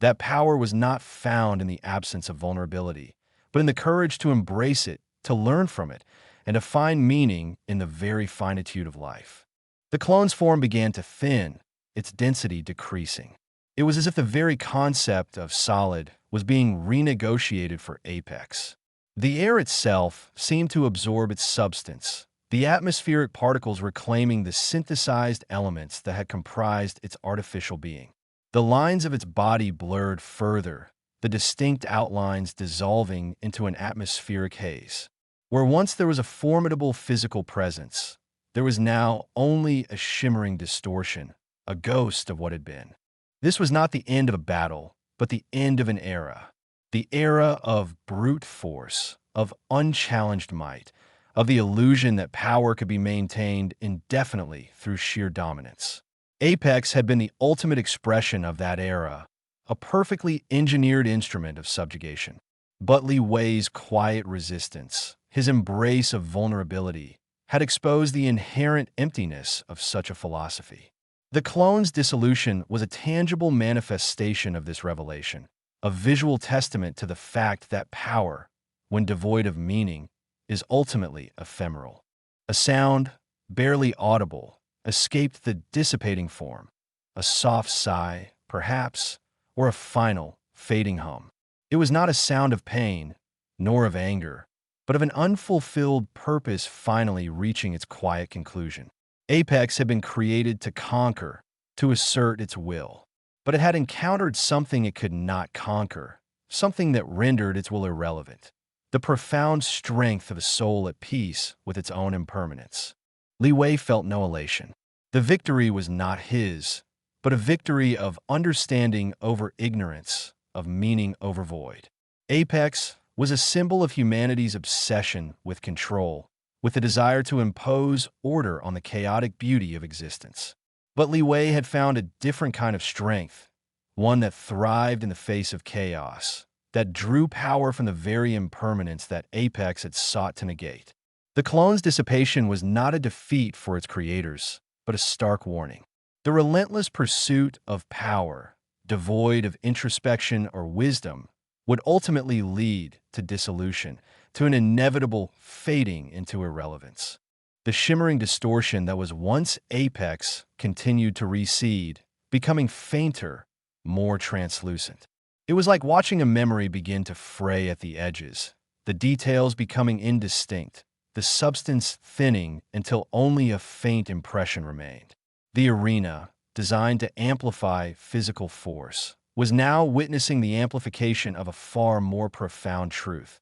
That power was not found in the absence of vulnerability, but in the courage to embrace it, to learn from it, and to find meaning in the very finitude of life. The clone's form began to thin, its density decreasing. It was as if the very concept of solid was being renegotiated for Apex. The air itself seemed to absorb its substance, the atmospheric particles reclaiming the synthesized elements that had comprised its artificial being. The lines of its body blurred further, the distinct outlines dissolving into an atmospheric haze. Where once there was a formidable physical presence, there was now only a shimmering distortion, a ghost of what had been. This was not the end of a battle, but the end of an era. The era of brute force, of unchallenged might, of the illusion that power could be maintained indefinitely through sheer dominance. Apex had been the ultimate expression of that era, a perfectly engineered instrument of subjugation. But Li Wei's quiet resistance, his embrace of vulnerability, had exposed the inherent emptiness of such a philosophy. The clone's dissolution was a tangible manifestation of this revelation, a visual testament to the fact that power, when devoid of meaning, is ultimately ephemeral. A sound, barely audible, escaped the dissipating form, a soft sigh, perhaps, or a final, fading hum. It was not a sound of pain, nor of anger, but of an unfulfilled purpose finally reaching its quiet conclusion. Apex had been created to conquer, to assert its will, but it had encountered something it could not conquer, something that rendered its will irrelevant, the profound strength of a soul at peace with its own impermanence. Li Wei felt no elation. The victory was not his, but a victory of understanding over ignorance, of meaning over void. Apex was a symbol of humanity's obsession with control, with the desire to impose order on the chaotic beauty of existence. But Li Wei had found a different kind of strength, one that thrived in the face of chaos, that drew power from the very impermanence that Apex had sought to negate. The clone's dissipation was not a defeat for its creators, but a stark warning. The relentless pursuit of power, devoid of introspection or wisdom, would ultimately lead to dissolution, to an inevitable fading into irrelevance. The shimmering distortion that was once Apex continued to recede, becoming fainter, more translucent. It was like watching a memory begin to fray at the edges, the details becoming indistinct, the substance thinning until only a faint impression remained. The arena, designed to amplify physical force, was now witnessing the amplification of a far more profound truth.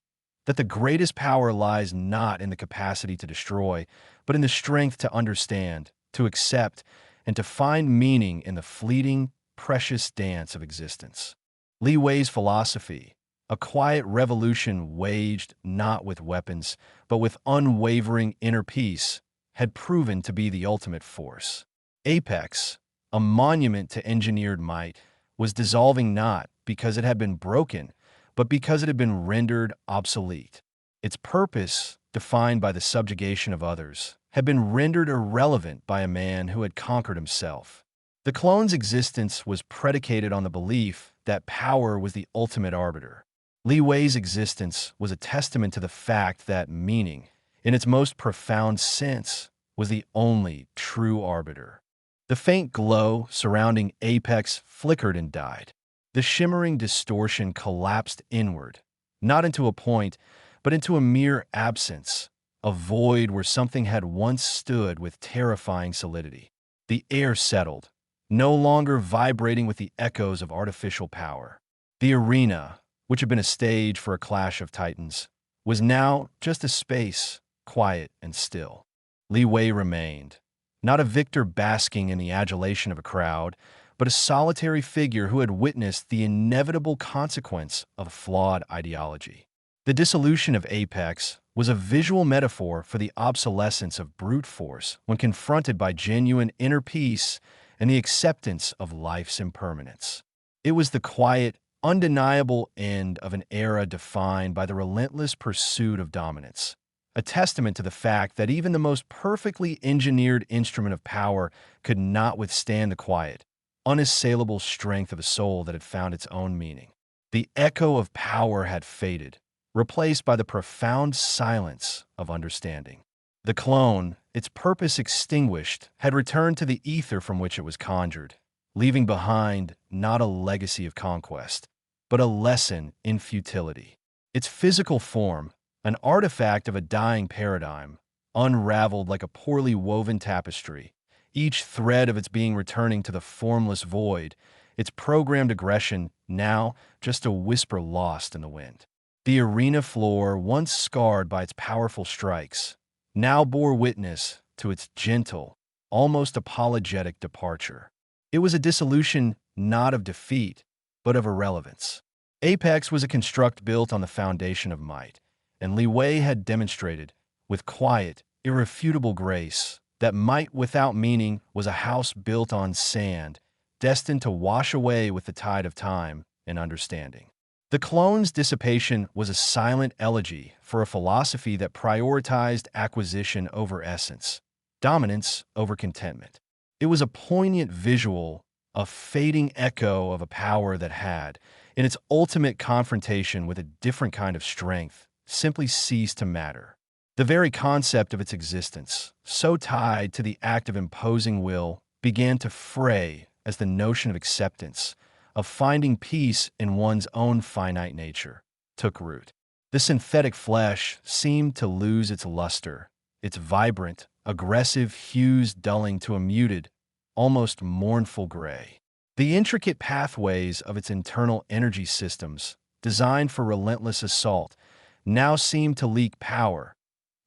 that the greatest power lies not in the capacity to destroy, but in the strength to understand, to accept, and to find meaning in the fleeting, precious dance of existence. Li Wei's philosophy, a quiet revolution waged not with weapons, but with unwavering inner peace, had proven to be the ultimate force. Apex, a monument to engineered might, was dissolving not because it had been broken, but because it had been rendered obsolete. Its purpose, defined by the subjugation of others, had been rendered irrelevant by a man who had conquered himself. The clone's existence was predicated on the belief that power was the ultimate arbiter. Li Wei's existence was a testament to the fact that meaning, in its most profound sense, was the only true arbiter. The faint glow surrounding Apex flickered and died. The shimmering distortion collapsed inward, not into a point, but into a mere absence, a void where something had once stood with terrifying solidity. The air settled, no longer vibrating with the echoes of artificial power. The arena, which had been a stage for a clash of titans, was now just a space, quiet and still. Li Wei remained, not a victor basking in the adulation of a crowd, but a solitary figure who had witnessed the inevitable consequence of a flawed ideology. The dissolution of Apex was a visual metaphor for the obsolescence of brute force when confronted by genuine inner peace and the acceptance of life's impermanence. It was the quiet, undeniable end of an era defined by the relentless pursuit of dominance, a testament to the fact that even the most perfectly engineered instrument of power could not withstand the quiet, unassailable strength of a soul that had found its own meaning. The echo of power had faded, replaced by the profound silence of understanding. The clone, its purpose extinguished, had returned to the ether from which it was conjured, leaving behind not a legacy of conquest, but a lesson in futility. Its physical form, an artifact of a dying paradigm, unraveled like a poorly woven tapestry, each thread of its being returning to the formless void, its programmed aggression now just a whisper lost in the wind. The arena floor, once scarred by its powerful strikes, now bore witness to its gentle, almost apologetic departure. It was a dissolution not of defeat, but of irrelevance. Apex was a construct built on the foundation of might, and Li Wei had demonstrated, with quiet, irrefutable grace, that might without meaning was a house built on sand, destined to wash away with the tide of time and understanding. The clone's dissipation was a silent elegy for a philosophy that prioritized acquisition over essence, dominance over contentment. It was a poignant visual, a fading echo of a power that had, in its ultimate confrontation with a different kind of strength, simply ceased to matter. The very concept of its existence, so tied to the act of imposing will, began to fray as the notion of acceptance, of finding peace in one's own finite nature, took root. The synthetic flesh seemed to lose its luster, its vibrant, aggressive hues dulling to a muted, almost mournful gray. The intricate pathways of its internal energy systems, designed for relentless assault, now seemed to leak power,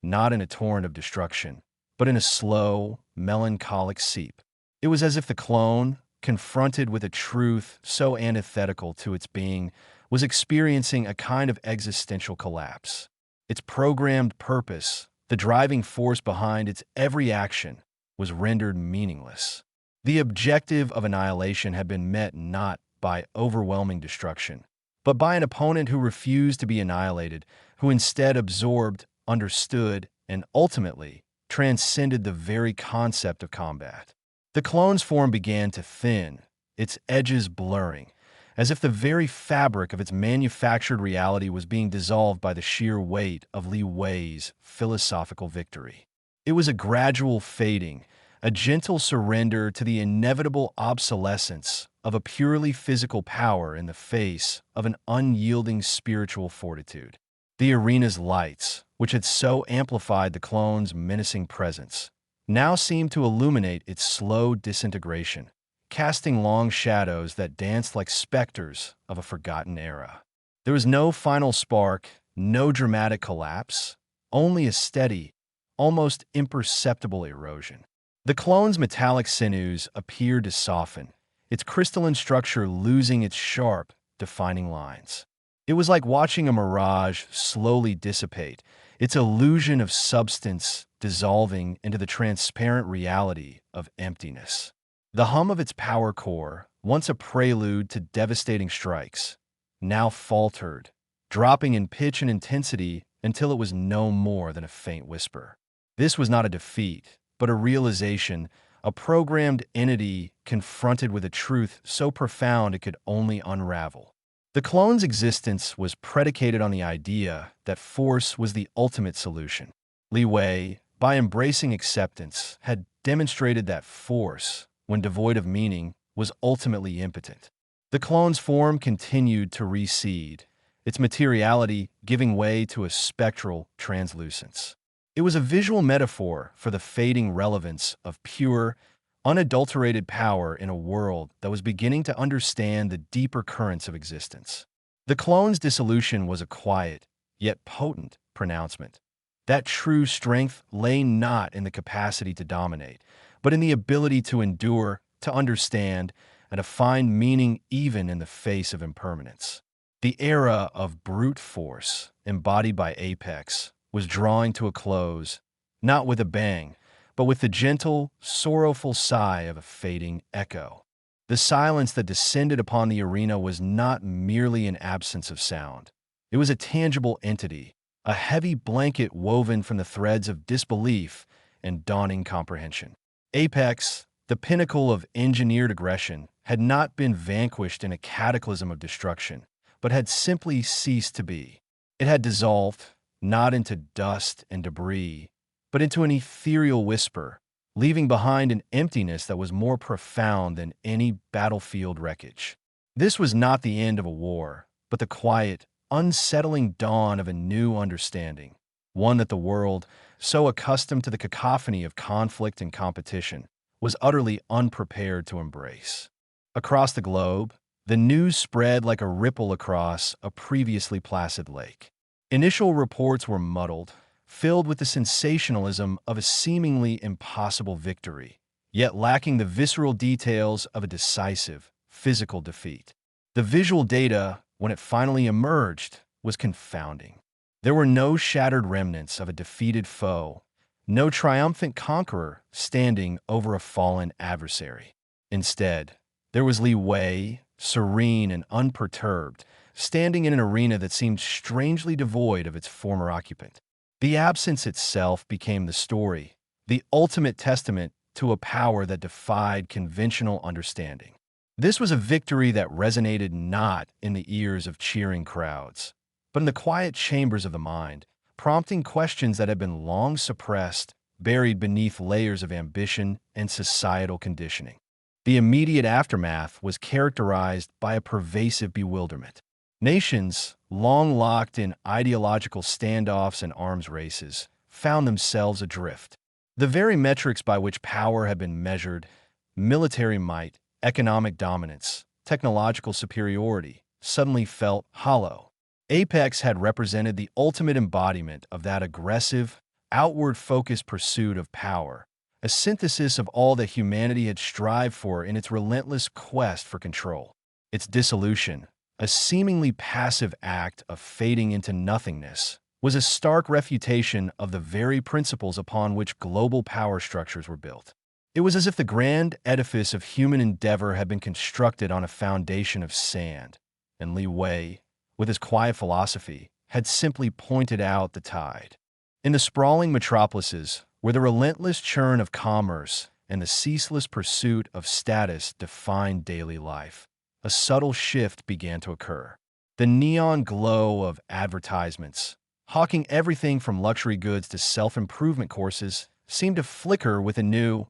not in a torrent of destruction, but in a slow, melancholic seep. It was as if the clone, confronted with a truth so antithetical to its being, was experiencing a kind of existential collapse. Its programmed purpose, the driving force behind its every action, was rendered meaningless. The objective of annihilation had been met not by overwhelming destruction, but by an opponent who refused to be annihilated, who instead absorbed, understood, and ultimately transcended the very concept of combat. The clone's form began to thin, its edges blurring, as if the very fabric of its manufactured reality was being dissolved by the sheer weight of Li Wei's philosophical victory. It was a gradual fading, a gentle surrender to the inevitable obsolescence of a purely physical power in the face of an unyielding spiritual fortitude. The arena's lights, which had so amplified the clone's menacing presence, now seemed to illuminate its slow disintegration, casting long shadows that danced like specters of a forgotten era. There was no final spark, no dramatic collapse, only a steady, almost imperceptible erosion. The clone's metallic sinews appeared to soften, its crystalline structure losing its sharp, defining lines. It was like watching a mirage slowly dissipate, its illusion of substance dissolving into the transparent reality of emptiness. The hum of its power core, once a prelude to devastating strikes, now faltered, dropping in pitch and intensity until it was no more than a faint whisper. This was not a defeat, but a realization, a programmed entity confronted with a truth so profound it could only unravel. The clone's existence was predicated on the idea that force was the ultimate solution. Li Wei, by embracing acceptance, had demonstrated that force, when devoid of meaning, was ultimately impotent. The clone's form continued to recede, its materiality giving way to a spectral translucence. It was a visual metaphor for the fading relevance of pure, unadulterated power in a world that was beginning to understand the deeper currents of existence. The clone's dissolution was a quiet, yet potent, pronouncement. That true strength lay not in the capacity to dominate, but in the ability to endure, to understand, and to find meaning even in the face of impermanence. The era of brute force, embodied by Apex, was drawing to a close, not with a bang, but with the gentle, sorrowful sigh of a fading echo. The silence that descended upon the arena was not merely an absence of sound. It was a tangible entity, a heavy blanket woven from the threads of disbelief and dawning comprehension. Apex, the pinnacle of engineered aggression, had not been vanquished in a cataclysm of destruction, but had simply ceased to be. It had dissolved, not into dust and debris, but into an ethereal whisper, leaving behind an emptiness that was more profound than any battlefield wreckage. This was not the end of a war, but the quiet, unsettling dawn of a new understanding, one that the world, so accustomed to the cacophony of conflict and competition, was utterly unprepared to embrace. Across the globe, the news spread like a ripple across a previously placid lake. Initial reports were muddled, filled with the sensationalism of a seemingly impossible victory, yet lacking the visceral details of a decisive, physical defeat. The visual data, when it finally emerged, was confounding. There were no shattered remnants of a defeated foe, no triumphant conqueror standing over a fallen adversary. Instead, there was Li Wei, serene and unperturbed, standing in an arena that seemed strangely devoid of its former occupant. The absence itself became the story, the ultimate testament to a power that defied conventional understanding. This was a victory that resonated not in the ears of cheering crowds, but in the quiet chambers of the mind, prompting questions that had been long suppressed, buried beneath layers of ambition and societal conditioning. The immediate aftermath was characterized by a pervasive bewilderment. Nations, long locked in ideological standoffs and arms races, found themselves adrift. The very metrics by which power had been measured, military might, economic dominance, technological superiority, suddenly felt hollow. Apex had represented the ultimate embodiment of that aggressive, outward-focused pursuit of power, a synthesis of all that humanity had strived for in its relentless quest for control. Its dissolution, a seemingly passive act of fading into nothingness, was a stark refutation of the very principles upon which global power structures were built. It was as if the grand edifice of human endeavor had been constructed on a foundation of sand, and Li Wei, with his quiet philosophy, had simply pointed out the tide. In the sprawling metropolises, where the relentless churn of commerce and the ceaseless pursuit of status defined daily life, a subtle shift began to occur. The neon glow of advertisements, hawking everything from luxury goods to self-improvement courses, seemed to flicker with a new,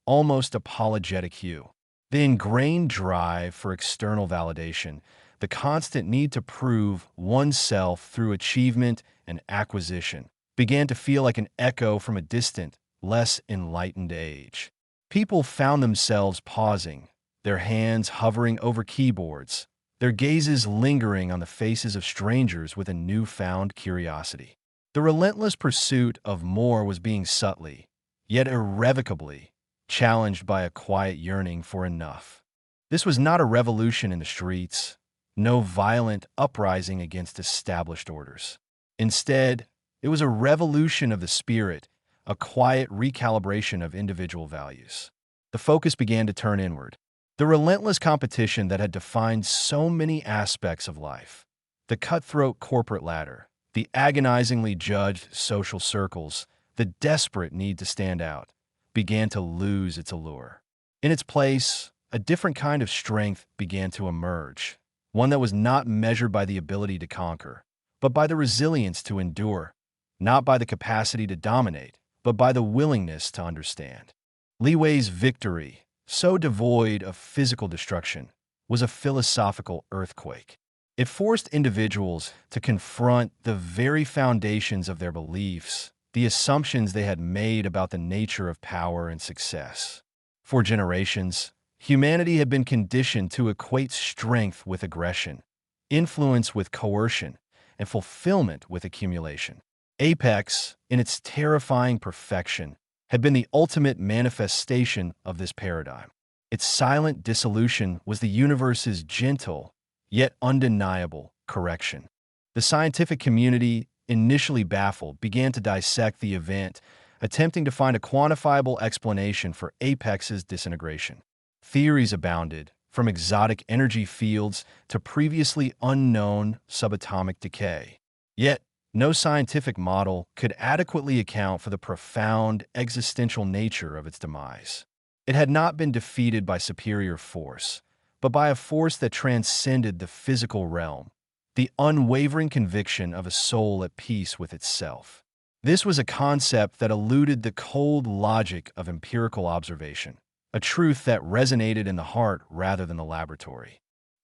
almost apologetic hue. The ingrained drive for external validation, the constant need to prove oneself through achievement and acquisition, began to feel like an echo from a distant, less enlightened age. People found themselves pausing, their hands hovering over keyboards, their gazes lingering on the faces of strangers with a newfound curiosity. The relentless pursuit of more was being subtly, yet irrevocably, challenged by a quiet yearning for enough. This was not a revolution in the streets, no violent uprising against established orders. Instead, it was a revolution of the spirit, a quiet recalibration of individual values. The focus began to turn inward. The relentless competition that had defined so many aspects of life, the cutthroat corporate ladder, the agonizingly judged social circles, the desperate need to stand out, began to lose its allure. In its place, a different kind of strength began to emerge, one that was not measured by the ability to conquer, but by the resilience to endure, not by the capacity to dominate, but by the willingness to understand. Li Wei's victory, so devoid of physical destruction, was a philosophical earthquake. It forced individuals to confront the very foundations of their beliefs, the assumptions they had made about the nature of power and success. For generations, humanity had been conditioned to equate strength with aggression, influence with coercion, and fulfillment with accumulation. Apex, in its terrifying perfection, had been the ultimate manifestation of this paradigm. Its silent dissolution was the universe's gentle, yet undeniable, correction. The scientific community, initially baffled, began to dissect the event, attempting to find a quantifiable explanation for Apex's disintegration. Theories abounded, from exotic energy fields to previously unknown subatomic decay. Yet, no scientific model could adequately account for the profound existential nature of its demise. It had not been defeated by superior force, but by a force that transcended the physical realm, the unwavering conviction of a soul at peace with itself. This was a concept that eluded the cold logic of empirical observation, a truth that resonated in the heart rather than the laboratory.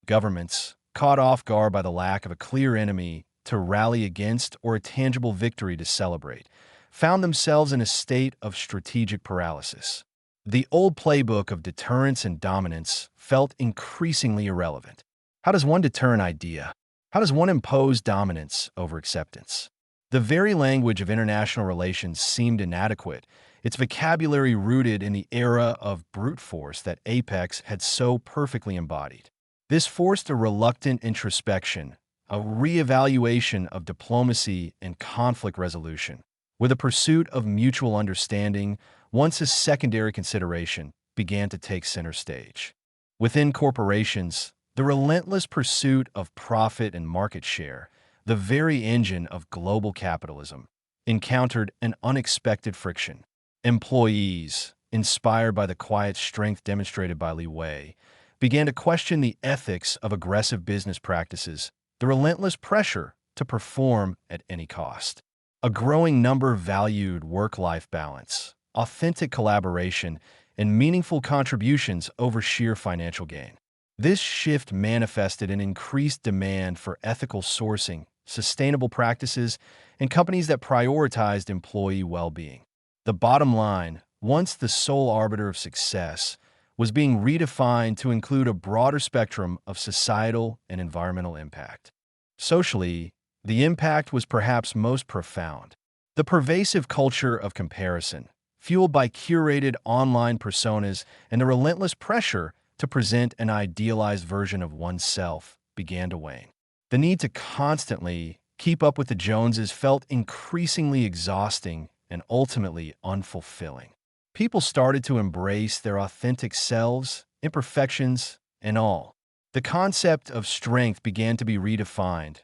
Governments, caught off guard by the lack of a clear enemy to rally against or a tangible victory to celebrate, found themselves in a state of strategic paralysis. The old playbook of deterrence and dominance felt increasingly irrelevant. How does one deter an idea? How does one impose dominance over acceptance? The very language of international relations seemed inadequate, its vocabulary rooted in the era of brute force that Apex had so perfectly embodied. This forced a reluctant introspection, a reevaluation of diplomacy and conflict resolution, where the pursuit of mutual understanding, once a secondary consideration, began to take center stage. Within corporations, the relentless pursuit of profit and market share, the very engine of global capitalism, encountered an unexpected friction. Employees, inspired by the quiet strength demonstrated by Li Wei, began to question the ethics of aggressive business practices, the relentless pressure to perform at any cost. A growing number valued work-life balance, authentic collaboration, and meaningful contributions over sheer financial gain. This shift manifested an increased demand for ethical sourcing, sustainable practices, and companies that prioritized employee well-being. The bottom line, once the sole arbiter of success, was being redefined to include a broader spectrum of societal and environmental impact. Socially, the impact was perhaps most profound. The pervasive culture of comparison, fueled by curated online personas and the relentless pressure to present an idealized version of oneself, began to wane. The need to constantly keep up with the Joneses felt increasingly exhausting and ultimately unfulfilling. People started to embrace their authentic selves, imperfections, and all. The concept of strength began to be redefined,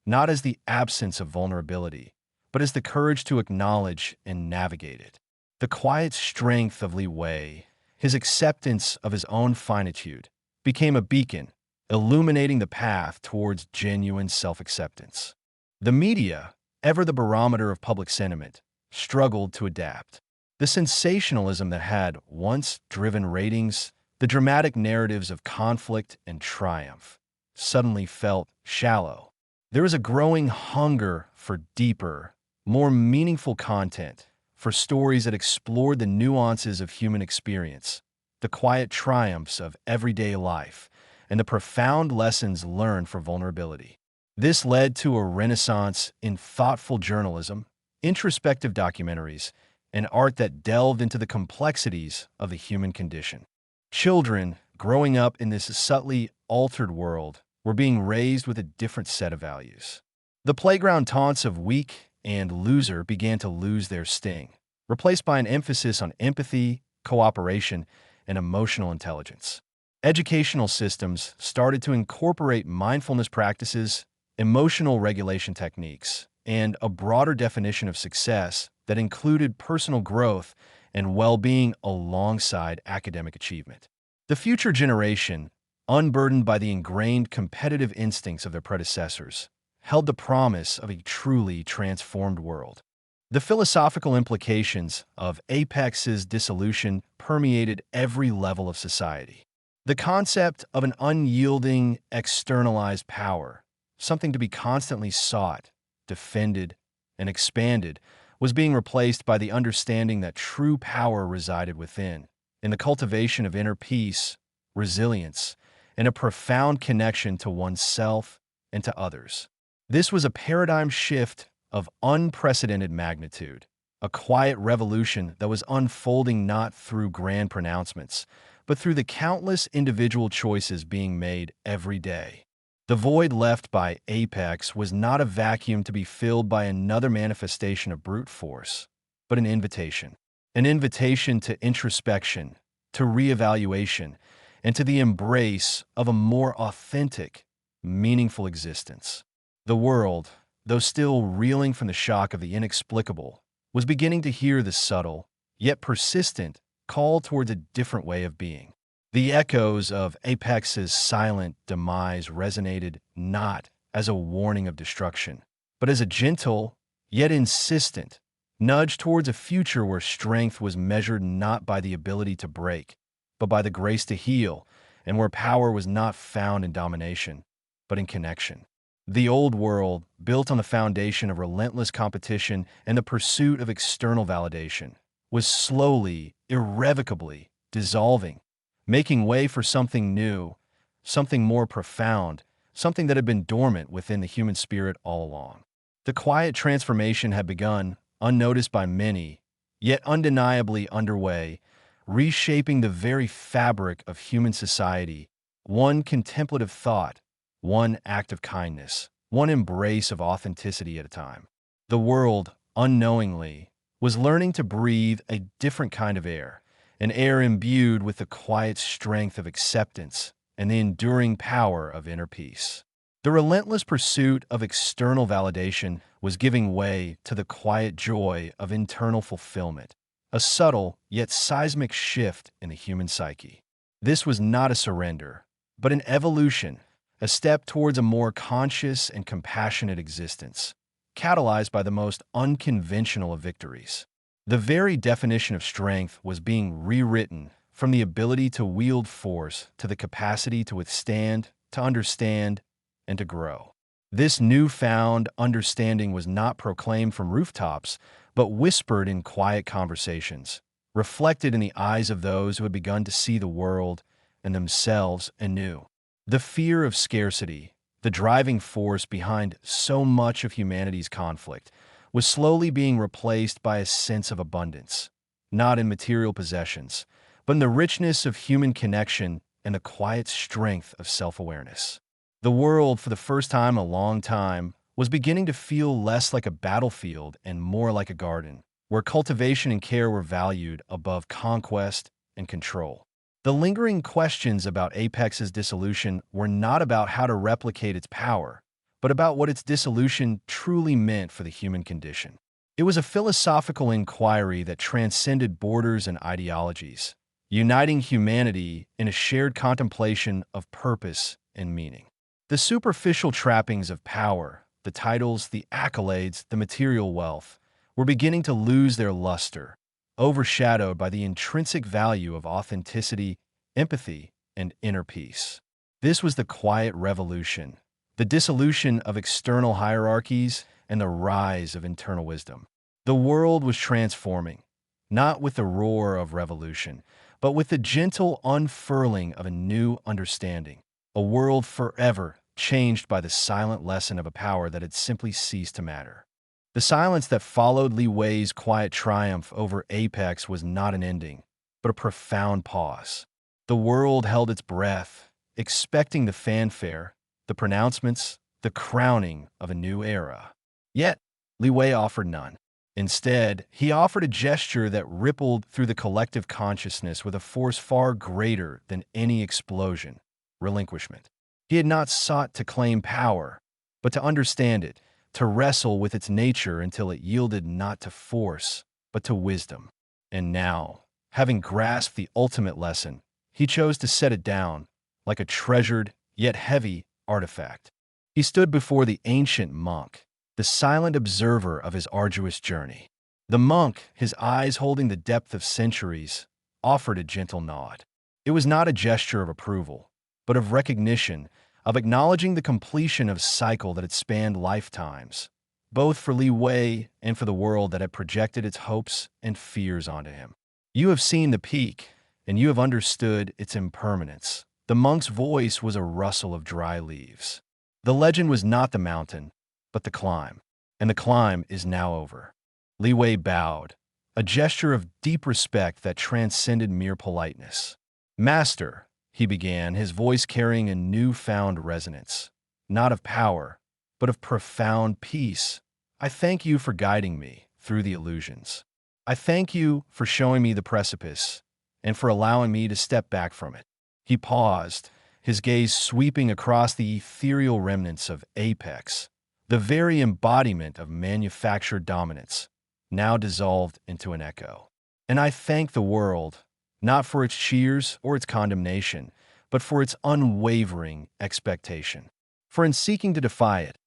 not as the absence of vulnerability, but as the courage to acknowledge and navigate it. The quiet strength of Li Wei, his acceptance of his own finitude, became a beacon, illuminating the path towards genuine self-acceptance. The media, ever the barometer of public sentiment, struggled to adapt. The sensationalism that had once driven ratings, the dramatic narratives of conflict and triumph, suddenly felt shallow. There was a growing hunger for deeper, more meaningful content, for stories that explored the nuances of human experience, the quiet triumphs of everyday life, and the profound lessons learned from vulnerability. This led to a renaissance in thoughtful journalism, introspective documentaries, and art that delved into the complexities of the human condition. Children, growing up in this subtly altered world, were being raised with a different set of values. The playground taunts of weak and loser began to lose their sting, replaced by an emphasis on empathy, cooperation, and emotional intelligence. Educational systems started to incorporate mindfulness practices, emotional regulation techniques, and a broader definition of success that included personal growth and well-being alongside academic achievement. The future generation, unburdened by the ingrained competitive instincts of their predecessors, held the promise of a truly transformed world. The philosophical implications of Apex's dissolution permeated every level of society. The concept of an unyielding, externalized power, something to be constantly sought, defended, and expanded, was being replaced by the understanding that true power resided within, in the cultivation of inner peace, resilience, and a profound connection to oneself and to others. This was a paradigm shift of unprecedented magnitude, a quiet revolution that was unfolding not through grand pronouncements, but through the countless individual choices being made every day. The void left by Apex was not a vacuum to be filled by another manifestation of brute force, but an invitation to introspection, to reevaluation, and to the embrace of a more authentic, meaningful existence. The world, though still reeling from the shock of the inexplicable, was beginning to hear the subtle, yet persistent, call towards a different way of being. The echoes of Apex's silent demise resonated not as a warning of destruction, but as a gentle, yet insistent, nudge towards a future where strength was measured not by the ability to break, but by the grace to heal, and where power was not found in domination, but in connection. The old world, built on the foundation of relentless competition and the pursuit of external validation, was slowly, irrevocably dissolving, making way for something new, something more profound, something that had been dormant within the human spirit all along. The quiet transformation had begun, unnoticed by many, yet undeniably underway, reshaping the very fabric of human society, one contemplative thought, one act of kindness, one embrace of authenticity at a time. The world, unknowingly, was learning to breathe a different kind of air, an air imbued with the quiet strength of acceptance and the enduring power of inner peace. The relentless pursuit of external validation was giving way to the quiet joy of internal fulfillment, a subtle yet seismic shift in the human psyche. This was not a surrender, but an evolution, a step towards a more conscious and compassionate existence, catalyzed by the most unconventional of victories. The very definition of strength was being rewritten, from the ability to wield force to the capacity to withstand, to understand, and to grow. This newfound understanding was not proclaimed from rooftops, but whispered in quiet conversations, reflected in the eyes of those who had begun to see the world and themselves anew. The fear of scarcity, the driving force behind so much of humanity's conflict, was slowly being replaced by a sense of abundance, not in material possessions, but in the richness of human connection and the quiet strength of self-awareness. The world, for the first time in a long time, was beginning to feel less like a battlefield and more like a garden, where cultivation and care were valued above conquest and control. The lingering questions about Apex's dissolution were not about how to replicate its power, but about what its dissolution truly meant for the human condition. It was a philosophical inquiry that transcended borders and ideologies, uniting humanity in a shared contemplation of purpose and meaning. The superficial trappings of power, the titles, the accolades, the material wealth, were beginning to lose their luster, overshadowed by the intrinsic value of authenticity, empathy, and inner peace. This was the quiet revolution, the dissolution of external hierarchies and the rise of internal wisdom. The world was transforming, not with the roar of revolution, but with the gentle unfurling of a new understanding, a world forever changed by the silent lesson of a power that had simply ceased to matter. The silence that followed Li Wei's quiet triumph over Apex was not an ending, but a profound pause. The world held its breath, expecting the fanfare, the pronouncements, the crowning of a new era. Yet, Li Wei offered none. Instead, he offered a gesture that rippled through the collective consciousness with a force far greater than any explosion: relinquishment. He had not sought to claim power, but to understand it, to wrestle with its nature until it yielded not to force, but to wisdom. And now, having grasped the ultimate lesson, he chose to set it down, like a treasured, yet heavy, artifact. He stood before the ancient monk, the silent observer of his arduous journey. The monk, his eyes holding the depth of centuries, offered a gentle nod. It was not a gesture of approval, but of recognition, of acknowledging the completion of a cycle that had spanned lifetimes, both for Li Wei and for the world that had projected its hopes and fears onto him. You have seen the peak, and you have understood its impermanence. The monk's voice was a rustle of dry leaves. The legend was not the mountain, but the climb, and the climb is now over. Li Wei bowed, a gesture of deep respect that transcended mere politeness. "Master," he began, his voice carrying a newfound resonance, not of power, but of profound peace. "I thank you for guiding me through the illusions. I thank you for showing me the precipice, and for allowing me to step back from it." He paused, his gaze sweeping across the ethereal remnants of Apex, the very embodiment of manufactured dominance, now dissolved into an echo. "And I thank the world, not for its cheers or its condemnation, but for its unwavering expectation. For in seeking to defy it,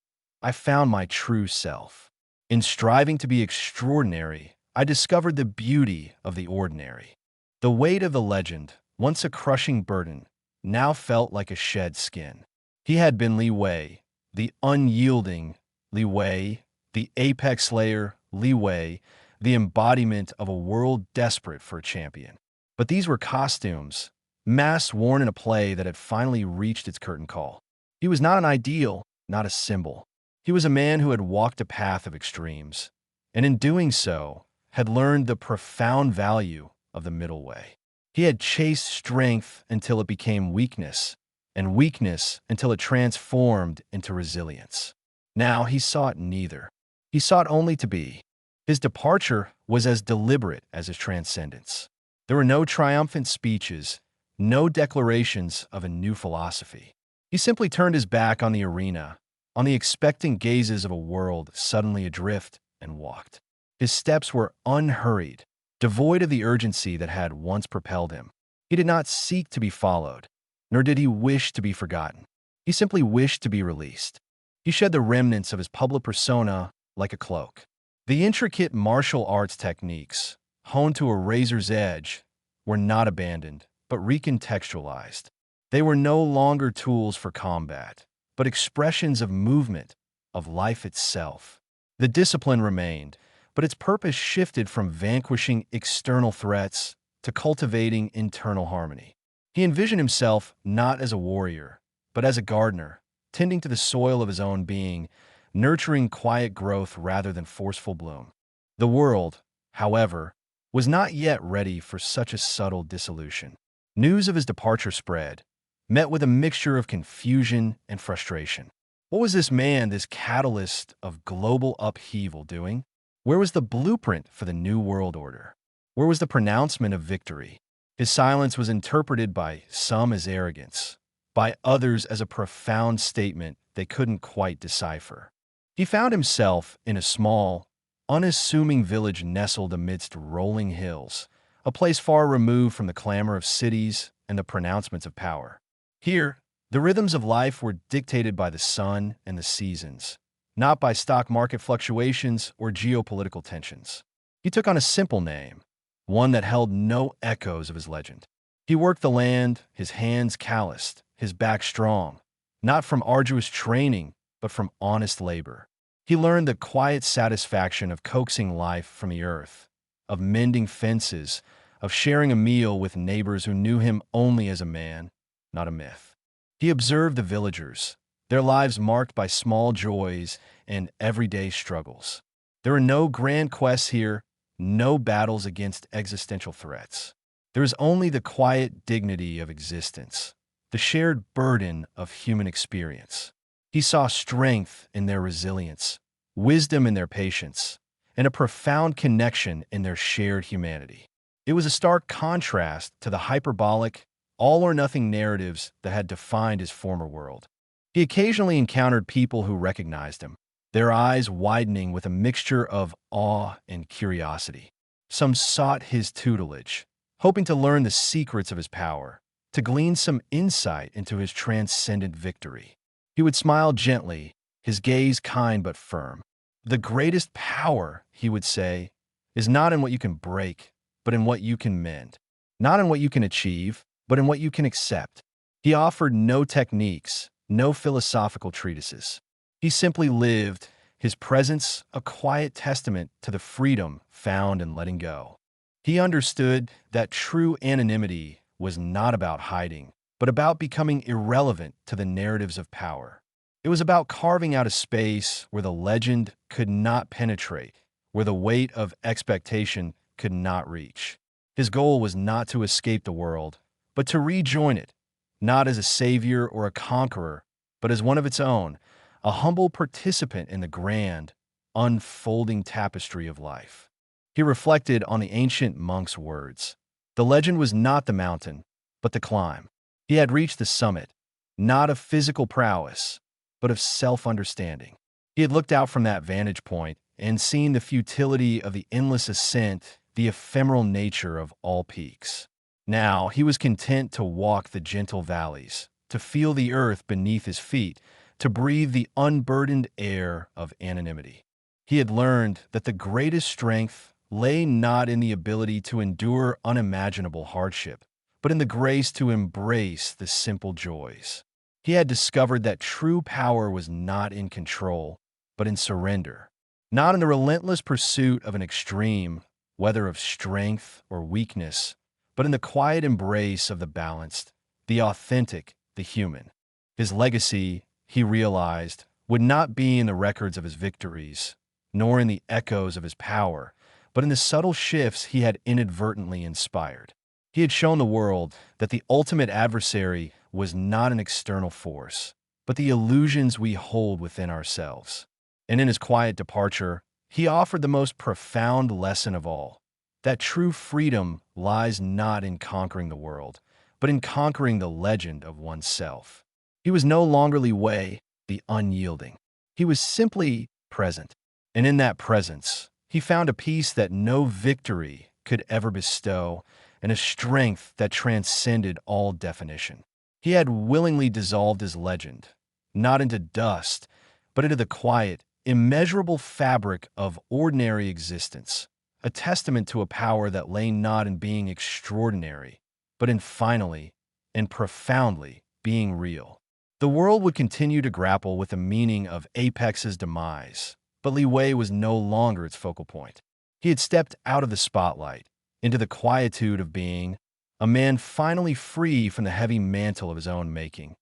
I found my true self. In striving to be extraordinary, I discovered the beauty of the ordinary." The weight of the legend, once a crushing burden, now felt like a shed skin. He had been Li Wei, the unyielding Li Wei, the apex slayer Li Wei, the embodiment of a world desperate for a champion. But these were costumes, masks worn in a play that had finally reached its curtain call. He was not an ideal, not a symbol. He was a man who had walked a path of extremes, and in doing so, had learned the profound value of the middle way. He had chased strength until it became weakness, and weakness until it transformed into resilience. Now he sought neither. He sought only to be. His departure was as deliberate as his transcendence. There were no triumphant speeches, no declarations of a new philosophy. He simply turned his back on the arena, on the expectant gazes of a world suddenly adrift, and walked. His steps were unhurried, devoid of the urgency that had once propelled him. He did not seek to be followed, nor did he wish to be forgotten. He simply wished to be released. He shed the remnants of his public persona like a cloak. The intricate martial arts techniques, honed to a razor's edge, were not abandoned, but recontextualized. They were no longer tools for combat, but expressions of movement, of life itself. The discipline remained, but its purpose shifted from vanquishing external threats to cultivating internal harmony. He envisioned himself not as a warrior, but as a gardener, tending to the soil of his own being, nurturing quiet growth rather than forceful bloom. The world, however, was not yet ready for such a subtle dissolution. News of his departure spread, met with a mixture of confusion and frustration. What was this man, this catalyst of global upheaval, doing? Where was the blueprint for the New World Order? Where was the pronouncement of victory? His silence was interpreted by some as arrogance, by others as a profound statement they couldn't quite decipher. He found himself in a small, unassuming village nestled amidst rolling hills, a place far removed from the clamor of cities and the pronouncements of power. Here, the rhythms of life were dictated by the sun and the seasons, not by stock market fluctuations or geopolitical tensions. He took on a simple name, one that held no echoes of his legend. He worked the land, his hands calloused, his back strong, not from arduous training, but from honest labor. He learned the quiet satisfaction of coaxing life from the earth, of mending fences, of sharing a meal with neighbors who knew him only as a man, not a myth. He observed the villagers, their lives marked by small joys and everyday struggles. There are no grand quests here, no battles against existential threats. There is only the quiet dignity of existence, the shared burden of human experience. He saw strength in their resilience, wisdom in their patience, and a profound connection in their shared humanity. It was a stark contrast to the hyperbolic, all-or-nothing narratives that had defined his former world. He occasionally encountered people who recognized him, their eyes widening with a mixture of awe and curiosity. Some sought his tutelage, hoping to learn the secrets of his power, to glean some insight into his transcendent victory. He would smile gently, his gaze kind but firm. The greatest power, he would say, is not in what you can break, but in what you can mend. Not in what you can achieve, but in what you can accept. He offered no techniques, no philosophical treatises. He simply lived, his presence a quiet testament to the freedom found in letting go. He understood that true anonymity was not about hiding, but about becoming irrelevant to the narratives of power. It was about carving out a space where the legend could not penetrate, where the weight of expectation could not reach. His goal was not to escape the world, but to rejoin it, not as a savior or a conqueror, but as one of its own, a humble participant in the grand, unfolding tapestry of life. He reflected on the ancient monk's words. The legend was not the mountain, but the climb. He had reached the summit, not of physical prowess, but of self-understanding. He had looked out from that vantage point and seen the futility of the endless ascent, the ephemeral nature of all peaks. Now he was content to walk the gentle valleys, to feel the earth beneath his feet, to breathe the unburdened air of anonymity. He had learned that the greatest strength lay not in the ability to endure unimaginable hardship, but in the grace to embrace the simple joys. He had discovered that true power was not in control, but in surrender, not in the relentless pursuit of an extreme, whether of strength or weakness, but in the quiet embrace of the balanced, the authentic, the human. His legacy, he realized, would not be in the records of his victories, nor in the echoes of his power, but in the subtle shifts he had inadvertently inspired. He had shown the world that the ultimate adversary was not an external force, but the illusions we hold within ourselves. And in his quiet departure, he offered the most profound lesson of all, that true freedom lies not in conquering the world, but in conquering the legend of oneself. He was no longer Li Wei, the unyielding. He was simply present, and in that presence, he found a peace that no victory could ever bestow, and a strength that transcended all definition. He had willingly dissolved his legend, not into dust, but into the quiet, immeasurable fabric of ordinary existence, a testament to a power that lay not in being extraordinary, but in finally and profoundly being real. The world would continue to grapple with the meaning of Apex's demise, but Li Wei was no longer its focal point. He had stepped out of the spotlight, into the quietude of being, a man finally free from the heavy mantle of his own making,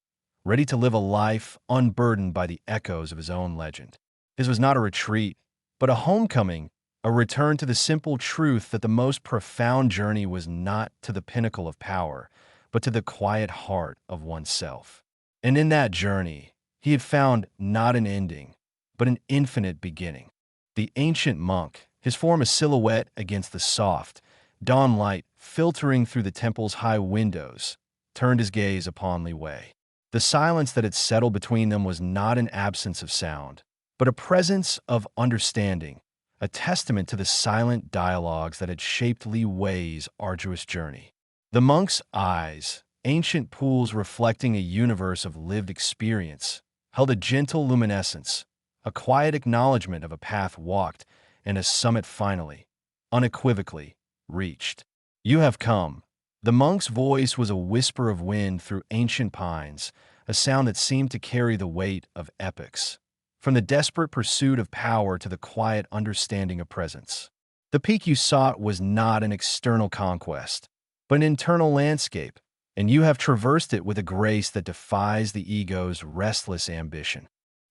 ready to live a life unburdened by the echoes of his own legend. His was not a retreat, but a homecoming, a return to the simple truth that the most profound journey was not to the pinnacle of power, but to the quiet heart of oneself. And in that journey, he had found not an ending, but an infinite beginning. The ancient monk, his form a silhouette against the soft, dawn light filtering through the temple's high windows, turned his gaze upon Li Wei. The silence that had settled between them was not an absence of sound, but a presence of understanding, a testament to the silent dialogues that had shaped Li Wei's arduous journey. The monk's eyes, ancient pools reflecting a universe of lived experience, held a gentle luminescence, a quiet acknowledgement of a path walked and a summit finally, unequivocally, reached. You have come. The monk's voice was a whisper of wind through ancient pines, a sound that seemed to carry the weight of epics. From the desperate pursuit of power to the quiet understanding of presence. The peak you sought was not an external conquest, but an internal landscape, and you have traversed it with a grace that defies the ego's restless ambition.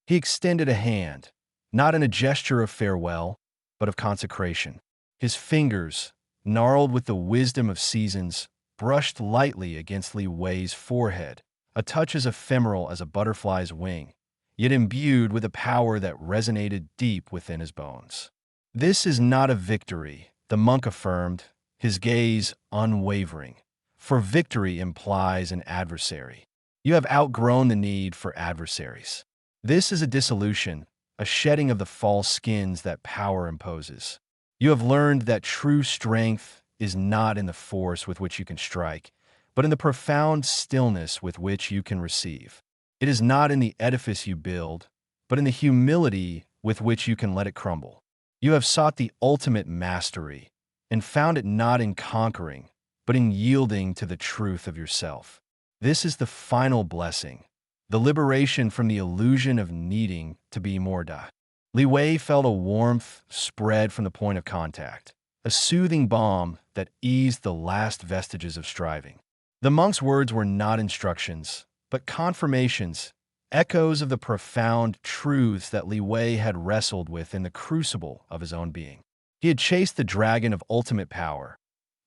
He extended a hand, not in a gesture of farewell, but of consecration. His fingers, gnarled with the wisdom of seasons, brushed lightly against Li Wei's forehead, a touch as ephemeral as a butterfly's wing, yet imbued with a power that resonated deep within his bones. "This is not a victory," the monk affirmed, his gaze unwavering, "for victory implies an adversary. You have outgrown the need for adversaries. This is a dissolution, a shedding of the false skins that power imposes. You have learned that true strength is not in the force with which you can strike, but in the profound stillness with which you can receive. It is not in the edifice you build, but in the humility with which you can let it crumble. You have sought the ultimate mastery, and found it not in conquering, but in yielding to the truth of yourself. This is the final blessing, the liberation from the illusion of needing to be more da." Li Wei felt a warmth spread from the point of contact, a soothing balm that eased the last vestiges of striving. The monk's words were not instructions, but confirmations, echoes of the profound truths that Li Wei had wrestled with in the crucible of his own being. He had chased the dragon of ultimate power,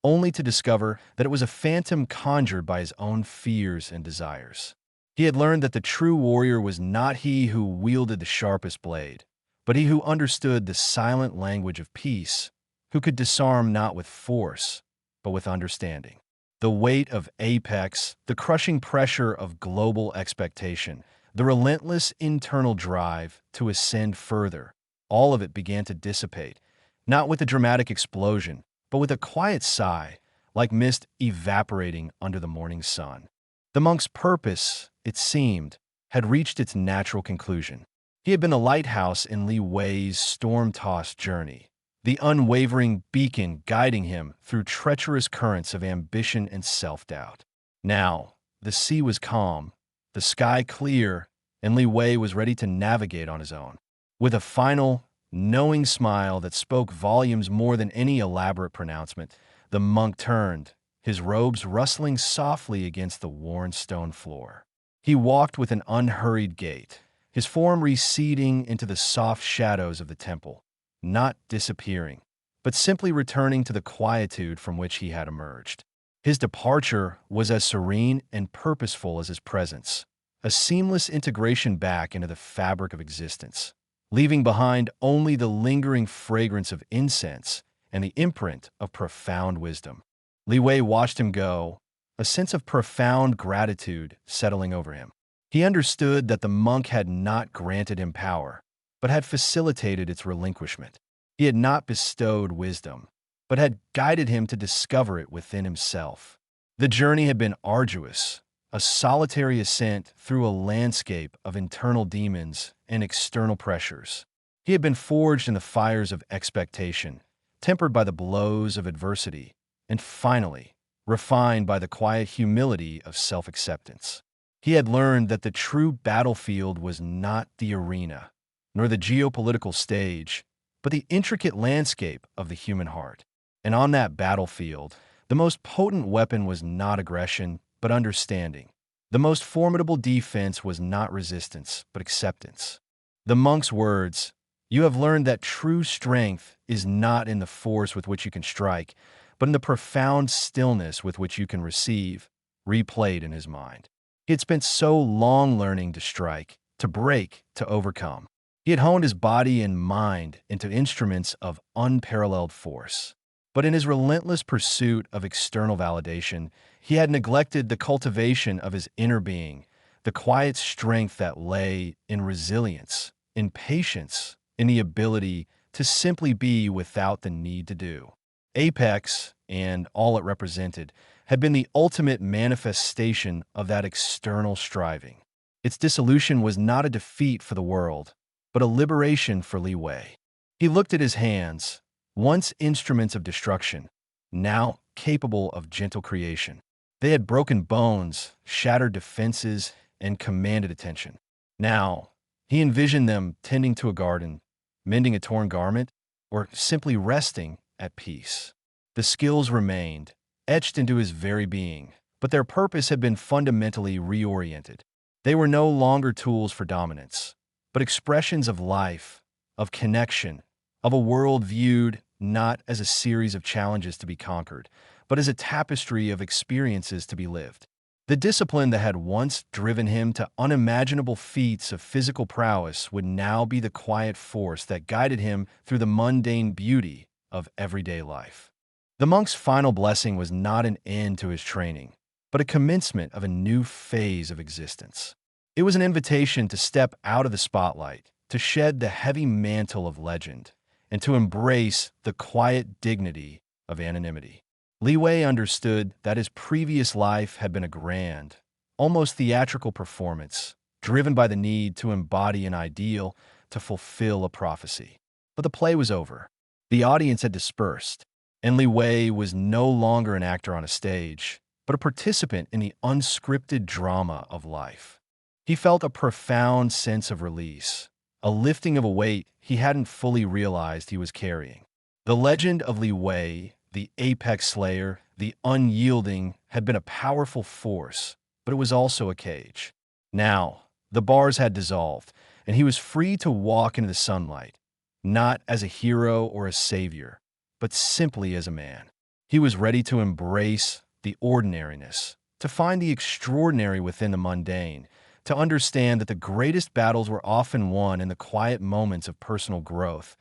only to discover that it was a phantom conjured by his own fears and desires. He had learned that the true warrior was not he who wielded the sharpest blade, but he who understood the silent language of peace, who could disarm not with force, but with understanding. The weight of apex, the crushing pressure of global expectation, the relentless internal drive to ascend further, all of it began to dissipate, not with a dramatic explosion, but with a quiet sigh, like mist evaporating under the morning sun. The monk's purpose, it seemed, had reached its natural conclusion. He had been a lighthouse in Li Wei's storm-tossed journey, the unwavering beacon guiding him through treacherous currents of ambition and self-doubt. Now, the sea was calm, the sky clear, and Li Wei was ready to navigate on his own. With a final, knowing smile that spoke volumes more than any elaborate pronouncement, the monk turned, his robes rustling softly against the worn stone floor. He walked with an unhurried gait, his form receding into the soft shadows of the temple, not disappearing, but simply returning to the quietude from which he had emerged. His departure was as serene and purposeful as his presence, a seamless integration back into the fabric of existence, leaving behind only the lingering fragrance of incense and the imprint of profound wisdom. Li Wei watched him go, a sense of profound gratitude settling over him. He understood that the monk had not granted him power, but had facilitated its relinquishment. He had not bestowed wisdom, but had guided him to discover it within himself. The journey had been arduous, a solitary ascent through a landscape of internal demons and external pressures. He had been forged in the fires of expectation, tempered by the blows of adversity, and finally, refined by the quiet humility of self-acceptance. He had learned that the true battlefield was not the arena, nor the geopolitical stage, but the intricate landscape of the human heart. And on that battlefield, the most potent weapon was not aggression, but understanding. The most formidable defense was not resistance, but acceptance. The monk's words, "You have learned that true strength is not in the force with which you can strike, but in the profound stillness with which you can receive," replayed in his mind. He had spent so long learning to strike, to break, to overcome. He had honed his body and mind into instruments of unparalleled force. But in his relentless pursuit of external validation, he had neglected the cultivation of his inner being, the quiet strength that lay in resilience, in patience, in the ability to simply be without the need to do. Apex, and all it represented, had been the ultimate manifestation of that external striving. Its dissolution was not a defeat for the world, but a liberation for Li Wei. He looked at his hands, once instruments of destruction, now capable of gentle creation. They had broken bones, shattered defenses, and commanded attention. Now, he envisioned them tending to a garden, mending a torn garment, or simply resting at peace. The skills remained, etched into his very being, but their purpose had been fundamentally reoriented. They were no longer tools for dominance, but expressions of life, of connection, of a world viewed not as a series of challenges to be conquered, but as a tapestry of experiences to be lived. The discipline that had once driven him to unimaginable feats of physical prowess would now be the quiet force that guided him through the mundane beauty of everyday life. The monk's final blessing was not an end to his training, but a commencement of a new phase of existence. It was an invitation to step out of the spotlight, to shed the heavy mantle of legend, and to embrace the quiet dignity of anonymity. Li Wei understood that his previous life had been a grand, almost theatrical performance, driven by the need to embody an ideal, to fulfill a prophecy. But the play was over. The audience had dispersed, and Li Wei was no longer an actor on a stage, but a participant in the unscripted drama of life. He felt a profound sense of release, a lifting of a weight he hadn't fully realized he was carrying. The legend of Li Wei, the apex slayer, the unyielding, had been a powerful force, but it was also a cage. Now, the bars had dissolved, and he was free to walk into the sunlight, not as a hero or a savior, but simply as a man. He was ready to embrace the ordinariness, to find the extraordinary within the mundane, to understand that the greatest battles were often won in the quiet moments of personal growth,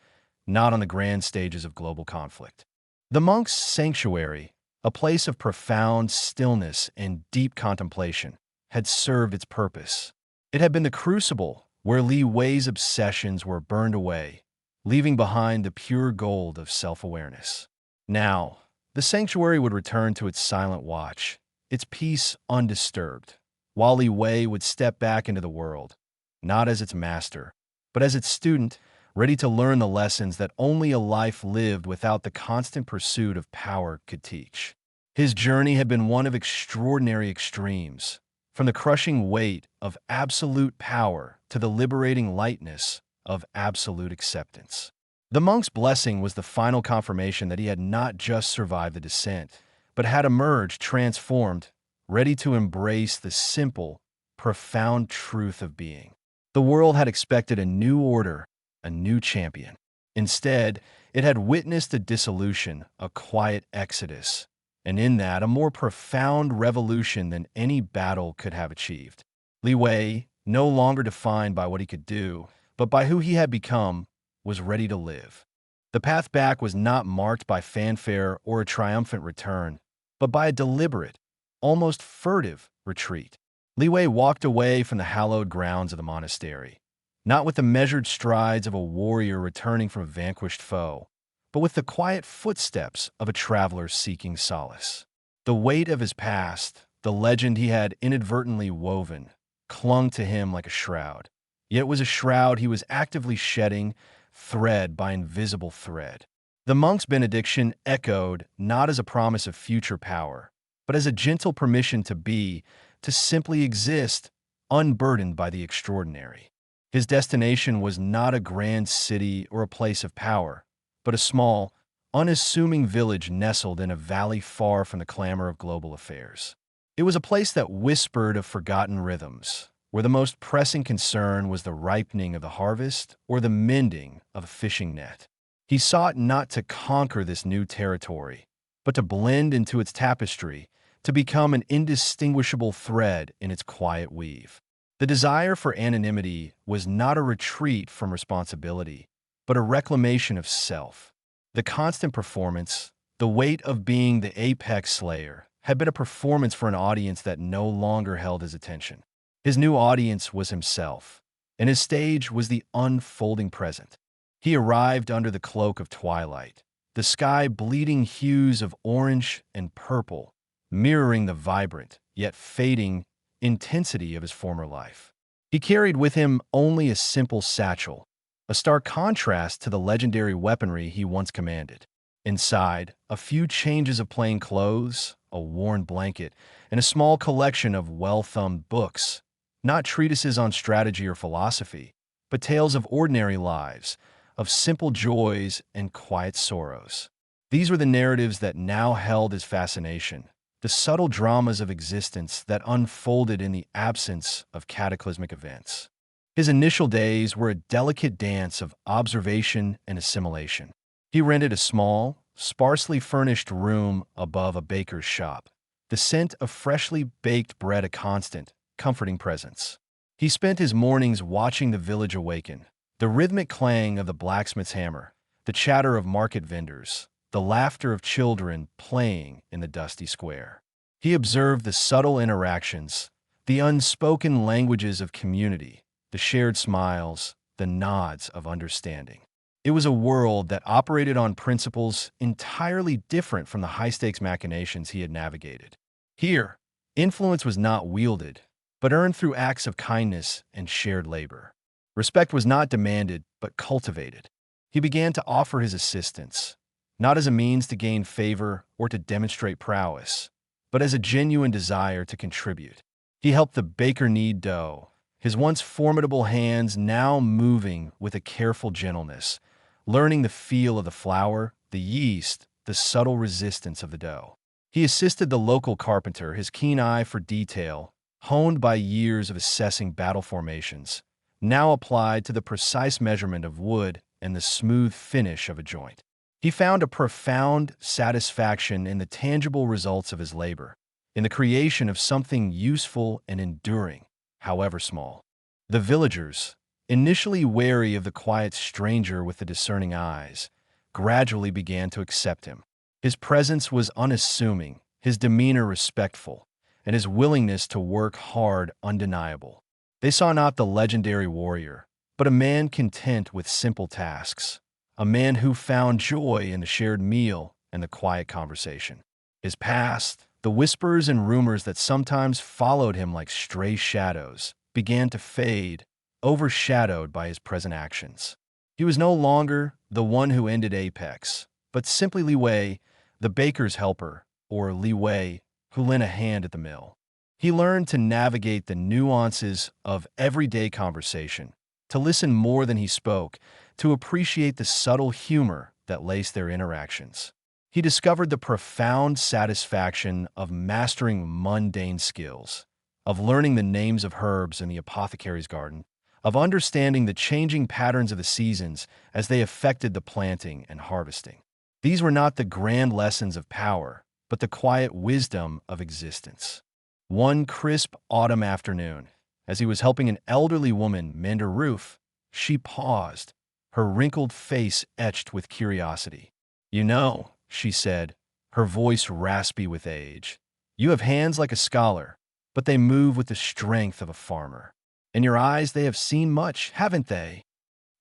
not on the grand stages of global conflict. The monk's sanctuary, a place of profound stillness and deep contemplation, had served its purpose. It had been the crucible where Li Wei's obsessions were burned away, leaving behind the pure gold of self-awareness. Now, the sanctuary would return to its silent watch, its peace undisturbed, while Li Wei would step back into the world, not as its master, but as its student, ready to learn the lessons that only a life lived without the constant pursuit of power could teach. His journey had been one of extraordinary extremes, from the crushing weight of absolute power to the liberating lightness of absolute acceptance. The monk's blessing was the final confirmation that he had not just survived the descent, but had emerged transformed, ready to embrace the simple, profound truth of being. The world had expected a new order, a new champion. Instead, it had witnessed a dissolution, a quiet exodus, and in that, a more profound revolution than any battle could have achieved. Li Wei, no longer defined by what he could do, but by who he had become, was ready to live. The path back was not marked by fanfare or a triumphant return, but by a deliberate, almost furtive retreat. Li Wei walked away from the hallowed grounds of the monastery, not with the measured strides of a warrior returning from a vanquished foe, but with the quiet footsteps of a traveler seeking solace. The weight of his past, the legend he had inadvertently woven, clung to him like a shroud. Yet it was a shroud he was actively shedding, thread by invisible thread. The monk's benediction echoed not as a promise of future power, but as a gentle permission to be, to simply exist, unburdened by the extraordinary. His destination was not a grand city or a place of power, but a small, unassuming village nestled in a valley far from the clamor of global affairs. It was a place that whispered of forgotten rhythms, where the most pressing concern was the ripening of the harvest or the mending of a fishing net. He sought not to conquer this new territory, but to blend into its tapestry, to become an indistinguishable thread in its quiet weave. The desire for anonymity was not a retreat from responsibility, but a reclamation of self. The constant performance, the weight of being the apex slayer, had been a performance for an audience that no longer held his attention. His new audience was himself, and his stage was the unfolding present. He arrived under the cloak of twilight, the sky bleeding hues of orange and purple, mirroring the vibrant, yet fading, intensity of his former life. He carried with him only a simple satchel, a stark contrast to the legendary weaponry he once commanded. Inside, a few changes of plain clothes, a worn blanket, and a small collection of well-thumbed books, not treatises on strategy or philosophy, but tales of ordinary lives, of simple joys and quiet sorrows. These were the narratives that now held his fascination, the subtle dramas of existence that unfolded in the absence of cataclysmic events. His initial days were a delicate dance of observation and assimilation. He rented a small, sparsely furnished room above a baker's shop, the scent of freshly baked bread a constant, comforting presence. He spent his mornings watching the village awaken, the rhythmic clang of the blacksmith's hammer, the chatter of market vendors, the laughter of children playing in the dusty square. He observed the subtle interactions, the unspoken languages of community, the shared smiles, the nods of understanding. It was a world that operated on principles entirely different from the high-stakes machinations he had navigated. Here, influence was not wielded, but earned through acts of kindness and shared labor. Respect was not demanded, but cultivated. He began to offer his assistance, not as a means to gain favor or to demonstrate prowess, but as a genuine desire to contribute. He helped the baker knead dough, his once formidable hands now moving with a careful gentleness, learning the feel of the flour, the yeast, the subtle resistance of the dough. He assisted the local carpenter, his keen eye for detail, honed by years of assessing battle formations, now applied to the precise measurement of wood and the smooth finish of a joint. He found a profound satisfaction in the tangible results of his labor, in the creation of something useful and enduring, however small. The villagers, initially wary of the quiet stranger with the discerning eyes, gradually began to accept him. His presence was unassuming, his demeanor respectful, and his willingness to work hard undeniable. They saw not the legendary warrior, but a man content with simple tasks, a man who found joy in the shared meal and the quiet conversation. His past, the whispers and rumors that sometimes followed him like stray shadows, began to fade, overshadowed by his present actions. He was no longer the one who ended Apex, but simply Li Wei, the baker's helper, or Li Wei, who lent a hand at the mill. He learned to navigate the nuances of everyday conversation, to listen more than he spoke, to appreciate the subtle humor that laced their interactions. He discovered the profound satisfaction of mastering mundane skills, of learning the names of herbs in the apothecary's garden, of understanding the changing patterns of the seasons as they affected the planting and harvesting. These were not the grand lessons of power, but the quiet wisdom of existence. One crisp autumn afternoon, as he was helping an elderly woman mend her roof, she paused, her wrinkled face etched with curiosity. "You know," she said, her voice raspy with age, "you have hands like a scholar, but they move with the strength of a farmer. In your eyes they have seen much, haven't they?"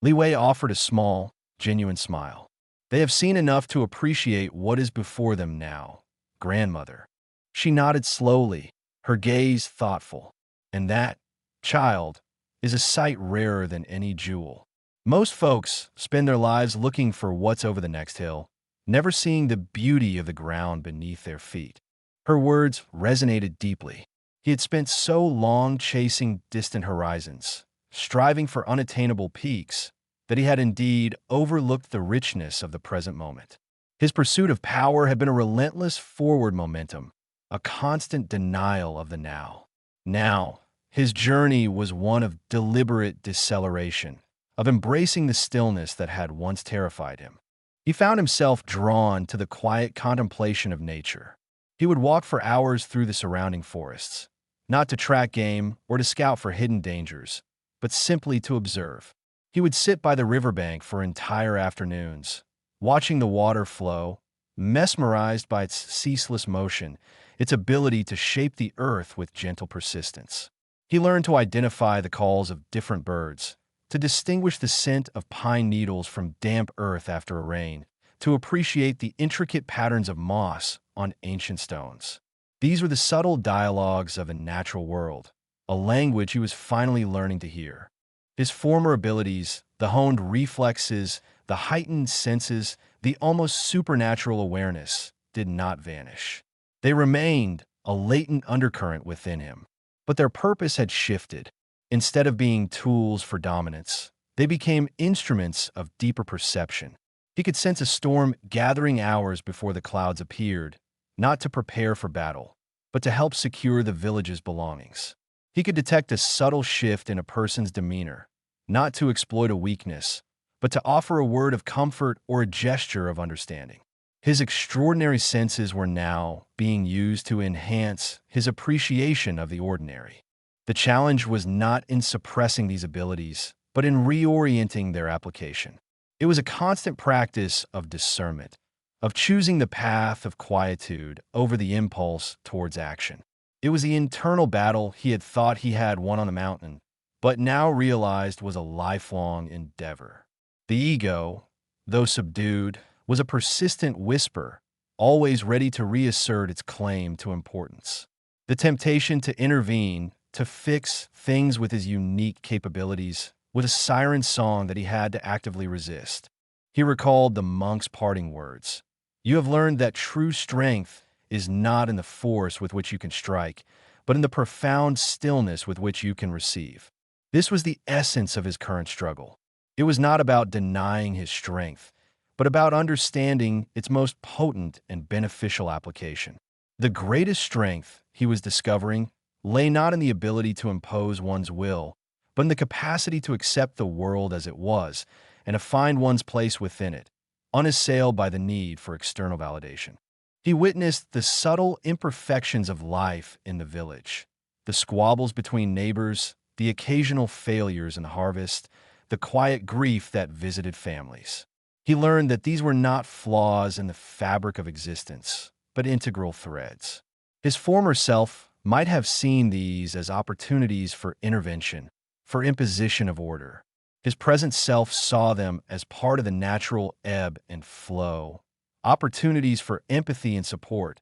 Li Wei offered a small, genuine smile. "They have seen enough to appreciate what is before them now, grandmother." She nodded slowly, her gaze thoughtful. "And that, child, is a sight rarer than any jewel. Most folks spend their lives looking for what's over the next hill, never seeing the beauty of the ground beneath their feet." Her words resonated deeply. He had spent so long chasing distant horizons, striving for unattainable peaks, that he had indeed overlooked the richness of the present moment. His pursuit of power had been a relentless forward momentum, a constant denial of the now. Now, his journey was one of deliberate deceleration, of embracing the stillness that had once terrified him. He found himself drawn to the quiet contemplation of nature. He would walk for hours through the surrounding forests, not to track game or to scout for hidden dangers, but simply to observe. He would sit by the riverbank for entire afternoons, watching the water flow, mesmerized by its ceaseless motion, its ability to shape the earth with gentle persistence. He learned to identify the calls of different birds, to distinguish the scent of pine needles from damp earth after a rain, to appreciate the intricate patterns of moss on ancient stones. These were the subtle dialogues of a natural world, a language he was finally learning to hear. His former abilities, the honed reflexes, the heightened senses, the almost supernatural awareness, did not vanish. They remained, a latent undercurrent within him. But their purpose had shifted. Instead of being tools for dominance, they became instruments of deeper perception. He could sense a storm gathering hours before the clouds appeared, not to prepare for battle, but to help secure the village's belongings. He could detect a subtle shift in a person's demeanor, not to exploit a weakness, but to offer a word of comfort or a gesture of understanding. His extraordinary senses were now being used to enhance his appreciation of the ordinary. The challenge was not in suppressing these abilities, but in reorienting their application. It was a constant practice of discernment, of choosing the path of quietude over the impulse towards action. It was the internal battle he had thought he had won on the mountain, but now realized was a lifelong endeavor. The ego, though subdued, was a persistent whisper, always ready to reassert its claim to importance. The temptation to intervene, to fix things with his unique capabilities, was a siren song that he had to actively resist. He recalled the monk's parting words. "You have learned that true strength is not in the force with which you can strike, but in the profound stillness with which you can receive." This was the essence of his current struggle. It was not about denying his strength, but about understanding its most potent and beneficial application. The greatest strength, he was discovering, lay not in the ability to impose one's will, but in the capacity to accept the world as it was and to find one's place within it, unassailed by the need for external validation. He witnessed the subtle imperfections of life in the village, the squabbles between neighbors, the occasional failures in harvest, the quiet grief that visited families. He learned that these were not flaws in the fabric of existence, but integral threads. His former self might have seen these as opportunities for intervention, for imposition of order. His present self saw them as part of the natural ebb and flow, opportunities for empathy and support,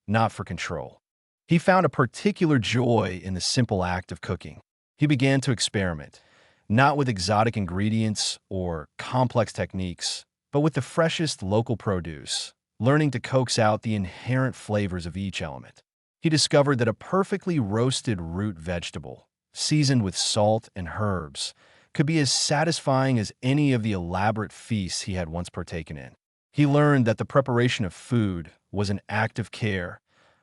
not for control. He found a particular joy in the simple act of cooking. He began to experiment, not with exotic ingredients or complex techniques, but with the freshest local produce, learning to coax out the inherent flavors of each element. He discovered that a perfectly roasted root vegetable, seasoned with salt and herbs, could be as satisfying as any of the elaborate feasts he had once partaken in. He learned that the preparation of food was an act of care,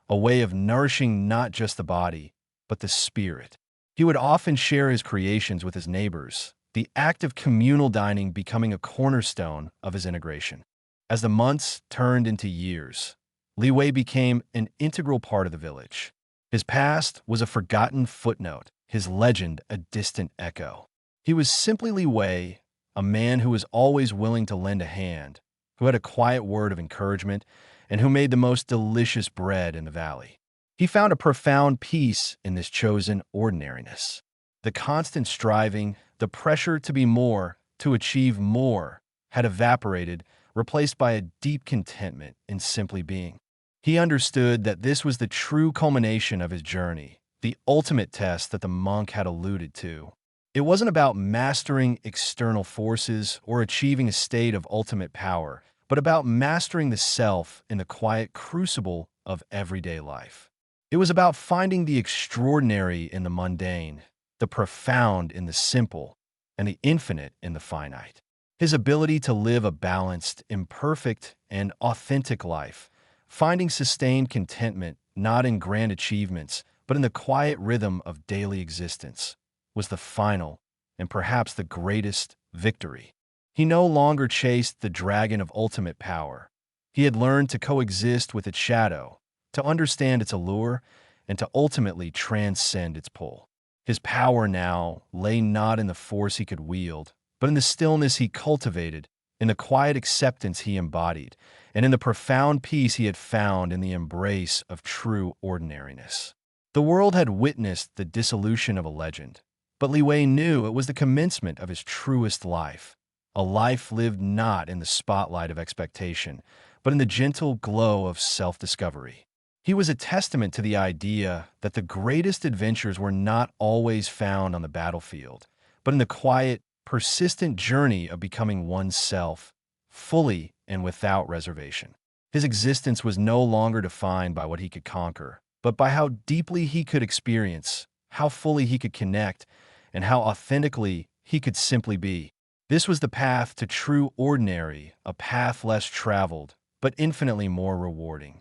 a way of nourishing not just the body, but the spirit. He would often share his creations with his neighbors, the act of communal dining becoming a cornerstone of his integration. As the months turned into years, Li Wei became an integral part of the village. His past was a forgotten footnote, his legend a distant echo. He was simply Li Wei, a man who was always willing to lend a hand, who had a quiet word of encouragement, and who made the most delicious bread in the valley. He found a profound peace in this chosen ordinariness. The constant striving, the pressure to be more, to achieve more, had evaporated, replaced by a deep contentment in simply being. He understood that this was the true culmination of his journey, the ultimate test that the monk had alluded to. It wasn't about mastering external forces or achieving a state of ultimate power, but about mastering the self in the quiet crucible of everyday life. It was about finding the extraordinary in the mundane, the profound in the simple, and the infinite in the finite. His ability to live a balanced, imperfect, and authentic life, finding sustained contentment not in grand achievements, but in the quiet rhythm of daily existence, was the final, and perhaps the greatest, victory. He no longer chased the dragon of ultimate power. He had learned to coexist with its shadow, to understand its allure, and to ultimately transcend its pull. His power now lay not in the force he could wield, but in the stillness he cultivated, in the quiet acceptance he embodied, and in the profound peace he had found in the embrace of true ordinariness. The world had witnessed the dissolution of a legend, but Li Wei knew it was the commencement of his truest life, a life lived not in the spotlight of expectation, but in the gentle glow of self-discovery. He was a testament to the idea that the greatest adventures were not always found on the battlefield, but in the quiet, persistent journey of becoming oneself, fully and without reservation. His existence was no longer defined by what he could conquer, but by how deeply he could experience, how fully he could connect, and how authentically he could simply be. This was the path to true ordinary, a path less traveled, but infinitely more rewarding.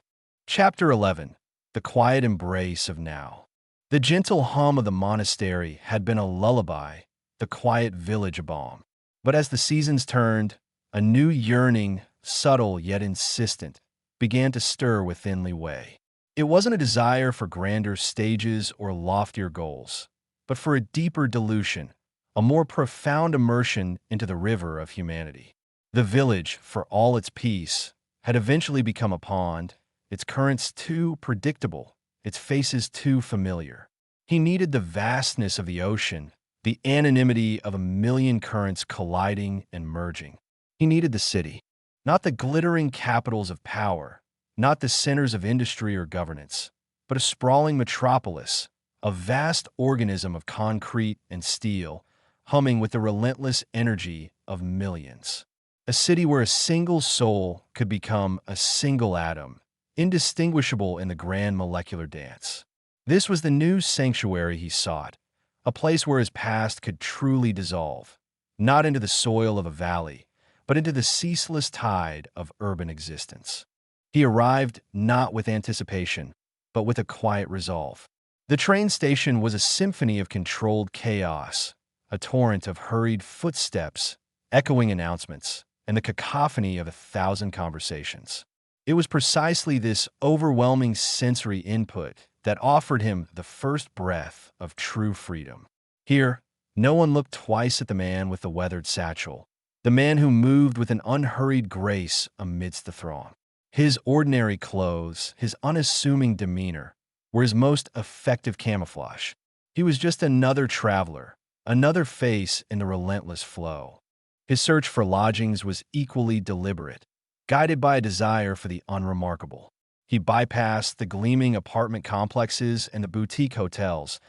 Chapter 11. The Quiet Embrace of Now. The gentle hum of the monastery had been a lullaby, the quiet village a balm. But as the seasons turned, a new yearning, subtle yet insistent, began to stir within Li Wei. It wasn't a desire for grander stages or loftier goals, but for a deeper dilution, a more profound immersion into the river of humanity. The village, for all its peace, had eventually become a pond, its currents too predictable, its faces too familiar. He needed the vastness of the ocean, the anonymity of a million currents colliding and merging. He needed the city, not the glittering capitals of power, not the centers of industry or governance, but a sprawling metropolis, a vast organism of concrete and steel, humming with the relentless energy of millions. A city where a single soul could become a single atom, indistinguishable in the grand molecular dance. This was the new sanctuary he sought, a place where his past could truly dissolve, not into the soil of a valley, but into the ceaseless tide of urban existence. He arrived not with anticipation, but with a quiet resolve. The train station was a symphony of controlled chaos, a torrent of hurried footsteps, echoing announcements, and the cacophony of 1,000 conversations. It was precisely this overwhelming sensory input that offered him the first breath of true freedom. Here, no one looked twice at the man with the weathered satchel, the man who moved with an unhurried grace amidst the throng. His ordinary clothes, his unassuming demeanor, were his most effective camouflage. He was just another traveler, another face in the relentless flow. His search for lodgings was equally deliberate, guided by a desire for the unremarkable. He bypassed the gleaming apartment complexes and the boutique hotels,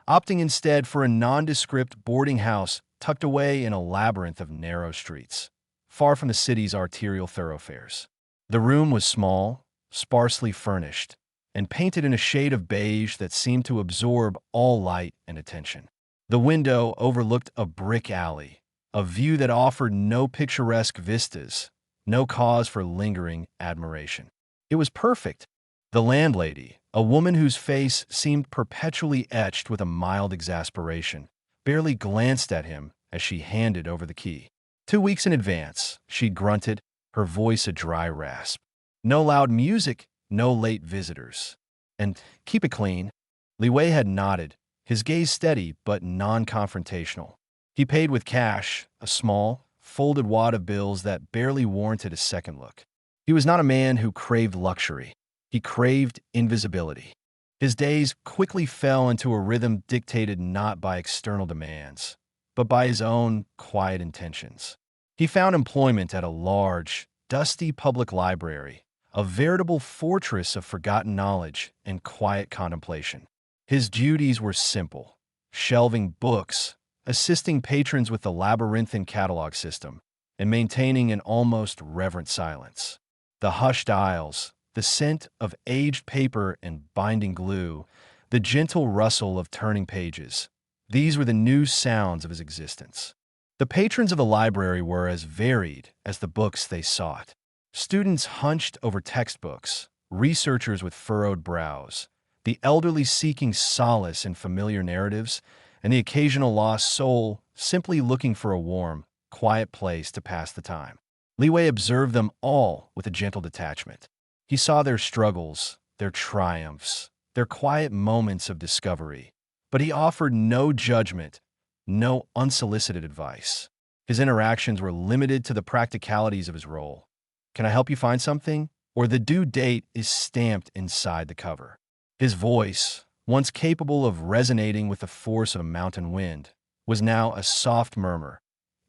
opting instead for a nondescript boarding house tucked away in a labyrinth of narrow streets, far from the city's arterial thoroughfares. The room was small, sparsely furnished, and painted in a shade of beige that seemed to absorb all light and attention. The window overlooked a brick alley, a view that offered no picturesque vistas, no cause for lingering admiration. It was perfect. The landlady, a woman whose face seemed perpetually etched with a mild exasperation, barely glanced at him as she handed over the key. 2 weeks in advance, she grunted, her voice a dry rasp. No loud music, no late visitors. And keep it clean. Li Wei had nodded, his gaze steady but non-confrontational. He paid with cash, a small, folded wad of bills that barely warranted a second look. He was not a man who craved luxury. He craved invisibility. His days quickly fell into a rhythm dictated not by external demands, but by his own quiet intentions. He found employment at a large, dusty public library, a veritable fortress of forgotten knowledge and quiet contemplation. His duties were simple: shelving books, assisting patrons with the labyrinthine catalog system, and maintaining an almost reverent silence. The hushed aisles, the scent of aged paper and binding glue, the gentle rustle of turning pages, these were the new sounds of his existence. The patrons of the library were as varied as the books they sought. Students hunched over textbooks, researchers with furrowed brows, the elderly seeking solace in familiar narratives, and the occasional lost soul simply looking for a warm, quiet place to pass the time. Li Wei observed them all with a gentle detachment. He saw their struggles, their triumphs, their quiet moments of discovery, but he offered no judgment, no unsolicited advice. His interactions were limited to the practicalities of his role. Can I help you find something? Or the due date is stamped inside the cover. His voice, once capable of resonating with the force of a mountain wind, was now a soft murmur,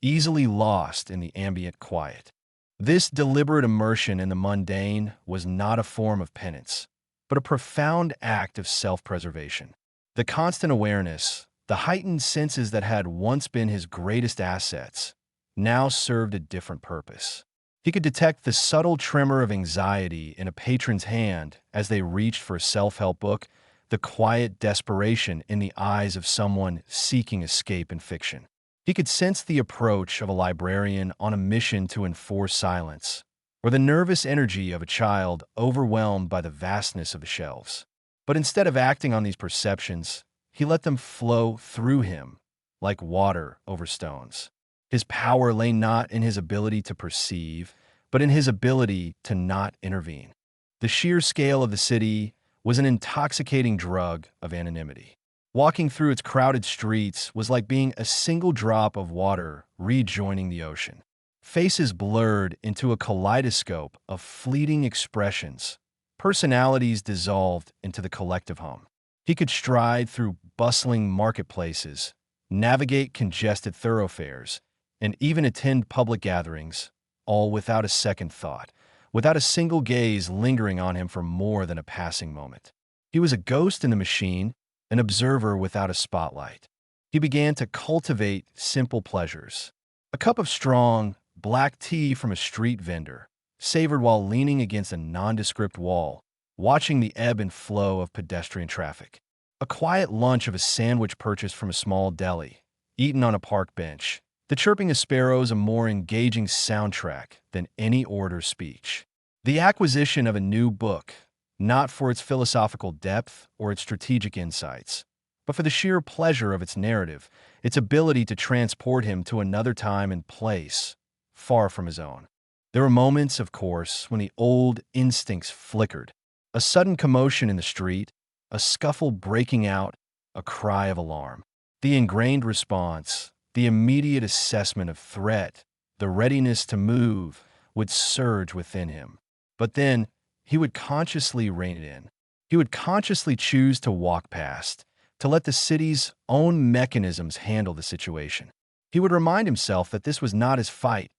easily lost in the ambient quiet. This deliberate immersion in the mundane was not a form of penance, but a profound act of self-preservation. The constant awareness, the heightened senses that had once been his greatest assets, now served a different purpose. He could detect the subtle tremor of anxiety in a patron's hand as they reached for a self-help book, the quiet desperation in the eyes of someone seeking escape in fiction. He could sense the approach of a librarian on a mission to enforce silence, or the nervous energy of a child overwhelmed by the vastness of the shelves. But instead of acting on these perceptions, he let them flow through him like water over stones. His power lay not in his ability to perceive, but in his ability to not intervene. The sheer scale of the city was an intoxicating drug of anonymity. Walking through its crowded streets was like being a single drop of water rejoining the ocean. Faces blurred into a kaleidoscope of fleeting expressions, personalities dissolved into the collective hum. He could stride through bustling marketplaces, navigate congested thoroughfares, and even attend public gatherings, all without a second thought, without a single gaze lingering on him for more than a passing moment. He was a ghost in the machine, an observer without a spotlight. He began to cultivate simple pleasures. A cup of strong, black tea from a street vendor, savored while leaning against a nondescript wall, watching the ebb and flow of pedestrian traffic. A quiet lunch of a sandwich purchased from a small deli, eaten on a park bench. The chirping of sparrows a more engaging soundtrack than any orator's speech. The acquisition of a new book, not for its philosophical depth or its strategic insights, but for the sheer pleasure of its narrative, its ability to transport him to another time and place, far from his own. There were moments, of course, when the old instincts flickered. A sudden commotion in the street, a scuffle breaking out, a cry of alarm. The ingrained response, the immediate assessment of threat, the readiness to move, would surge within him. But then, he would consciously rein it in. He would consciously choose to walk past, to let the city's own mechanisms handle the situation. He would remind himself that this was not his fight,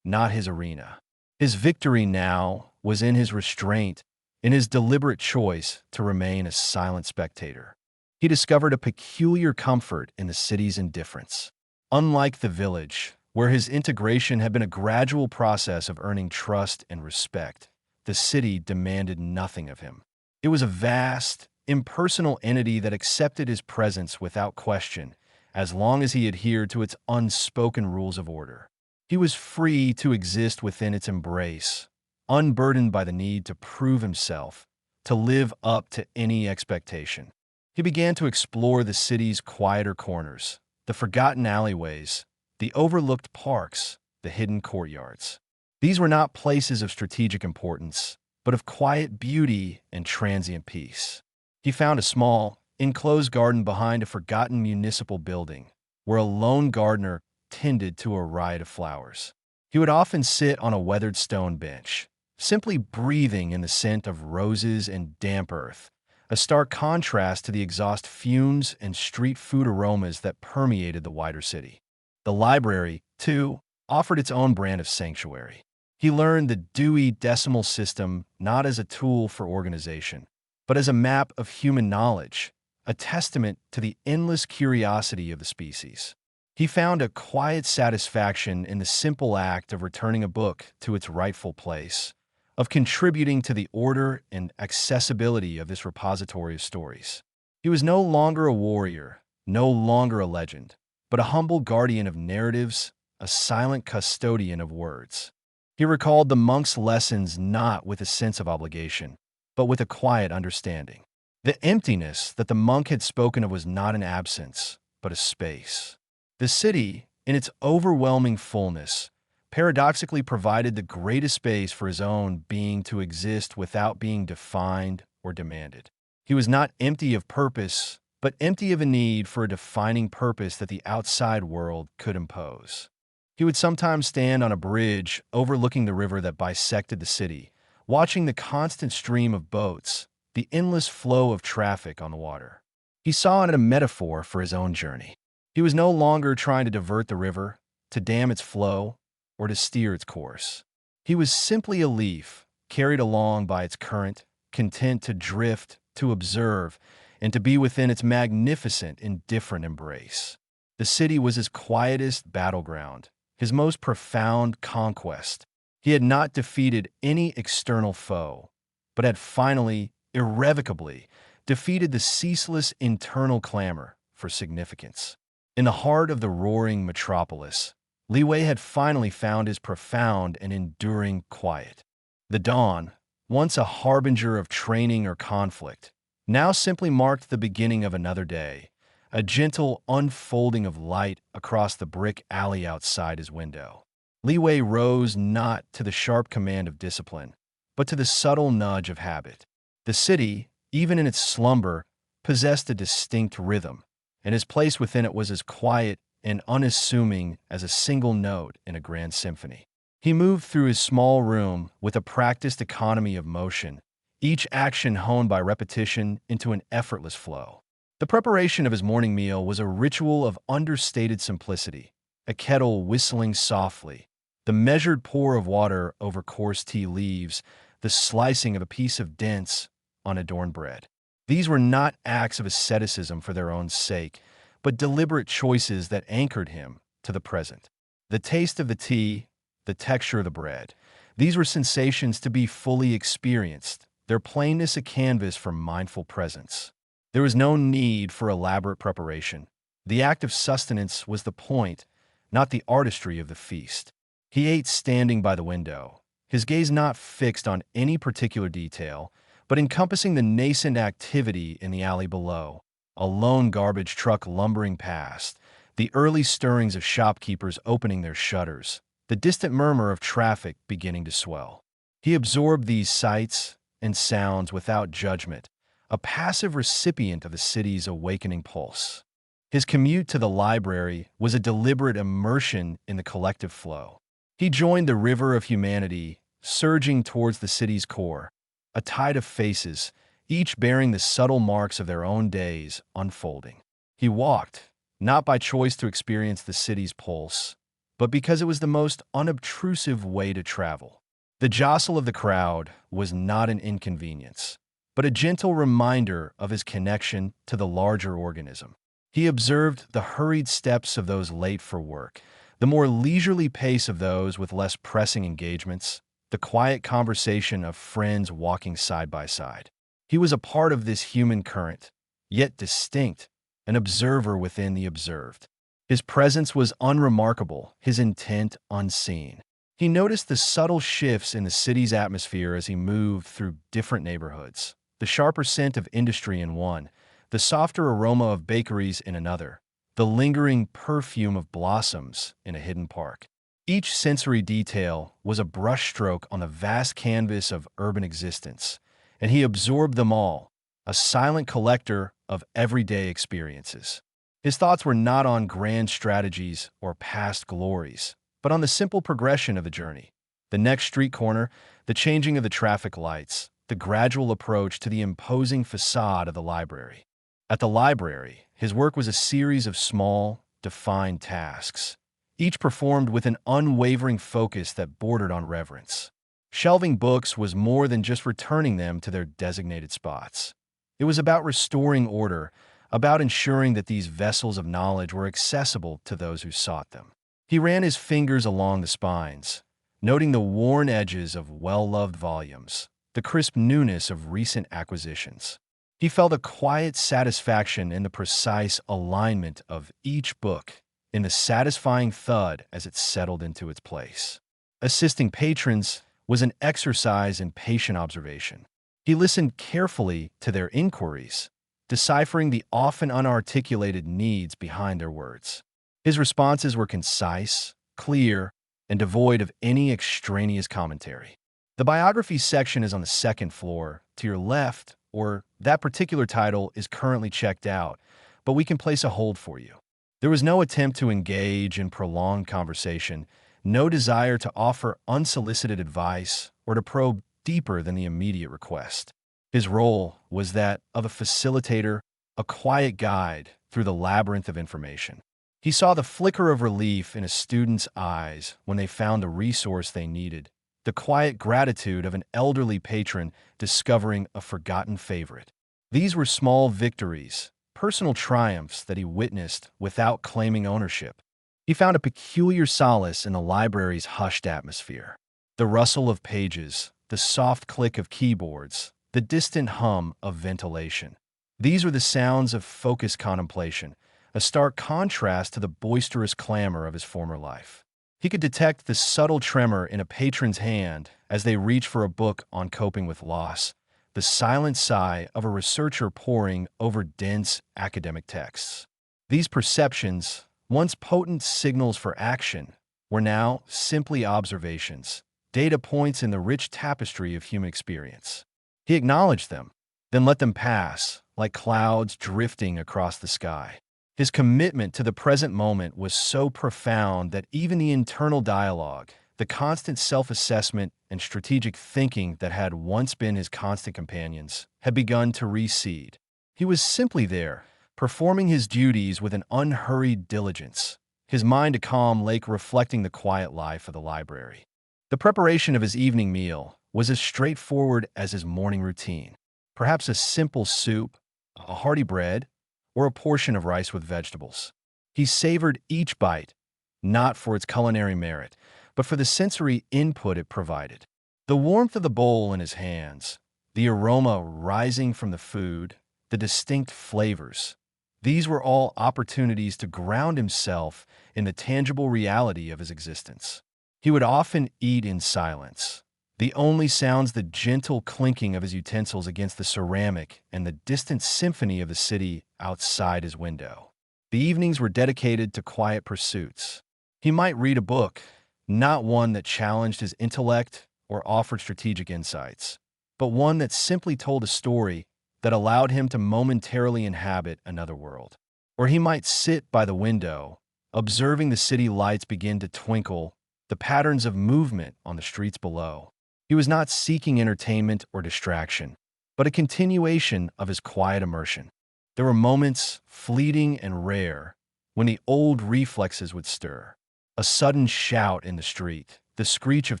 not his arena. His victory now was in his restraint, in his deliberate choice to remain a silent spectator. He discovered a peculiar comfort in the city's indifference. Unlike the village, where his integration had been a gradual process of earning trust and respect, the city demanded nothing of him. It was a vast, impersonal entity that accepted his presence without question, as long as he adhered to its unspoken rules of order. He was free to exist within its embrace, unburdened by the need to prove himself, to live up to any expectation. He began to explore the city's quieter corners, the forgotten alleyways, the overlooked parks, the hidden courtyards. These were not places of strategic importance, but of quiet beauty and transient peace. He found a small, enclosed garden behind a forgotten municipal building, where a lone gardener tended to a riot of flowers. He would often sit on a weathered stone bench, simply breathing in the scent of roses and damp earth, a stark contrast to the exhaust fumes and street food aromas that permeated the wider city. The library, too, offered its own brand of sanctuary. He learned the Dewey Decimal System not as a tool for organization, but as a map of human knowledge, a testament to the endless curiosity of the species. He found a quiet satisfaction in the simple act of returning a book to its rightful place, of contributing to the order and accessibility of this repository of stories. He was no longer a warrior, no longer a legend, but a humble guardian of narratives, a silent custodian of words. He recalled the monk's lessons not with a sense of obligation, but with a quiet understanding. The emptiness that the monk had spoken of was not an absence, but a space. The city, in its overwhelming fullness, paradoxically provided the greatest space for his own being to exist without being defined or demanded. He was not empty of purpose, but empty of a need for a defining purpose that the outside world could impose. He would sometimes stand on a bridge overlooking the river that bisected the city, watching the constant stream of boats, the endless flow of traffic on the water. He saw in it a metaphor for his own journey. He was no longer trying to divert the river, to dam its flow, or to steer its course. He was simply a leaf, carried along by its current, content to drift, to observe, and to be within its magnificent, indifferent embrace. The city was his quietest battleground, his most profound conquest. He had not defeated any external foe, but had finally, irrevocably, defeated the ceaseless internal clamor for significance. In the heart of the roaring metropolis, Li Wei had finally found his profound and enduring quiet. The dawn, once a harbinger of training or conflict, now simply marked the beginning of another day, a gentle unfolding of light across the brick alley outside his window. Li Wei rose not to the sharp command of discipline, but to the subtle nudge of habit. The city, even in its slumber, possessed a distinct rhythm, and his place within it was as quiet and unassuming as a single note in a grand symphony. He moved through his small room with a practiced economy of motion, each action honed by repetition into an effortless flow. The preparation of his morning meal was a ritual of understated simplicity, a kettle whistling softly, the measured pour of water over coarse tea leaves, the slicing of a piece of dense, unadorned bread. These were not acts of asceticism for their own sake, but deliberate choices that anchored him to the present. The taste of the tea, the texture of the bread, these were sensations to be fully experienced, their plainness a canvas for mindful presence. There was no need for elaborate preparation. The act of sustenance was the point, not the artistry of the feast. He ate standing by the window, his gaze not fixed on any particular detail, but encompassing the nascent activity in the alley below. A lone garbage truck lumbering past, the early stirrings of shopkeepers opening their shutters, the distant murmur of traffic beginning to swell. He absorbed these sights and sounds without judgment, a passive recipient of the city's awakening pulse. His commute to the library was a deliberate immersion in the collective flow. He joined the river of humanity, surging towards the city's core, a tide of faces, each bearing the subtle marks of their own days unfolding. He walked, not by choice to experience the city's pulse, but because it was the most unobtrusive way to travel. The jostle of the crowd was not an inconvenience, but a gentle reminder of his connection to the larger organism. He observed the hurried steps of those late for work, the more leisurely pace of those with less pressing engagements, the quiet conversation of friends walking side by side. He was a part of this human current, yet distinct, an observer within the observed. His presence was unremarkable, his intent unseen. He noticed the subtle shifts in the city's atmosphere as he moved through different neighborhoods, the sharper scent of industry in one, the softer aroma of bakeries in another, the lingering perfume of blossoms in a hidden park. Each sensory detail was a brushstroke on the vast canvas of urban existence, and he absorbed them all, a silent collector of everyday experiences. His thoughts were not on grand strategies or past glories, but on the simple progression of the journey. The next street corner, the changing of the traffic lights, the gradual approach to the imposing facade of the library. At the library, his work was a series of small, defined tasks, each performed with an unwavering focus that bordered on reverence. Shelving books was more than just returning them to their designated spots. It was about restoring order, about ensuring that these vessels of knowledge were accessible to those who sought them. He ran his fingers along the spines, noting the worn edges of well-loved volumes, the crisp newness of recent acquisitions. He felt a quiet satisfaction in the precise alignment of each book, in the satisfying thud as it settled into its place. Assisting patrons was an exercise in patient observation. He listened carefully to their inquiries, deciphering the often unarticulated needs behind their words. His responses were concise, clear, and devoid of any extraneous commentary. The biography section is on the second floor, to your left, or that particular title is currently checked out, but we can place a hold for you. There was no attempt to engage in prolonged conversation, no desire to offer unsolicited advice or to probe deeper than the immediate request. His role was that of a facilitator, a quiet guide through the labyrinth of information. He saw the flicker of relief in a student's eyes when they found the resource they needed, the quiet gratitude of an elderly patron discovering a forgotten favorite. These were small victories, personal triumphs that he witnessed without claiming ownership. He found a peculiar solace in the library's hushed atmosphere. The rustle of pages, the soft click of keyboards, the distant hum of ventilation. These were the sounds of focused contemplation, a stark contrast to the boisterous clamor of his former life. He could detect the subtle tremor in a patron's hand as they reach for a book on coping with loss, the silent sigh of a researcher poring over dense academic texts. These perceptions, once potent signals for action, were now simply observations, data points in the rich tapestry of human experience. He acknowledged them, then let them pass, like clouds drifting across the sky. His commitment to the present moment was so profound that even the internal dialogue, the constant self-assessment and strategic thinking that had once been his constant companions, had begun to recede. He was simply there, performing his duties with an unhurried diligence, his mind a calm lake reflecting the quiet life of the library. The preparation of his evening meal was as straightforward as his morning routine. Perhaps a simple soup, a hearty bread, or a portion of rice with vegetables. He savored each bite, not for its culinary merit, but for the sensory input it provided. The warmth of the bowl in his hands, the aroma rising from the food, the distinct flavors, these were all opportunities to ground himself in the tangible reality of his existence. He would often eat in silence, the only sounds the gentle clinking of his utensils against the ceramic and the distant symphony of the city outside his window. The evenings were dedicated to quiet pursuits. He might read a book, not one that challenged his intellect or offered strategic insights, but one that simply told a story that allowed him to momentarily inhabit another world. Or he might sit by the window, observing the city lights begin to twinkle, the patterns of movement on the streets below. He was not seeking entertainment or distraction, but a continuation of his quiet immersion. There were moments, fleeting and rare, when the old reflexes would stir. A sudden shout in the street, the screech of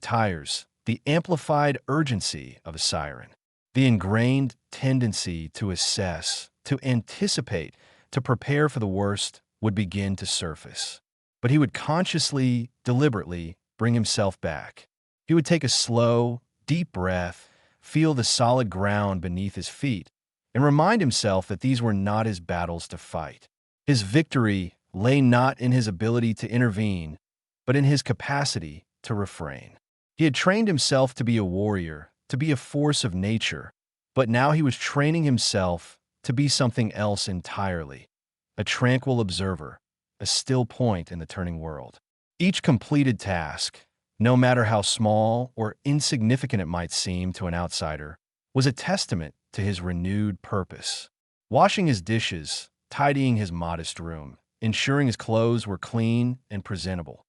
tires, the amplified urgency of a siren. The ingrained tendency to assess, to anticipate, to prepare for the worst would begin to surface. But he would consciously, deliberately bring himself back. He would take a slow, deep breath, feel the solid ground beneath his feet, and remind himself that these were not his battles to fight. His victory lay not in his ability to intervene, but in his capacity to refrain. He had trained himself to be a warrior, to be a force of nature, but now he was training himself to be something else entirely, a tranquil observer, a still point in the turning world. Each completed task, no matter how small or insignificant it might seem to an outsider, was a testament to his renewed purpose. Washing his dishes, tidying his modest room, ensuring his clothes were clean and presentable.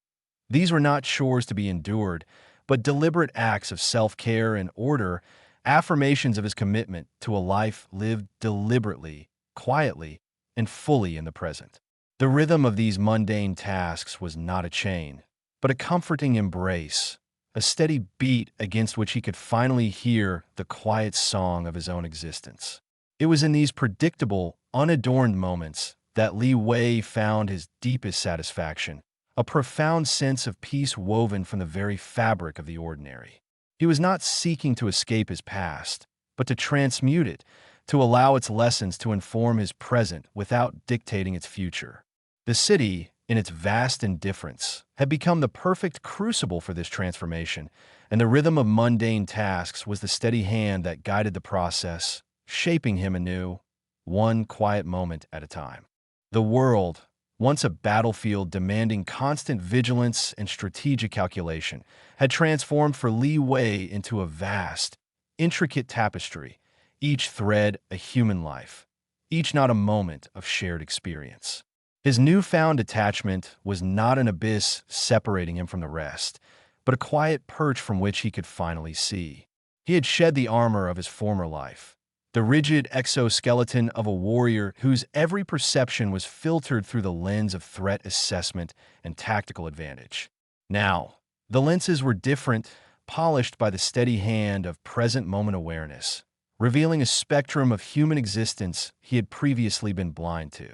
These were not chores to be endured, but deliberate acts of self-care and order, affirmations of his commitment to a life lived deliberately, quietly, and fully in the present. The rhythm of these mundane tasks was not a chain, but a comforting embrace, a steady beat against which he could finally hear the quiet song of his own existence. It was in these predictable, unadorned moments that Li Wei found his deepest satisfaction, a profound sense of peace woven from the very fabric of the ordinary. He was not seeking to escape his past, but to transmute it, to allow its lessons to inform his present without dictating its future. The city, in its vast indifference, had become the perfect crucible for this transformation, and the rhythm of mundane tasks was the steady hand that guided the process, shaping him anew, one quiet moment at a time. The world, once a battlefield demanding constant vigilance and strategic calculation, had transformed for Li Wei into a vast, intricate tapestry, each thread a human life, each not a moment of shared experience. His newfound attachment was not an abyss separating him from the rest, but a quiet perch from which he could finally see. He had shed the armor of his former life, the rigid exoskeleton of a warrior whose every perception was filtered through the lens of threat assessment and tactical advantage. Now, the lenses were different, polished by the steady hand of present moment awareness, revealing a spectrum of human existence he had previously been blind to.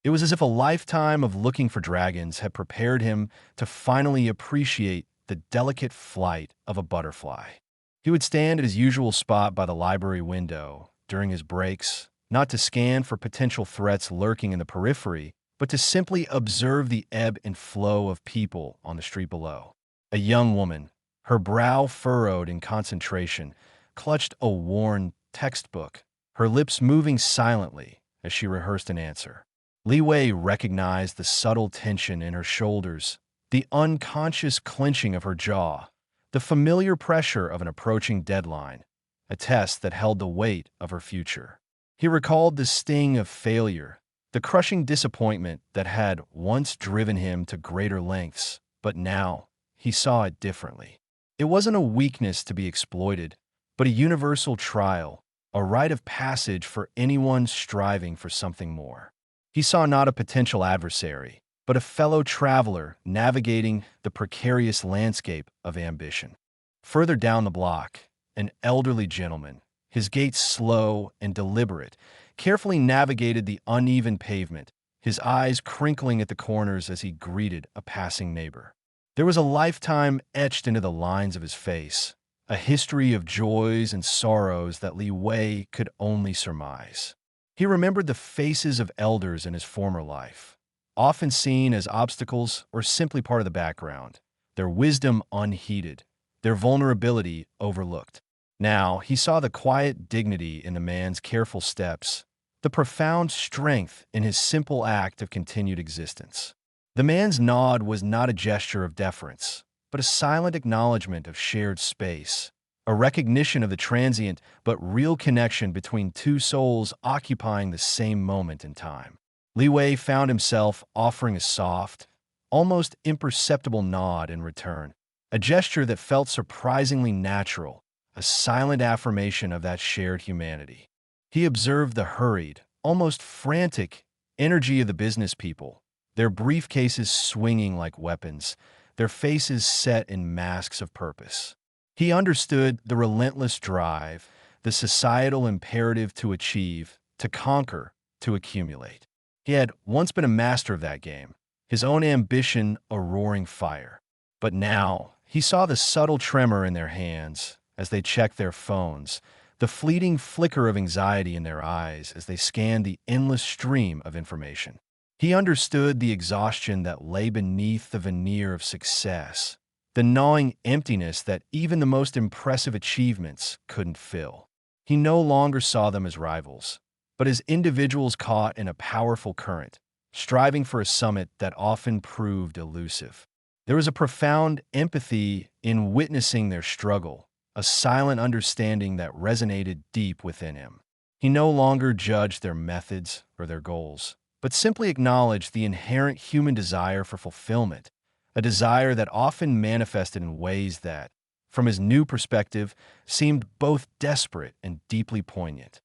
It was as if a lifetime of looking for dragons had prepared him to finally appreciate the delicate flight of a butterfly. He would stand at his usual spot by the library window during his breaks, not to scan for potential threats lurking in the periphery, but to simply observe the ebb and flow of people on the street below. A young woman, her brow furrowed in concentration, clutched a worn textbook, her lips moving silently as she rehearsed an answer. Li Wei recognized the subtle tension in her shoulders, the unconscious clenching of her jaw, the familiar pressure of an approaching deadline, a test that held the weight of her future. He recalled the sting of failure, the crushing disappointment that had once driven him to greater lengths, but now he saw it differently. It wasn't a weakness to be exploited, but a universal trial, a rite of passage for anyone striving for something more. He saw not a potential adversary, but a fellow traveler navigating the precarious landscape of ambition. Further down the block, an elderly gentleman, his gait slow and deliberate, carefully navigated the uneven pavement, his eyes crinkling at the corners as he greeted a passing neighbor. There was a lifetime etched into the lines of his face, a history of joys and sorrows that Li Wei could only surmise. He remembered the faces of elders in his former life, often seen as obstacles or simply part of the background, their wisdom unheeded, their vulnerability overlooked. Now he saw the quiet dignity in the man's careful steps, the profound strength in his simple act of continued existence. The man's nod was not a gesture of deference, but a silent acknowledgement of shared space, a recognition of the transient but real connection between two souls occupying the same moment in time. Li Wei found himself offering a soft, almost imperceptible nod in return, a gesture that felt surprisingly natural, a silent affirmation of that shared humanity. He observed the hurried, almost frantic energy of the business people, their briefcases swinging like weapons, their faces set in masks of purpose. He understood the relentless drive, the societal imperative to achieve, to conquer, to accumulate. He had once been a master of that game, his own ambition a roaring fire. But now he saw the subtle tremor in their hands as they checked their phones, the fleeting flicker of anxiety in their eyes as they scanned the endless stream of information. He understood the exhaustion that lay beneath the veneer of success, the gnawing emptiness that even the most impressive achievements couldn't fill. He no longer saw them as rivals, but as individuals caught in a powerful current, striving for a summit that often proved elusive. There was a profound empathy in witnessing their struggle, a silent understanding that resonated deep within him. He no longer judged their methods or their goals, but simply acknowledged the inherent human desire for fulfillment, a desire that often manifested in ways that, from his new perspective, seemed both desperate and deeply poignant.